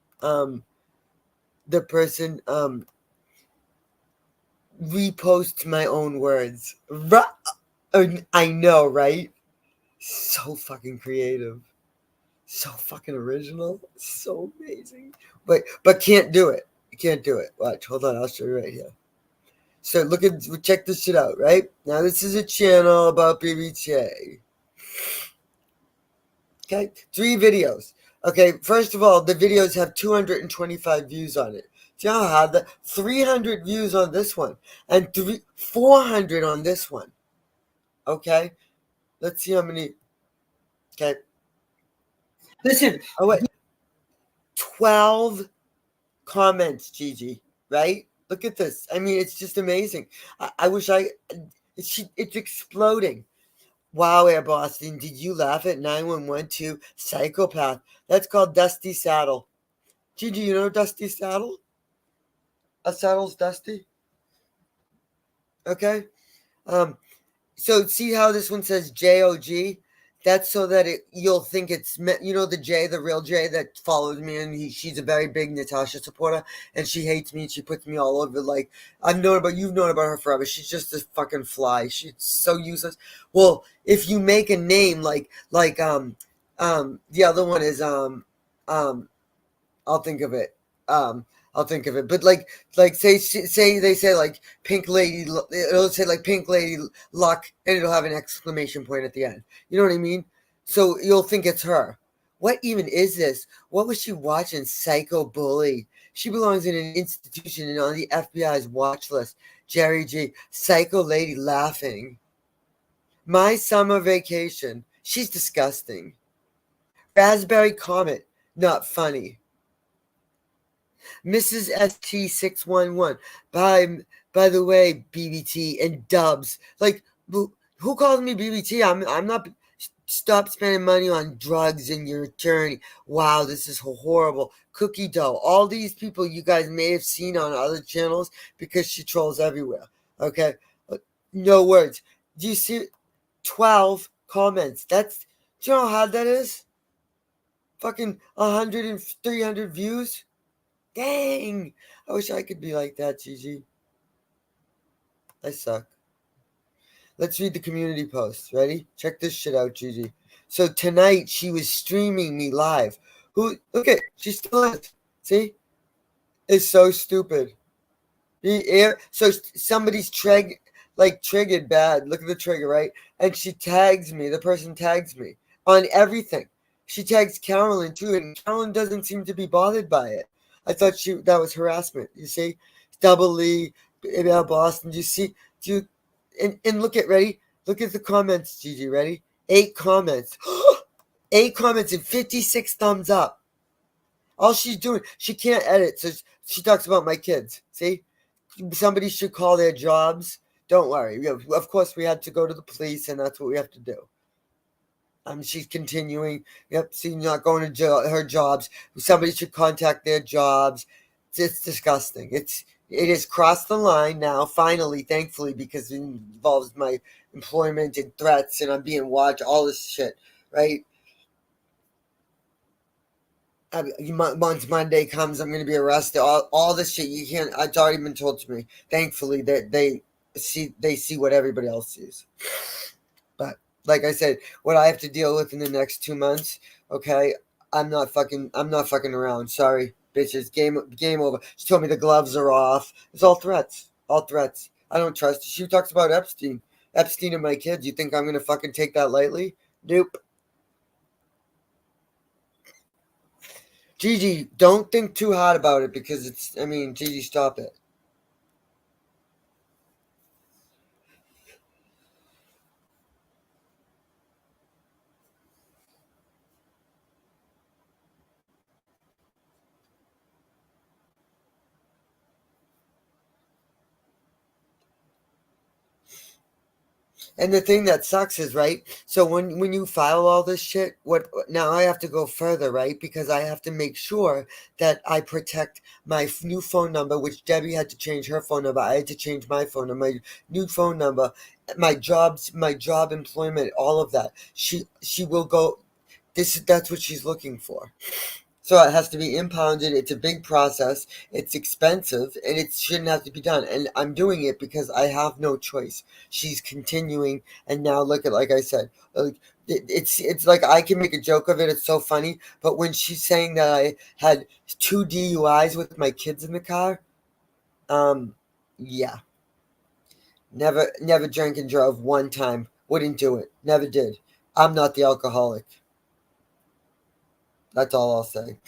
S4: reposts my own words. I know, right? So fucking creative. So fucking original. So amazing. But can't do it. Can't do it. Watch. Hold on. I'll show you right here. So check this shit out, right? Now this is a channel about BBT. Okay. 3 videos. Okay. First of all, the videos have 225 views on it. See how hard that? 300 views on this one. And 400 on this one. Okay. Let's see how many. Okay. Listen. Oh, wait. 12 comments, Gigi. Right? Look at this. I mean, it's just amazing. I wish it's exploding. Wow, Air Boston. Did you laugh at 9112? Psychopath. That's called Dusty Saddle. Gigi, you know Dusty Saddle? A saddle's dusty. Okay. So see how this one says JOG? That's so that you'll think it's, the Jay, the real Jay that follows me, and she's a very big Natasha supporter, and she hates me, and she puts me all over. Like, you've known about her forever. She's just a fucking fly. She's so useless. Well, if you make a name like the other one is I'll think of it. I'll think of it. But like say they say like pink lady, it'll say like pink lady luck, and it'll have an exclamation point at the end. You know what I mean? So you'll think it's her. What even is this? What was she watching? Psycho bully. She belongs in an institution and on the FBI's watch list. Jerry G. Psycho lady laughing. My summer vacation. She's disgusting. Raspberry Comet. Not funny. Mrs. ST611. By the way, BBT and Dubs. Like, who calls me BBT? I'm not. Stop spending money on drugs and your attorney. Wow, this is horrible. Cookie dough. All these people you guys may have seen on other channels because she trolls everywhere. Okay? No words. Do you see 12 comments? Do you know how hard that is? Fucking 100 and 300 views? Dang. I wish I could be like that, Gigi. I suck. Let's read the community post. Ready? Check this shit out, Gigi. So tonight she was streaming me live. Look at, she still is. See? It's so stupid. So somebody's triggered bad. Look at the trigger, right? And she tags me. The person tags me on everything. She tags Carolyn too, and Carolyn doesn't seem to be bothered by it. I thought that was harassment. You see? Double Lee, Boston. Do you see? And look at, ready? Look at the comments, Gigi, ready? 8 comments. 8 comments and 56 thumbs up. All she's doing, she can't edit, so she talks about my kids. See? Somebody should call their jobs. Don't worry. Of course, we had to go to the police, and that's what we have to do. She's continuing. Yep, see, not going to her jobs. Somebody should contact their jobs. It's disgusting. It has crossed the line now, finally, thankfully, because it involves my employment and threats, and I'm being watched, all this shit, right? Once Monday comes, I'm going to be arrested. All this shit, you can't. It's already been told to me. Thankfully, that they see what everybody else sees. But like I said, what I have to deal with in the next 2 months, okay? I'm not fucking around. Sorry. Bitches, game over. She told me the gloves are off. It's all threats. All threats. I don't trust her. She talks about Epstein and my kids. You think I'm going to fucking take that lightly? Nope. Gigi, don't think too hard about it because Gigi, stop it. And the thing that sucks is, right, so when you file all this shit, now I have to go further, right, because I have to make sure that I protect my new phone number, which Debbie had to change her phone number. I had to change my phone number, my new phone number, my job employment, all of that. She will go, that's what she's looking for. So it has to be impounded. It's a big process. It's expensive, and it shouldn't have to be done. And I'm doing it because I have no choice. She's continuing, and now look at, like I said, it's like I can make a joke of it. It's so funny. But when she's saying that I had 2 DUIs with my kids in the car, yeah, never drank and drove one time. Wouldn't do it. Never did. I'm not the alcoholic. That's all I'll say.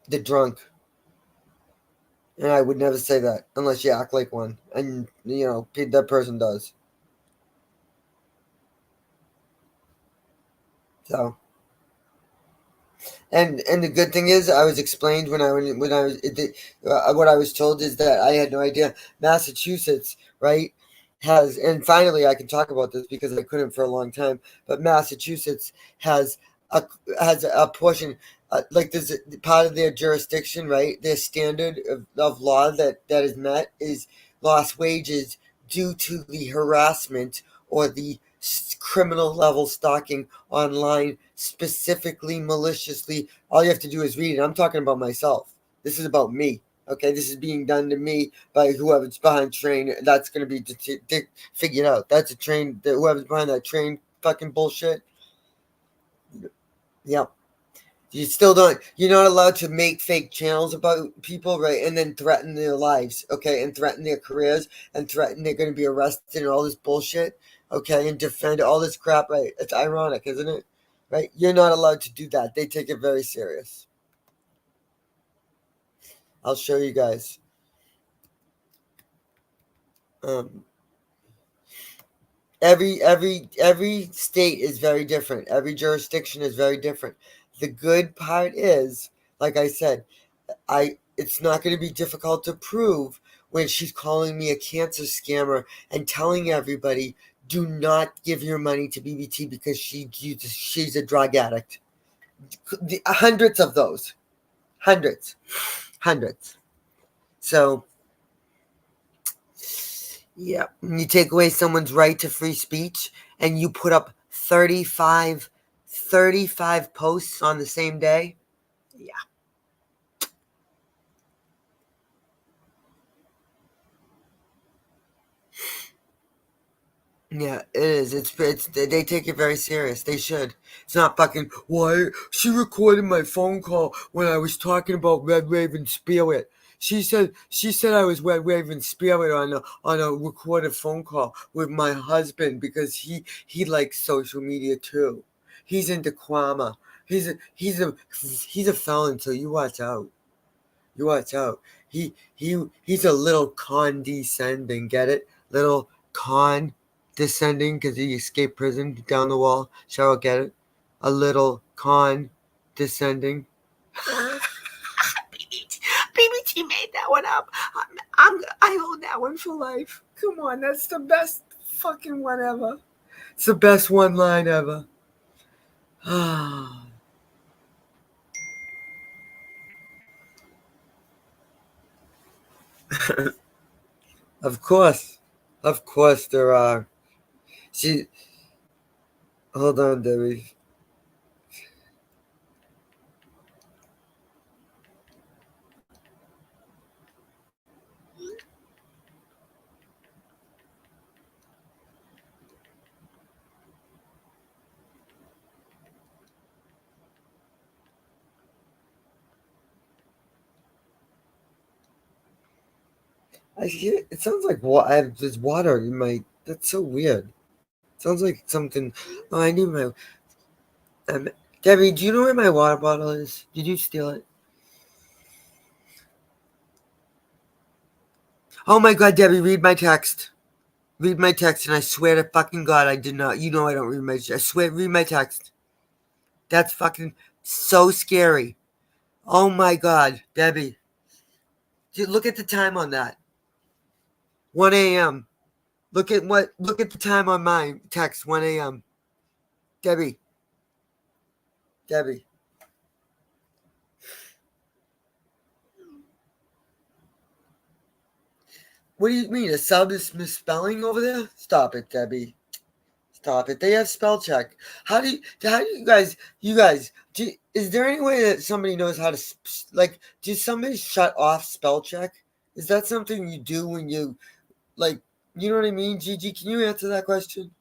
S4: The drunk. And I would never say that unless you act like one. And, that person does. So. And the good thing is, I was explained what I was told is that I had no idea. Massachusetts, right, has, and finally I can talk about this because I couldn't for a long time, but Massachusetts has a portion, like there's a part of their jurisdiction, right, their standard of law that is met is lost wages due to the harassment or the criminal level stalking online, specifically maliciously. All you have to do is read it. I'm talking about myself. This is about me. Okay, this is being done to me by whoever's behind train. That's going to be figured out. That's a train. Whoever's behind that train fucking bullshit. Yep. You're not allowed to make fake channels about people, right? And then threaten their lives, okay? And threaten their careers and threaten they're going to be arrested and all this bullshit, okay? And defend all this crap, right? It's ironic, isn't it? Right? You're not allowed to do that. They take it very serious. I'll show you guys. Every state is very different. Every jurisdiction is very different. The good part is, like I said, it's not going to be difficult to prove when she's calling me a cancer scammer and telling everybody, do not give your money to BBT because she's a drug addict. Hundreds of those. Hundreds. So, yeah, you take away someone's right to free speech and you put up 35 posts on the same day. Yeah. Yeah, it is. They take it very serious. They should. It's not fucking, why? She recorded my phone call when I was talking about Red Raven Spirit. She said I was Red Raven Spirit on a recorded phone call with my husband because he likes social media too. He's into Kwama. He's a felon, so you watch out. You watch out. He's a little condescending, get it? Little condescending because he escaped prison down the wall. Cheryl, get it? A little condescending.
S1: BBT made that one up. I hold that one for life. Come on, that's the best fucking one ever.
S4: It's the best one line ever. Of course there are. Hold on, Debbie. I hear it sounds like there's water in my. That's so weird. Sounds like something. Oh, I need my. Debbie, do you know where my water bottle is? Did you steal it? Oh my God, Debbie, read my text. Read my text, and I swear to fucking God, I did not. You know I don't read my. I swear, read my text. That's fucking so scary. Oh my God, Debbie. Look at the time on that. 1 a.m. Look at the time on my text. 1 a.m. Debbie. What do you mean? A sub is misspelling over there? Stop it, Debbie. Stop it. They have spell check. How do you guys, is there any way that somebody knows how to, does somebody shut off spell check? Is that something you do when you, you know what I mean? Gigi, can you answer that question?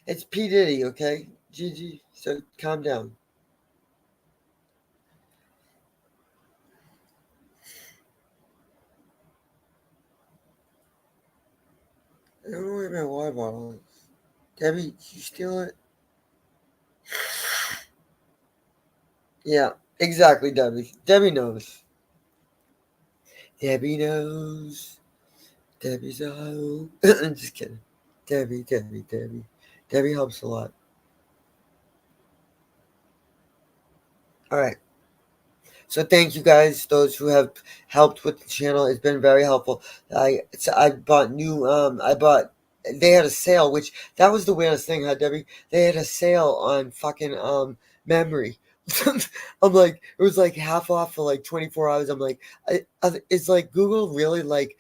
S4: It's P. Diddy, okay? Gigi, so calm down. I don't know where my water bottle is. Debbie, did you steal it? Yeah, exactly, Debbie. Debbie knows. Debbie knows. Debbie's a hoe. I'm just kidding. Debbie. Debbie helps a lot. All right. So thank you guys, those who have helped with the channel. It's been very helpful. I bought they had a sale, which that was the weirdest thing, huh, Debbie? They had a sale on fucking memory. I'm like, it was like half off for like 24 hours. I'm like, is like Google really like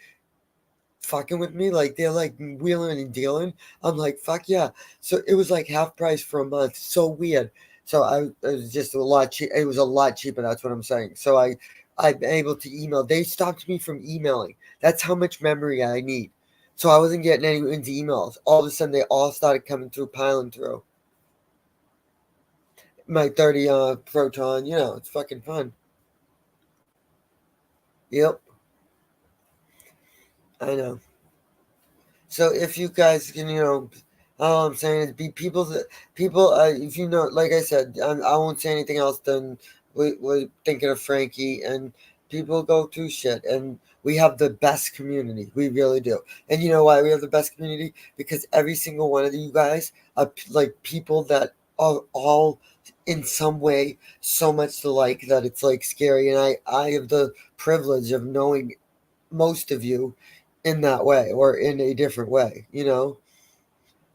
S4: fucking with me? Like they're like wheeling and dealing. I'm like, fuck yeah. So it was like half price for a month. So weird. So it was just a lot cheap. It was a lot cheaper. That's what I'm saying. So I'm able to email. They stopped me from emailing. That's how much memory I need. So I wasn't getting any into emails. All of a sudden, they all started coming through, piling through. My 30 Proton, it's fucking fun. Yep. I know. So if you guys can, all I'm saying is be people, if like I said, I won't say anything else than we're thinking of Frankie, and people go through shit, and we have the best community. We really do. And you know why we have the best community? Because every single one of you guys are like people that are all in some way so much alike that it's like scary. And I have the privilege of knowing most of you in that way or in a different way.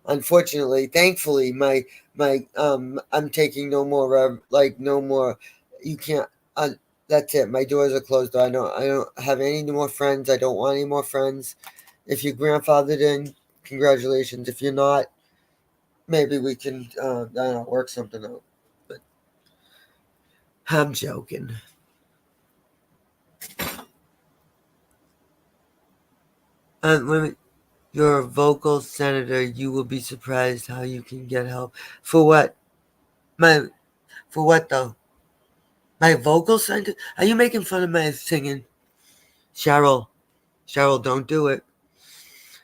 S4: Unfortunately, thankfully, I'm taking no more no more. You can't. That's it. My doors are closed. I don't have any more friends. I don't want any more friends. If you're grandfathered in, congratulations. If you're not, maybe we can I don't know, work something out. But I'm joking. Women, you're a vocal senator. You will be surprised how you can get help. For what? For what though? My vocal senator? Are you making fun of my singing? Cheryl, don't do it.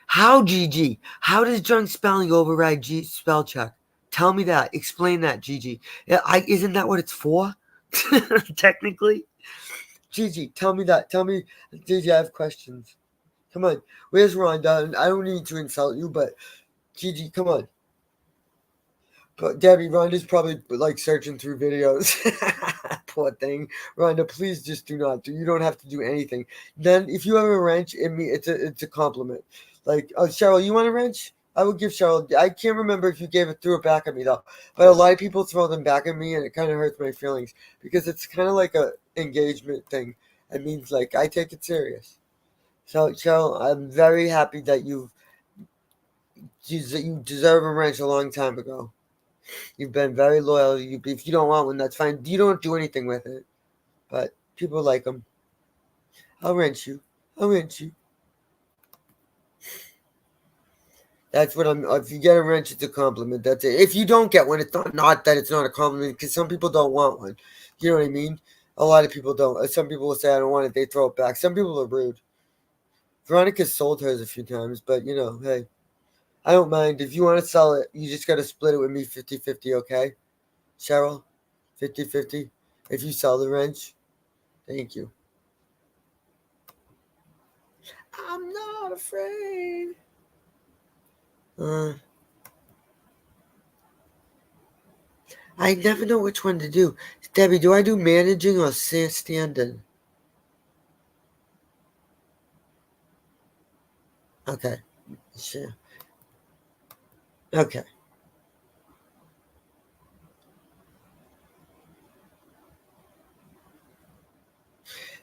S4: How, Gigi? How does drunk spelling override spell check? Tell me that. Explain that, Gigi. Isn't that what it's for? Technically? Gigi, tell me that. Tell me, Gigi, I have questions. Come on. Where's Rhonda? I don't need to insult you, but Gigi, come on. But Debbie, Rhonda's probably like searching through videos. Poor thing. Rhonda, please just do not do. You don't have to do anything. Then, if you have a wrench, it's a compliment. Like, oh, Cheryl, you want a wrench? I would give Cheryl. I can't remember if you threw it back at me though. But a lot of people throw them back at me, and it kind of hurts my feelings because it's kind of like a engagement thing. It means like I take it serious. So, Cheryl, I'm very happy that you deserve a wrench a long time ago. You've been very loyal. If you don't want one, that's fine. You don't do anything with it. But people like them. I'll rent you. That's what I'm. If you get a wrench, it's a compliment. That's it. If you don't get one, it's not that it's not a compliment because some people don't want one. You know what I mean? A lot of people don't. Some people will say, I don't want it. They throw it back. Some people are rude. Veronica's sold hers a few times, but hey, I don't mind. If you want to sell it, you just got to split it with me 50-50, okay? Cheryl, 50-50. If you sell the wrench, thank you. I'm not afraid. I never know which one to do. Debbie, do I do managing or standing? Okay. Sure. Okay.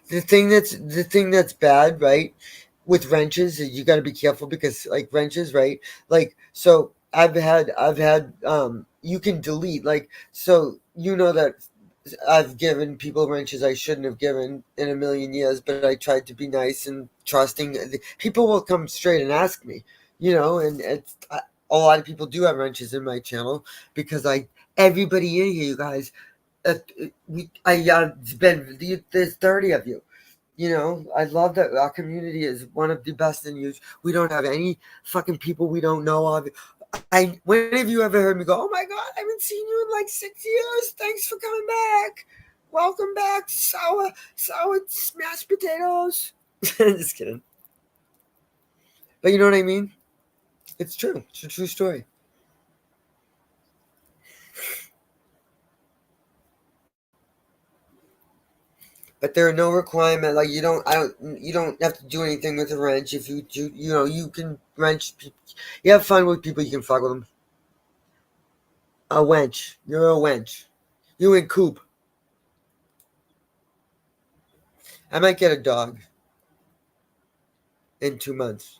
S4: The thing that's bad, right, with wrenches is you got to be careful because like wrenches, right? Like so I've had you can delete so that I've given people wrenches I shouldn't have given in a million years, but I tried to be nice and trusting. People will come straight and ask me, and a lot of people do have wrenches in my channel because everybody in here, you guys, there's 30 of you. I love that our community is one of the best in use. We don't have any fucking people we don't know of. When have you ever heard me go, oh my God, I haven't seen you in like 6 years. Thanks for coming back. Welcome back, sour smashed potatoes. Just kidding. But you know what I mean? It's true. It's a true story. But there are no requirement like you don't have to do anything with a wrench. If you you can wrench people. You have fun with people, you can fuck with them. A wench. You're a wench. You and Coop. I might get a dog in 2 months.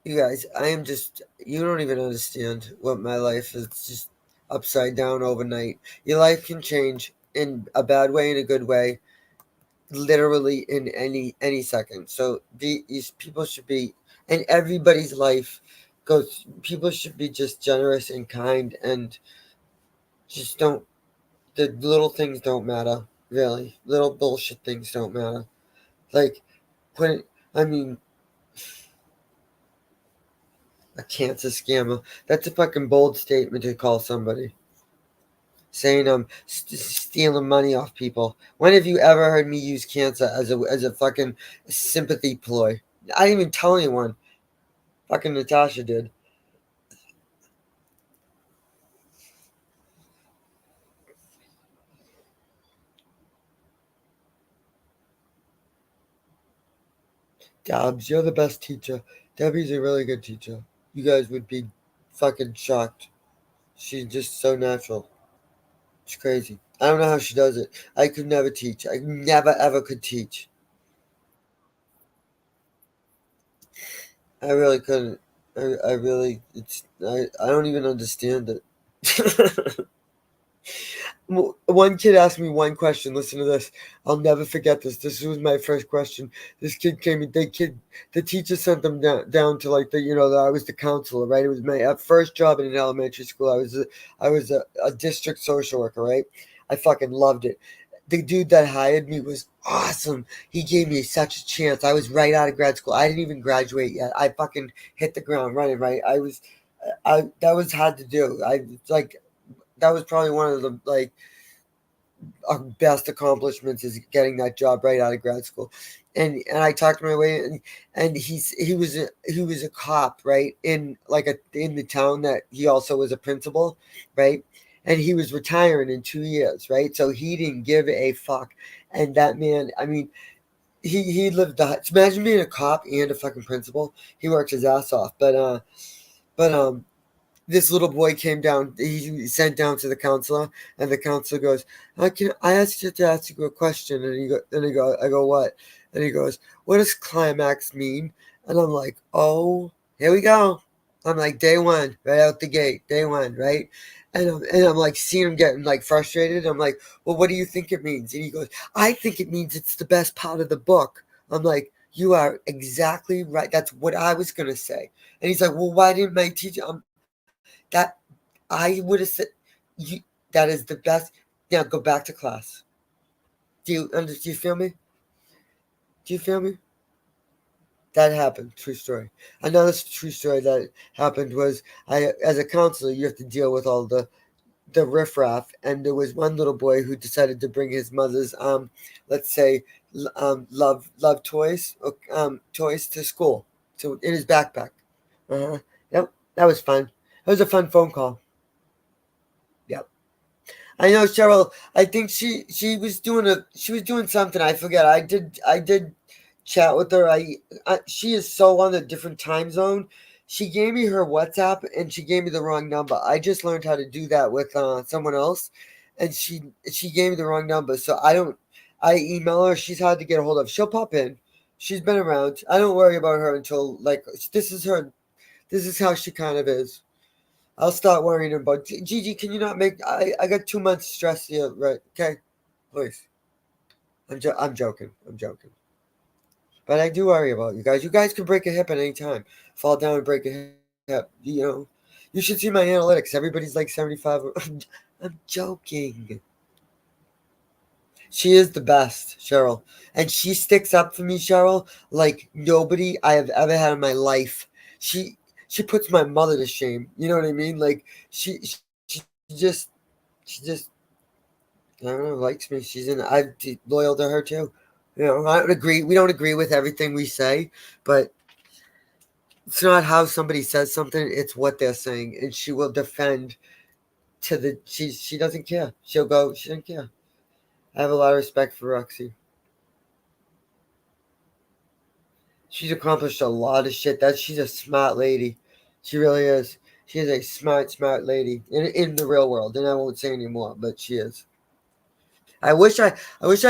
S4: You guys, I am just, you don't even understand what my life is just upside down overnight. Your life can change in a bad way, in a good way, literally in any second. So these people should be, and everybody's life goes, people should be just generous and kind and just don't, the little things don't matter, really. Little bullshit things don't matter. Like, when, I mean, a cancer scammer. That's a fucking bold statement to call somebody. Saying I'm stealing money off people. When have you ever heard me use cancer as a fucking sympathy ploy? I didn't even tell anyone. Fucking Natasha did. Dabs, you're the best teacher. Debbie's a really good teacher. You guys would be fucking shocked. She's just so natural. It's crazy. I don't know how she does it. I could never teach. I never ever could teach. I really couldn't. I really, I don't even understand it. One kid asked me one question. Listen to this. I'll never forget this. This was my first question. This kid came in. The teacher sent them down to like I was the counselor, right? It was my first job in an elementary school. I was a district social worker, right? I fucking loved it. The dude that hired me was awesome. He gave me such a chance. I was right out of grad school. I didn't even graduate yet. I fucking hit the ground running, right? That was hard to do. That was probably one of the our best accomplishments is getting that job right out of grad school. And I talked my way in, and he was a cop, right? In the town that he also was a principal, right? And he was retiring in 2 years, right? So he didn't give a fuck. And that man, I mean, he lived the, imagine being a cop and a fucking principal. He works his ass off. But this little boy came down. He sent down to the counselor, and the counselor goes, I asked you to ask you a question?" I go, "What?" And he goes, "What does climax mean?" And I'm like, "Oh, here we go." I'm like, day one, right out the gate, day one, right? And I'm like seeing him getting like frustrated. I'm like, "Well, what do you think it means?" And he goes, "I think it means it's the best part of the book." I'm like, "You are exactly right. That's what I was gonna say." And he's like, "Well, why didn't my teacher?" That I would have said, "You, that is the best." Now go back to class. Do you feel me? Do you feel me? That happened. True story. Another true story that happened was as a counselor, you have to deal with all the riffraff, and there was one little boy who decided to bring his mother's let's say love toys toys to school, so in his backpack. Yep, that was fun. That was a fun phone call. Yep. I know Cheryl. I think she was doing something. I forget. I did chat with her. She is so on a different time zone. She gave me her WhatsApp and she gave me the wrong number. I just learned how to do that with someone else, and she gave me the wrong number. So I email her. She's hard to get a hold of. She'll pop in. She's been around. I don't worry about her until this is her. This is how she kind of is. I'll start worrying about Gigi. Can you not make? I got 2 months stress here, right? Okay, please. I'm joking. I'm joking. But I do worry about you guys. You guys can break a hip at any time. Fall down and break a hip. You should see my analytics. Everybody's like 75. I'm joking. She is the best, Cheryl, and she sticks up for me, Cheryl, like nobody I have ever had in my life. She puts my mother to shame. You know what I mean? Like she just I don't know, likes me. I'm loyal to her too. I don't agree. We don't agree with everything we say, but it's not how somebody says something. It's what they're saying, and she will defend she doesn't care. She'll go. She doesn't care. I have a lot of respect for Roxy. She's accomplished a lot of shit. She's a smart lady. She really is. She is a smart lady in the real world. And I won't say anymore, but she is. I wish I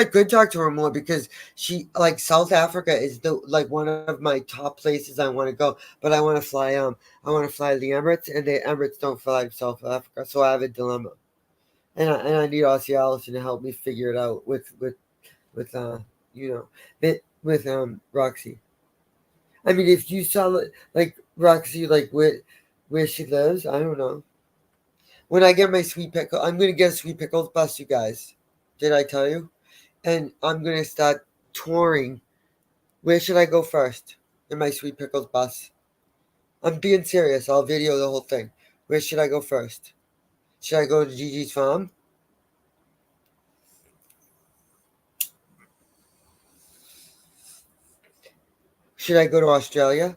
S4: could talk to her more because she like South Africa is the like one of my top places I want to go, but I want to fly to the Emirates, and the Emirates don't fly to South Africa, so I have a dilemma, and I need Aussie Allison to help me figure it out with you know with Roxy. I mean, if you saw like Roxy like where she lives, I don't know. When I get my sweet pickle, I'm gonna get a sweet pickles bus, you guys. Did I tell you? And I'm gonna start touring. Where should I go first in my sweet pickles bus? I'm being serious. I'll video the whole thing. Where should I go first? Should I go to Gigi's farm? Should I go to Australia?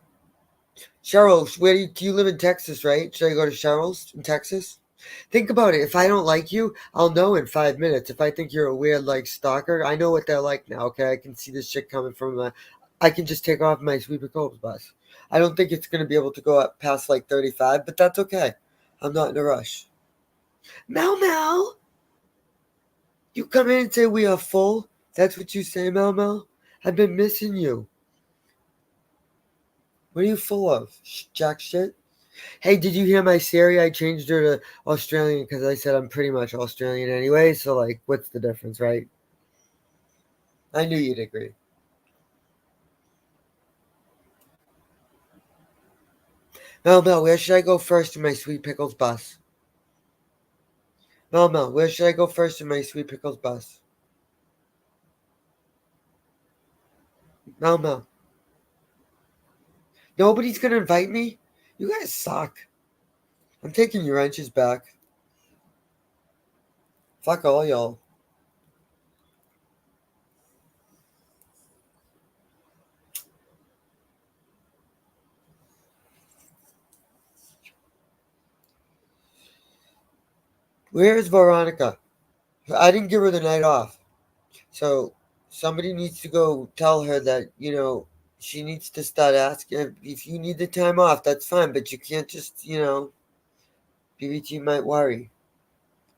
S4: Cheryl's, where do you live in Texas, right? Should I go to Cheryl's in Texas? Think about it. If I don't like you, I'll know in 5 minutes. If I think you're a weird, like, stalker, I know what they're like now, okay? I can see this shit coming from I can just take off my Sweeper Coves bus. I don't think it's going to be able to go up past, like, 35, but that's okay. I'm not in a rush. Mel, you come in and say we are full? That's what you say, Mel? I've been missing you. What are you full of? Jack shit? Hey, did you hear my Siri? I changed her to Australian because I said I'm pretty much Australian anyway, so, like, what's the difference, right? I knew you'd agree. Mel, where should I go first in my Sweet Pickles bus? Mel, where should I go first in my Sweet Pickles bus? Mel. Nobody's gonna invite me? You guys suck. I'm taking your wrenches back. Fuck all y'all. Where is Veronica? I didn't give her the night off. So somebody needs to go tell her that, she needs to start asking. If you need the time off, that's fine, but you can't just, BBT might worry.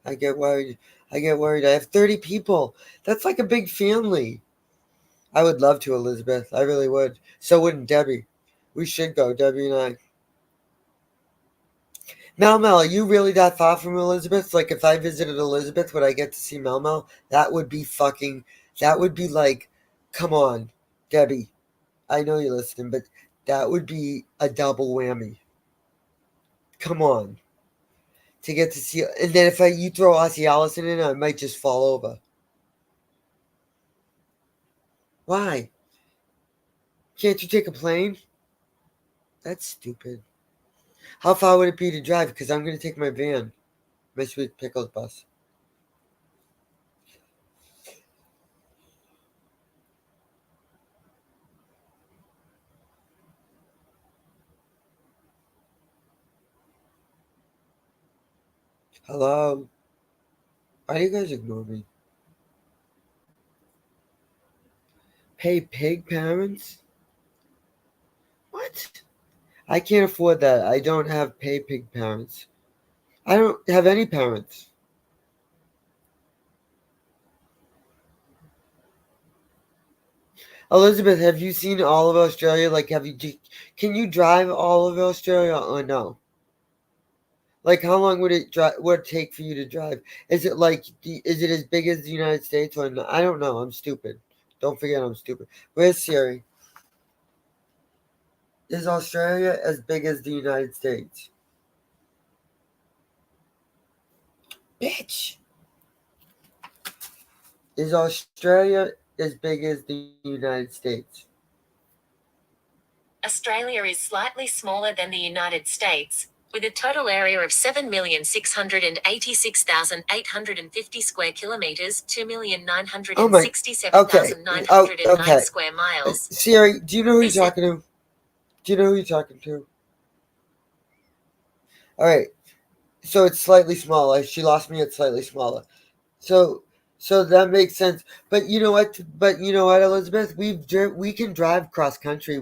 S4: I get worried. I have 30 people. That's like a big family. I would love to, Elizabeth. I really would. So wouldn't Debbie. We should go, Debbie and I. Mel, are you really that far from Elizabeth? Like, if I visited Elizabeth, would I get to see Mel? That would be like, come on, Debbie. I know you're listening, but that would be a double whammy. Come on. To get to see, and then if you throw Aussie Allison in, I might just fall over. Why? Can't you take a plane? That's stupid. How far would it be to drive? Because I'm going to take my van. My Sweet Pickles bus. Hello? Why do you guys ignore me? Pay pig parents? What? I can't afford that. I don't have pay pig parents. I don't have any parents. Elizabeth, have you seen all of Australia? Like, can you drive all of Australia or no? Like, how long would it take for you to drive? Is it as big as the United States or not? I don't know. I'm stupid. Don't forget I'm stupid. Where's Siri? Is Australia as big as the United States? Bitch. Is Australia as big as the United States?
S12: Australia is slightly smaller than the United States, with a total area of 7,686,850 square kilometers, 2,967,909 square miles.
S4: Siri, do you know who you're talking to? Do you know who you're talking to? All right. So it's slightly smaller. She lost me at slightly smaller. So that makes sense. But you know what? Elizabeth? We can drive cross country.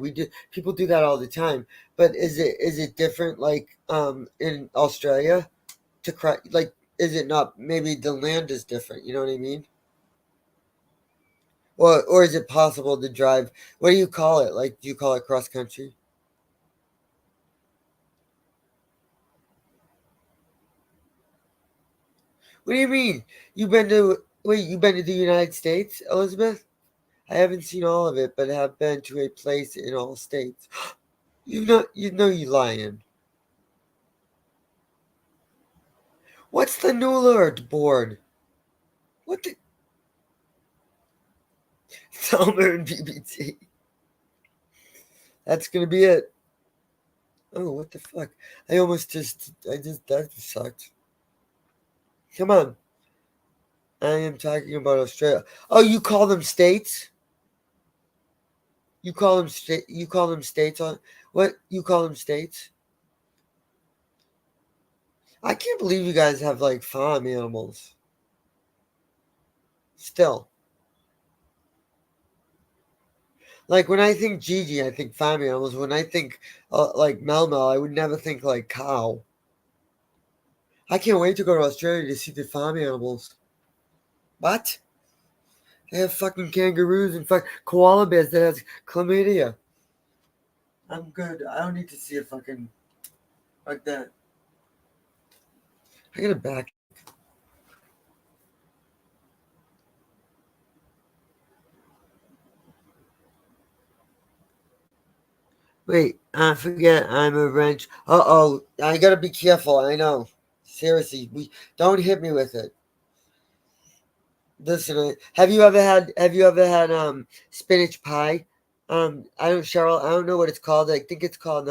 S4: People do that all the time. But is it different like in Australia is it not? Maybe the land is different. You know what I mean? Or is it possible to drive? What do you call it? Like, do you call it cross country? What do you mean? You've been to the United States, Elizabeth? I haven't seen all of it, but have been to a place in all states. You lying. What's the new alert board? What the? Selmer and BBT. That's gonna be it. Oh, what the fuck? That sucked. Come on. I am talking about Australia. Oh, you call them states? You call them states on what? You call them states? I can't believe you guys have like farm animals. Still. Like when I think Gigi, I think farm animals. When I think like Mel, I would never think like cow. I can't wait to go to Australia to see the farm animals. What? They have fucking kangaroos and koala bears that has chlamydia. I'm good. I don't need to see a fucking like that. I got a back. Wait, I forget I'm a wrench. Uh-oh, I gotta be careful. I know. Seriously, don't hit me with it. Listen, have you ever had spinach pie? Cheryl, I don't know what it's called. I think it's called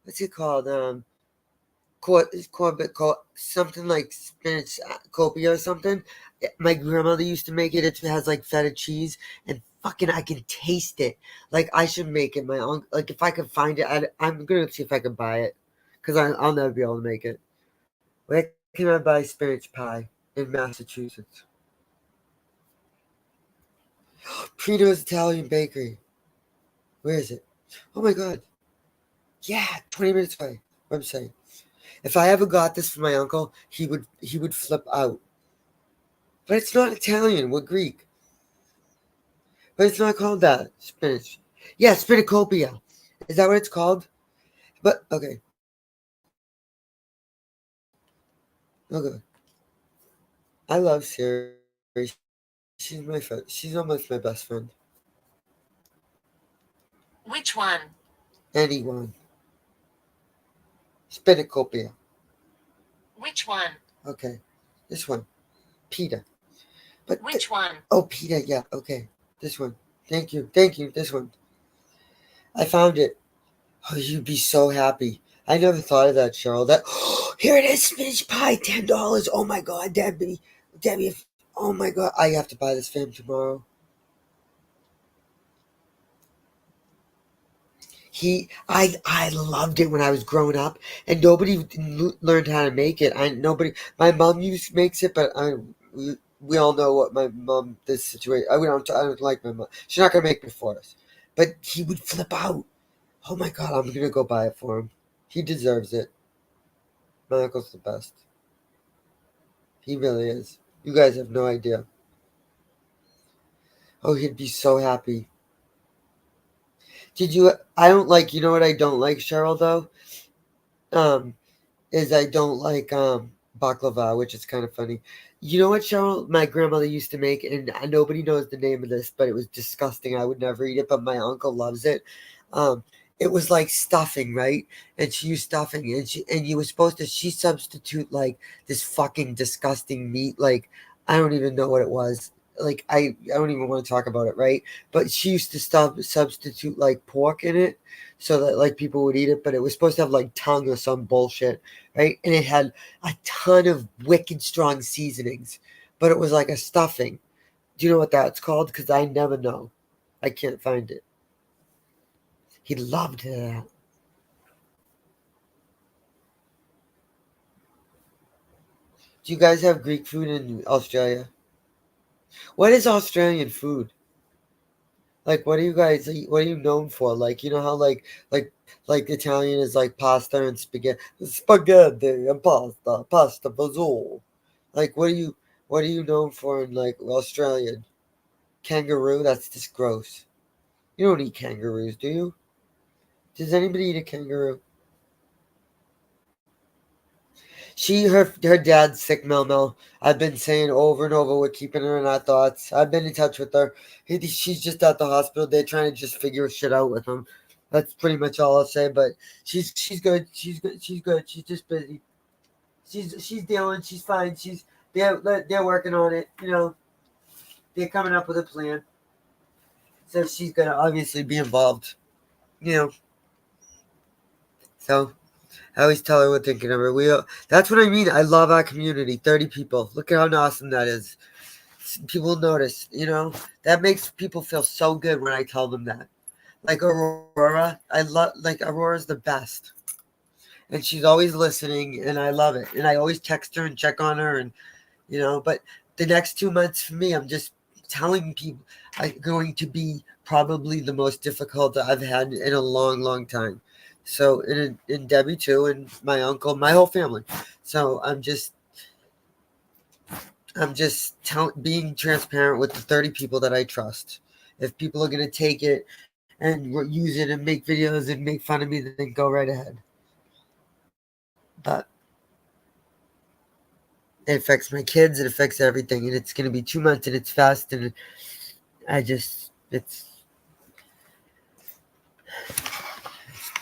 S4: what's it called? Something like spinach copia or something. My grandmother used to make it. It has like feta cheese and fucking I can taste it. Like I should make it. My uncle, like if I could find it, I'm gonna see if I can buy it because I'll never be able to make it. Where can I buy spinach pie in Massachusetts? Prito's Italian Bakery. Where is it? Oh my god. Yeah, 20 minutes away. Website. If I ever got this from my uncle, he would flip out. But it's not Italian, we're Greek. But it's not called that. Spinach. Yeah, spinacopia. Is that what it's called? But okay. Okay. I love Siri. She's my friend. She's almost my best friend.
S12: Which one?
S4: Anyone. Spinacopia.
S12: Which one?
S4: Okay. This one. Pita. But
S12: which one?
S4: Oh, Pita, yeah, okay. This one. Thank you. This one. I found it. Oh, you'd be so happy. I never thought of that, Cheryl. Here it is, spinach pie, $10. Oh my god, Debbie. Oh my god, I have to buy this for him tomorrow. I loved it when I was growing up, and nobody learned how to make it. My mom makes it, but we all know what my mom, this situation. I don't like my mom. She's not gonna make it for us, but he would flip out. Oh my god, I'm gonna go buy it for him. He deserves it. My uncle's the best. He really is. You guys have no idea. Oh, he'd be so happy. You know what I don't like, Cheryl, though? Is I don't like baklava, which is kind of funny. You know what, Cheryl? My grandmother used to make, and nobody knows the name of this, but it was disgusting. I would never eat it, but my uncle loves it. It was like stuffing, right? And she used stuffing, and you were supposed to. She substitute like this fucking disgusting meat. Like I don't even know what it was. Like I don't even want to talk about it, right? But she used to substitute like pork in it, so that like people would eat it. But it was supposed to have like tongue or some bullshit, right? And it had a ton of wicked strong seasonings, but it was like a stuffing. Do you know what that's called? Because I never know. I can't find it. He loved that. Do you guys have Greek food in Australia? What is Australian food? Like, what do you guys eat? What are you known for? Like, you know how like Italian is like pasta and spaghetti and pasta fazool. Like, what are you known for in like Australian? Kangaroo? That's just gross. You don't eat kangaroos, do you? Does anybody eat a kangaroo? Her dad's sick, Mel. I've been saying over and over, we're keeping her in our thoughts. I've been in touch with her. She's just at the hospital. They're trying to just figure shit out with him. That's pretty much all I'll say. But she's good. She's good. She's good. She's just busy. She's dealing. She's fine. They're working on it. You know, they're coming up with a plan. So she's gonna obviously be involved. You know. So I always tell her we're thinking of her. That's what I mean. I love our community. 30 people. Look at how awesome that is. People notice, you know. That makes people feel so good when I tell them that. Like Aurora, Aurora's the best. And she's always listening, and I love it. And I always text her and check on her, and you know. But the next 2 months for me, I'm just telling people, I'm going to be probably the most difficult I've had in a long, long time. So, in Debbie too, and my uncle, my whole family. So I'm just being transparent with the 30 people that I trust. If people are gonna take it and use it and make videos and make fun of me, then go right ahead. But it affects my kids. It affects everything, and it's gonna be 2 months, and it's fast, and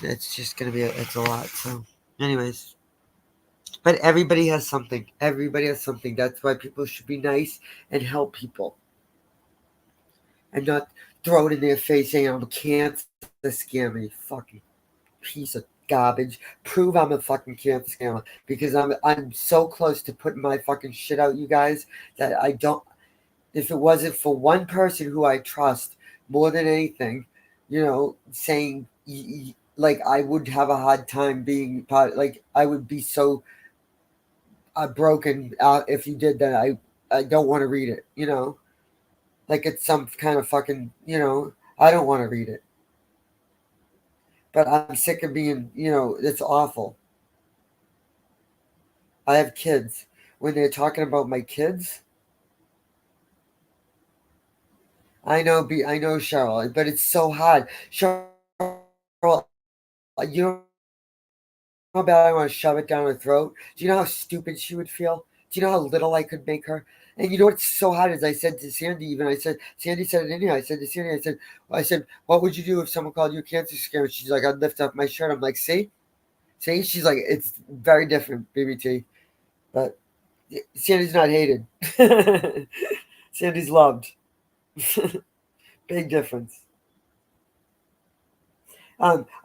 S4: it's just gonna be it's a lot. So anyways, but everybody has something. That's why people should be nice and help people, and not throw it in their face saying I'm a cancer scammer. You fucking piece of garbage. Prove I'm a fucking cancer scammer, because I'm so close to putting my fucking shit out, you guys, that I don't. If it wasn't for one person who I trust more than anything, you know, saying like I would have a hard time being part. Like I would be so broken if you did that. I don't want to read it. You know, like it's some kind of fucking. You know, I don't want to read it. But I'm sick of being. You know, it's awful. I have kids. When they're talking about my kids. I know, Cheryl, but it's so hard. Cheryl, you know how bad I want to shove it down her throat? Do you know how stupid she would feel? Do you know how little I could make her? And you know what's so hard is I said to Sandy, Sandy said it in here. I said to Sandy, I said, what would you do if someone called you a cancer scammer? She's like, I'd lift up my shirt. I'm like, see? She's like, it's very different, BBT. But Sandy's not hated. Sandy's loved. Big difference.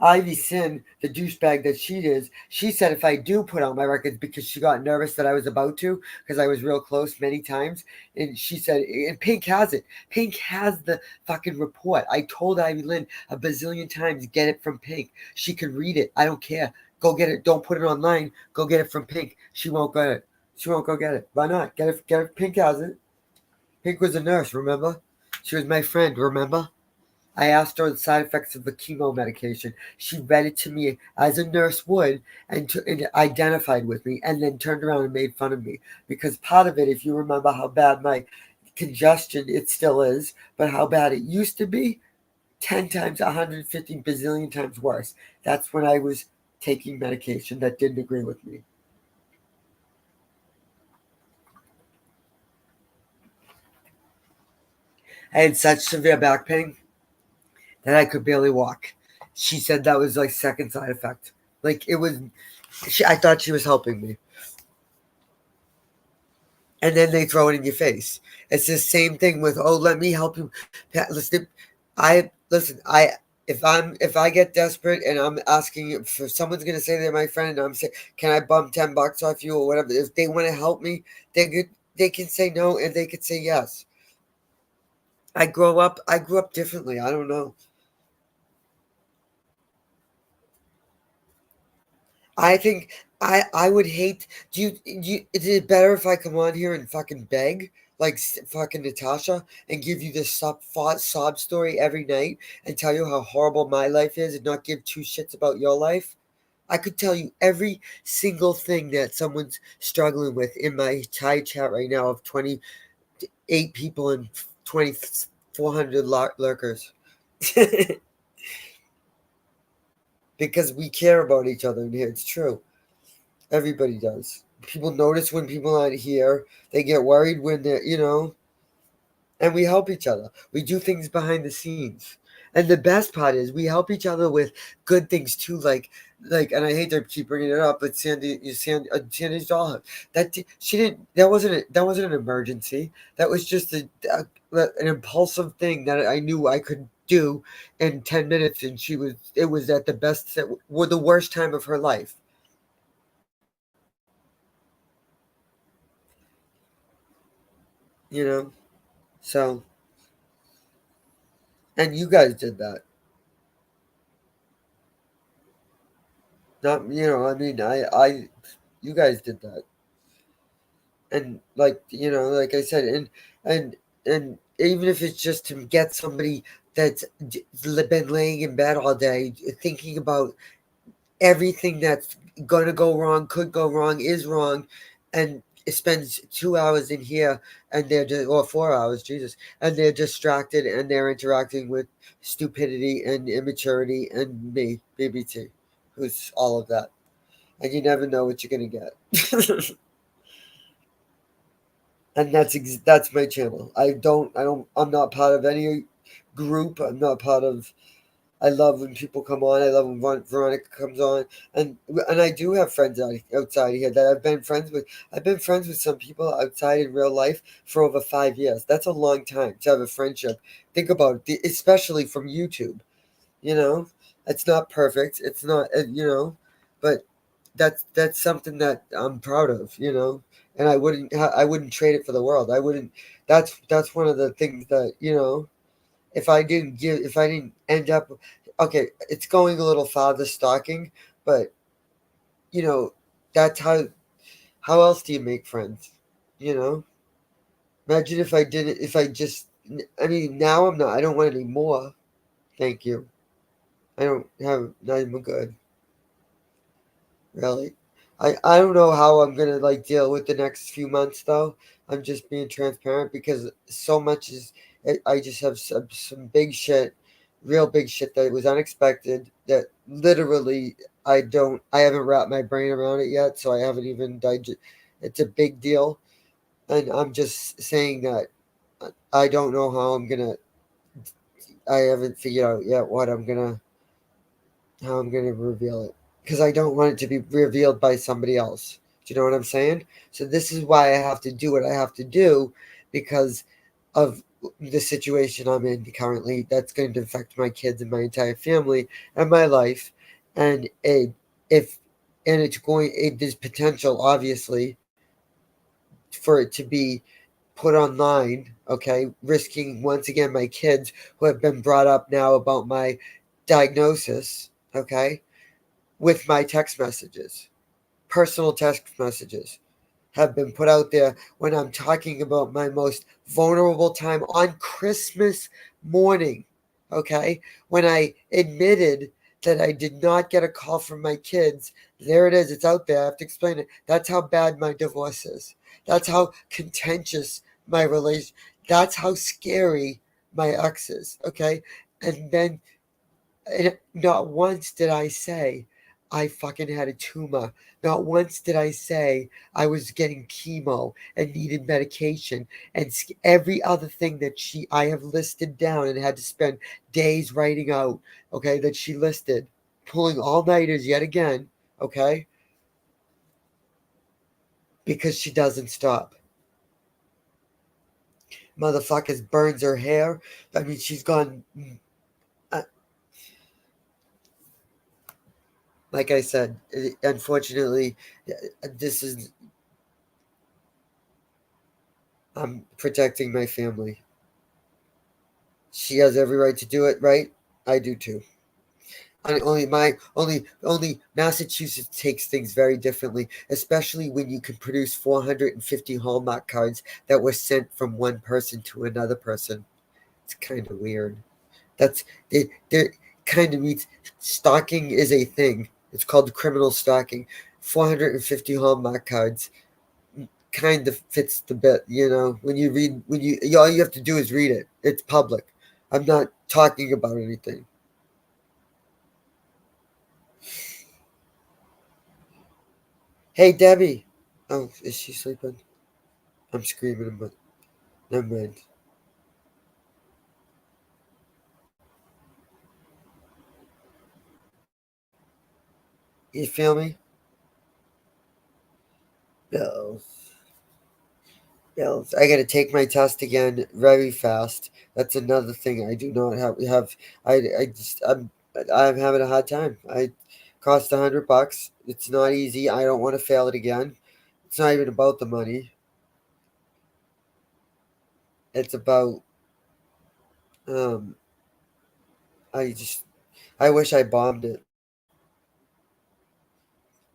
S4: Ivy Sin, the douchebag that she is, she said if I do put out my records, because she got nervous that I was about to, because I was real close many times, and she said, and Pink has it. Pink has the fucking report. I told Ivy Lynn a bazillion times, get it from Pink. She can read it. I don't care. Go get it. Don't put it online. Go get it from Pink. She won't get it. She won't go get it. Why not? Get it. Pink has it. Pink was a nurse, remember? She was my friend, remember? I asked her the side effects of the chemo medication. She read it to me as a nurse would, and identified with me, and then turned around and made fun of me. Because part of it, if you remember how bad my congestion, it still is, but how bad it used to be, 10 times, 150 bazillion times worse. That's when I was taking medication that didn't agree with me. I had such severe back pain that I could barely walk. She said that was like second side effect. Like it was, I thought she was helping me. And then they throw it in your face. It's the same thing with, oh, let me help you. Listen, if I get desperate and I'm asking for someone's gonna say they're my friend and I'm saying, can I bum $10 off you or whatever? If they want to help me, they can say no and they could say yes. I grew up differently. I don't know. I think I would hate. Is it better if I come on here and fucking beg like fucking Natasha and give you this sob story every night and tell you how horrible my life is and not give two shits about your life? I could tell you every single thing that someone's struggling with in my entire chat right now of 28 people and 20 400 lurkers. Because we care about each other in here. It's true. Everybody does. People notice when people aren't here. They get worried when they're, and we help each other. We do things behind the scenes. And the best part is we help each other with good things too, like, and I hate to keep bringing it up, but Sandy's doll. That wasn't an emergency. That was just an impulsive thing that I knew I could do in 10 minutes, and it was at the worst time of her life. So, and you guys did that. Not, I mean, you guys did that. And like I said, and even if it's just to get somebody that's been laying in bed all day thinking about everything that's gonna go wrong, could go wrong, is wrong, and it spends 2 hours in here and or 4 hours, Jesus, and they're distracted and they're interacting with stupidity and immaturity and me, BBT, who's all of that. And you never know what you're gonna get. And that's my channel. I'm not part of any group. I'm not part of. I love when people come on. I love when Veronica comes on, and I do have friends outside here that I've been friends with. I've been friends with some people outside in real life for over 5 years. That's a long time to have a friendship. Think about it, especially from YouTube. It's not perfect. It's not, but that's something that I'm proud of. And I wouldn't trade it for the world. I wouldn't. That's one of the things that if I didn't end up, okay, it's going a little farther stalking, but that's how else do you make friends? Imagine if I mean, now I don't want any more. Thank you. I don't have, not even good. Really. I don't know how I'm gonna deal with the next few months though. I'm just being transparent because so much I just have some big shit, real big shit that was unexpected that literally I haven't wrapped my brain around it yet, so I haven't even it's a big deal. And I'm just saying that I don't know how I haven't figured out yet how I'm gonna reveal it. Because I don't want it to be revealed by somebody else. Do you know what I'm saying? So this is why I have to do what I have to do, because of the situation I'm in currently. That's going to affect my kids and my entire family and my life. And there's potential, obviously, for it to be put online. Okay, risking once again my kids who have been brought up now about my diagnosis. Okay. With my text messages, personal text messages have been put out there when I'm talking about my most vulnerable time on Christmas morning. Okay. When I admitted that I did not get a call from my kids, there it is. It's out there. I have to explain it. That's how bad my divorce is. That's how contentious my relation. That's how scary my ex is. Okay. And then not once did I say I fucking had a tumor. Not once did I say I was getting chemo and needed medication and every other thing that I have listed down and had to spend days writing out, okay, that she listed, pulling all-nighters yet again, okay, because she doesn't stop. Motherfuckers burns her hair. I mean, she's gone. Like I said, unfortunately, I'm protecting my family. She has every right to do it, right? I do too. Only Massachusetts takes things very differently, especially when you can produce 450 Hallmark cards that were sent from one person to another person. It's kind of weird. They're kind of means stalking is a thing. It's called criminal stalking. 450 Hallmark cards. kind of fits the bit, when you read, all you have to do is read it. It's public. I'm not talking about anything. Hey, Debbie. Oh, is she sleeping? I'm screaming, but never mind. You feel me? Bills. I got to take my test again very fast. That's another thing I do not have. I'm having a hard time. I cost $100. It's not easy. I don't want to fail it again. It's not even about the money. It's about I wish I bombed it.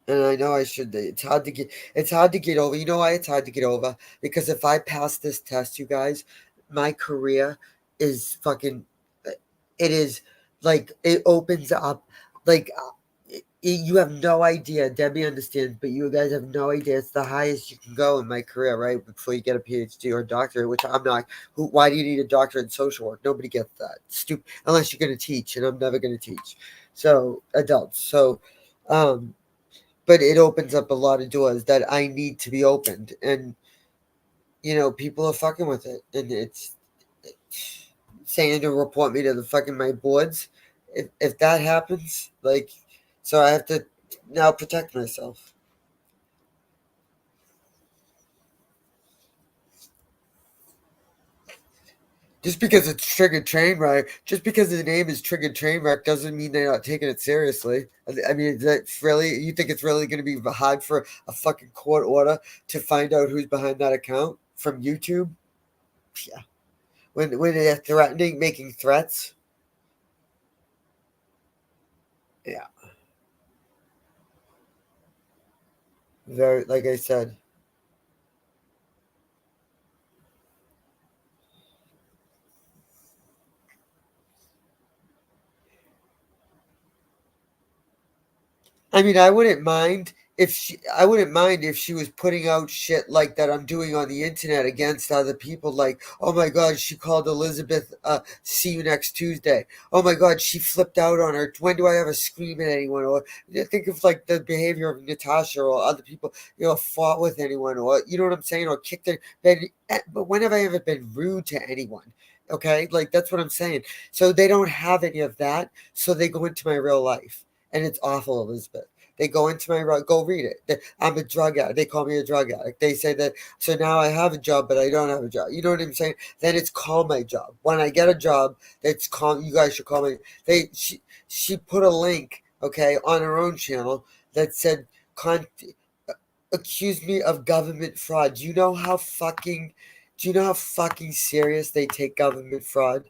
S4: And I know I should. It's hard to get over. You know why it's hard to get over? Because if I pass this test, you guys, my career is fucking. It is like it opens up. Like you have no idea. Debbie understands, but you guys have no idea. It's the highest you can go in my career, right? Before you get a PhD or a doctorate, which I'm not. Why do you need a doctorate in social work? Nobody gets that. Stupid. Unless you're going to teach, and I'm never going to teach. So adults. So. But it opens up a lot of doors that I need to be opened, and people are fucking with it, and it's saying to report me to the fucking my boards. If that happens, so I have to now protect myself. Just because it's Triggered Trainwreck, just because the name is Triggered Trainwreck doesn't mean they're not taking it seriously. I mean, that's really, you think it's really going to be hard for a fucking court order to find out who's behind that account from YouTube? Yeah. When they're threatening, making threats. Yeah. Very, like I said. I mean, I wouldn't mind if she was putting out shit like that I'm doing on the internet against other people. Like, oh my God, she called Elizabeth. See you next Tuesday. Oh my God, she flipped out on her. When do I ever scream at anyone? Or think of like the behavior of Natasha or other people. Fought with anyone, or you know what I'm saying, or kicked their bed. But when have I ever been rude to anyone? Okay, like that's what I'm saying. So they don't have any of that. So they go into my real life. And it's awful, Elizabeth. They go into go read it. I'm a drug addict. They call me a drug addict. They say that, so now I have a job, but I don't have a job. You know what I'm saying? Then it's call my job. When I get a job, that's call. You guys should call me. She put a link, okay, on her own channel that said, accuse me of government fraud. Do you know how fucking serious they take government fraud?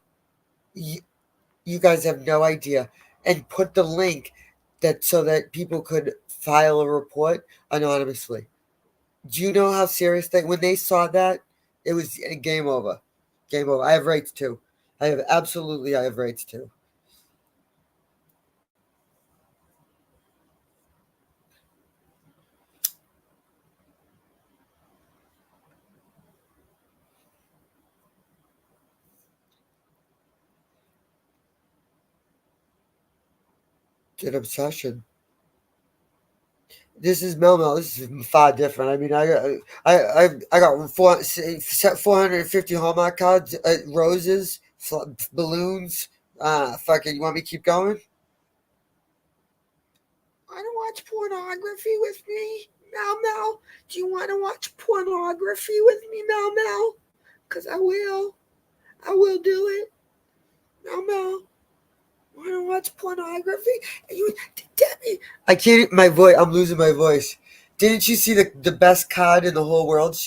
S4: You guys have no idea. And put the link so that people could file a report anonymously. Do you know how serious when they saw that, it was game over. Game over. I have rights too. I have rights too. It's an obsession. This is Mel. This is far different. I mean, I got 450 Hallmark cards, roses, balloons. Fucking, you want me to keep going? Want to watch pornography with me, Mel? Do you want to watch pornography with me, Mel? Because I will do it, Mel. Want to watch pornography? Debbie, I can't. I'm losing my voice. Didn't you see the best card in the whole world?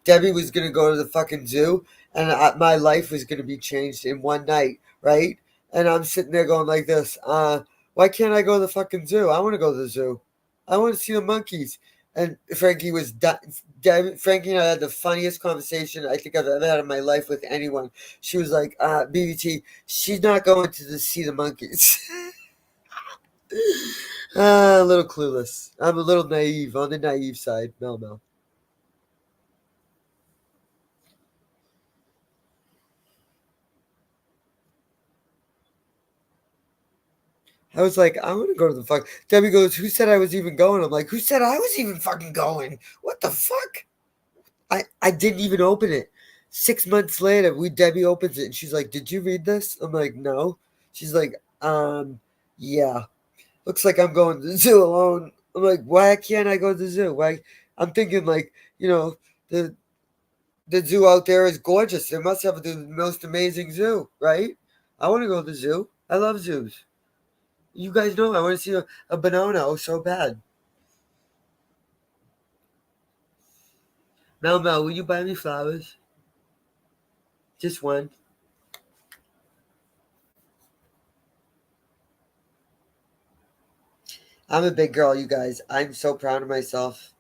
S4: Debbie was gonna go to the fucking zoo, and my life was gonna be changed in one night, right? And I'm sitting there going like this. Why can't I go to the fucking zoo? I want to go to the zoo. I want to see the monkeys. And Frankie was done. Frankie and I had the funniest conversation I think I've ever had in my life with anyone. She was like, BBT, she's not going to see the monkeys. A little clueless. I'm a little naive, on the naive side. Mel. I was like, I want to go to the fuck. Debbie goes, who said I was even going? I'm like, who said I was even fucking going? What the fuck? I didn't even open it. 6 months later, Debbie opens it and she's like, did you read this? I'm like, no. She's like, yeah. Looks like I'm going to the zoo alone. I'm like, why can't I go to the zoo? Why? I'm thinking like, the zoo out there is gorgeous. They must have the most amazing zoo, right? I want to go to the zoo. I love zoos. You guys know I want to see a banana so bad. Mel, will you buy me flowers? Just one. I'm a big girl, you guys. I'm so proud of myself.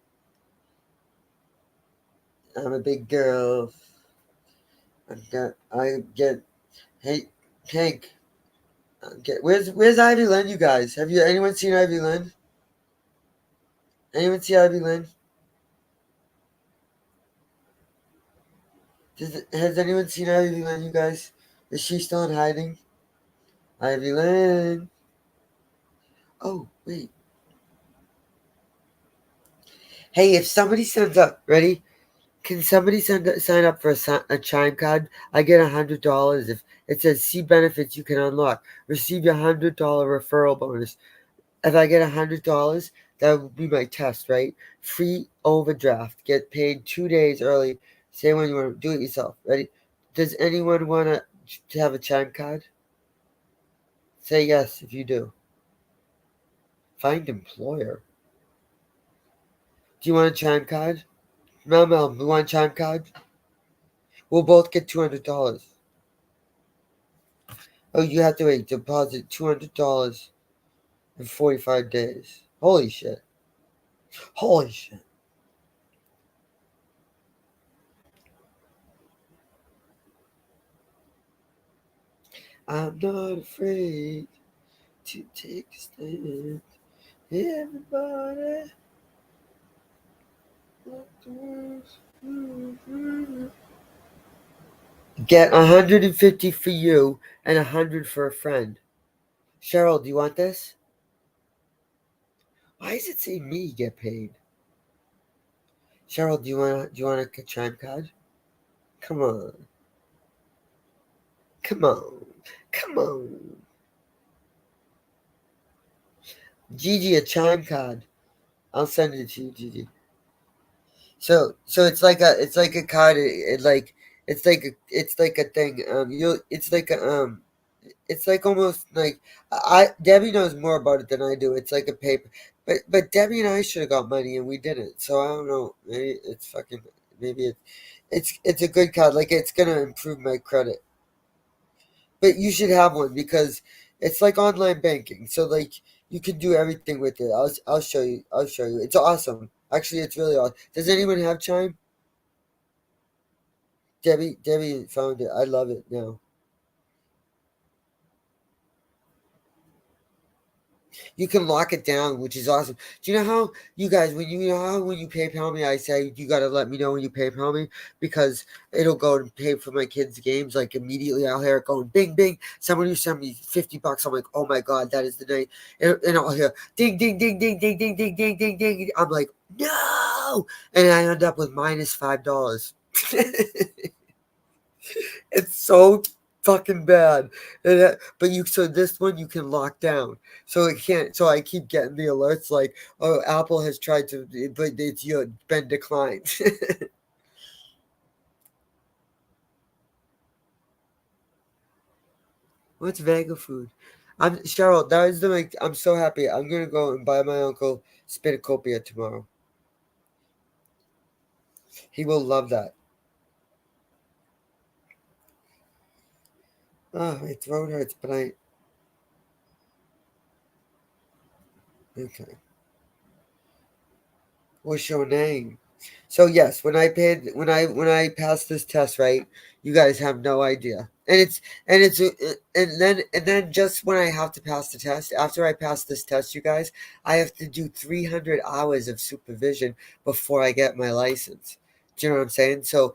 S4: I'm a big girl. Hey, Hank. Where's Ivy Lynn, you guys? Have anyone seen Ivy Lynn? Anyone see Ivy Lynn? Has anyone seen Ivy Lynn, you guys? Is she still in hiding? Ivy Lynn. Oh, wait. Hey, if somebody sends up, ready? Can somebody sign up for a Chime card? I get $100 if it says see benefits you can unlock. Receive your $100 referral bonus. If I get $100, that would be my test, right? Free overdraft. Get paid 2 days early. Say when you want to do it yourself. Ready? Does anyone want to have a Chime card? Say yes if you do. Find employer. Do you want a Chime card? Mel, we want a Chime card? We'll both get $200. Oh, you have to wait. Deposit $200 in 45 days. Holy shit. Holy shit. I'm not afraid to take a stand. Everybody. Get 150 for you and 100 for a friend. Cheryl, do you want this? Why does it say me get paid? Cheryl, do you want a Chime card? Come on. Come on. Come on. Gigi, a Chime card. I'll send it to you, Gigi. So it's like a card. It's like a thing. It's like almost like Debbie knows more about it than I do. It's like a paper, but Debbie and I should have got money and we didn't. So I don't know. Maybe it's a good card. Like it's gonna improve my credit. But you should have one because it's like online banking. So like you can do everything with it. I'll show you. It's awesome. Actually, it's really awesome. Does anyone have Chime? Debbie found it. I love it now. You can lock it down, which is awesome. Do you know how you guys when you PayPal me, I say you gotta let me know when you PayPal me because it'll go and pay for my kids' games. Like immediately, I'll hear it going bing bing. Someone who sent me $50. I'm like, oh my god, that is the night. And I'll hear ding ding ding ding ding ding ding ding ding ding. I'm like, no, and I end up with minus $5. It's so fucking bad. So this one you can lock down. So it can't. So I keep getting the alerts like, oh, Apple has tried to, but it's been declined. What's Vega food? Cheryl. That is I'm so happy. I'm gonna go and buy my uncle Spitacopia tomorrow. He will love that. Oh, my throat hurts, but okay. What's your name? So yes, when I passed this test, right? You guys have no idea, and then just when I have to pass the test, after I pass this test, you guys, I have to do 300 hours of supervision before I get my license. Do you know what I'm saying? So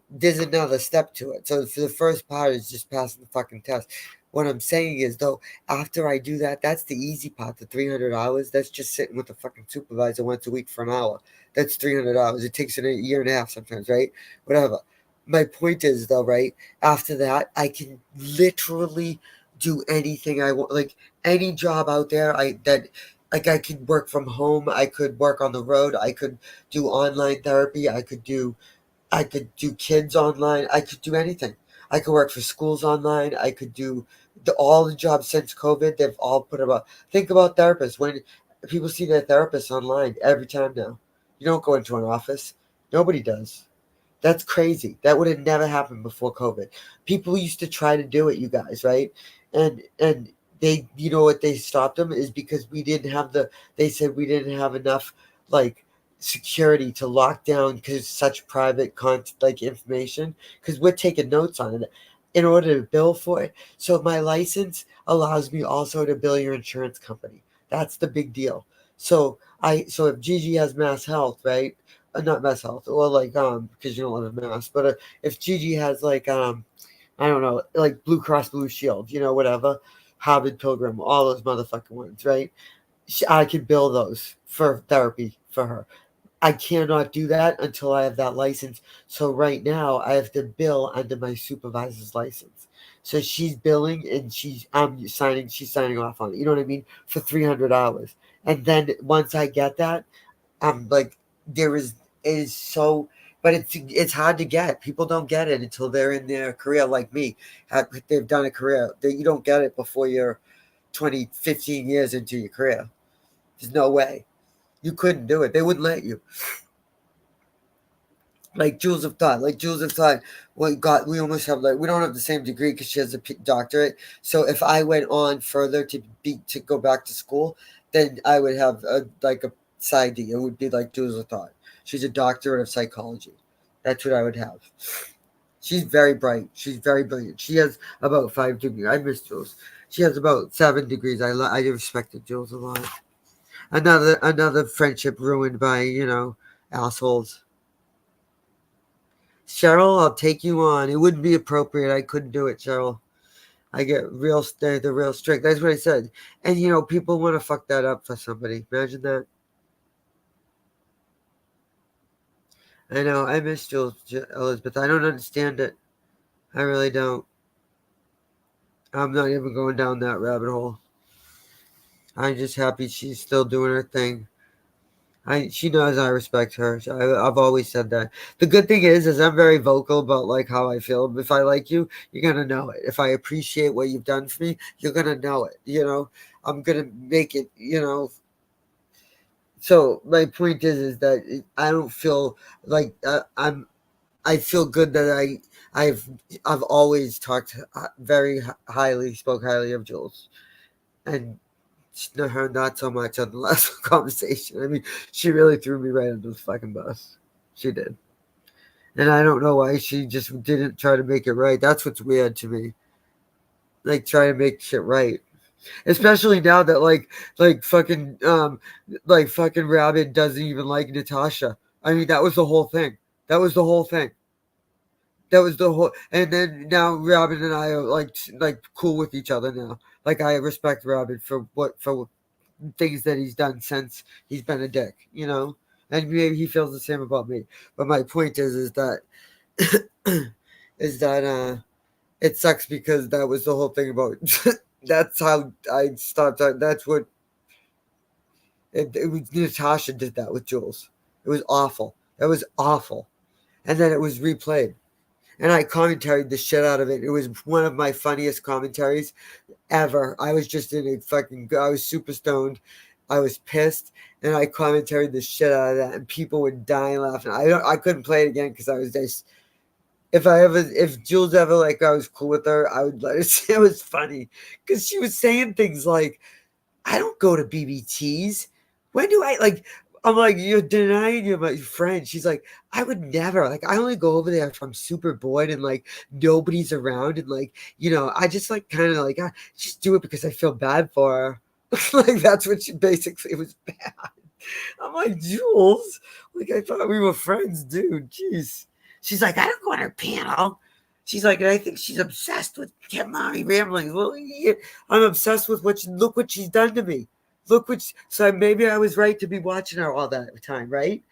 S4: there's another step to it. So for the first part is just passing the fucking test. What I'm saying is, though, after I do that, that's the easy part. The 300 hours, that's just sitting with the fucking supervisor once a week for an hour. That's 300 hours. It takes a year and a half sometimes, right? Whatever. My point is, though, right? After that, I can literally do anything I want. Like any job out there, I could work from home. I could work on the road. I could do online therapy. I could do kids online. I could do anything. I could work for schools online. I could do all the jobs since COVID. They've all put about. Think about therapists. When people see their therapists online every time now, you don't go into an office. Nobody does. That's crazy. That would have never happened before COVID. People used to try to do it, you guys, right? And they, you know what they stopped them is because we didn't have they said we didn't have enough like security to lock down because such private information, because we're taking notes on it in order to bill for it. So my license allows me also to bill your insurance company. That's the big deal. So if Gigi has Mass Health, right? Not Mass Health, or because you don't live in Mass, but if Gigi has I don't know, like Blue Cross Blue Shield, whatever, Harvard Pilgrim, all those motherfucking ones, right? I could bill those for therapy for her. I cannot do that until I have that license. So right now I have to bill under my supervisor's license. So she's billing and she's signing off on it. You know what I mean? For 300 hours. And then once I get that, I'm like, but it's hard to get. People don't get it until they're in their career like me. They've done a career. You don't get it before you're 20, 15 years into your career. There's no way. You couldn't do it. They wouldn't let you. Like Jules of Thought. We almost have we don't have the same degree because she has a doctorate. So if I went on further to go back to school, then I would have a side D. It would be like Jules of Thought. She's a doctorate of psychology. That's what I would have. She's very bright. She's very brilliant. She has about 5 degrees. I miss Jules. She has about 7 degrees. I respected Jules a lot. Another friendship ruined by, assholes. Cheryl, I'll take you on. It wouldn't be appropriate. I couldn't do it, Cheryl. I get the real strict. That's what I said. And, people want to fuck that up for somebody. Imagine that. I know. I miss Jules, Elizabeth. I don't understand it. I really don't. I'm not even going down that rabbit hole. I'm just happy she's still doing her thing. She knows I respect her. I've always said that. The good thing is I'm very vocal about how I feel. If I like you, you're gonna know it. If I appreciate what you've done for me, you're gonna know it. I'm gonna make it. So my point is that I don't feel like I feel good that I've always talked spoke highly of Jules, and her not so much on the last conversation. I mean, she really threw me right under the fucking bus. She did, and I don't know why she just didn't try to make it right. That's what's weird to me. Try to make shit right. Especially now that fucking Rabbit doesn't even like Natasha. I mean, that was the whole thing. And then now Robin and I are cool with each other now. I respect Robin for things that he's done since he's been a dick, and maybe he feels the same about me. But my point is that it sucks because that was the whole thing about. That's how I stopped. That's what it was. Natasha did that with Jules. It was awful. That was awful. And then it was replayed. And I commentaried the shit out of it. It was one of my funniest commentaries ever. I was just I was super stoned. I was pissed. And I commentaried the shit out of that. And people were dying laughing. I couldn't play it again because I was just... If Jules ever, I was cool with her, I would let her say it was funny. Because she was saying things like, I don't go to BBTs. When do I'm like, you're denying you're my friend. She's like, I would never. I only go over there if I'm super bored and nobody's around and I just I just do it because I feel bad for her. That's what she basically, it was bad. I'm like, Jules, I thought we were friends, dude. Jeez. She's like, I don't go on her panel. She's like, and I think she's obsessed with Mommy rambling. Well, yeah, I'm obsessed with look what she's done to me. So maybe I was right to be watching her all that time, right?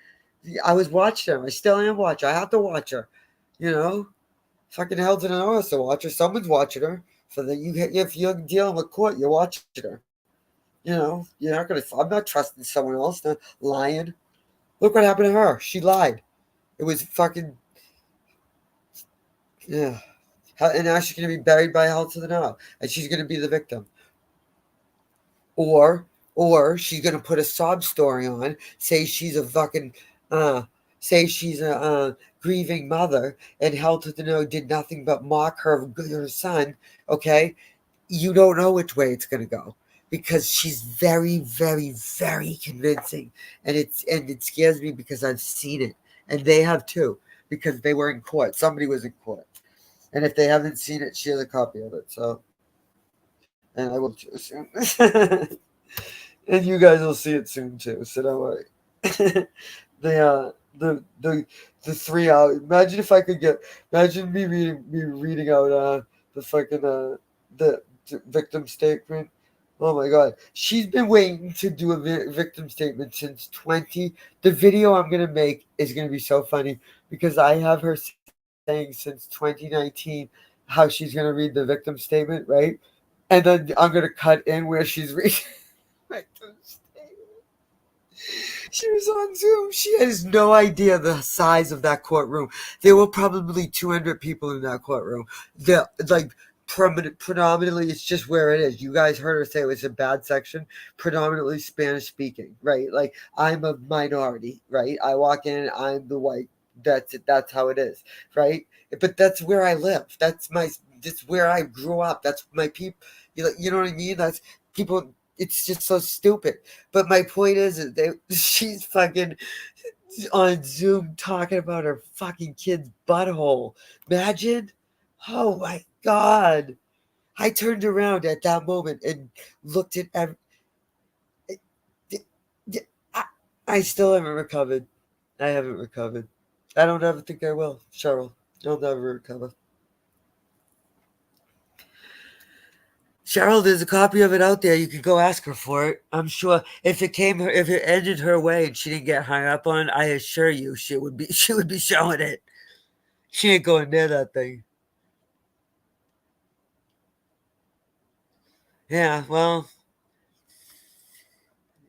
S4: I was watching her. I still am watching her. I have to watch her. You know? Fucking hell to know us to watch her. Someone's watching her. So that if you're dealing with court, you're watching her. You know, you're not gonna. I'm not trusting someone else. Not lying. Look what happened to her. She lied. It was fucking. Yeah. And now she's gonna be buried by hell to the now, and she's gonna be the victim. Or she's gonna put a sob story on, say she's a fucking, say she's a grieving mother, and hell to the no did nothing but mock her son. Okay, you don't know which way it's gonna go because she's very, very, very convincing, and it scares me because I've seen it, and they have too because they were in court. Somebody was in court, and if they haven't seen it, she has a copy of it. So, and I will too soon. And you guys will see it soon too. So don't worry. The 3 hours. Imagine if I could get. Imagine me reading out the fucking the victim statement. Oh my god, she's been waiting to do a victim statement since 20. The video I'm gonna make is gonna be so funny because I have her saying since 2019 how she's gonna read the victim statement, right? And then I'm gonna cut in where she's reading. She was on Zoom. She has no idea the size of that courtroom. There were probably 200 people in that courtroom. Predominantly, it's just where it is. You guys heard her say it was a bad section, predominantly Spanish speaking, right? Like I'm a minority, right? I walk in, I'm the white. That's it. That's how it is, right? But that's where I live. That's where I grew up. That's my people. You know what I mean? That's people. It's just so stupid. But my point is that she's fucking on Zoom talking about her fucking kid's butthole. Imagine. Oh my god. I turned around at that moment and looked at I still haven't recovered. I haven't recovered. I don't ever think I will, Cheryl. I'll never recover. Cheryl, there's a copy of it out there. You can go ask her for it. I'm sure if it ended her way and she didn't get hung up on, I assure you she would be showing it. She ain't going near that thing. Yeah, well,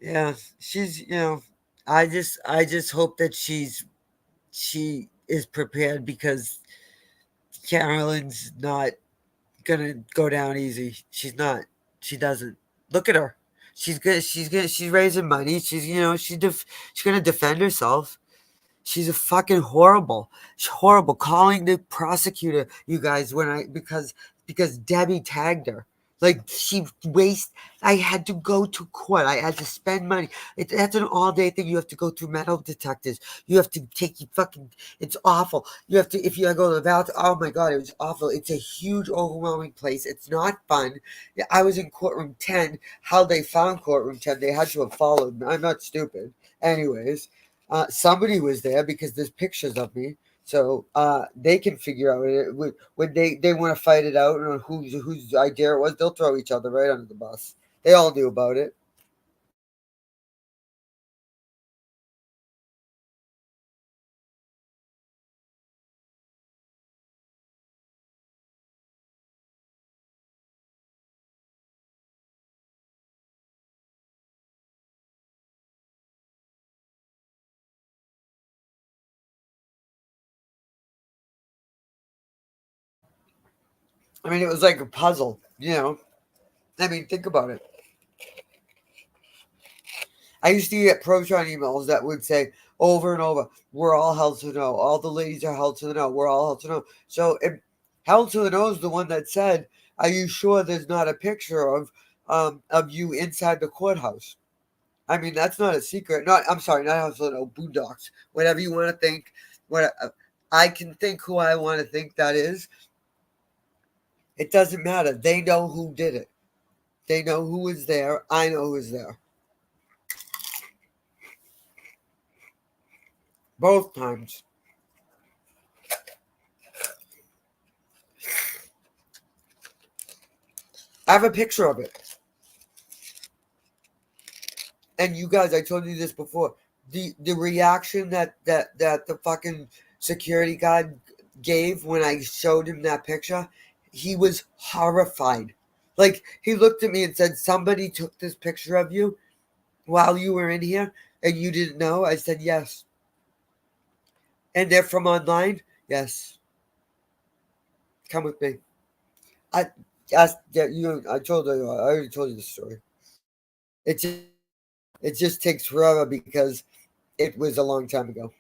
S4: yeah, she's I just hope that she is prepared because Carolyn's not gonna go down easy. She's not. She doesn't. Look at her. She's good. She's raising money. She's she's gonna defend herself. She's a fucking horrible. She's horrible. Calling the prosecutor, you guys, because Debbie tagged her. Like I had to go to court. I had to spend money. That's an all-day thing. You have to go through metal detectors. You have to take you fucking. It's awful. You have to if you go to the bathroom. Oh my god, it was awful. It's a huge, overwhelming place. It's not fun. I was in courtroom 10. How they found courtroom 10? They had to have followed me. I'm not stupid. Anyways. Somebody was there because there's pictures of me, so they can figure out it. When they want to fight it out and whose idea it was, they'll throw each other right under the bus. They all knew about it. I mean, it was like a puzzle, I mean, think about it. I used to get Protron emails that would say over and over, "We're all held to no. All the ladies are held to the no. We're all held to no." So, held to the no is the one that said, "Are you sure there's not a picture of you inside the courthouse?" I mean, that's not a secret. I'm sorry, not house to the no. Boondocks. Whatever you want to think. I can think who I want to think that is. It doesn't matter. They know who did it. They know who was there. I know who was there. Both times. I have a picture of it. And you guys, I told you this before. The reaction that the fucking security guard gave when I showed him that picture, he was horrified. Like, he looked at me and said, somebody took this picture of you while you were in here and you didn't know? I said, yes. And they're from online? Yes. Come with me. I already told you the story. It just takes forever because it was a long time ago.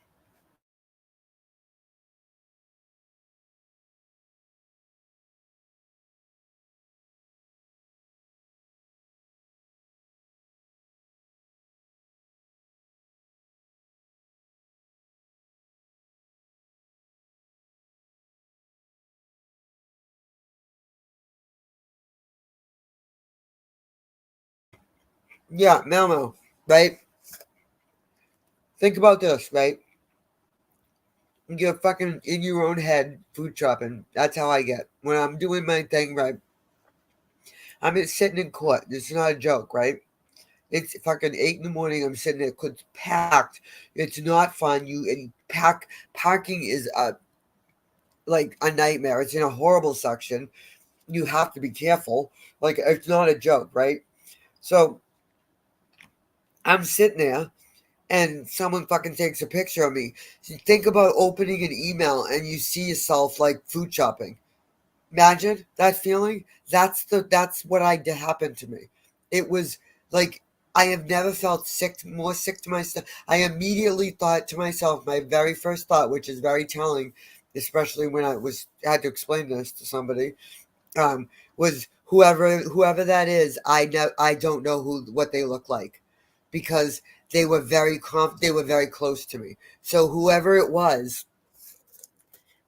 S4: Yeah, Melmo, right? Think about this, right? You're fucking in your own head food shopping. That's how I get. When I'm doing my thing, right? I'm sitting in court. This is not a joke, right? It's fucking 8 in the morning. I'm sitting there. It's packed. It's not fun. Parking is like a nightmare. It's in a horrible section. You have to be careful. Like, it's not a joke, right? So I'm sitting there and someone fucking takes a picture of me. So think about opening an email and you see yourself like food shopping. Imagine that feeling. That's what happened to me. It was like I have never felt more sick to myself. I immediately thought to myself, my very first thought, which is very telling, especially when I had to explain this to somebody, was whoever that is. I don't know what they look like, because they were very close to me. So whoever it was,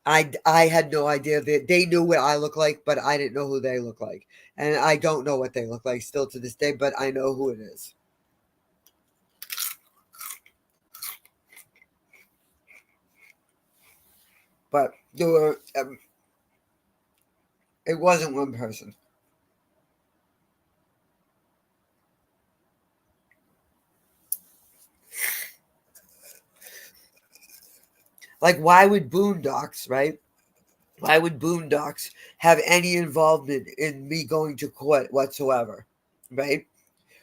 S4: I had no idea that they knew what I look like, but I didn't know who they look like. And I don't know what they look like still to this day, but I know who it is. But there were, it wasn't one person. Like, why would Boondocks, right? Why would Boondocks have any involvement in me going to court whatsoever, right?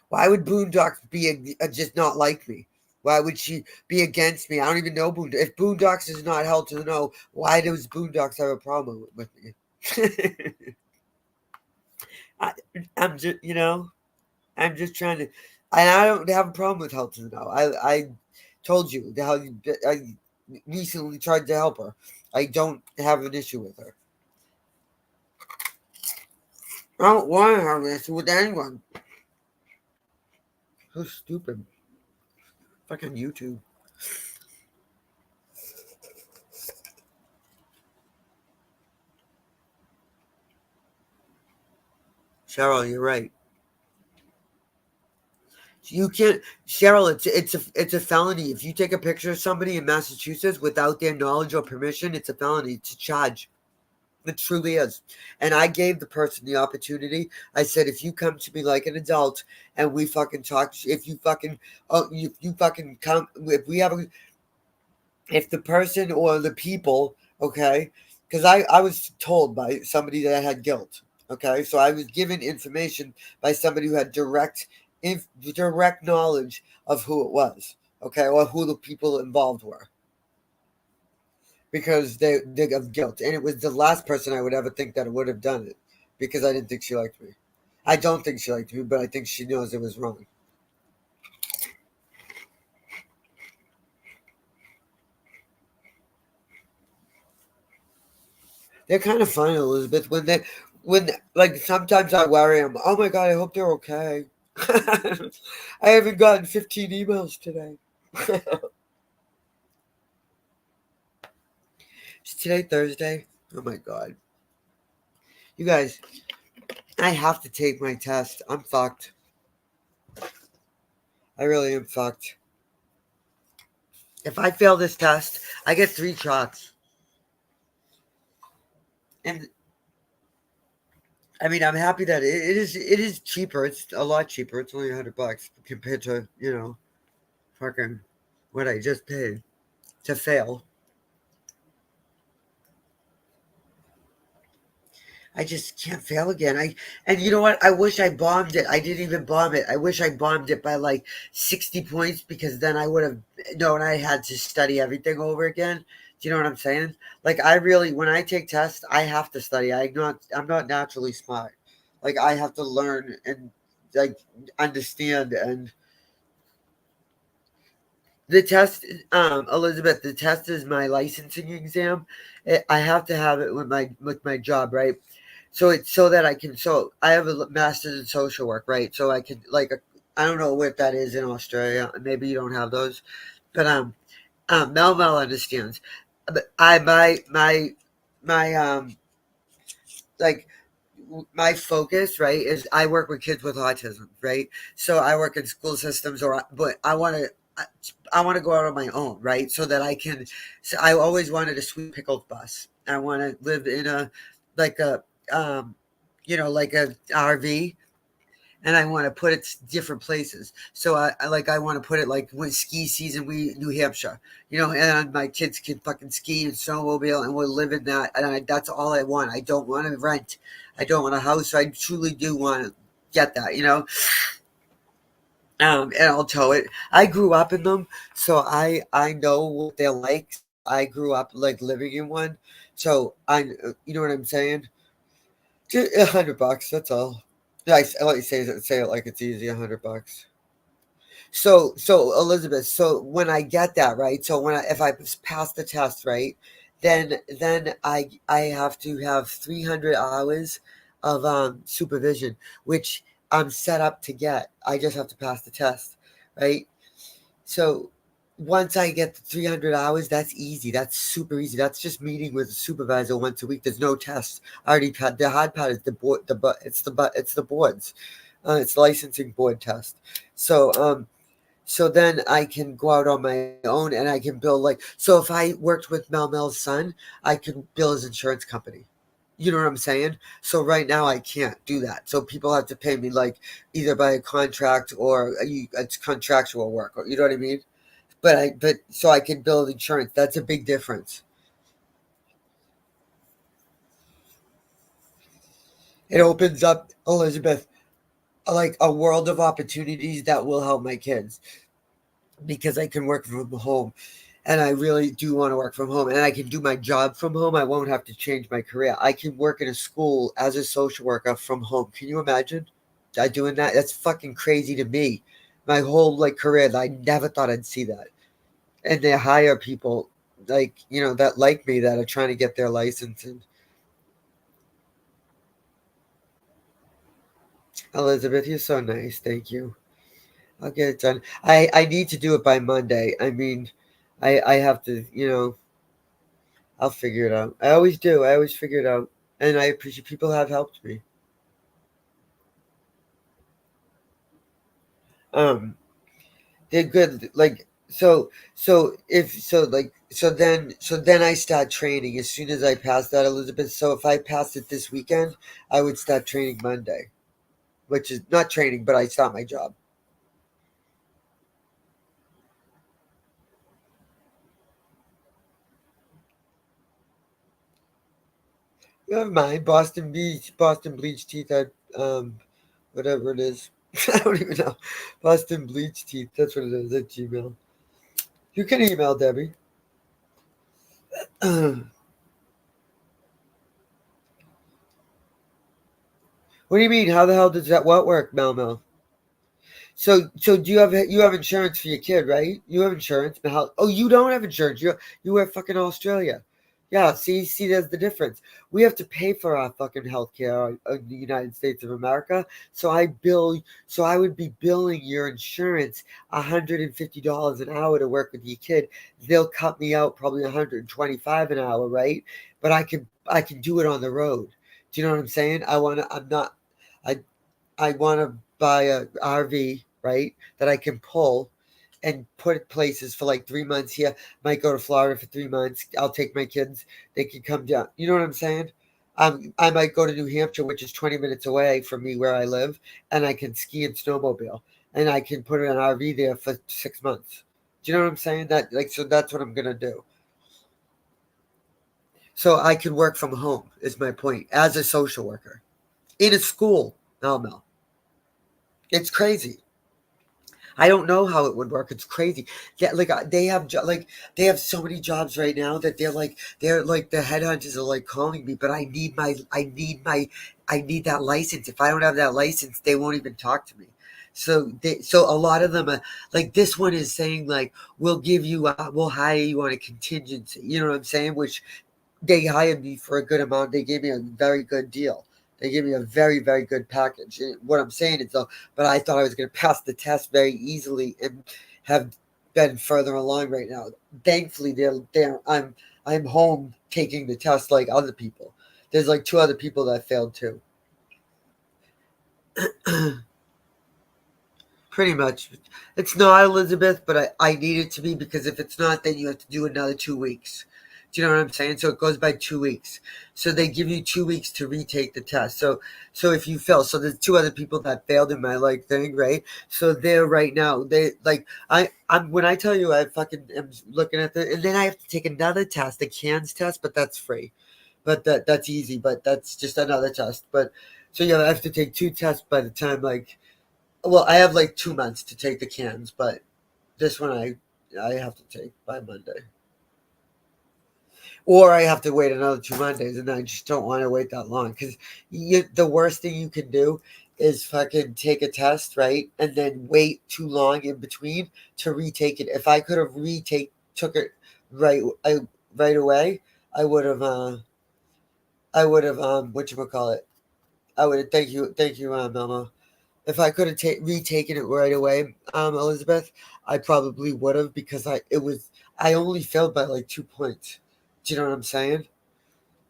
S4: Why would Boondocks be just not like me? Why would she be against me? I don't even know Boondocks. If Boondocks is not held to the know, why does Boondocks have a problem with me? I'm just, I'm just trying to, and I don't have a problem with held to the know. I told you how I recently tried to help her. I don't have an issue with her. I don't want to have an issue with anyone. So stupid. Fucking YouTube. Cheryl, you're right. You can't, Cheryl. It's a felony if you take a picture of somebody in Massachusetts without their knowledge or permission. It's a felony. It's a charge. It truly is. And I gave the person the opportunity. I said, if you come to me like an adult and we fucking talk, if you fucking come, if the person or the people, okay, because I was told by somebody that I had guilt. Okay, so I was given information by somebody who had direct knowledge of who it was, okay, or who the people involved were, because they of guilt, and it was the last person I would ever think that would have done it, because I didn't think she liked me. I don't think she liked me, but I think she knows it was wrong. They're kind of fun, Elizabeth, when like sometimes I worry them. Oh my god, I hope they're okay. I haven't gotten 15 emails today. Is today Thursday? Oh my god. You guys, I have to take my test. I'm fucked. I really am fucked. If I fail this test, I get 3 shots. And I mean, I'm happy that it is cheaper. It's a lot cheaper. It's only $100 compared to, fucking what I just paid to fail. I just can't fail again. And you know what? I wish I bombed it. I didn't even bomb it. I wish I bombed it by like 60 points because then I would have known I had to study everything over again. Do you know what I'm saying? Like I really, when I take tests, I have to study. I'm not naturally smart. Like I have to learn and like understand. And the test, Elizabeth, the test is my licensing exam. I have to have it with my job, right? So it's so that I have a master's in social work, right? So I can I don't know what that is in Australia. Maybe you don't have those, but Mel understands. But like my focus, right, is I work with kids with autism, right? So I work in school systems, but I want to go out on my own, right? So that I can. So I always wanted a sweet pickles bus. I want to live in like a like a RV, and I want to put it different places. So I want to put it like when ski season, New Hampshire, and my kids can fucking ski and snowmobile, and we'll live in that. And that's all I want. I don't want to rent. I don't want a house. So I truly do want to get that, and I'll tow it. I grew up in them, so I know what they're like. I grew up like living in one, so you know what I'm saying. Just $100. That's all. Nice. I let you say it like it's easy. $100. So Elizabeth. So when I get that right. So if I pass the test right, then I have to have 300 hours of supervision, which I'm set up to get. I just have to pass the test, right? So once I get the 300 hours, that's easy. That's super easy. That's just meeting with a supervisor once a week. There's no tests. I already had the hard part is the board. It's the boards. It's the licensing board test. So then I can go out on my own and I can bill so if I worked with Mel's son, I could bill his insurance company. You know what I'm saying? So right now I can't do that. So people have to pay me either by a contract or it's contractual work. You know what I mean? But so I can build insurance. That's a big difference. It opens up, Elizabeth, like a world of opportunities that will help my kids because I can work from home, and I really do want to work from home, and I can do my job from home. I won't have to change my career. I can work in a school as a social worker from home. Can you imagine doing that? That's fucking crazy to me. My whole career, I never thought I'd see that. And they hire people that like me that are trying to get their license. And Elizabeth, you're so nice. Thank you. I'll get it done. I need to do it by Monday. I mean, I have to, I'll figure it out. I always do. I always figure it out. And I appreciate people have helped me. They're good. So then I start training as soon as I pass that, Elizabeth. So if I passed it this weekend, I would start training Monday, which is not training, but I start my job. Never mind. Boston bleach teeth. Whatever it is. I don't even know. Boston bleach teeth. That's what it is at Gmail. You can email Debbie. What do you mean? How the hell does that work, Mel? So do you have insurance for your kid, right? You have insurance. Oh, you don't have insurance. You are fucking Australia. Yeah, see, there's the difference. We have to pay for our fucking healthcare in the United States of America. So I would be billing your insurance $150 an hour to work with your kid. They'll cut me out probably $125 an hour, right? But I can do it on the road. Do you know what I'm saying? I want to buy a RV, right, that I can pull and put places for 3 months here. Might go to Florida for 3 months. I'll take my kids. They can come down. You know what I'm saying? I might go to New Hampshire, which is 20 minutes away from me where I live, and I can ski and snowmobile, and I can put an RV there for 6 months. Do you know what I'm saying? That like so that's what I'm gonna do. So I can work from home is my point as a social worker in a school. No, it's crazy. I don't know how it would work. It's crazy. Yeah, like they have so many jobs right now that they're like the headhunters are like calling me, but I need that license. If I don't have that license, they won't even talk to me. So a lot of them are like this one is saying like we'll hire you on a contingency. You know what I'm saying? Which they hired me for a good amount. They gave me a very good deal. They gave me a very, very good package. And what I'm saying is, though, but I thought I was going to pass the test very easily and have been further along right now. Thankfully, I'm home taking the test like other people. There's like 2 other people that failed too. Pretty much. It's not Elizabeth, but I need it to be because if it's not, then you have to do another 2 weeks. Do you know what I'm saying? So it goes by 2 weeks. So they give you 2 weeks to retake the test. So if you fail, so there's 2 other people that failed in my like thing, right? So they're right now. They like I'm when I tell you I fucking am looking at and then I have to take another test, the CANS test, but that's free. But that's easy. But that's just another test. But so yeah, I have to take 2 tests by the time like. Well, I have like 2 months to take the CANS, but this one I have to take by Monday. Or I have to wait another 2 Mondays, and I just don't want to wait that long because the worst thing you can do is fucking take a test, right, and then wait too long in between to retake it. If I could have took it right away, I would have whatchamacallit. I would have thank you Melmo. If I could have retaken it right away, Elizabeth, I probably would have because I only failed by like 2 points. Do you know what I'm saying?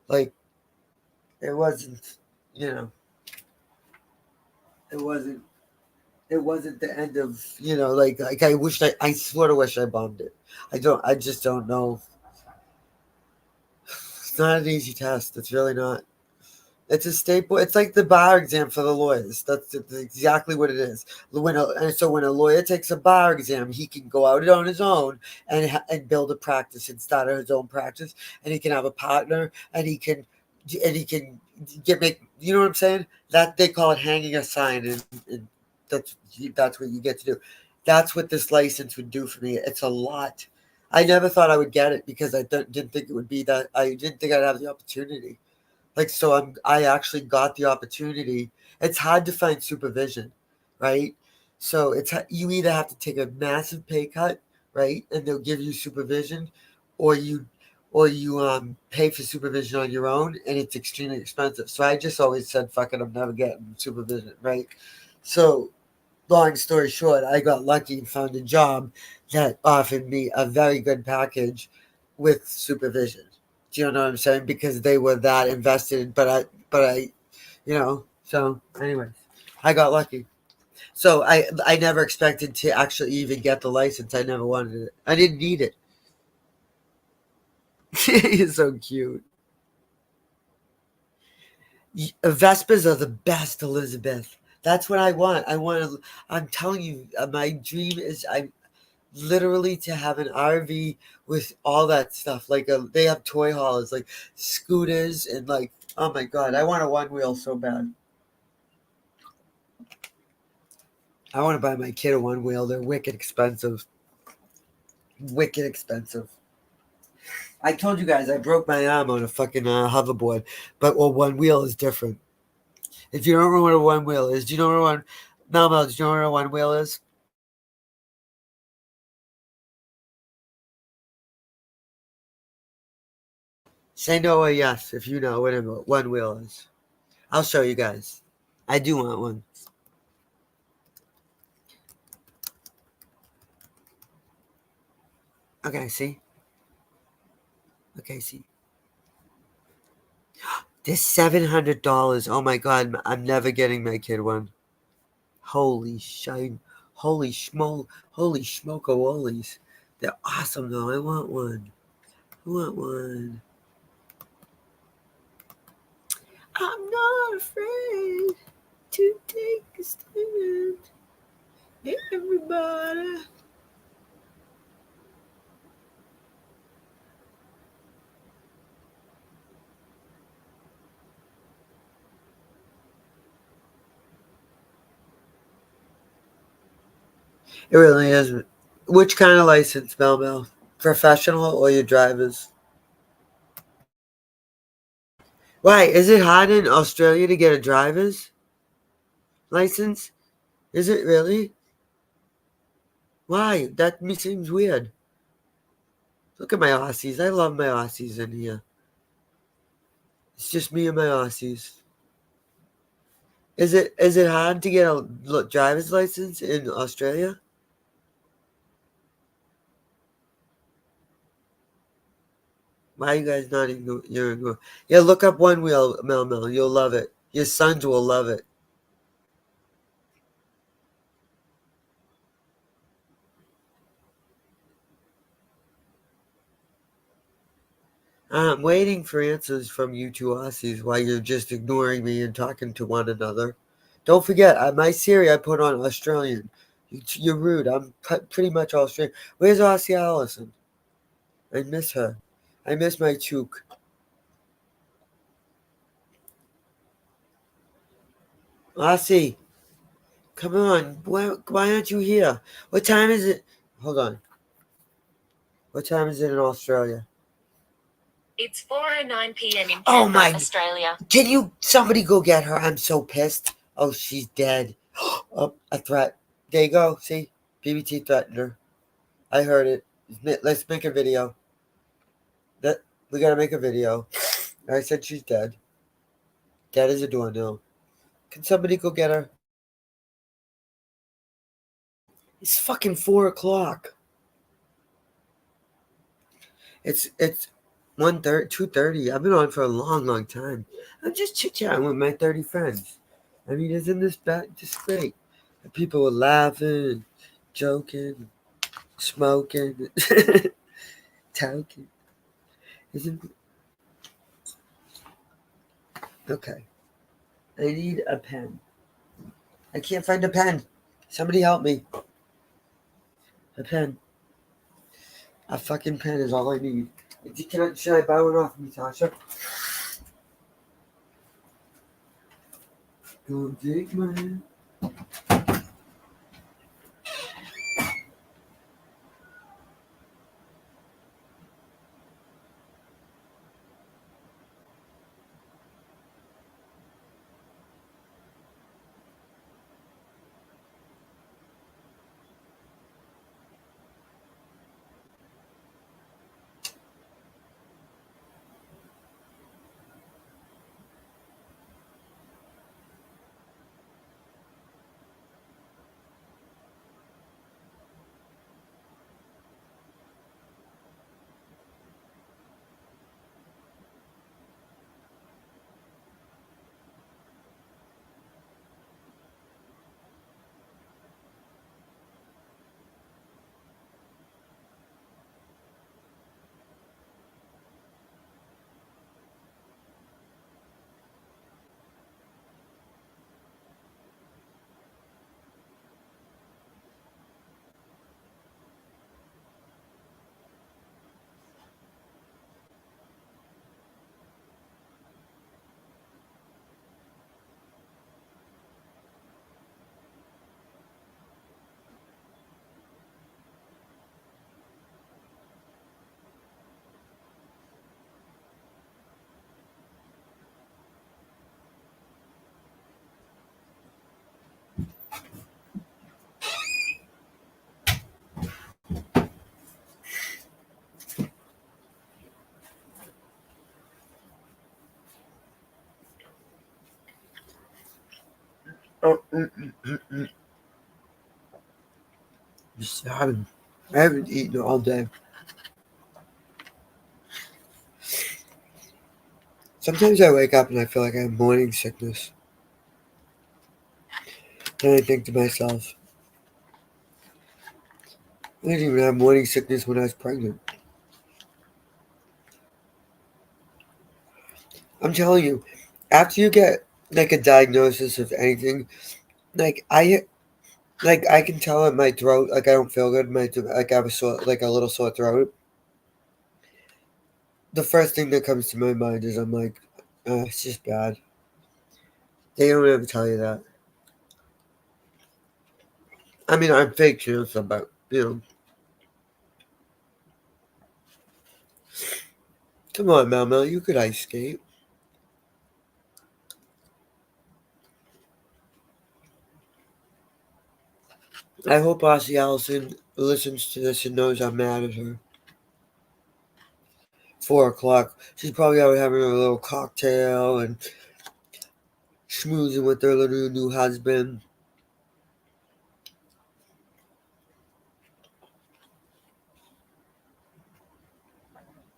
S4: Like it wasn't, you know, it wasn't the end of, like I sort of wish I bombed it. I just don't know. It's not an easy test. It's really not. It's a staple. It's like the bar exam for the lawyers. That's exactly what it is. And so when a lawyer takes a bar exam, he can go out on his own and build a practice and start his own practice, and he can have a partner, and he can make. You know what I'm saying? That they call it hanging a sign, and that's what you get to do. That's what this license would do for me. It's a lot. I never thought I would get it because I didn't think it would be that. I didn't think I'd have the opportunity. Like, so I actually got the opportunity. It's hard to find supervision, right? So you either have to take a massive pay cut, right, and they'll give you supervision, or you pay for supervision on your own, and it's extremely expensive. So I just always said, "Fuck it, I'm never getting supervision," right? So, long story short, I got lucky and found a job that offered me a very good package with supervision. Do you know what I'm saying? Because they were that invested, but I, so anyways, I got lucky. So I never expected to actually even get the license. I never wanted it. I didn't need it. He's so cute. Vespas are the best, Elizabeth. That's what I want. I'm telling you, my dream is literally to have an RV with all that stuff. Like they have toy haulers, like scooters, and like, oh my god, I want a one wheel so bad. I want to buy my kid a one wheel. They're wicked expensive. Wicked expensive. I told you guys I broke my arm on a fucking hoverboard, but one wheel is different. If you don't know what a one wheel is, do you know what one? Mel, do you know what a one wheel is? Say no or yes if you know what one wheel is. I'll show you guys. I do want one. Okay, see? Okay, see? This $700. Oh my god, I'm never getting my kid one. Holy shine. Holy schmoko-olies. They're awesome though. I want one. I want one.
S1: I'm not afraid to take a stand. Everybody. It really is. Which kind of license, Mel? Professional or your driver's? Why? Is it hard in Australia to get a driver's license? Is it really? Why? That seems weird. Look at my Aussies. I love my Aussies in here. It's just me and my Aussies. Is it hard to get a driver's license in Australia? Why are you guys not ignoring? Yeah, look up One Wheel, Mel. You'll love it. Your sons will love it. I'm waiting for answers from you two Aussies while you're just ignoring me and talking to one another. Don't forget, my Siri I put on Australian. You're rude. I'm pretty much Australian. Where's Aussie Allison? I miss her. I miss my chook. Aussie, come on. Why aren't you here? What time is it? Hold on. What time is it in Australia?
S12: It's 4:09 p.m. in
S4: Oh
S12: Canberra,
S4: my!
S12: Australia.
S4: Can somebody go get her? I'm so pissed. Oh, she's dead. Oh, a threat. There you go. See, BBT threatened her. I heard it. Let's make a video. We gotta make a video. I said she's dead. Dead as a doornail. Can somebody go get her? It's fucking 4:00. It's 1:30, 2:30. I've been on for a long time. I'm just chit-chatting with my 30 friends. I mean, isn't this just great? And people were laughing, joking, smoking, talking. Isn't okay. I need a pen. I can't find a pen. Somebody help me. A pen. A fucking pen is all I need. Should I buy one off me, Tasha? Don't take my hand. Just I haven't eaten all day. Sometimes I wake up and I feel like I have morning sickness. Then I think to myself, I didn't even have morning sickness when I was pregnant. I'm telling you,
S1: after you get like a diagnosis of anything, like I can tell in my throat, like I don't feel good. Like I have a little sore throat. The first thing that comes to my mind is I'm like, it's just bad. They don't ever tell you that. I mean, I'm fake cancer, but come on, Mel, you could ice skate. I hope Aussie Allison listens to this and knows I'm mad at her. 4 o'clock. She's probably out having a little cocktail and schmoozing with her little new husband.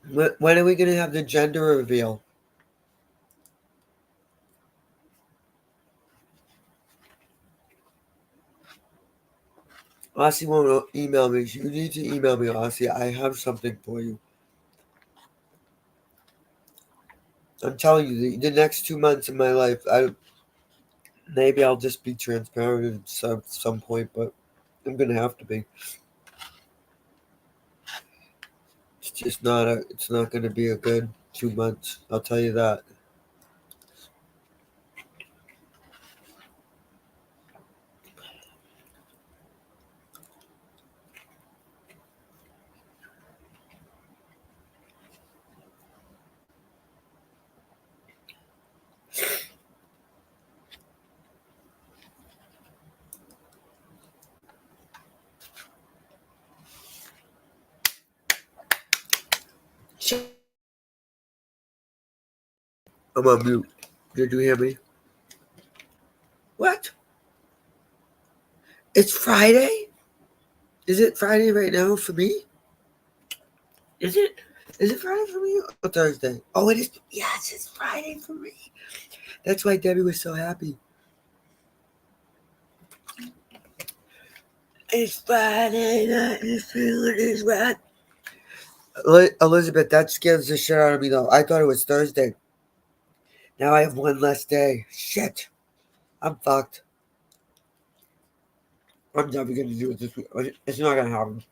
S1: When are we going to have the gender reveal? Aussie won't email me. You need to email me, Aussie. I have something for you. I'm telling you, the next 2 months of my life, maybe I'll just be transparent at some point, but I'm gonna have to be. It's just not it's not gonna be a good 2 months. I'll tell you that. I'm on mute. Did you hear me? What? It's Friday? Is it Friday right now for me? Is it? Is it Friday for me or Thursday? Oh, it is. Yes, it's Friday for me. That's why Debbie was so happy. It's Friday night. The feeling is right. Elizabeth, that scares the shit out of me, though. I thought it was Thursday. Now I have one less day. Shit. I'm fucked. I'm never going to do it this week. It's not going to happen.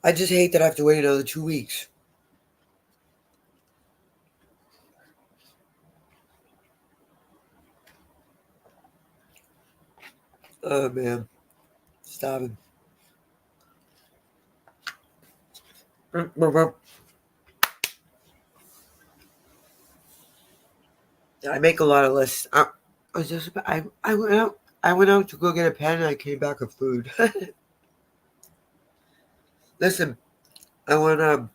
S1: I just hate that I have to wait another 2 weeks. Oh, man. Stop it. I make a lot of lists. I went out. I went out to go get a pen and I came back with food. Listen, I want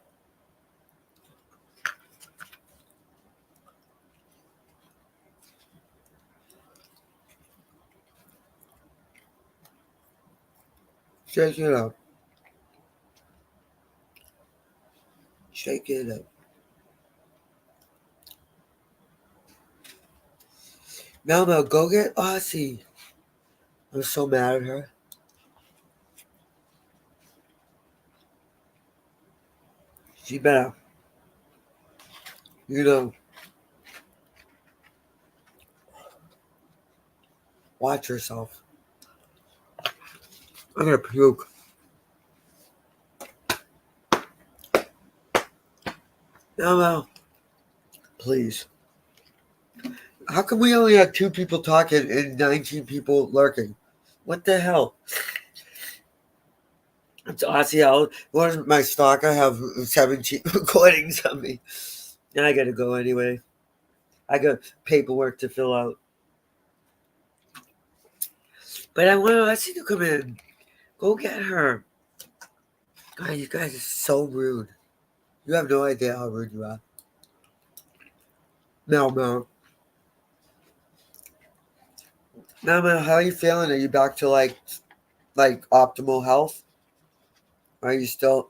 S1: shake it up. Shake it up. Mel, go get Aussie. I'm so mad at her. She better, watch herself. I'm gonna puke. Mel, please. How come we only have 2 people talking and 19 people lurking? What the hell? It's Aussie out. What is my stock? I have 17 recordings of me. And I gotta go anyway. I got paperwork to fill out. But I want Aussie to come in. Go get her. God, you guys are so rude. You have no idea how rude you are. No. Now, how are you feeling? Are you back to like optimal health? Are you still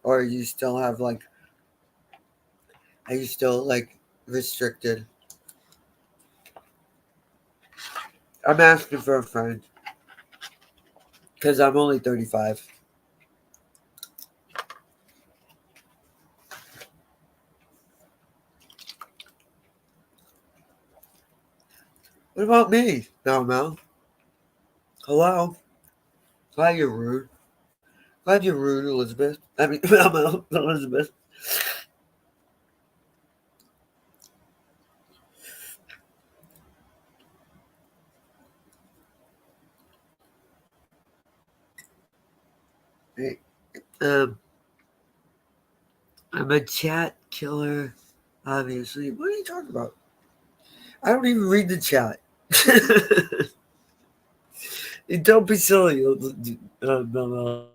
S1: restricted? I'm asking for a friend. Because I'm only 35. What about me? No, Mel. Hello? Glad you're rude. Glad you're rude, Elizabeth. I mean, Mel, Elizabeth. Hey, I'm a chat killer, obviously. What are you talking about? I don't even read the chat. Don't be silly, Mel.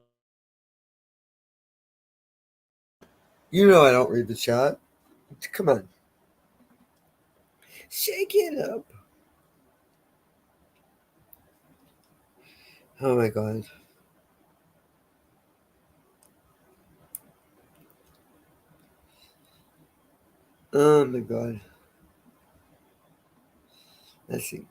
S1: You know I don't read the chat. Come on. Shake it up. Oh my god. Oh my god. Let's see.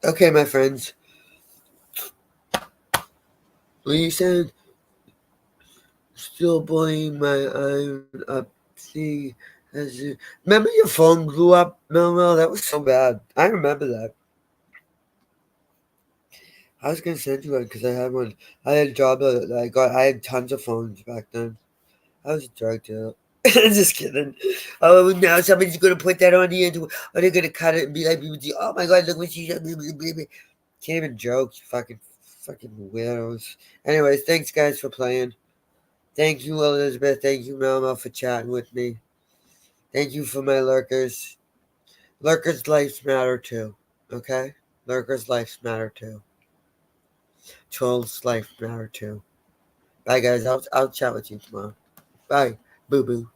S1: Okay, my friends. Lee said, still bullying my iron up. See, as you remember your phone blew up, Mel? That was so bad. I remember that. I was gonna send you one because I had one. I had a job that I got. I had tons of phones back then. I was a drug dealer. Just kidding. Oh, now somebody's gonna put that on the end. Or they're gonna cut it and be like, "Oh my god, look what she did." Can't even joke, you fucking weirdos. Anyways, thanks guys for playing. Thank you, Elizabeth. Thank you, Mel, for chatting with me. Thank you for my lurkers. Lurkers' lives matter too. Okay? Lurkers' lives matter too. Trolls' life matter too. Bye guys. I'll chat with you tomorrow. Bye. Boo boo.